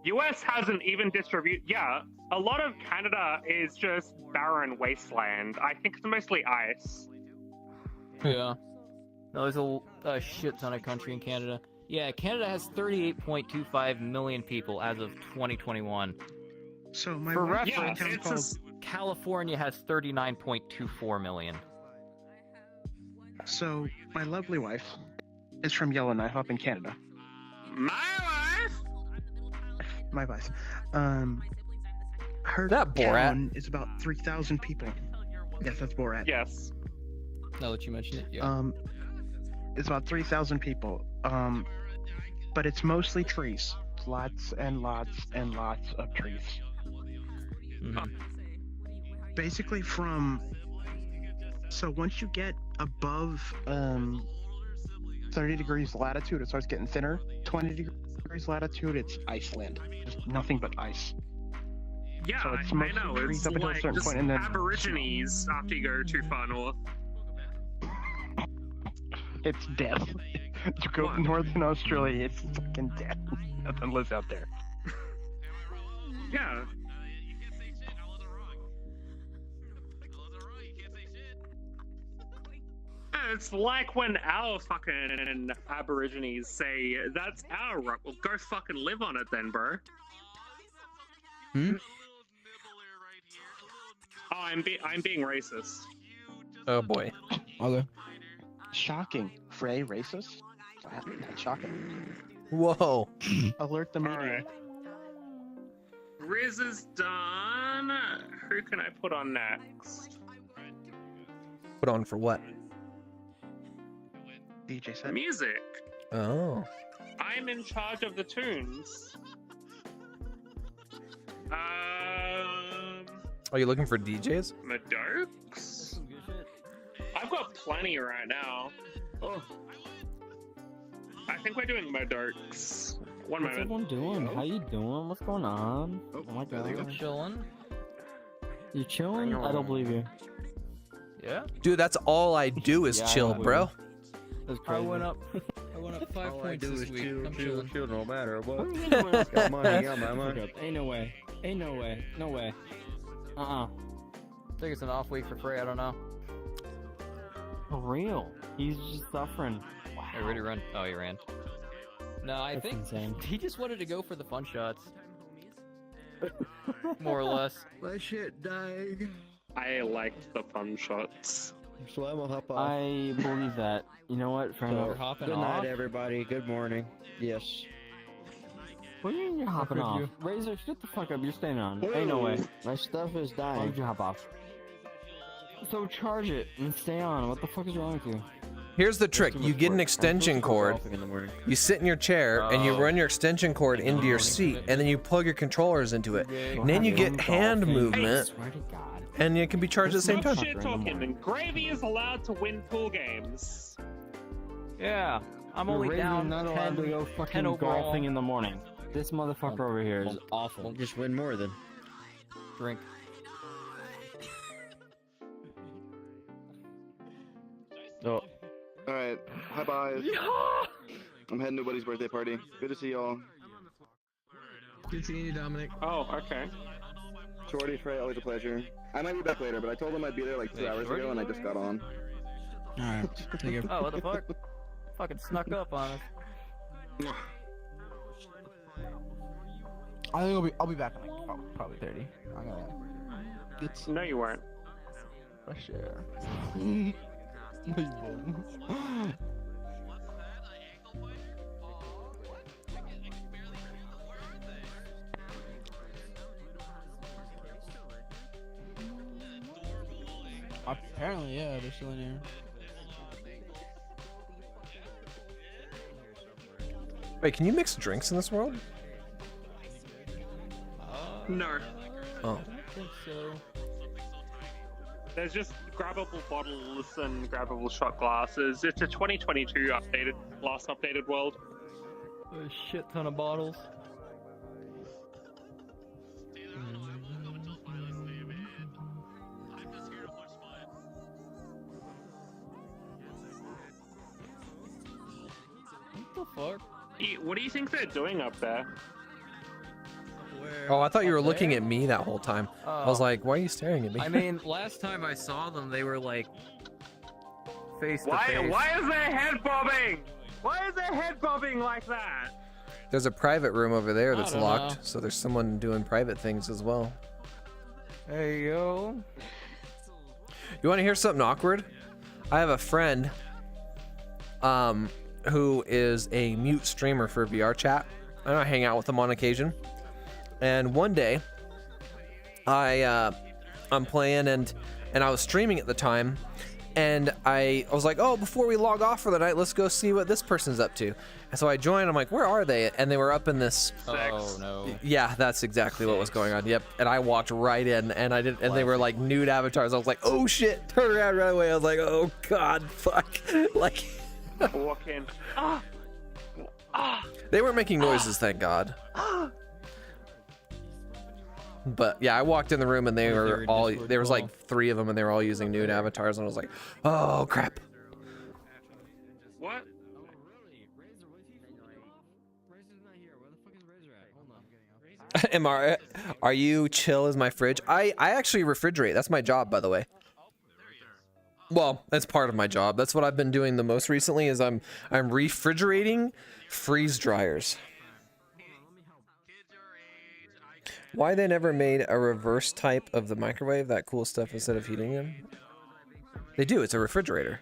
US has an even distribution. Yeah, a lot of Canada is just barren wasteland. I think it's mostly ice. Yeah. No, there's a shit ton of country in Canada. Yeah, Canada has 38.25 million people as of 2021. So my For wife reference, in a town called California has 39.24 million. So my lovely wife is from Yellowknife up in Canada. My wife. My wife. Her That Borat? town is about 3,000 people. Yes, that's Borat. Yes. Now that you mention it, yeah. It's about 3,000 people. But it's mostly trees. Lots and lots and lots of trees. Basically so once you get above 30 degrees latitude, it starts getting thinner. 20 degrees latitude, it's Iceland. Just nothing but ice. Yeah, So it's I mostly know. trees It's up until a like certain just point, and then Aborigines after you go too far north. it's death. You go to northern Australia, it's fucking death. Nothing lives out there. Yeah. It's like when our fucking Aborigines say, "That's our rock." Well, go fucking live on it then, bro. Hmm? Oh, I'm being racist. Oh boy. Okay. Shocking. Frey racist? That's shocking. Whoa. Alert the media. Riz is done. Who can I put on next? Put on for what? DJ set. Music. Oh. I'm in charge of the tunes. Are you looking for DJs? Madokes? I've got plenty right now. Oh. I think we're doing Madokes. One What's moment. everyone doing? How you doing? What's going on? Oh my god. Chilling. You chilling? I don't believe you. Yeah? Dude, that's all I do is Yeah, chill, I know. bro. That's I crazy. went up 5 points this week. I'm chilling. Chill no matter what. Got Got money, got my money. Ain't no way. Ain't no way. No way. I think it's an off week for Frey, I don't know. For real. He's just suffering. Hey, ready to run? Oh, he ran. No, I That's think insane. he just wanted to go for the fun shots. More or less. My shit dying. I liked the fun shots. So I'm gonna hop off. I believe that. You know what, friend? So, You're hopping good night, off? everybody. Good morning. Yes. What do you mean you're hopping could off? you? Razor, shut the fuck up. You're staying on. Ain't no way. My stuff is Why dying. would you hop off? So charge it and stay on. What the fuck is wrong with you? Here's the trick. You get an extension cord, you sit in your chair, and you run your extension cord into your seat, and then you plug your controllers into it. And then you get hand movement, and it can be charged at the same Stop time. shit talking. And Gravy is allowed to win pool games. Yeah, I'm You're only Razor's down not 10, allowed to go 10 fucking overall. golfing in the morning. This motherfucker over here is awful. Just win more then. Drink. Oh. Alright. Hi bye. I'm heading to Buddy's birthday party. Good to see y'all. Good seeing you, Dominic. Oh, okay. Shorty, Trey, always a pleasure. I might be back later, but I told them I'd be there like 2 hours ago and I just got on. Alright. Oh, what the fuck? Fucking snuck up on us. I think I'll be back in like probably 30. I'm gonna. No, you weren't. For sure. No, you won't. Apparently, yeah, they're still in here. Wait, can you mix drinks in this world? No. Oh. I think so. There's just grabbable bottles and grabbable shot glasses. It's a 2022 last updated world. A shit ton of bottles. What the fuck? What do you think they're doing up there? Oh, I thought you were looking at me that whole time. I was Oh. like, why are you staring at me? I mean, last time I saw them, they were like face to Why face. is their head bobbing? Why is their head bobbing like that? There's a private room over there I that's don't locked, know. so there's someone doing private things as well. Hey yo. You want to hear something awkward? I have a friend who is a mute streamer for VRChat. I hang out with him on occasion. And one day, I'm playing and I was streaming at the time, and I was like, oh, before we log off for the night, let's go see what this person's up to. And so I joined. I'm like, where are they? And they were up in this. Oh no. Yeah, that's exactly what was going on. Yep. And I walked right in, and they were like nude avatars. I was like, oh shit! Turn around right away. I was like, oh god, fuck! Like. Walk in. They weren't making noises, thank God. But yeah, I walked in the room and they were all, there was like 3 of them and they were all using nude avatars, and I was like, oh crap. What? Are you chill as my fridge? I actually refrigerate. That's my job, by the way. Well, that's part of my job. That's what I've been doing the most recently is I'm refrigerating freeze dryers. Why they never made a reverse type of the microwave, that cool stuff, instead of heating them? They do, it's a refrigerator.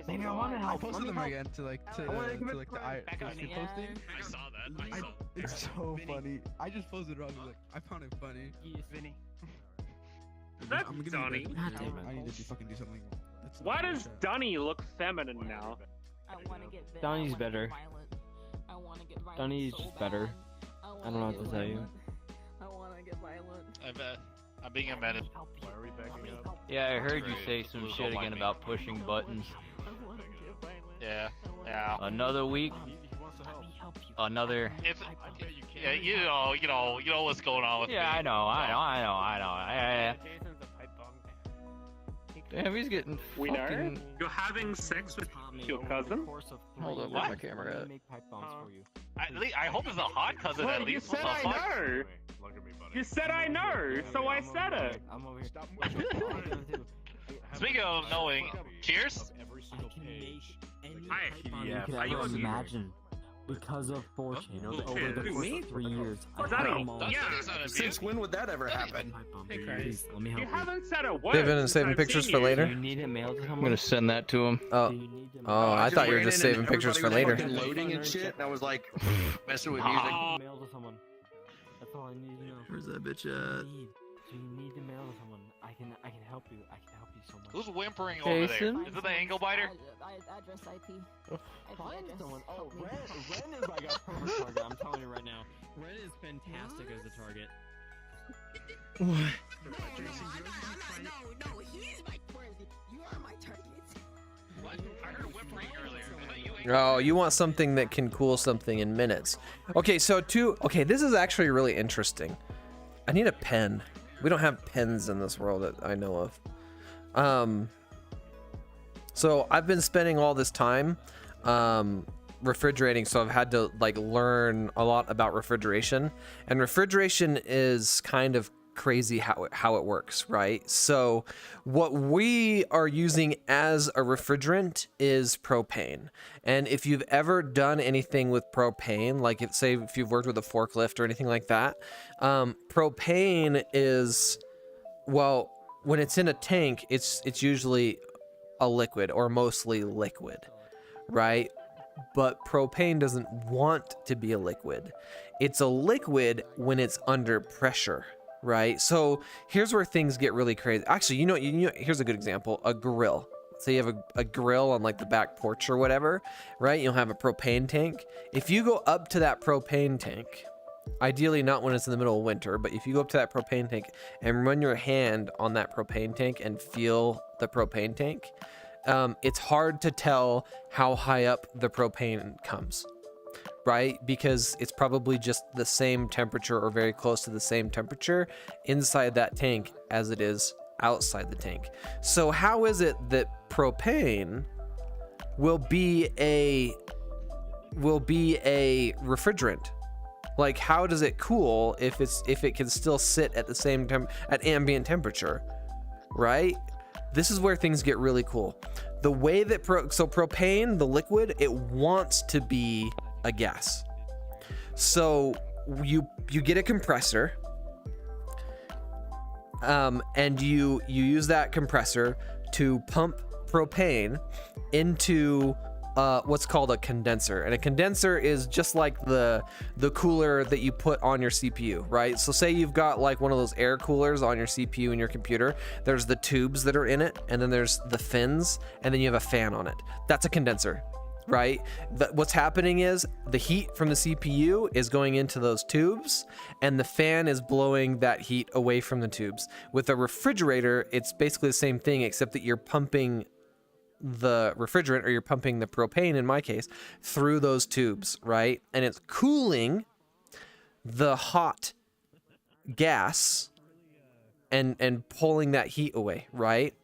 Maybe I want to help. I posted them again to like the shit posting. I saw that. It's so funny. I just posted wrong. Like, I found it funny. Vinny. That's Donnie. I need to fucking do something. Why does Donnie look feminine now? Donnie's better. Donnie's just better. I don't know what to tell you. I want to get violent. I'm being amended. Why are we backing up? Yeah, I heard you say some Please shit don't mind again me. about pushing buttons. Yeah. Yeah. Another week. Another. If, yeah, you know what's going on with me. Yeah, I know. Damn, he's getting We fucking... know? You're having sex with your cousin? Hold up, where's my camera at? I hope it's a hot cousin Well, at you least. said What the I fuck? know. You said I know, so I said it. Speaking of knowing, cheers. Yeah. You Are you a imagine because of 4chan over the course of 3 years. Donnie, Since when would that ever happen? Please, let me help You you. haven't said a word. David, and since saving I've pictures seen for you. later? You need it mailed to I'm someone? gonna send that to him. Oh, I thought you were just saving pictures for later. Loading and shit, and I was like, messing with music. Mail to someone. That's all I need to know. Where's that bitch at? Do you need to mail to someone? I can help you. I can help you so much. Who's whimpering over there? Jason? Is it the ankle biter? Address IP. Find someone. Oh, Ren is like a perfect target. I'm telling you right now. Ren is fantastic as a target. No, he's my target. You are my target. What? I heard whimpering earlier. Was that you? Oh, you want something that can cool something in minutes. Okay, okay, this is actually really interesting. I need a pen. We don't have pens in this world that I know of. So I've been spending all this time refrigerating, so I've had to like learn a lot about refrigeration, and refrigeration is kind of crazy how it works, right? So what we are using as a refrigerant is propane. And if you've ever done anything with propane, like if you've worked with a forklift or anything like that, propane is, well, when it's in a tank, it's usually a liquid or mostly liquid, right? But propane doesn't want to be a liquid. It's a liquid when it's under pressure, right? So here's where things get really crazy. Actually, you know, here's a good example: a grill. Say you have a grill on like the back porch or whatever, right? You'll have a propane tank. If you go up to that propane tank, ideally not when it's in the middle of winter, but if you go up to that propane tank and run your hand on that propane tank and feel the propane tank, it's hard to tell how high up the propane comes, right? Because it's probably just the same temperature or very close to the same temperature inside that tank as it is outside the tank. So how is it that propane will be a refrigerant? Like, how does it cool if it can still sit at the same at ambient temperature, right? This is where things get really cool. The way that propane, the liquid, it wants to be a gas. So you get a compressor, and you use that compressor to pump propane into what's called a condenser. And a condenser is just like the cooler that you put on your CPU, right? So say you've got like one of those air coolers on your CPU in your computer. There's the tubes that are in it, and then there's the fins, and then you have a fan on it. That's a condenser, right? What's happening is the heat from the CPU is going into those tubes, and the fan is blowing that heat away from the tubes. With a refrigerator, it's basically the same thing, except that you're pumping the refrigerant, or you're pumping the propane in my case, through those tubes, right? And it's cooling the hot gas and pulling that heat away, right?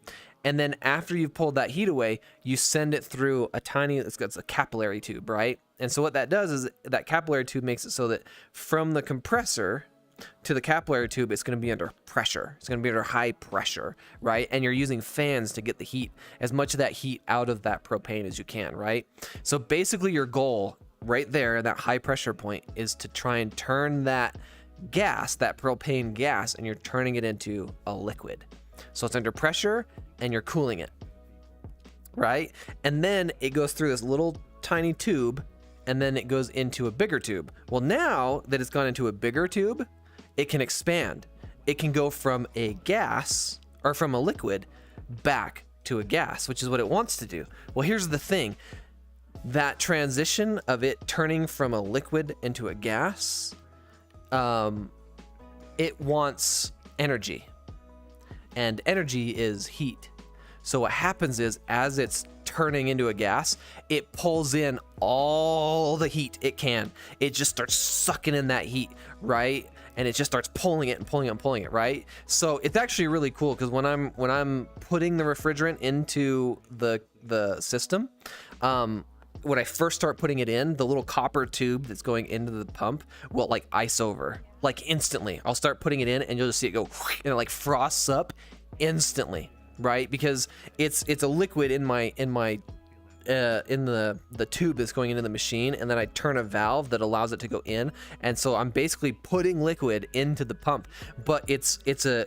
And then after you've pulled that heat away, you send it through it's a capillary tube, right? And so what that does is that capillary tube makes it so that from the compressor to the capillary tube, it's going to be under pressure. It's going to be under high pressure, right? And you're using fans to get the heat, as much of that heat out of that propane as you can, right? So basically your goal right there, that high pressure point, is to try and turn that gas, that propane gas, and you're turning it into a liquid. So it's under pressure and you're cooling it, right? And then it goes through this little tiny tube, and then it goes into a bigger tube. Well, now that it's gone into a bigger tube, it can expand. It can go from a gas, or from a liquid, back to a gas, which is what it wants to do. Well, here's the thing. That transition of it turning from a liquid into a gas, it wants energy. And energy is heat. So what happens is, as it's turning into a gas, it pulls in all the heat it can. It just starts sucking in that heat, right? And it just starts pulling it and pulling it and pulling it, right? So it's actually really cool, because when I'm putting the refrigerant into the system, when I first start putting it in, the little copper tube that's going into the pump will like ice over, like instantly. I'll start putting it in, and you'll just see it go, and it like frosts up instantly, right? Because it's a liquid in the tube that's going into the machine, and then I turn a valve that allows it to go in, and so I'm basically putting liquid into the pump, but it's a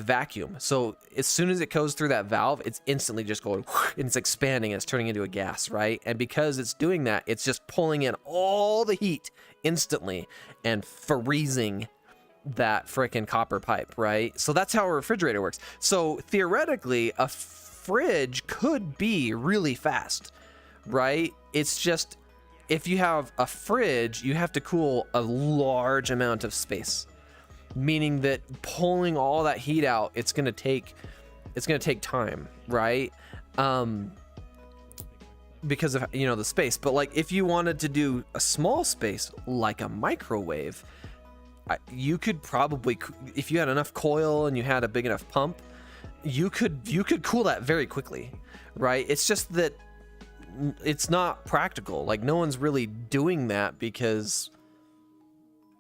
vacuum. So as soon as it goes through that valve, it's instantly just going, and it's expanding, and it's turning into a gas, right? And because it's doing that, it's just pulling in all the heat instantly and freezing that frickin' copper pipe, right? So that's how a refrigerator works. So theoretically, a fridge could be really fast, right? It's just, if you have a fridge, you have to cool a large amount of space, meaning that pulling all that heat out, it's gonna take time, right? Because of, you know, the space. But like, if you wanted to do a small space like a microwave, you could probably, if you had enough coil and you had a big enough pump, you could cool that very quickly, right? It's just that it's not practical. Like, no one's really doing that, because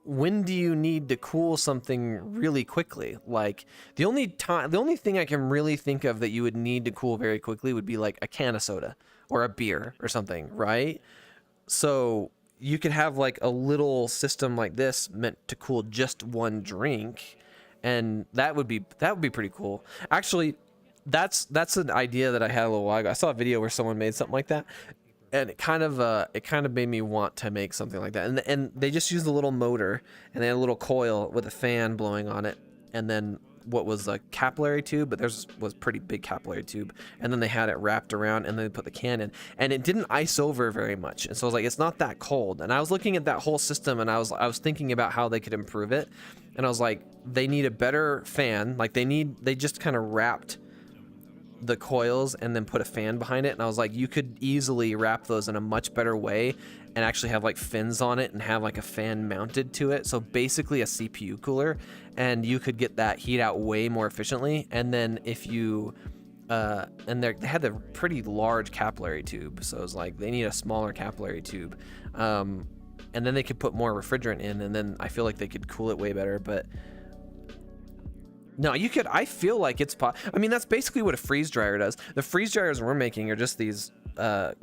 when do you need to cool something really quickly? Like, the only thing I can really think of that you would need to cool very quickly would be like a can of soda or a beer or something, right? So you could have like a little system like this meant to cool just one drink, and that would be pretty cool. Actually, that's an idea that I had a little while ago. I saw a video where someone made something like that, and it kind of made me want to make something like that. And they just used a little motor, and they had a little coil with a fan blowing on it, and then what was a capillary tube, but theirs was pretty big capillary tube, and then they had it wrapped around, and then they put the can in, and it didn't ice over very much. And so I was like, it's not that cold. And I was looking at that whole system, and I was thinking about how they could improve it, and I was like, they need a better fan. Like, they just kind of wrapped the coils and then put a fan behind it, and I was like, you could easily wrap those in a much better way and actually have like fins on it and have like a fan mounted to it, so basically a CPU cooler, and you could get that heat out way more efficiently. And then if you and they had a pretty large capillary tube, so it was like they need a smaller capillary tube, and then they could put more refrigerant in, and then I feel like they could cool it way better. But no, you could, I feel like it's I mean, that's basically what a freeze dryer does. The freeze dryers we're making are just these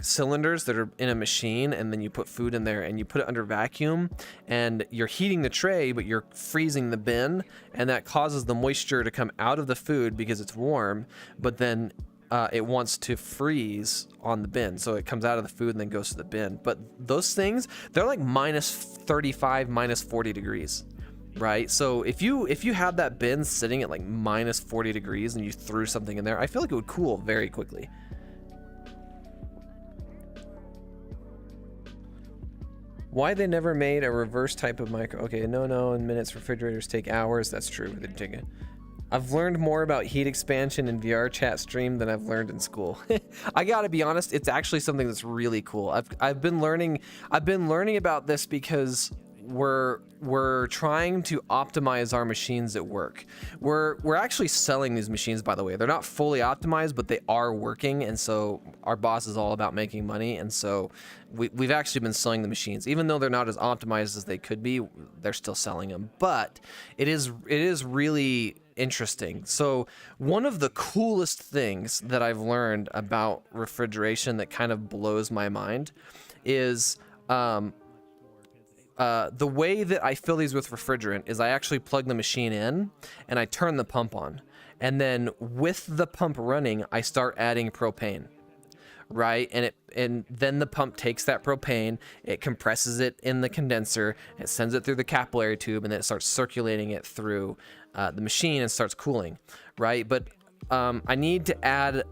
cylinders that are in a machine, and then you put food in there and you put it under vacuum, and you're heating the tray, but you're freezing the bin, and that causes the moisture to come out of the food because it's warm, but then it wants to freeze on the bin, so it comes out of the food and then goes to the bin. But those things, they're like minus 35, minus 40 degrees. Right, so if you had that bin sitting at like minus 40 degrees and you threw something in there, I feel like it would cool very quickly. Why they never made a reverse type of micro? Okay, no, in minutes, refrigerators take hours. That's true. They take it. I've learned more about heat expansion in VR chat stream than I've learned in school. I gotta be honest, it's actually something that's really cool. I've been learning about this because we're trying to optimize our machines at work. We're actually selling these machines, by the way. They're not fully optimized, but they are working, and so our boss is all about making money, and so we've actually been selling the machines. Even though they're not as optimized as they could be, they're still selling them. But it is really interesting. So one of the coolest things that I've learned about refrigeration that kind of blows my mind is the way that I fill these with refrigerant is I actually plug the machine in and I turn the pump on, and then with the pump running I start adding propane, right? And then the pump takes that propane, it compresses it in the condenser, it sends it through the capillary tube, and then it starts circulating it through the machine and starts cooling, right? But I need to add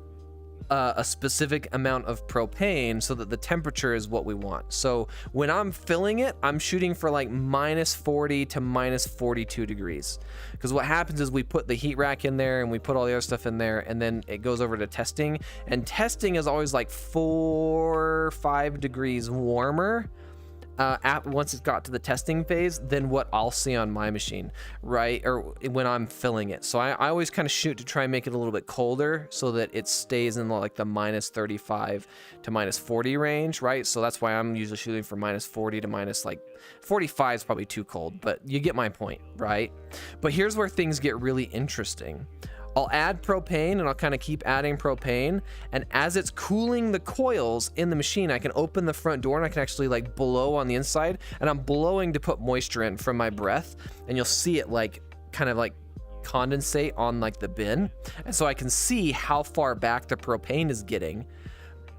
a specific amount of propane so that the temperature is what we want. So when I'm filling it, I'm shooting for like minus 40 to minus 42 degrees. Because what happens is we put the heat rack in there and we put all the other stuff in there, and then it goes over to testing. And testing is always like 4 or 5 degrees warmer once it's got to the testing phase than what I'll see on my machine, right? Or when I'm filling it. So I always kind of shoot to try and make it a little bit colder so that it stays in like the minus 35 to minus 40 range, right? So that's why I'm usually shooting for minus 40 to minus like 45 is probably too cold, but you get my point, right? But here's where things get really interesting. I'll add propane and I'll kind of keep adding propane, and as it's cooling the coils in the machine, I can open the front door and I can actually like blow on the inside, and I'm blowing to put moisture in from my breath, and you'll see it like kind of like condensate on like the bin, and so I can see how far back the propane is getting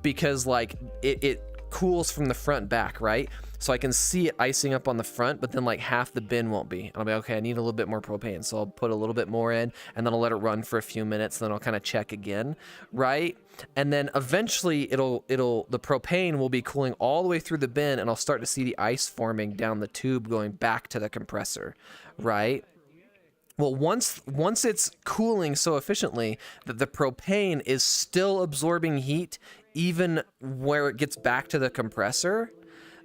because like it cools from the front back, right? So I can see it icing up on the front, but then like half the bin won't be. And I'll be, okay, I need a little bit more propane. So I'll put a little bit more in, and then I'll let it run for a few minutes, and then I'll kind of check again, right? And then eventually the propane will be cooling all the way through the bin, and I'll start to see the ice forming down the tube going back to the compressor, right? Well, once it's cooling so efficiently that the propane is still absorbing heat even where it gets back to the compressor,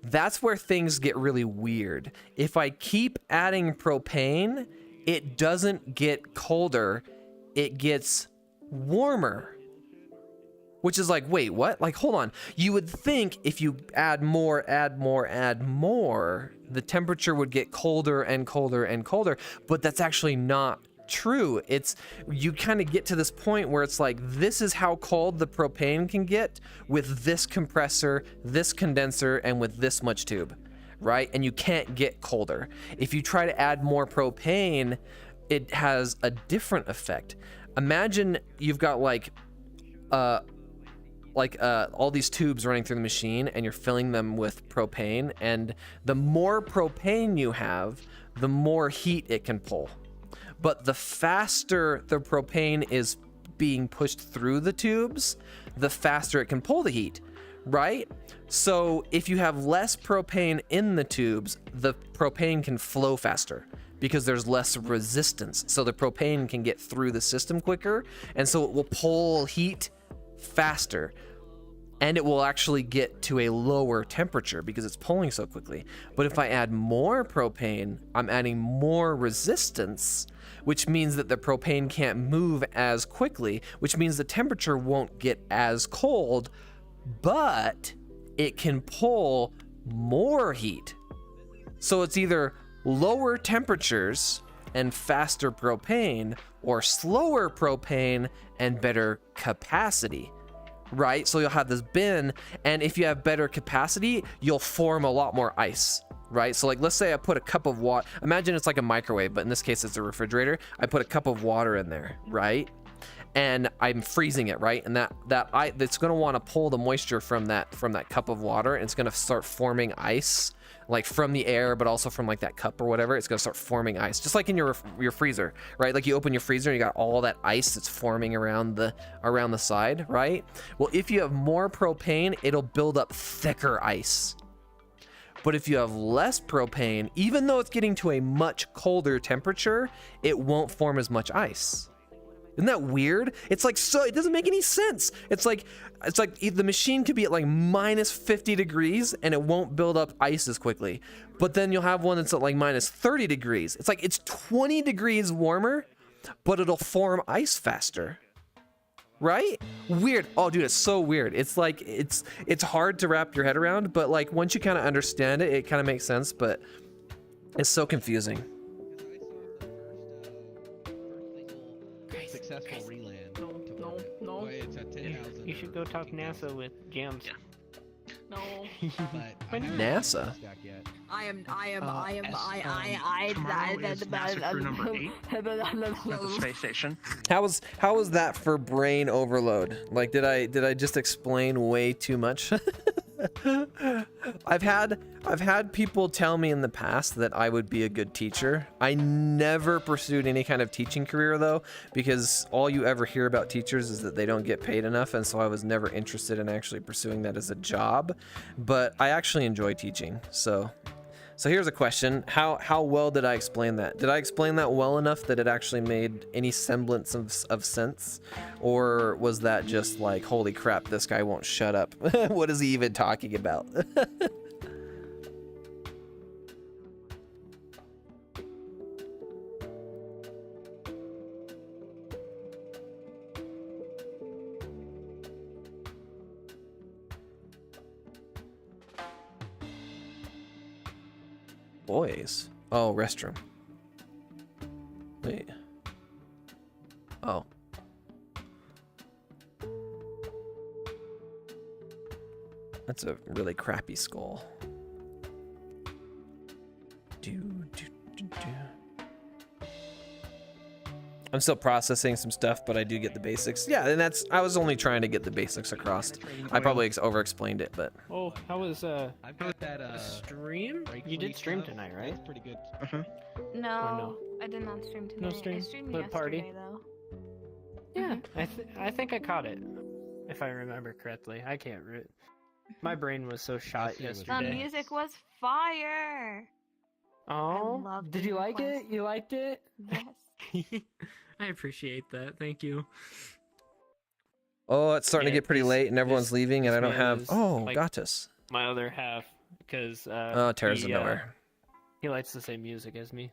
that's where things get really weird. If I keep adding propane, it doesn't get colder, it gets warmer. Which is like, wait, what? Like, hold on. You would think if you add more, the temperature would get colder and colder and colder, but that's actually not true. It's, you kind of get to this point where it's like, this is how cold the propane can get with this compressor, this condenser, and with this much tube, right? And you can't get colder. If you try to add more propane, it has a different effect. Imagine you've got like all these tubes running through the machine, and you're filling them with propane, and the more propane you have, the more heat it can pull. But the faster the propane is being pushed through the tubes, the faster it can pull the heat, right? So if you have less propane in the tubes, the propane can flow faster because there's less resistance. So the propane can get through the system quicker, and so it will pull heat faster. And it will actually get to a lower temperature because it's pulling so quickly. But if I add more propane, I'm adding more resistance, which means that the propane can't move as quickly, which means the temperature won't get as cold, but it can pull more heat. So it's either lower temperatures and faster propane, or slower propane and better capacity. Right? So you'll have this bin, and if you have better capacity, you'll form a lot more ice, right? So like, let's say I put a cup of water, imagine it's like a microwave, but in this case it's a refrigerator. I put a cup of water in there, right? And I'm freezing it, right? And that's going to want to pull the moisture from that cup of water, and it's going to start forming ice, like from the air, but also from like that cup or whatever. It's going to start forming ice, just like in your freezer, right? Like you open your freezer and you got all that ice that's forming around the side, right? Well, if you have more propane, it'll build up thicker ice. But if you have less propane, even though it's getting to a much colder temperature, it won't form as much ice. Isn't that weird? It's like, so it doesn't make any sense. It's like the machine could be at like minus 50 degrees and it won't build up ice as quickly. But then you'll have one that's at like minus 30 degrees. It's like it's 20 degrees warmer, but it'll form ice faster. Right? Weird. Oh, dude, it's so weird. It's like, it's hard to wrap your head around, but like once you kind of understand it, it kind of makes sense, but it's so confusing. Successful reland. No. It's at 10,000. You should go talk NASA with Jams. No. But NASA? Space station. How was that for brain overload? Like, did I just explain way too much? I've had people tell me in the past that I would be a good teacher. I never pursued any kind of teaching career though, because all you ever hear about teachers is that they don't get paid enough, and so I was never interested in actually pursuing that as a job. But I actually enjoy teaching. So here's a question. How well did I explain that? Did I explain that well enough that it actually made any semblance of sense? Or was that just like, holy crap, this guy won't shut up. What is he even talking about? Boys. Oh, restroom. Wait. Oh. That's a really crappy skull. I'm still processing some stuff, but I do get the basics. Yeah, and I was only trying to get the basics across. I probably over-explained it, but... Oh, how was I've got that stream? You did stream tonight, right? That's pretty good. No, I did not stream tonight. No stream, I streamed but yesterday, party? though. Yeah, I think I caught it, if I remember correctly. I can't my brain was so shot yesterday. The music was fire. Oh, did you like it? You liked it? Yes. I appreciate that. Thank you. Oh, it's starting to get pretty late and everyone's leaving and I don't man have... is, Oh, like, Gatus. My other half, because Terrors of Nowhere. He likes the same music as me.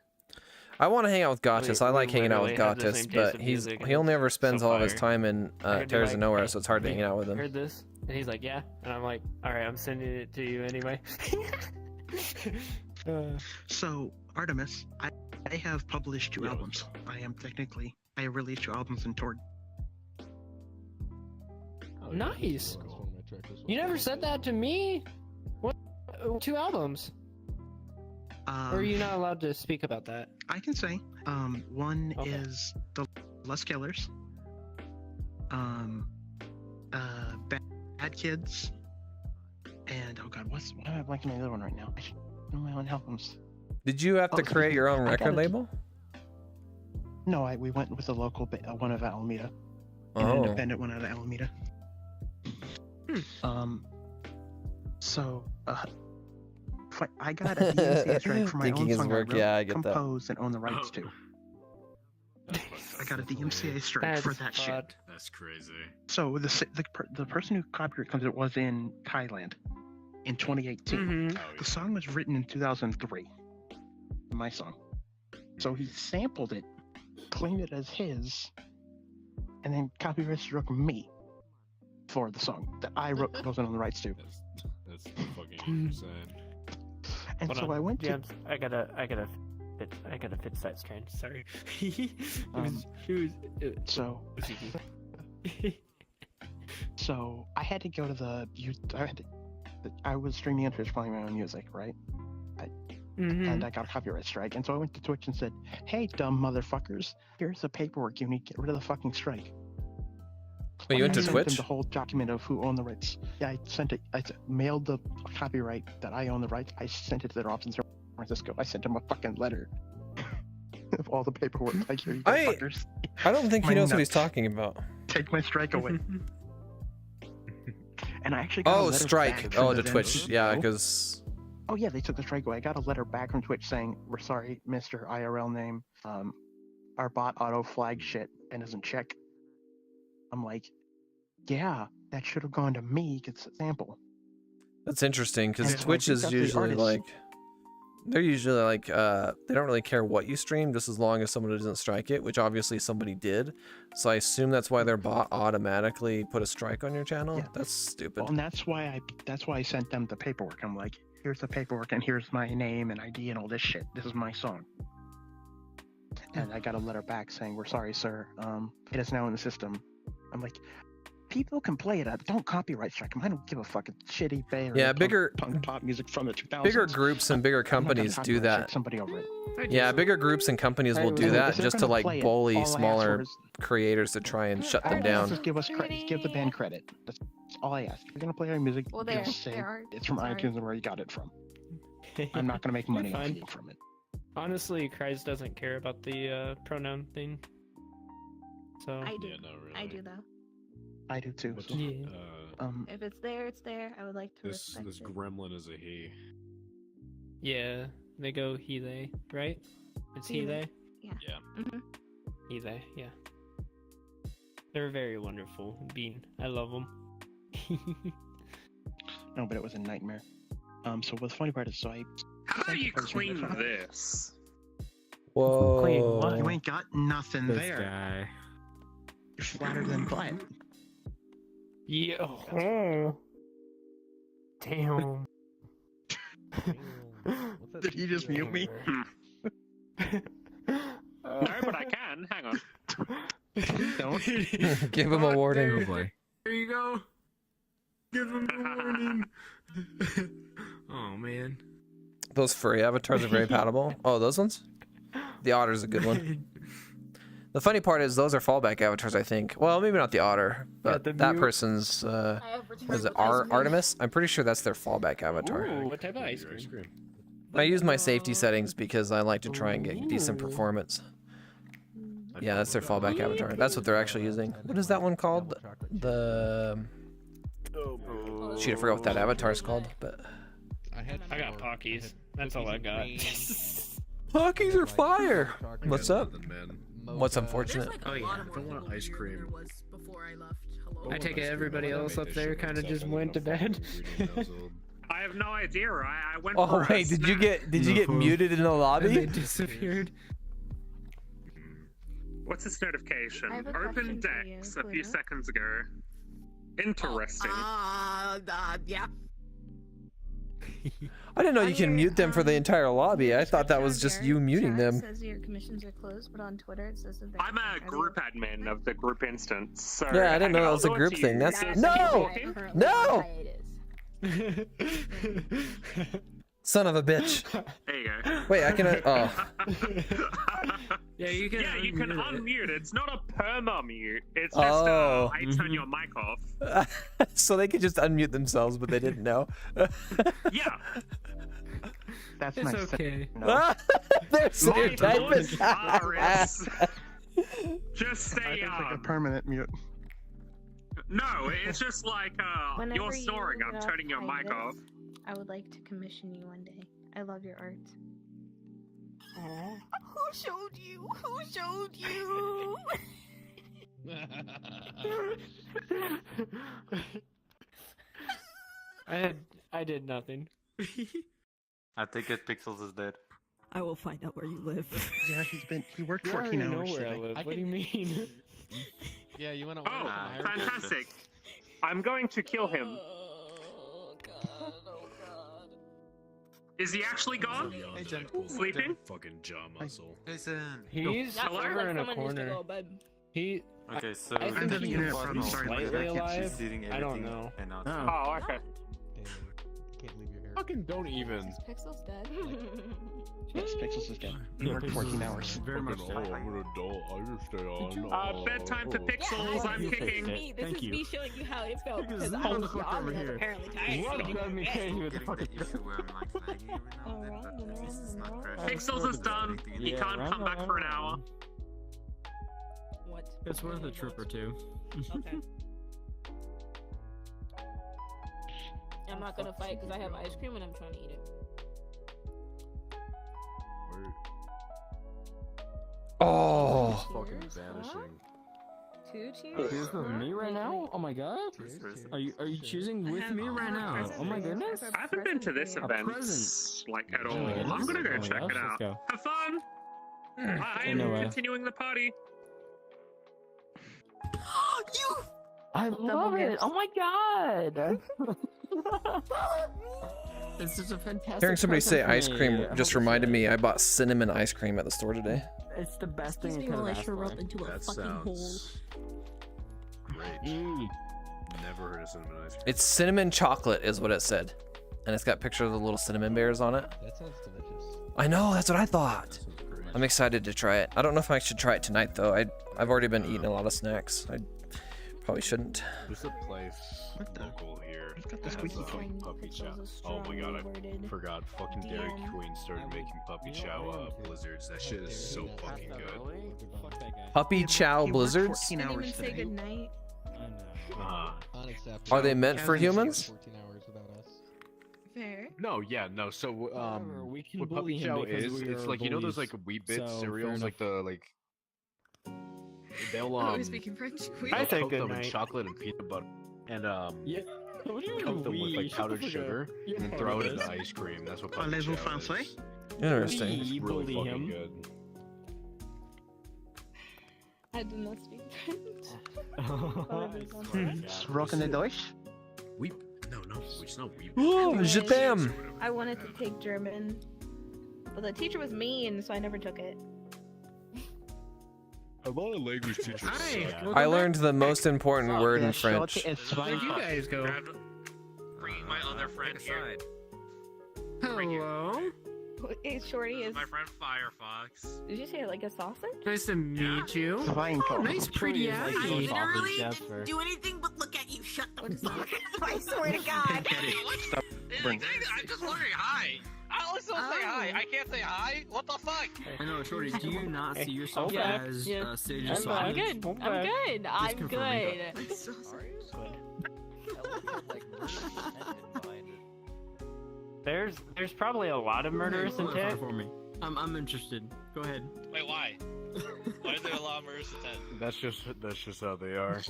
I want to hang out with Gatus. I like hanging out with literally have the Gatus, same taste but of he music, and only ever it's spends so all of his fire. time in I could be Terrors of like, Nowhere, "Hey, so it's hard to hang out with him. Heard this? And he's like, yeah. And I'm like, all right, I'm sending it to you anyway. So, Artemis, I have published 2 albums. I released 2 albums in Tord. Nice. You never said that to me. What? 2 albums? Or are you not allowed to speak about that? I can say. One is The Lust Killers. Bad Kids. And, oh god, why am I blanking on the other one right now? I should know my own albums. Did you have to create your own record label? No, we went with a local one of Alameda. Oh. An independent one out of Alameda. I got a DMCA strike for my Thinking own his song work, I wrote, yeah, I get that. composed, and own the rights to. I got a DMCA strike for that shit. That's crazy. So the person who copyright claims it was in Thailand in 2018. The song was written in 2003. My song. So he sampled it, claimed it as his, and then copyright struck me for the song that I wrote, wasn't on the rights to. That's fucking insane. And Hold so on. I went to. James, I gotta fix that strain. Sorry. So I had to go to I was streaming on Twitch playing my own music, right? And I got a copyright strike, and so I went to Twitch and said, "Hey, dumb motherfuckers, here's the paperwork you need to get rid of the fucking strike." Wait, you went to I sent Twitch? them the whole document of who owned the rights. Yeah, I sent it. I mailed the copyright that I own the rights. I sent it to their office in San Francisco. I sent them a fucking letter of all the paperwork. Like, here you go, fuckers. I don't think he My knows what nuts. he's talking about. Take my strike away. And I actually got a Oh, letter strike. back from Oh, the to Twitch. vendor. Yeah, because Oh yeah, they took the strike away. I got a letter back from Twitch saying, "We're sorry, Mr. IRL name. Our bot auto flagged shit and doesn't check." I'm like, yeah, that should have gone to me. It's a sample. that's interesting because And so I Twitch is reached out to the usually artist. like they're usually like they don't really care what you stream just as long as someone doesn't strike it, which obviously somebody did. So I assume that's why their bot automatically put a strike on your channel. Yeah. That's stupid. Well, and that's why I sent them the paperwork. I'm like, here's the paperwork and here's my name and ID and all this shit. This is my song. And I got a letter back saying, "We're sorry, sir. It is now in the system." I'm like, people can play it. Don't copyright strike them. I don't give a fucking shitty bay or Yeah, bigger punk pop music from the 2000s. Bigger groups and bigger I'm not gonna companies do copyright that. strike somebody over it. Yeah, bigger groups and companies will do If that they're just to gonna like play it, bully all I ask smaller for is- creators to try and shut them down. Just give us credit. Give the band credit. That's all I ask. If you're gonna play our music, Well, there- just say there are- it's from sorry. iTunes and where you got it from. I'm not gonna make money You're off fine. you from it. Honestly, Kreis doesn't care about the pronoun thing. So I do. I do though. I do too. So, Yeah. If it's there, it's there. I would like to This respect it. gremlin is a he. Yeah, they go he they, right? It's he He, they. Yeah. Yeah. Mhm. He they, yeah. They're very wonderful being. I love them. No, but it was a nightmare. So what's funny part is, so I. How do you clean this? Whoa. You ain't got nothing This there. guy. You're flatter than flat. Yeah. Oh. Damn. Did he just mute me? No, but I can. Hang on. Don't. Give him a warning. Oh boy. There you go. Give him a warning. Oh man. Those furry avatars are very palatable. Oh, those ones? The otter's a good one. The funny part is those are fallback avatars, I think. Well, maybe not the otter, but the that mute. person's what is it, Artemis? I'm pretty sure that's their fallback avatar. Ooh, what type of ice cream? I use my safety settings because I like to try and get decent performance. Yeah, that's their fallback avatar. That's what they're actually using. What is that one called? The shoot, I forgot what that avatar is called, but I got Pockies. That's all I got. Pockies are fire. What's up? What's There's unfortunate? like a Oh, yeah, lot of if I want work ice than cream. there was before I left. Hello. I take it everybody else up there kind of just went to bed. I have no idea. I went. Oh for a wait, did you get muted in the And they lobby? disappeared. What's this notification? I have a Open question for you, decks a few Luna. seconds ago. Interesting. Yeah. I didn't know you can mute them for the entire lobby. I thought that was just you muting them. Says your commissions are closed, but on Twitter it says that they're I'm a open. group admin of the group instance. So Yeah, I didn't know hang that on, was a I'll group go to thing. you. That's Is no, it no, son of a bitch. There you go. Wait, I can. Oh, Yeah, you can. Yeah, you can unmute it. unmute. It's not a perma mute. It's just Oh. I turn your mic off. so they could just unmute themselves, but they didn't know. Yeah. That's It's nice. okay. No. They're sitting My here typing. voice virus. Just I say think it's like a um. permanent mute. No, it's just like Whenever you're you snoring. I'm turning your mic off. I would like to commission you one day. I love your art. Who showed you? Who showed you? I did nothing. I think it Pixels is dead. I will find out where you live. Yeah, he worked You 14 already know hours where I today. live. What do you mean? Yeah, you went. Oh, fantastic! I'm going to kill him. Is he actually gone? Sleeping? Fucking jaw muscle. Jason. He's over in a corner. He. Okay, so I think he's slightly alive. I don't know. Oh, okay. Fucking don't even. Pixel's dead. Yes, Pixels is dead. He worked 14 hours. Very much. Oh, I'm an adult. I can stay on. Bedtime for Pixels. I'm kicking. This is me showing you how it felt because I Hold was the fuck over here. apparently tired. What drives me crazy with the fucking. Pixels is done. He can't come back for an hour. What? It's worth a trip or two. Okay. I'm not gonna fight because I have ice cream and I'm trying to eat it. Oh. Fucking vanishing. Two Here's cheers? with me right now? Oh my god. Are you choosing with me right now? Oh my goodness. I haven't been to this event like at all. I'm gonna go check it out. Have fun. I am continuing the party. You. I love it. Oh my god. This is a fantastic. Hearing somebody say present ice for cream me. just reminded me I bought cinnamon ice cream at the store today. It's the best thing He's you being could have like asked sure for. up into a That fucking hole. sounds great. Never heard of cinnamon ice cream. It's cinnamon chocolate is what it said. And it's got pictures of the little cinnamon bears on it. That sounds delicious. I know, that's what I thought. I'm excited to try it. I don't know if I should try it tonight though. I've already been eating a lot of snacks. I probably shouldn't. There's a place local here. Got the that squeaky has, toy. puppy chow. Oh my god, I forgot. Fucking Dairy Queen started making puppy chow blizzards. That shit is so fucking good. Puppy chow blizzards? 14 Didn't hours even say today. goodnight. Are they meant for humans? 14 hours without us. Fair. No, yeah, no. So, we can what bully puppy him chow because is, we it's are like, you know those bullies. like Wheat Bits So, cereals, fair like the, like, they'll, Oh, we're speaking French. they'll say coat them in goodnight. chocolate and peanut butter, and, Yeah. What do you coat them with we? like Shut powdered the fuck up. sugar, You're and then part throw of it in this. ice cream. That's what puppy Parlez-vous chow français? is. Interesting. We It's really bully fucking him. good. I do not speak French. Rocking the Deutsch? No, it's not Wheat Oh, je t'aime. I wanted to take German, but the teacher was mean, so I never took it. A lot of language teachers. I learned the most important word in French. Where'd you guys go? Bringing my other friend here. Hello. Hey, Shorty is. My friend Firefox. Did you say like a sausage? Nice to meet you. Fine, Oh, nice pretty Like eye. those Literally sausage didn't first. do anything but look at you. Shut the fuck up. I swear to God. Bring. I'm just wondering, hi. I also say hi. I can't say hi. What the fuck? I know, Shorty, do you not see yourself Yeah. as Sage I'm of back. Sausage? I'm I'm back. good. I'm confirming. There's probably a lot of murderous Clarify intent. for me. I'm interested. Go ahead. Wait, why? Why is there a lot of murders intent? That's just how they are.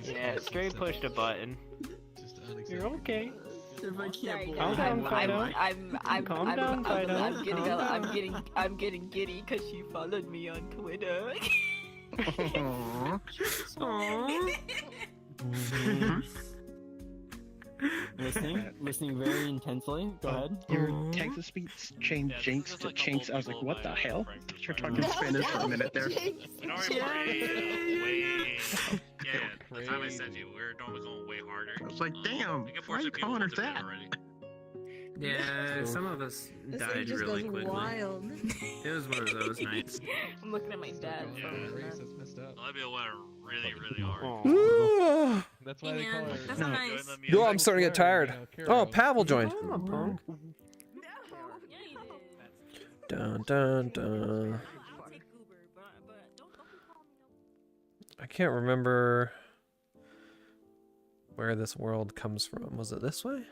Yeah, straight pushed a button. You're okay. If I Sorry, can't Calm down, Fido. Calm down, Fido. I'm getting giddy because she followed me on Twitter. Listening very intensely. Go ahead. Your Texas speech changed Jinx to Chinks. I was like, what the hell? You're talking Spanish for a minute there. Yeah, the time I said you, we're normally going way harder. I was like, damn, why are you calling her that? Yeah, some of us This died thing just really goes quickly. wild. It was one of those nights. I'm looking at my dad. That's messed up. Olivia went really, really hard. Ooh. That's why they call her. That's nice. Yo, I'm starting to get tired. Oh, Pavel joined. Dun dun dun. I can't remember where this world comes from. Was it this way?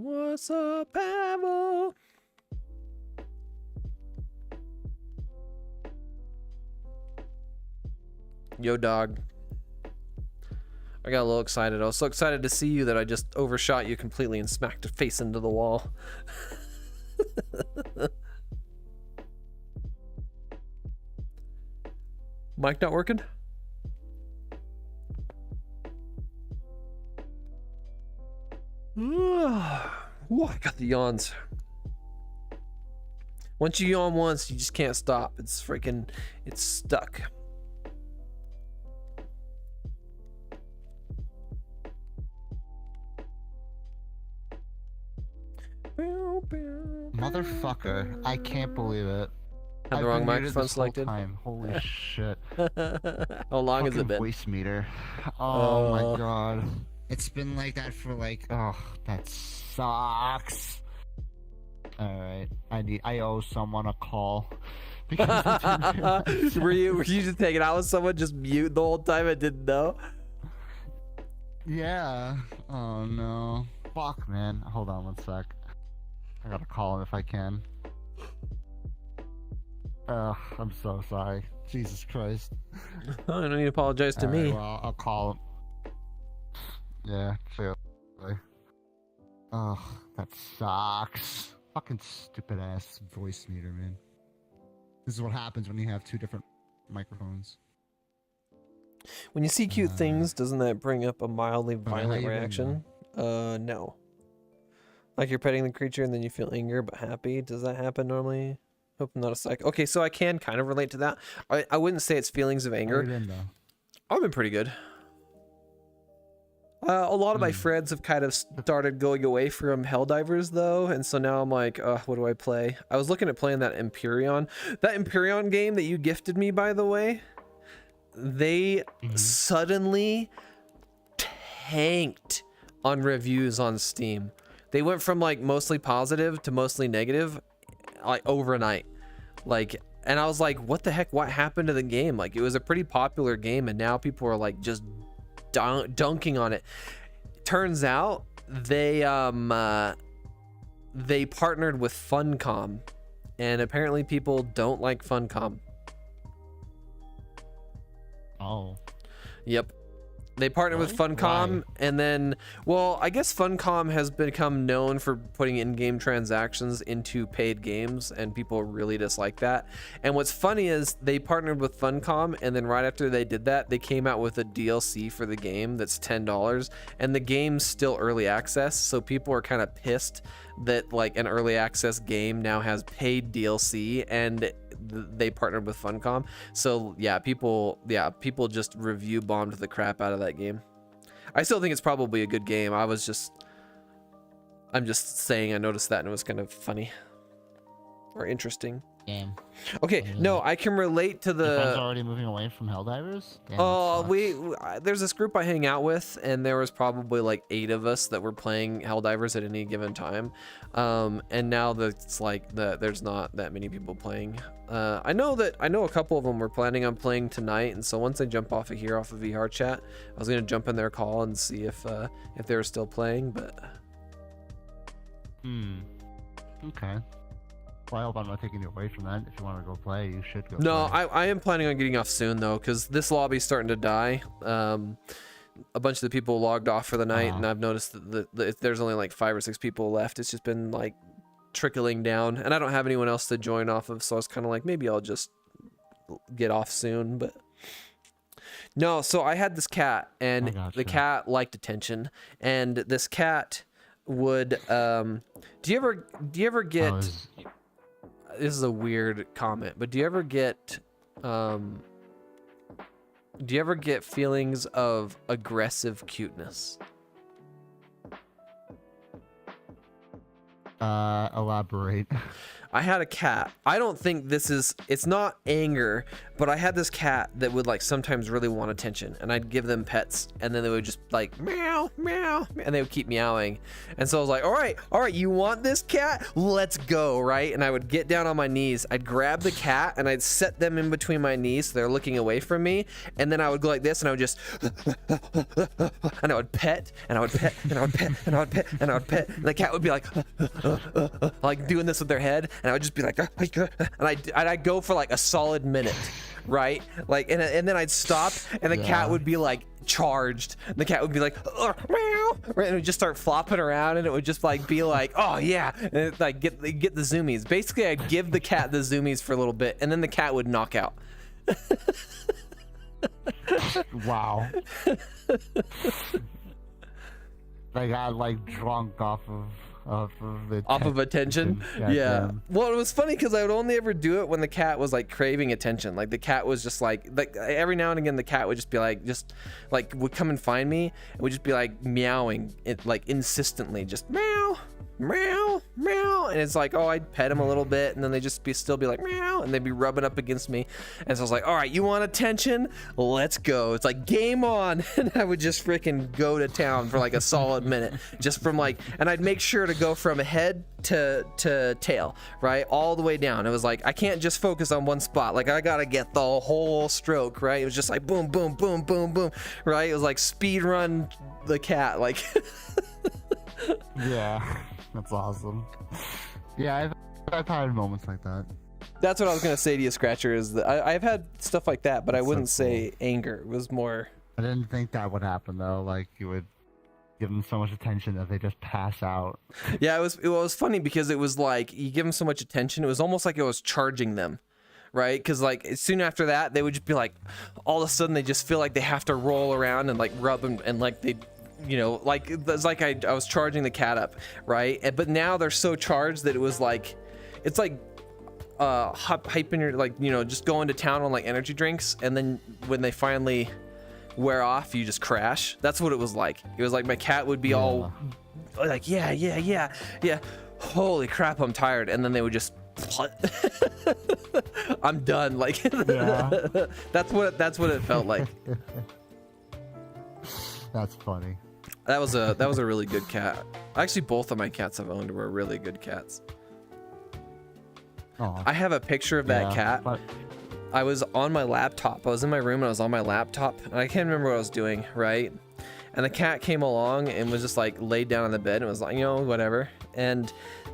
What's up, Pavel? Yo, dog. I got a little excited. I was so excited to see you that I just overshot you completely and smacked your face into the wall. Mic not working? Ooh, I got the yawns. Once you yawn once, you just can't stop. It's freaking, it's stuck. Motherfucker, I can't believe it. Had the wrong microphone selected. Holy shit. How long has it been? Voice meter. Oh my god. It's been like that for like, oh, that sucks. Alright, I owe someone a call. Because were you just hanging out with someone just mute the whole time and didn't know? Yeah. Oh no. Fuck, man. Hold on one sec. I gotta call him if I can. I'm so sorry. Jesus Christ. I don't need to apologize to me. Well, I'll call him. Yeah, seriously. Ugh, that sucks. Fucking stupid ass voice meter, man. This is what happens when you have two different microphones. When you see cute things, doesn't that bring up a mildly violent reaction? No. Like you're petting the creature and then you feel anger but happy. Does that happen normally? Hope I'm not a psych. Okay, so I can kind of relate to that. I wouldn't say it's feelings of anger. I've been pretty good. A lot of my friends have kind of started going away from Helldivers though, and so now I'm like, what do I play? I was looking at playing that Empyrean. That Empyrean game that you gifted me, by the way, they suddenly tanked on reviews on Steam. They went from like mostly positive to mostly negative, like overnight. Like, and I was like, what the heck? What happened to the game? Like, it was a pretty popular game, and now people are like just dunking on it. Turns out they partnered with Funcom, and apparently people don't like Funcom. Oh. Yep. They partnered with Funcom, and then, well, I guess Funcom has become known for putting in-game transactions into paid games, and people really dislike that. And what's funny is they partnered with Funcom, and then right after they did that, they came out with a DLC for the game that's $10, and the game's still early access, so people are kind of pissed that like an early access game now has paid DLC, and they partnered with Funcom. So yeah, people just review bombed the crap out of that game. I still think it's probably a good game. I'm just saying I noticed that and it was kind of funny or interesting. Game. Okay, no, I can relate to the. Your friends already moving away from Helldivers? There's this group I hang out with, and there was probably like 8 of us that were playing Helldivers at any given time, and now that's like there's not that many people playing. I know a couple of them were planning on playing tonight, and so once I jump off of VRChat, I was gonna jump in their call and see if they were still playing, but. Okay. Well, I hope I'm not taking you away from that. If you want to go play, you should go. No, play. I am planning on getting off soon though, because this lobby's starting to die. A bunch of the people logged off for the night, and I've noticed that there's only like 5 or 6 people left. It's just been like trickling down, and I don't have anyone else to join off of, so I was kind of like, maybe I'll just get off soon. But no, so I had this cat, and the cat liked attention, and this cat would do you ever get this is a weird comment, but do you ever get feelings of aggressive cuteness? Elaborate. I had a cat. I don't think this is, it's not anger, but I had this cat that would like sometimes really want attention, and I'd give them pets, and then they would just like meow, meow, and they would keep meowing. And so I was like, all right, you want this cat? Let's go, right? And I would get down on my knees, I'd grab the cat, and I'd set them in between my knees so they're looking away from me, and then I would go like this, and I would just, and I would pet, and I would pet, and I would pet, and I would pet, and I would pet, and the cat would be like doing this with their head, and I would just be like, and I'd go for like a solid minute, right? Like, and then I'd stop, and the cat would be like charged. And the cat would be like, meow, right? And it would just start flopping around, and it would just like be like, oh yeah, and it, like get the zoomies. Basically, I'd give the cat the zoomies for a little bit, and then the cat would knock out. Wow. They got like drunk off of attention. Yeah. Well, it was funny because I would only ever do it when the cat was like craving attention. Like the cat was just like every now and again the cat would just be like would come and find me and would just be like meowing it like insistently, just meow, meow, meow, and it's like, oh, I'd pet him a little bit, and then they'd just still be like meow, and they'd be rubbing up against me, and so I was like, all right, you want attention? Let's go. It's like game on. And I would just freaking go to town for like a solid minute, just from like, and I'd make sure to go from head to tail, right, all the way down. It was like, I can't just focus on one spot, like I gotta get the whole stroke, right? It was just like boom, boom, boom, boom, boom, right? It was like speed run the cat, like. Yeah. That's awesome. Yeah, I've had moments like that. That's what I was gonna say to you, Scratcher. Is that I've had stuff like that, but I wouldn't say anger. It was more. I didn't think that would happen though. Like you would give them so much attention that they just pass out. Yeah, it was funny because it was like you give them so much attention. It was almost like it was charging them, right? Because like soon after that, they would just be like, all of a sudden they just feel like they have to roll around and like rub and like they. You know, like it's like I was charging the cat up, right? But now they're so charged that it was like, it's like hyping your, like, you know, just going to town on like energy drinks, and then when they finally wear off, you just crash. That's what it was like. It was like my cat would be all like, yeah, holy crap, I'm tired, and then they would just I'm done. Like that's what it felt like. That's funny. That was a really good cat. Actually, both of my cats I've owned were really good cats. Aww. I have a picture of that cat. I was on my laptop. I was in my room and I was on my laptop, and I can't remember what I was doing, right? And the cat came along and was just like laid down on the bed and was like, you know, whatever. And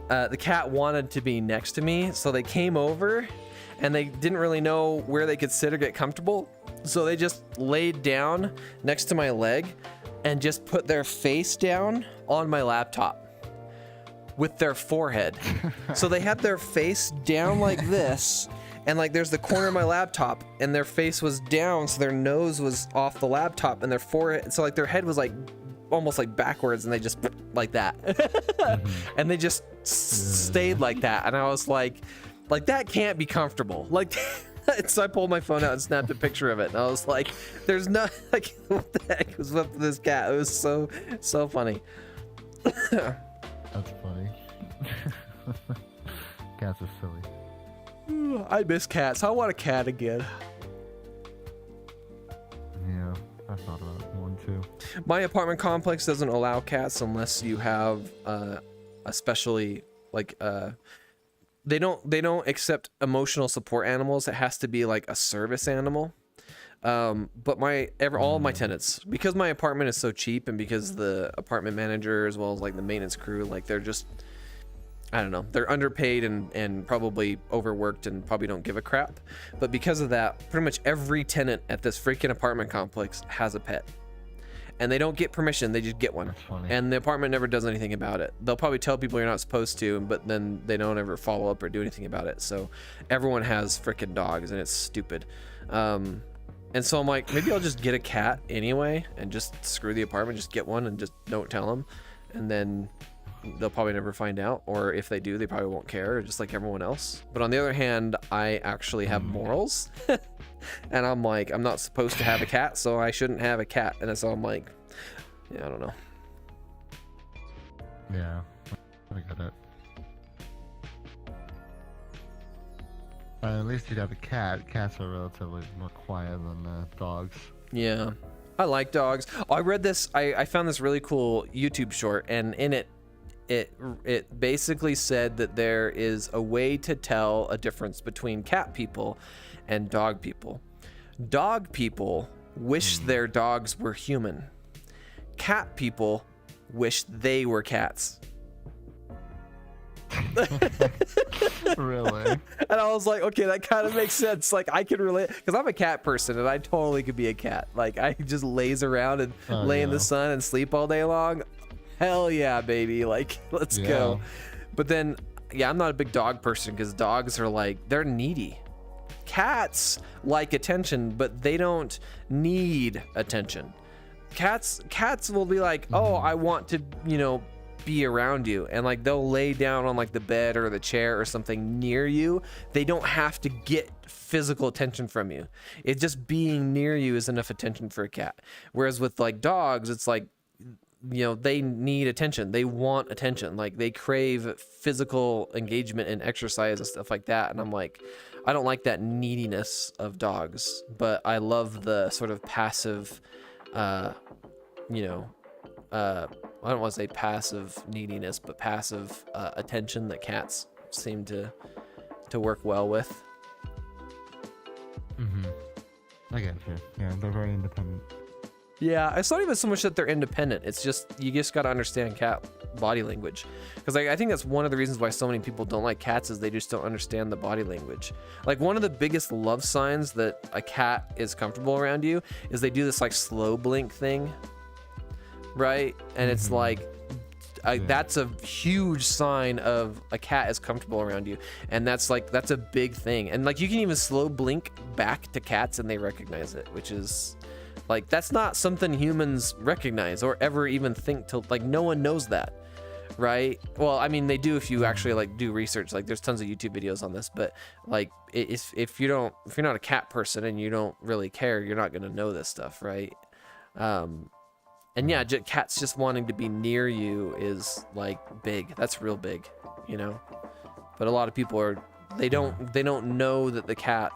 the cat wanted to be next to me, so they came over, and they didn't really know where they could sit or get comfortable. So they just laid down next to my leg and just put their face down on my laptop with their forehead. So they had their face down like this, and like there's the corner of my laptop, and their face was down, so their nose was off the laptop, and their forehead, so like their head was like almost like backwards, and they just like that. And they just stayed like that, and I was like that can't be comfortable. Like so I pulled my phone out and snapped a picture of it, and I was like, there's not, like, what the heck was up with this cat? It was so funny. That's funny. Cats are silly. I miss cats. I want a cat again. Yeah, I thought about one too. My apartment complex doesn't allow cats unless you have especially like they don't accept emotional support animals. It has to be like a service animal. But all of my tenants, because my apartment is so cheap, and because the apartment manager as well as like the maintenance crew, like they're just, I don't know, they're underpaid and probably overworked and probably don't give a crap. But because of that, pretty much every tenant at this freaking apartment complex has a pet. And they don't get permission, they just get one. And the apartment never does anything about it. They'll probably tell people you're not supposed to, but then they don't ever follow up or do anything about it. So everyone has freaking dogs, and it's stupid. And so I'm like, maybe I'll just get a cat anyway and just screw the apartment, just get one and just don't tell them. And then they'll probably never find out, or if they do, they probably won't care, just like everyone else. But on the other hand, I actually have morals. And I'm like, I'm not supposed to have a cat, so I shouldn't have a cat. And so I'm like, yeah, I don't know. Yeah, I get it. At least you'd have a cat. Cats are relatively more quiet than dogs. Yeah, I like dogs. Oh, I read this. I found this really cool YouTube short, and in it basically said that there is a way to tell a difference between cat people and dog people. Dog people wish their dogs were human. Cat people wish they were cats. Really? And I was like, okay, that kind of makes sense. Like, I can relate, because I'm a cat person, and I totally could be a cat. Like, I just laze around and lay in the sun and sleep all day long. Hell yeah, baby. Like, let's go. But then, yeah, I'm not a big dog person, because dogs are like, they're needy. Cats like attention, but they don't need attention. Cats will be like, oh, I want to, be around you, and like they'll lay down on like the bed or the chair or something near you. They don't have to get physical attention from you. It's just being near you is enough attention for a cat. Whereas with like dogs, it's like, they need attention. They want attention. Like they crave physical engagement and exercise and stuff like that. And I'm like, I don't like that neediness of dogs, but I love the sort of passive, I don't want to say passive neediness, but passive attention that cats seem to work well with. I get you. Yeah, they're very independent. Yeah, it's not even so much that they're independent. It's just, you just got to understand cat body language. Because I think that's one of the reasons why so many people don't like cats, is they just don't understand the body language. Like, one of the biggest love signs that a cat is comfortable around you is they do this like slow blink thing. Right? And it's like, that's a huge sign of a cat is comfortable around you. And that's a big thing. And like, you can even slow blink back to cats and they recognize it, which is like, that's not something humans recognize or ever even think to, like, no one knows that. Right? Well, I mean, they do if you actually like do research. Like, there's tons of YouTube videos on this, but like, if you're not a cat person and you don't really care, you're not gonna know this stuff, right? And yeah, cats just wanting to be near you is like big. That's real big, But a lot of people they don't know that the cat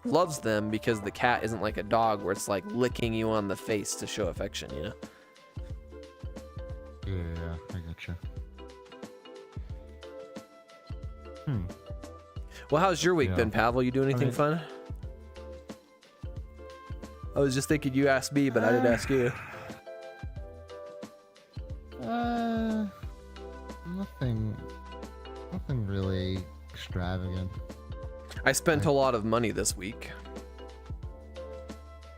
loves them, because the cat isn't like a dog where it's like licking you on the face to show affection, Yeah, I gotcha. Well, how's your week been, Pavel? You do anything fun? I was just thinking you asked me, but I didn't ask you. Nothing really extravagant. I spent a lot of money this week.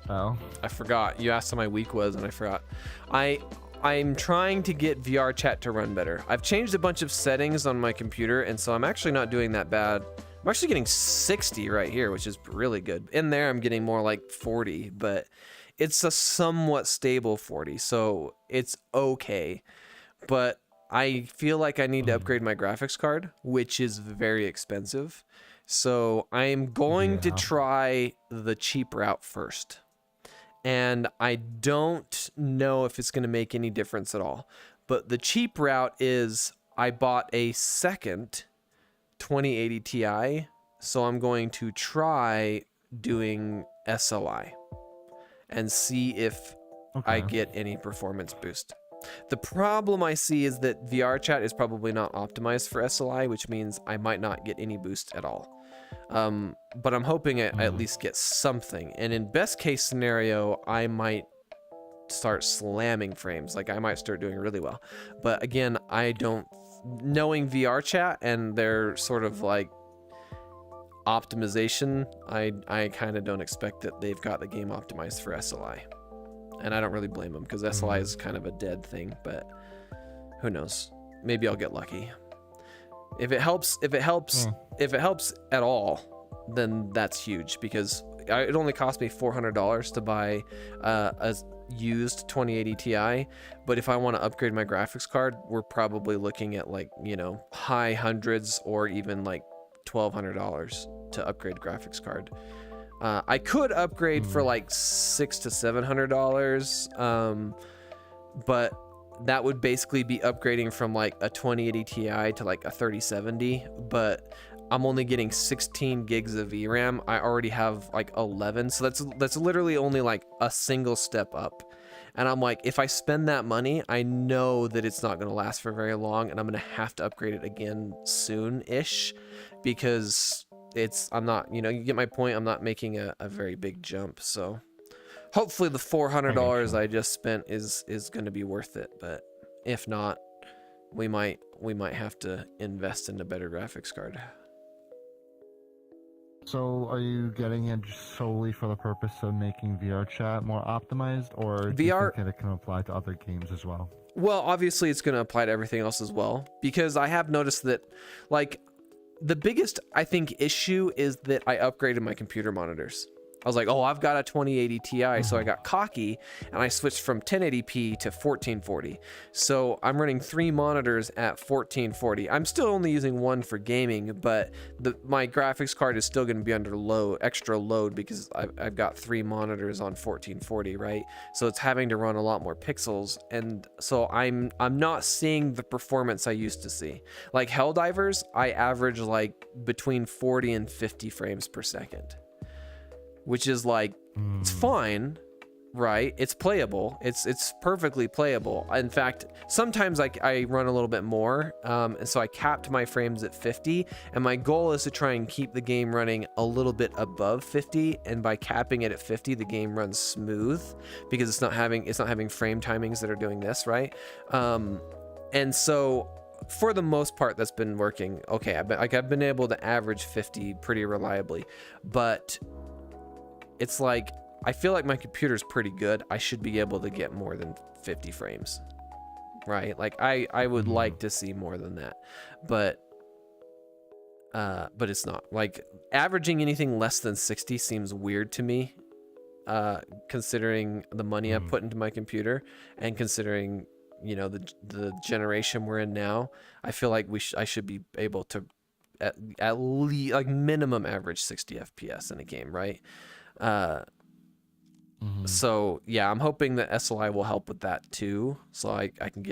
Oh? I forgot. You asked how my week was, and I forgot. I'm trying to get VRChat to run better. I've changed a bunch of settings on my computer, and so I'm actually not doing that bad. I'm actually getting 60 right here, which is really good. In there, I'm getting more like 40, but it's a somewhat stable 40, so it's okay. But I feel like I need to upgrade my graphics card, which is very expensive. So I'm going to try the cheap route first. And I don't know if it's going to make any difference at all. But the cheap route is I bought a second 2080 Ti. So I'm going to try doing SLI and see if I get any performance boost. The problem I see is that VRChat is probably not optimized for SLI, which means I might not get any boost at all. But I'm hoping I at least get something. And in best case scenario, I might start slamming frames. Like, I might start doing really well. But again, knowing VRChat and their sort of like optimization, I kind of don't expect that they've got the game optimized for SLI. And I don't really blame them, because SLI is kind of a dead thing, but who knows? Maybe I'll get lucky. If it helps at all, then that's huge, because it only cost me $400 to buy a used 2080 Ti. But if I want to upgrade my graphics card, we're probably looking at like, high hundreds or even like $1,200 to upgrade graphics card. I could upgrade for like $600 to $700, but that would basically be upgrading from like a 2080 Ti to like a 3070. But I'm only getting 16 gigs of VRAM. I already have like 11, so that's literally only like a single step up. And I'm like, if I spend that money, I know that it's not going to last for very long, and I'm going to have to upgrade it again soon-ish, because I'm not, you get my point. I'm not making a very big jump, so hopefully the $400 I just spent is going to be worth it. But if not, we might have to invest in a better graphics card. So, are you getting it solely for the purpose of making VRChat more optimized, or do you think that it can apply to other games as well? Well, obviously it's going to apply to everything else as well, because I have noticed that, like, the biggest, I think, issue is that I upgraded my computer monitors. I was like, oh, I've got a 2080 Ti, so I got cocky, and I switched from 1080p to 1440. So I'm running 3 monitors at 1440. I'm still only using one for gaming, but my graphics card is still going to be under extra load, because I've got 3 monitors on 1440, right? So it's having to run a lot more pixels, and so I'm not seeing the performance I used to see. Like Helldivers, I average like between 40 and 50 frames per second. Which is like, it's fine, right? It's playable. It's perfectly playable. In fact, sometimes I run a little bit more, and so I capped my frames at 50, and my goal is to try and keep the game running a little bit above 50, and by capping it at 50, the game runs smooth, because it's not having frame timings that are doing this, right? And so for the most part, that's been working okay. I've been able to average 50 pretty reliably, but it's like, I feel like my computer's pretty good. I should be able to get more than 50 frames, right? Like I would like to see more than that, but it's not. Like, averaging anything less than 60 seems weird to me, considering the money I put into my computer, and considering, the generation we're in now. I feel like I should be able to at least, like, minimum average 60 FPS in a game, right? So yeah, I'm hoping that SLI will help with that too, so I can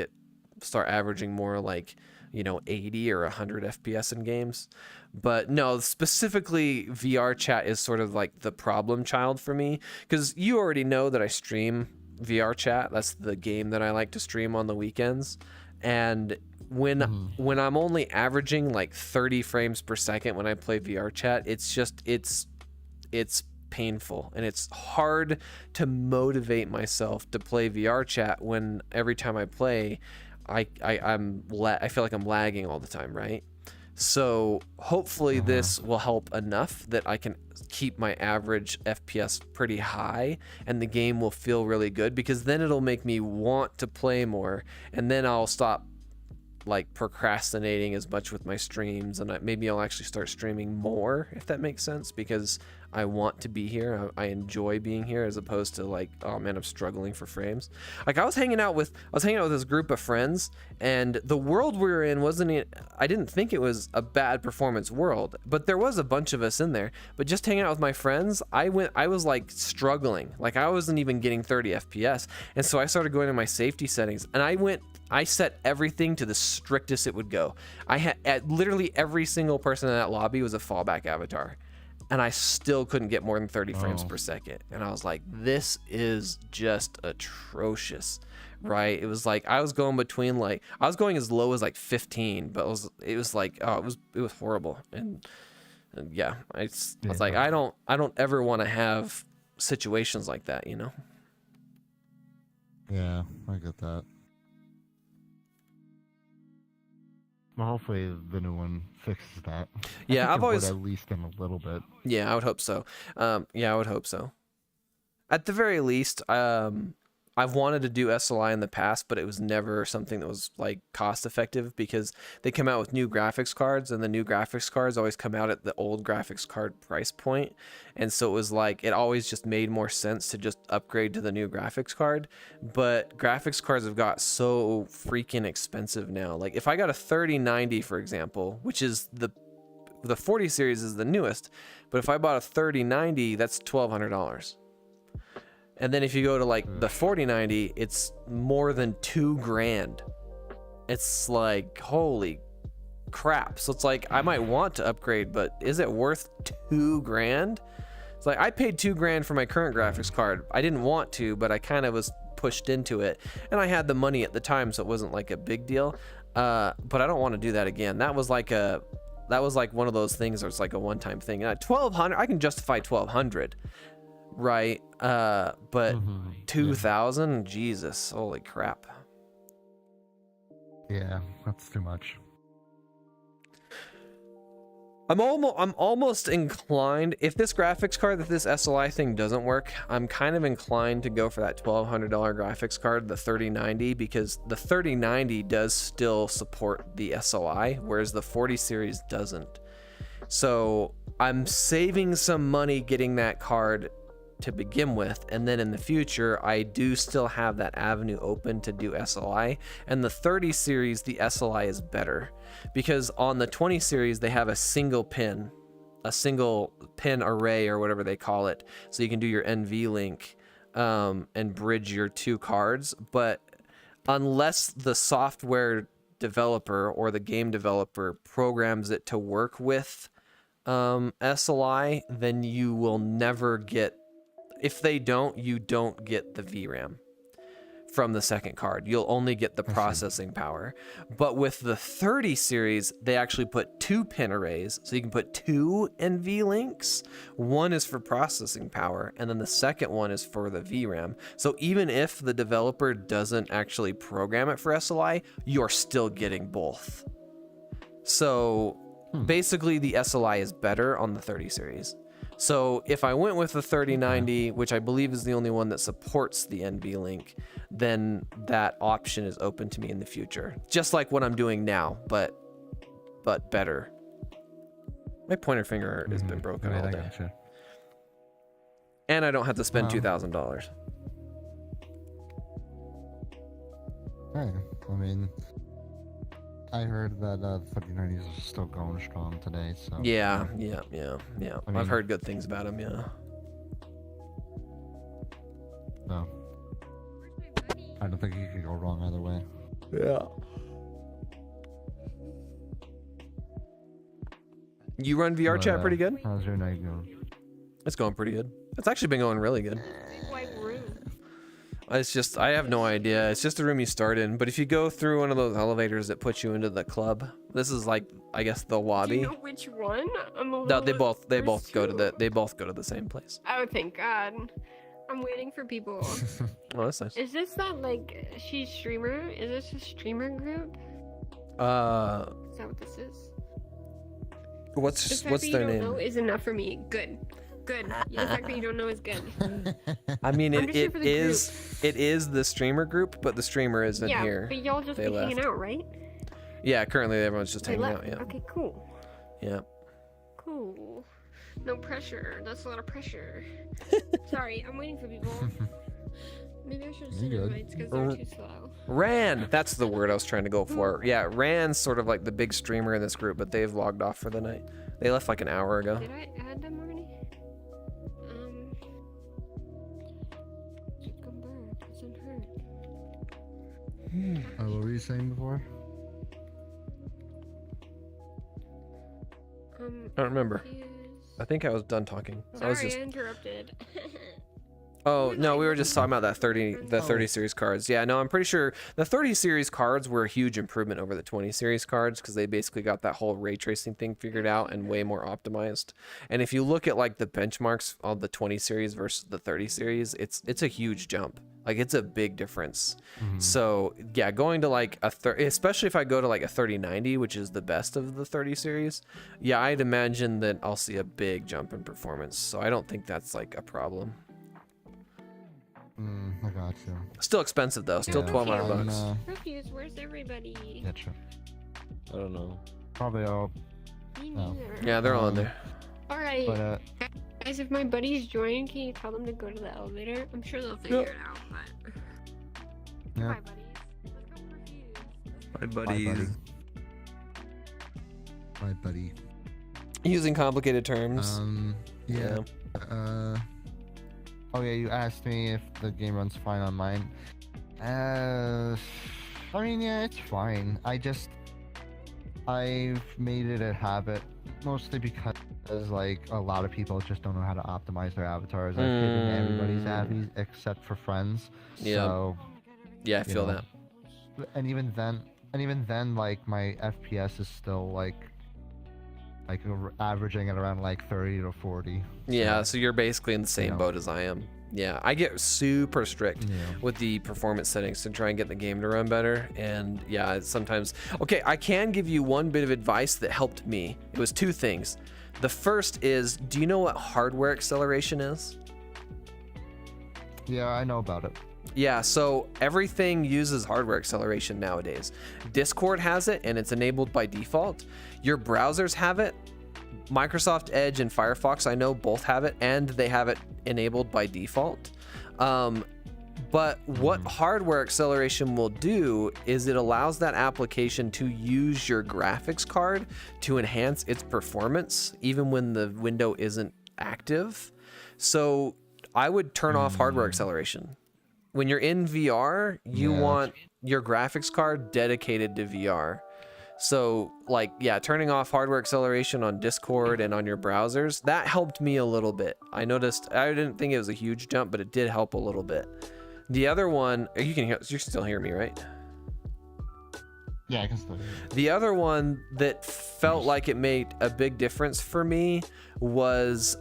start averaging more like 80 or 100 FPS in games. But no, specifically VRChat is sort of like the problem child for me, because you already know that I stream VRChat. That's the game that I like to stream on the weekends, and when I'm only averaging like 30 frames per second when I play VRChat, it's painful, and it's hard to motivate myself to play VRChat when every time I play, I feel like I'm lagging all the time, right? So hopefully this will help enough that I can keep my average FPS pretty high, and the game will feel really good, because then it'll make me want to play more, and then I'll stop like procrastinating as much with my streams, and maybe I'll actually start streaming more, if that makes sense, because I want to be here. I enjoy being here, as opposed to like, oh man, I'm struggling for frames. Like, I was hanging out with this group of friends, and the world we were in I didn't think it was a bad performance world, but there was a bunch of us in there. But just hanging out with my friends, I was like struggling. Like, I wasn't even getting 30 FPS, and so I started going to my safety settings, and I set everything to the strictest it would go. I had literally every single person in that lobby was a fallback avatar, and I still couldn't get more than 30 frames per second. And I was like, this is just atrocious, right? It was like, I was going as low as like 15, but it was like, oh, it was horrible. And yeah, I was like, I don't ever want to have situations like that, Yeah, I get that. Well, hopefully the new one fixes that. Yeah, I've always at least in a little bit. Yeah, I would hope so. Yeah, I would hope so. At the very least, I've wanted to do SLI in the past, but it was never something that was like cost effective, because they come out with new graphics cards, and the new graphics cards always come out at the old graphics card price point. And so it was like, it always just made more sense to just upgrade to the new graphics card. But graphics cards have got so freaking expensive now. Like, if I got a 3090, for example, which is the 40 series is the newest, but if I bought a 3090, that's $1,200. And then if you go to like the 4090, it's more than $2,000. It's like, holy crap. So it's like I might want to upgrade, but is it worth $2,000? It's like I paid $2,000 for my current graphics card. I didn't want to, but I kind of was pushed into it, and I had the money at the time, so it wasn't like a big deal. But I don't want to do that again. That was like one of those things where it's like a one-time thing. And at $1,200, I can justify $1,200, right? But 2,000, Jesus, holy crap. Yeah, that's too much. I'm almost inclined, if this graphics card, if this SLI thing doesn't work, I'm kind of inclined to go for that $1,200 graphics card, the 3090, because the 3090 does still support the SLI, whereas the 40 series doesn't. So I'm saving some money getting that card to begin with, and then in the future I do still have that avenue open to do SLI. And the 30 series, the SLI is better, because on the 20 series they have a single pin array or whatever they call it, so you can do your NV link and bridge your two cards. But unless the software developer or the game developer programs it to work with SLI, then you will never get, if they don't, you don't get the VRAM from the second card. You'll only get the processing power. But with the 30 series, they actually put 2 pin arrays, so you can put 2 NV links. One is for processing power, and then the second one is for the VRAM. So even if the developer doesn't actually program it for SLI, you're still getting both. So basically the SLI is better on the 30 series. So if I went with the 3090, which I believe is the only one that supports the NV link, then that option is open to me in the future. Just like what I'm doing now, but better. My pointer finger has been broken all day. And I don't have to spend $2,000. Hey, I mean, I heard that 3090s are still going strong today, so... Yeah. I mean, I've heard good things about them, yeah. No. I don't think you could go wrong either way. Yeah. You run VRChat pretty good? How's your night going? It's going pretty good. It's actually been going really good. It's just, I have no idea. It's just a room you start in, but if you go through one of those elevators that puts you into the club, this is like, I guess, the lobby. Do you know which one? No, they both go to the same place. Oh, thank God. I'm waiting for people. Oh, that's nice. Is this that, like, she's streamer? Is this a streamer group? Is that what this is? What's their name? The fact that you don't name? know is enough for me. Good. The fact that you don't know is good. I mean, I'm just here it for the is the streamer group, but the streamer isn't here. Yeah, but y'all just They be hanging left. out, right? Yeah, currently everyone's just They hanging left. out. Yeah. Okay, cool. Yeah. Cool. No pressure. That's a lot of pressure. Sorry, I'm waiting for people. Maybe I should send invites because they're too slow. Ran, that's the word I was trying to go for. Yeah, Ran's sort of like the big streamer in this group, but they've logged off for the night. They left like an hour ago. Did I add them already? Come back. Doesn't hurt. What were you saying before? I don't remember. I think I was done talking. Sorry, I interrupted. Oh, no, we were just talking about that 30 series cards. Yeah, no, I'm pretty sure the 30 series cards were a huge improvement over the 20 series cards, because they basically got that whole ray tracing thing figured out and way more optimized. And if you look at like the benchmarks on the 20 series versus the 30 series, it's a huge jump. Like, it's a big difference. So yeah, going to like especially if I go to like a 3090, which is the best of the 30 series, yeah, I'd imagine that I'll see a big jump in performance. So I don't think that's like a problem. I got you. Still expensive though. Still $1,200 bucks. Refuse, where's everybody? Gotcha. I don't know. Probably all. Me No. neither. Yeah, they're all in there. Alright. But, Guys, if my buddies join, can you tell them to go to the elevator? I'm sure they'll figure it out, but... Yeah. Bye, buddies. Bye, buddy. Using complicated terms. Yeah. Oh yeah, you asked me if the game runs fine on mine. I mean, yeah, it's fine. I just I've made it a habit, mostly because like a lot of people just don't know how to optimize their avatars. I've hidden everybody's abbies except for friends. Yeah. So, Yeah, I feel that. And even then, like my FPS is still like averaging at around like 30 to 40. Yeah, so you're basically in the same boat as I am. Yeah, I get super strict with the performance settings to try and get the game to run better. And yeah, sometimes... Okay, I can give you one bit of advice that helped me. It was two things. The first is, do you know what hardware acceleration is? Yeah, I know about it. Yeah, so everything uses hardware acceleration nowadays. Discord has it, and it's enabled by default. Your browsers have it. Microsoft Edge and Firefox, I know, both have it, and they have it enabled by default. But what hardware acceleration will do is it allows that application to use your graphics card to enhance its performance, even when the window isn't active. So I would turn off hardware acceleration. When you're in VR, you want your graphics card dedicated to VR. So like, yeah, turning off hardware acceleration on Discord and on your browsers, that helped me a little bit. I noticed, I didn't think it was a huge jump, but it did help a little bit. The other one, you can still hear me, right? Yeah, I can still hear you. The other one that felt like it made a big difference for me was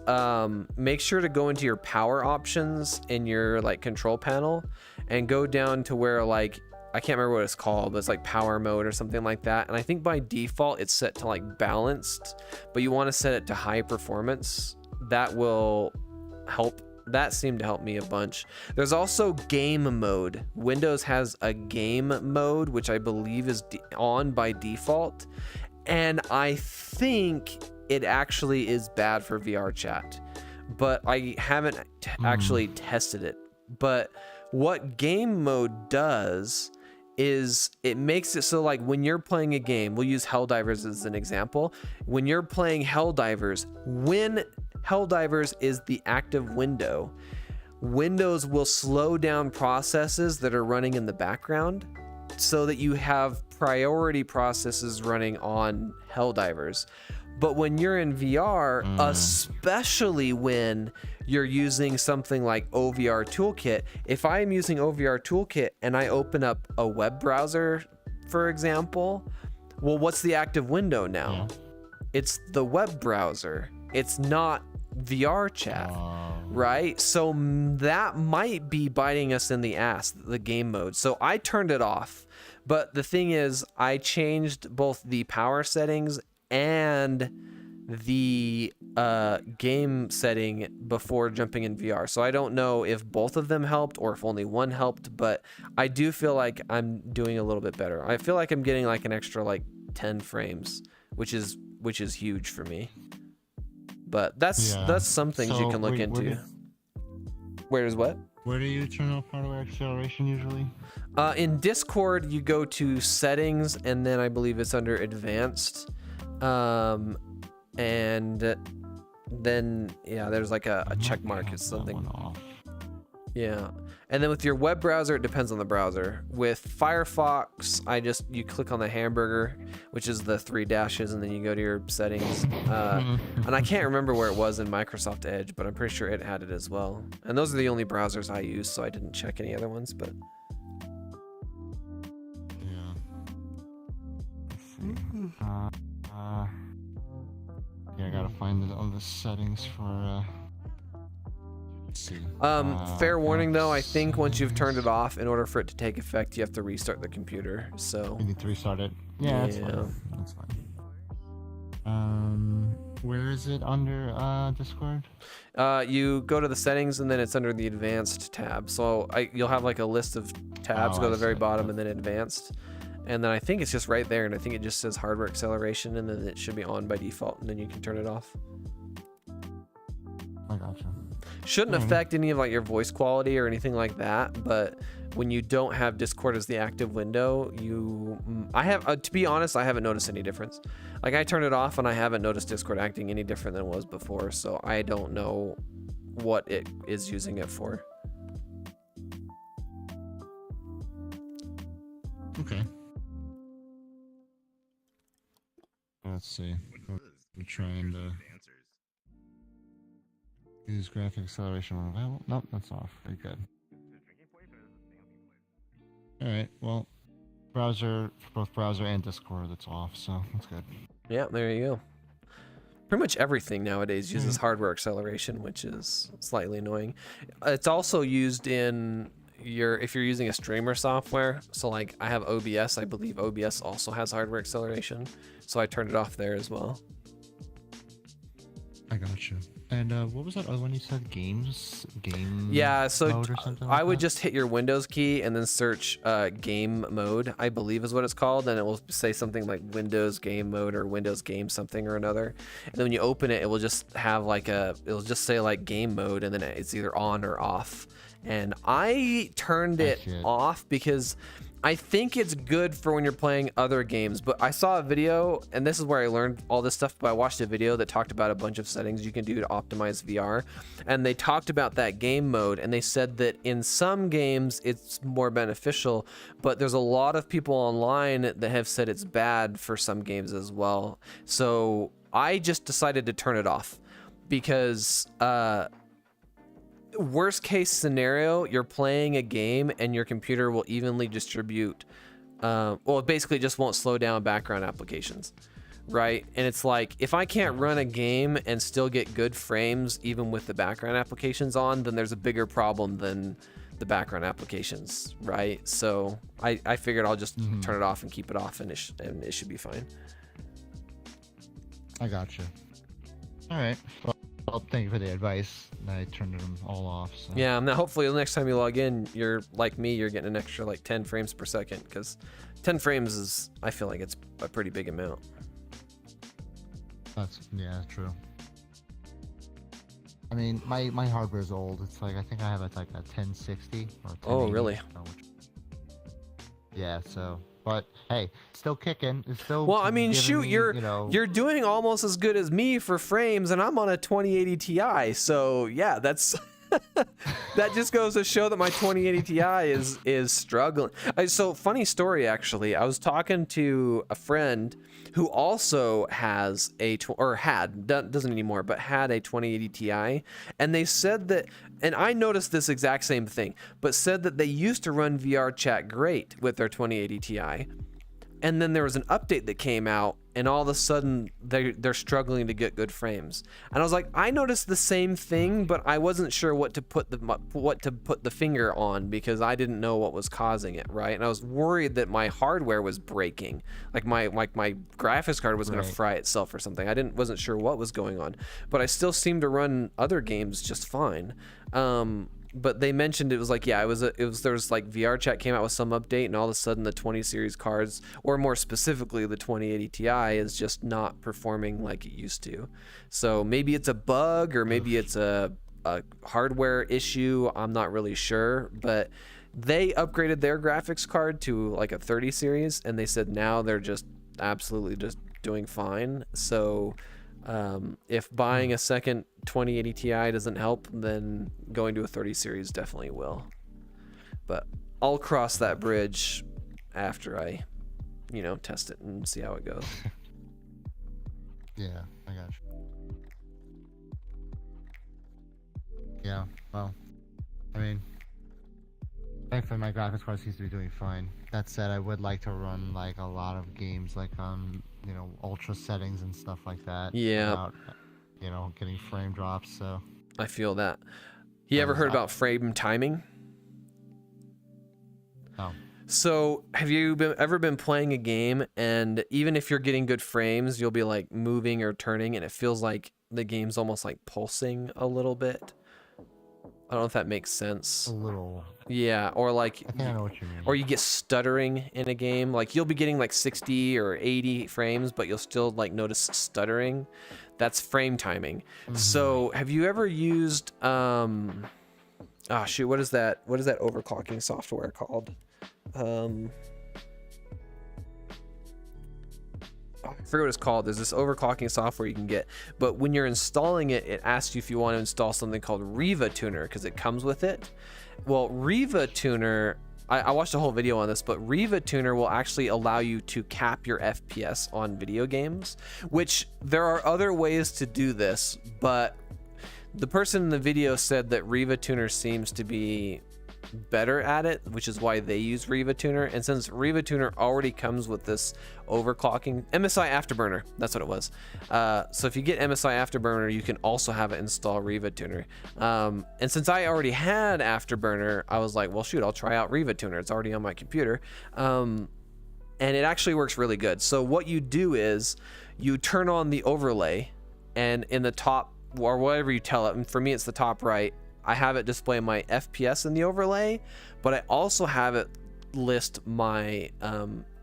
make sure to go into your power options in your like control panel and go down to where like, I can't remember what it's called, but it's like power mode or something like that. And I think by default it's set to like balanced, but you want to set it to high performance. That will help. That seemed to help me a bunch. There's also game mode. Windows has a game mode, which I believe is on by default. And I think it actually is bad for VRChat, but I haven't actually tested it. But what game mode does is it makes it so like when you're playing a game, we'll use Helldivers as an example. When you're playing Helldivers, when Helldivers is the active window, Windows will slow down processes that are running in the background so that you have priority processes running on Helldivers. But when you're in VR, especially when you're using something like OVR Toolkit, if I am using OVR Toolkit and I open up a web browser, for example, well, what's the active window now? It's the web browser. It's not VRChat, right? So that might be biting us in the ass, the game mode. So I turned it off. But the thing is, I changed both the power settings and the game setting before jumping in VR. So I don't know if both of them helped or if only one helped, but I do feel like I'm doing a little bit better. I feel like I'm getting like an extra like 10 frames, which is huge for me. But that's some things you can look into. Where's what? Where do you turn off hardware acceleration usually? In Discord, you go to settings, and then I believe it's under advanced. And then, yeah, there's like a check mark. It's something. Yeah. And then with your web browser, it depends on the browser. With Firefox, you click on the hamburger, which is the 3 dashes, and then you go to your settings. And I can't remember where it was in Microsoft Edge, but I'm pretty sure it had it as well. And those are the only browsers I use, so I didn't check any other ones, but... Yeah. Yeah, I gotta find all the settings for, fair warning though, I think once you've turned it off, in order for it to take effect, you have to restart the computer. So you need to restart it. Yeah, that's fine. That's fine. Where is it under Discord? You go to the settings and then it's under the advanced tab. So you'll have like a list of tabs. Go to the very bottom and then advanced. And then I think it's just right there, and I think it just says hardware acceleration, and then it should be on by default, and then you can turn it off. I gotcha. Shouldn't affect any of like your voice quality or anything like that, but when you don't have Discord as the active window, to be honest, I haven't noticed any difference. Like I turned it off and I haven't noticed Discord acting any different than it was before, so I don't know what it is using it for. Okay. Let's see. We're trying to use graphic acceleration. Well, nope, that's off. Very good. All right. Well, browser, both browser and Discord, that's off. So that's good. Yeah, there you go. Pretty much everything nowadays uses hardware acceleration, which is slightly annoying. It's also used in if you're using a streamer software. So like I have OBS, I believe OBS also has hardware acceleration. So I turned it off there as well. I gotcha. And what was that other one you said? Games? Yeah, so mode or something I like would that? just hit your Windows key and then search game mode, I believe is what it's called, and it will say something like Windows game mode or Windows game something or another. And then when you open it, it will just have like it'll just say like game mode, and then it's either on or off. And I turned it off because I think it's good for when you're playing other games, but I saw a video, and this is where I learned all this stuff, but I watched a video that talked about a bunch of settings you can do to optimize VR, and they talked about that game mode, and they said that in some games it's more beneficial, but there's a lot of people online that have said it's bad for some games as well. So I just decided to turn it off because worst case scenario, you're playing a game and your computer will evenly distribute, well, it basically just won't slow down background applications, right? And it's like, if I can't run a game and still get good frames even with the background applications on, then there's a bigger problem than the background applications, right? So I figured I'll just turn it off and keep it off, and it should be fine. I gotcha. All right. Well, thank you for the advice. I turned them all off. So. Yeah, and hopefully the next time you log in, you're like me, you're getting an extra like 10 frames per second, because 10 frames is, I feel like it's a pretty big amount. Yeah, true. I mean, my hardware's old. It's like, I think I have like a 1060 or 1080. Oh, really? Yeah, so, but hey, still kicking. It's still. Well, I mean, shoot, me, you're doing almost as good as me for frames, and I'm on a 2080 Ti. So yeah, that's that just goes to show that my 2080 Ti is struggling. So funny story, actually. I was talking to a friend who also has doesn't anymore, but had a 2080 Ti, and they said that, and I noticed this exact same thing, but said that they used to run VRChat great with their 2080 Ti. And then there was an update that came out, and all of a sudden they're struggling to get good frames. And I was like, I noticed the same thing, but I wasn't sure what to put the finger on, because I didn't know what was causing it, right? And I was worried that my hardware was breaking, like my graphics card was going to fry itself or something. Wasn't sure what was going on, but I still seemed to run other games just fine. But they mentioned it was like, yeah, there was like VRChat came out with some update, and all of a sudden the 20 series cards, or more specifically the 2080 Ti, is just not performing like it used to. So maybe it's a bug, or maybe it's a hardware issue. I'm not really sure, but they upgraded their graphics card to like a 30 series, and they said now they're just absolutely just doing fine. So if buying a second 2080 Ti doesn't help, then going to a 30 series definitely will. But I'll cross that bridge after I, test it and see how it goes. Yeah, I got you. Yeah, well, I mean, thankfully my graphics card seems to be doing fine. That said, I would like to run like a lot of games like on, ultra settings and stuff like that. Yeah. Without, getting frame drops, so. I feel that. You ever heard about frame timing? No. So have you ever been playing a game, and even if you're getting good frames, you'll be like moving or turning, and it feels like the game's almost like pulsing a little bit? I don't know if that makes sense. A little. Yeah, or like, I think I know what you mean. Or you get stuttering in a game. Like you'll be getting like 60 or 80 frames, but you'll still like notice stuttering. That's frame timing. So have you ever used what is that overclocking software called? I forget what it's called. There's this overclocking software you can get, but when you're installing it, it asks you if you want to install something called Riva Tuner, because it comes with it. Well, Riva Tuner, I watched a whole video on this, but Riva Tuner will actually allow you to cap your FPS on video games, which there are other ways to do this, but the person in the video said that Riva Tuner seems to be better at it, which is why they use Riva Tuner. And since Riva Tuner already comes with this overclocking, MSI Afterburner, that's what it was. So if you get MSI Afterburner, you can also have it install Riva Tuner. And since I already had Afterburner, I was like, well, shoot, I'll try out Riva Tuner. It's already on my computer. And it actually works really good. So what you do is you turn on the overlay, and in the top, or whatever you tell it, and for me it's the top right, I have it display my FPS in the overlay, but I also have it list my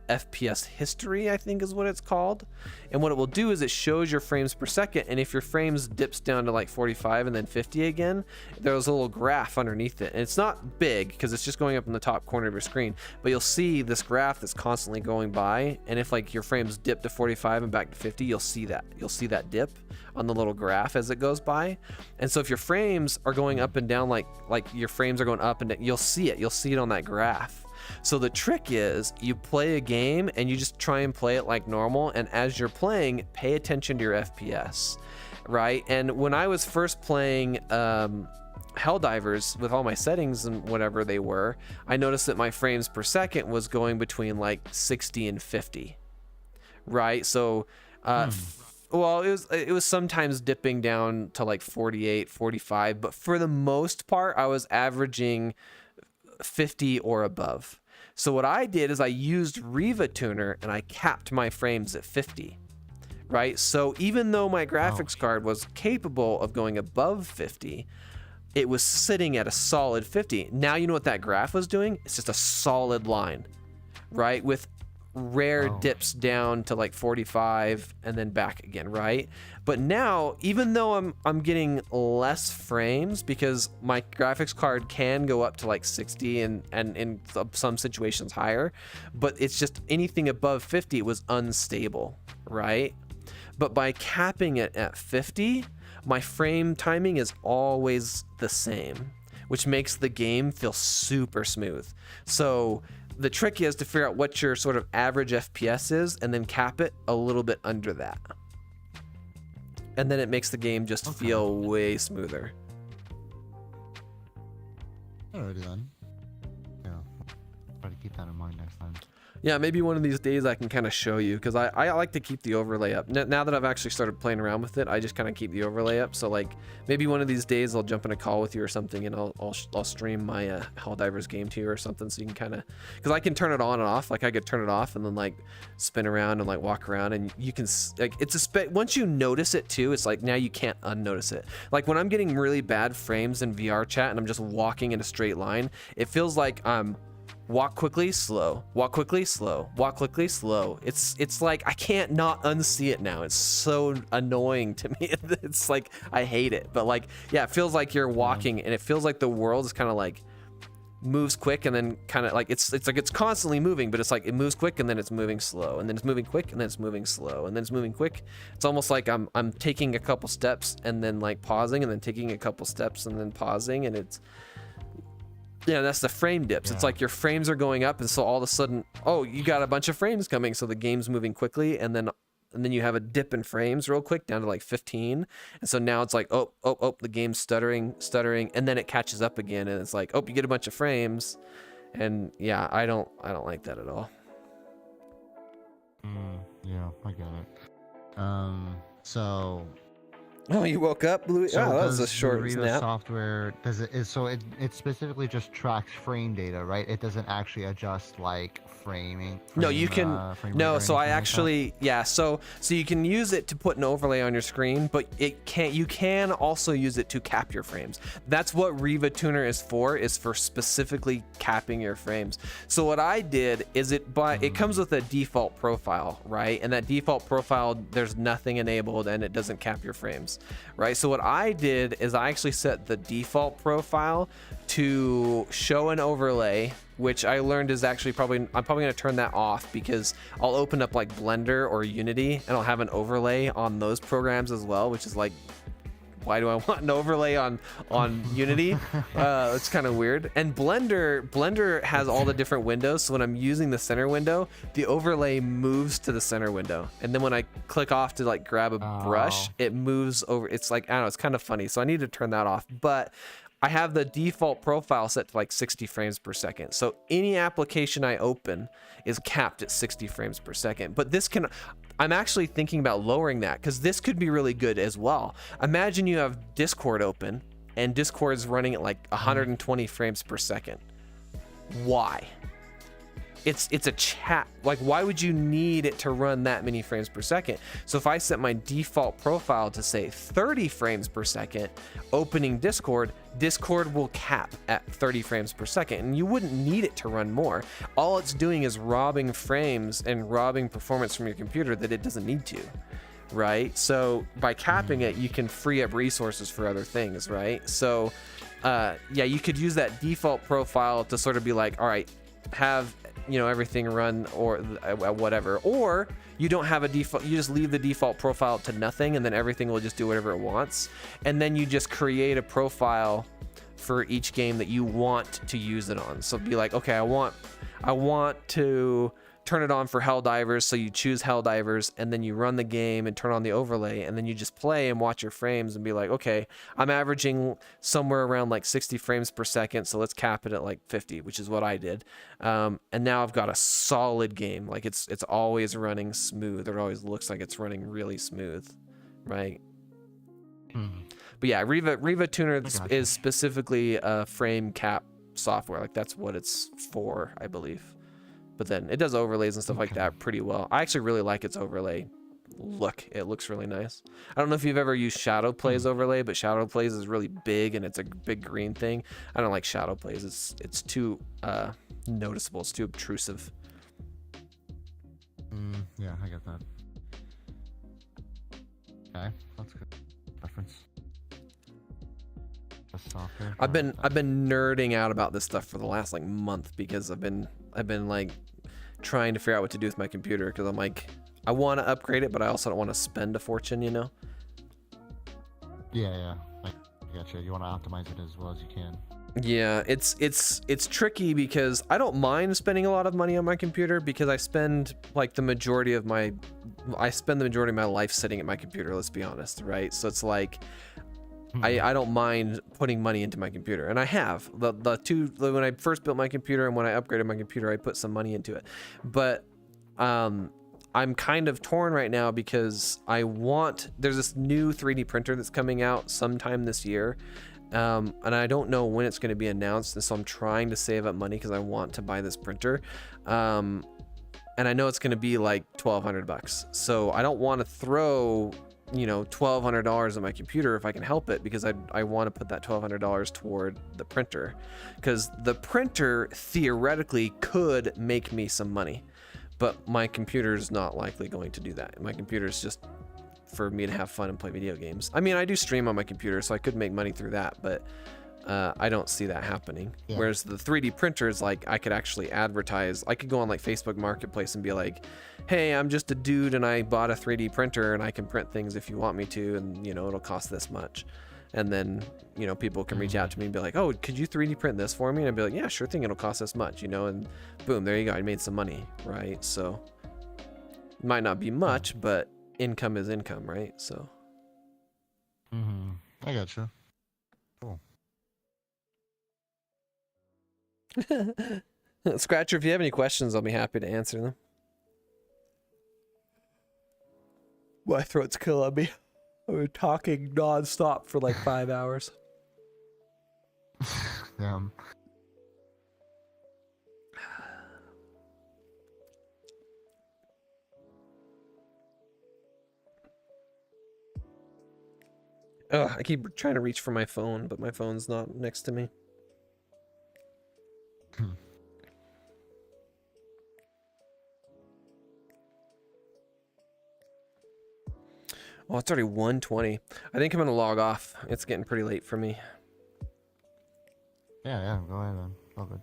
FPS history, I think is what it's called. And what it will do is it shows your frames per second, and if your frames dips down to like 45 and then 50 again, there's a little graph underneath it. And it's not big because it's just going up in the top corner of your screen, but you'll see this graph that's constantly going by, and if like your frames dip to 45 and back to 50, you'll see that dip on the little graph as it goes by. And so if your frames are going up and down, like your frames are going up and down, you'll see it on that graph. So the trick is you play a game and you just try and play it like normal, and as you're playing, pay attention to your FPS, right? And when I was first playing Helldivers with all my settings and whatever they were, I noticed that my frames per second was going between like 60 and 50, right? So well, it was sometimes dipping down to like 48, 45, but for the most part, I was averaging 50 or above. So what I did is I used Riva Tuner and I capped my frames at 50, right? So even though my graphics card was capable of going above 50, it was sitting at a solid 50. Now you know what that graph was doing? It's just a solid line, right? With rare dips down to like 45 and then back again, right? But now, even though I'm getting less frames, because my graphics card can go up to like 60 and in some situations higher, but it's just anything above 50 was unstable, right? But by capping it at 50, my frame timing is always the same, which makes the game feel super smooth. So the trick is to figure out what your sort of average FPS is and then cap it a little bit under that. And then it makes the game just feel way smoother. Alrighty then. Yeah. Try to keep that in mind next time. Yeah, maybe one of these days I can kind of show you, because I like to keep the overlay up. Now that I've actually started playing around with it, I just kind of keep the overlay up. So like maybe one of these days I'll jump in a call with you or something, and I'll stream my Helldivers game to you or something, so you can kind of, because I can turn it on and off. Like I could turn it off and then like spin around and like walk around, and you can like once you notice it too, it's like now you can't unnotice it. Like when I'm getting really bad frames in VRChat and I'm just walking in a straight line, it feels like I'm walk quickly, slow, walk quickly, slow, walk quickly, slow. It's like I can't not unsee it now. It's so annoying to me. It's like I hate it. But like, yeah, it feels like you're walking, and it feels like the world is kind of like moves quick, and then kind of like it's like it's constantly moving, but it's like it moves quick and then it's moving slow, and then it's moving quick and then it's moving slow, and then it's moving quick. It's almost like I'm taking a couple steps and then like pausing, and then taking a couple steps and then pausing, and it's, yeah, that's the frame dips. It's like your frames are going up, and so all of a sudden, oh, you got a bunch of frames coming, so the game's moving quickly, and then you have a dip in frames real quick down to like 15, and so now it's like, oh, the game's stuttering, and then it catches up again, and it's like, oh, you get a bunch of frames, and yeah, I don't like that at all. Yeah, I get it. So. Oh, you woke up, Louis? So oh, that was a does short the Riva nap. software, it specifically just tracks frame data, right? It doesn't actually adjust like framing. No, you can no. So I actually so you can use it to put an overlay on your screen, but you can also use it to cap your frames. That's what Riva Tuner is for specifically capping your frames. So what I did is it comes with a default profile, right? And that default profile, there's nothing enabled, and it doesn't cap your frames, right? So what I did is I actually set the default profile to show an overlay, which I learned is actually I'm probably going to turn that off, because I'll open up like Blender or Unity and I'll have an overlay on those programs as well, which is like why do I want an overlay on Unity? It's kind of weird. And Blender has all the different windows, so when I'm using the center window, the overlay moves to the center window, and then when I click off to like grab a brush, it moves over. It's like, I don't know, it's kind of funny, so I need to turn that off. But I have the default profile set to like 60 frames per second. So any application I open is capped at 60 frames per second. But this can, I'm actually thinking about lowering that because this could be really good as well. Imagine you have Discord open and Discord's running at like 120 frames per second. Why? It's a chat. Like, why would you need it to run that many frames per second? So if I set my default profile to say 30 frames per second, opening Discord will cap at 30 frames per second, and you wouldn't need it to run more. All it's doing is robbing frames and robbing performance from your computer that it doesn't need to, right? So by capping it, you can free up resources for other things, right? So yeah, you could use that default profile to sort of be like, all right, have, you know, everything run or whatever, or you don't have a default, you just leave the default profile to nothing, and then everything will just do whatever it wants, and then you just create a profile for each game that you want to use it on. So be like, okay, I want to turn it on for Helldivers, so you choose Helldivers, and then you run the game and turn on the overlay, and then you just play and watch your frames and be like, okay, I'm averaging somewhere around like 60 frames per second, so let's cap it at like 50, which is what I did. And now I've got a solid game. Like it's always running smooth. It always looks like it's running really smooth, right? But yeah, Riva Tuner is specifically a frame cap software. Like that's what it's for, I believe. But then it does overlays and stuff like that pretty well. I actually really like its overlay look. It looks really nice. I don't know if you've ever used Shadow Plays overlay, but Shadow Plays is really big and it's a big green thing. I don't like Shadow Plays. It's too noticeable. It's too obtrusive. Yeah, I get that. Okay, that's good. Reference. I've been nerding out about this stuff for the last like month because I've been like trying to figure out what to do with my computer because I'm like, I want to upgrade it, but I also don't want to spend a fortune, you know? Yeah, I gotcha. You want to optimize it as well as you can. Yeah, it's tricky because I don't mind spending a lot of money on my computer because I spend like the majority of my life sitting at my computer, let's be honest, right? So it's like I don't mind putting money into my computer, and I have the two. When I first built my computer and when I upgraded my computer, I put some money into it. But I'm kind of torn right now because there's this new 3D printer that's coming out sometime this year, and I don't know when it's going to be announced, and so I'm trying to save up money because I want to buy this printer, and I know it's going to be like $1,200 so I don't want to throw, you know, $1,200 on my computer if I can help it, because I want to put that $1,200 toward the printer, because the printer theoretically could make me some money, but my computer is not likely going to do that. My computer is just for me to have fun and play video games. I mean, I do stream on my computer, so I could make money through that, but I don't see that happening. Yeah. Whereas the 3D printer is like, I could actually advertise. I could go on like Facebook Marketplace and be like, hey, I'm just a dude and I bought a 3D printer and I can print things if you want me to, and you know, it'll cost this much. And then, you know, people can reach out to me and be like, oh, could you 3D print this for me? And I'd be like, yeah, sure thing, it'll cost this much, you know, and boom, there you go, I made some money, right? So it might not be much, but income is income, right? So I gotcha. Cool. Scratcher, if you have any questions, I'll be happy to answer them. My throat's killing me. We're talking non-stop for like 5 hours. Damn. Ugh, I keep trying to reach for my phone, but my phone's not next to me. Oh, it's already 1:20. I think I'm gonna log off. It's getting pretty late for me. Yeah, go ahead then. All good.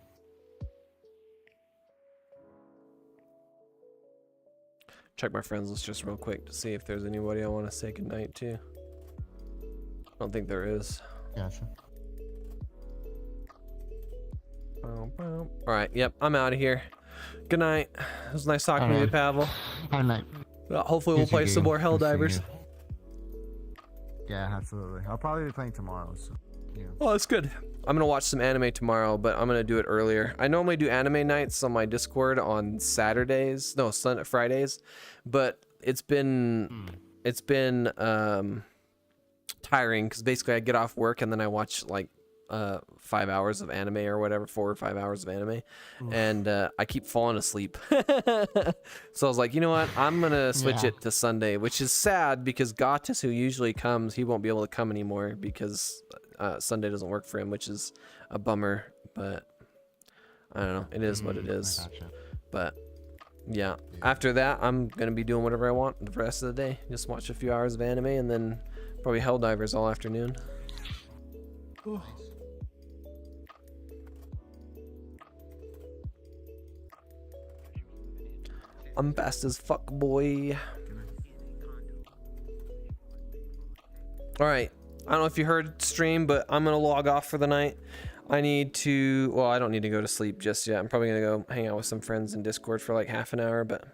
Check my friends list just real quick to see if there's anybody I want to say goodnight to. I don't think there is. Gotcha. All right. Yep. I'm out of here. Good night. It was nice talking to you, Pavel. Good night. Hopefully we'll play some more Helldivers. Yeah, absolutely. I'll probably be playing tomorrow. So, yeah. Oh, that's good. I'm gonna watch some anime tomorrow, but I'm gonna do it earlier. I normally do anime nights on my Discord on Saturdays, no, Fridays, but it's been tiring because basically I get off work and then I watch like 5 hours of anime or whatever, 4 or 5 hours of anime, and I keep falling asleep. So I was like, you know what, I'm gonna switch it to Sunday, which is sad because Gatis, who usually comes, he won't be able to come anymore because Sunday doesn't work for him, which is a bummer, but I don't know, it is what it is. But yeah, after that I'm gonna be doing whatever I want the rest of the day, just watch a few hours of anime and then probably Helldivers all afternoon. I'm fast as fuck, boy. Alright, I don't know if you heard stream, but I'm gonna log off for the night. I need to, well, I don't need to go to sleep just yet. I'm probably gonna go hang out with some friends in Discord for like half an hour, but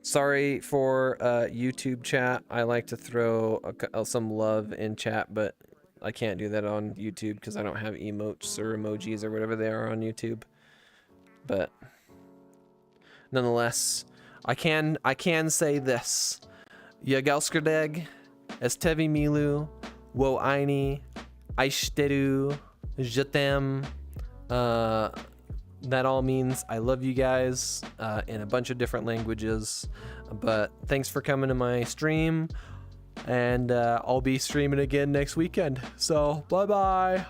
sorry for YouTube chat. I like to throw some love in chat, but I can't do that on YouTube because I don't have emotes or emojis or whatever they are on YouTube. But nonetheless, I can say this. Yagelskerdeg, Estevi Milu, Wo Aini, Aishiteru, Jetem. That all means I love you guys in a bunch of different languages. But thanks for coming to my stream. And I'll be streaming again next weekend. So, bye-bye.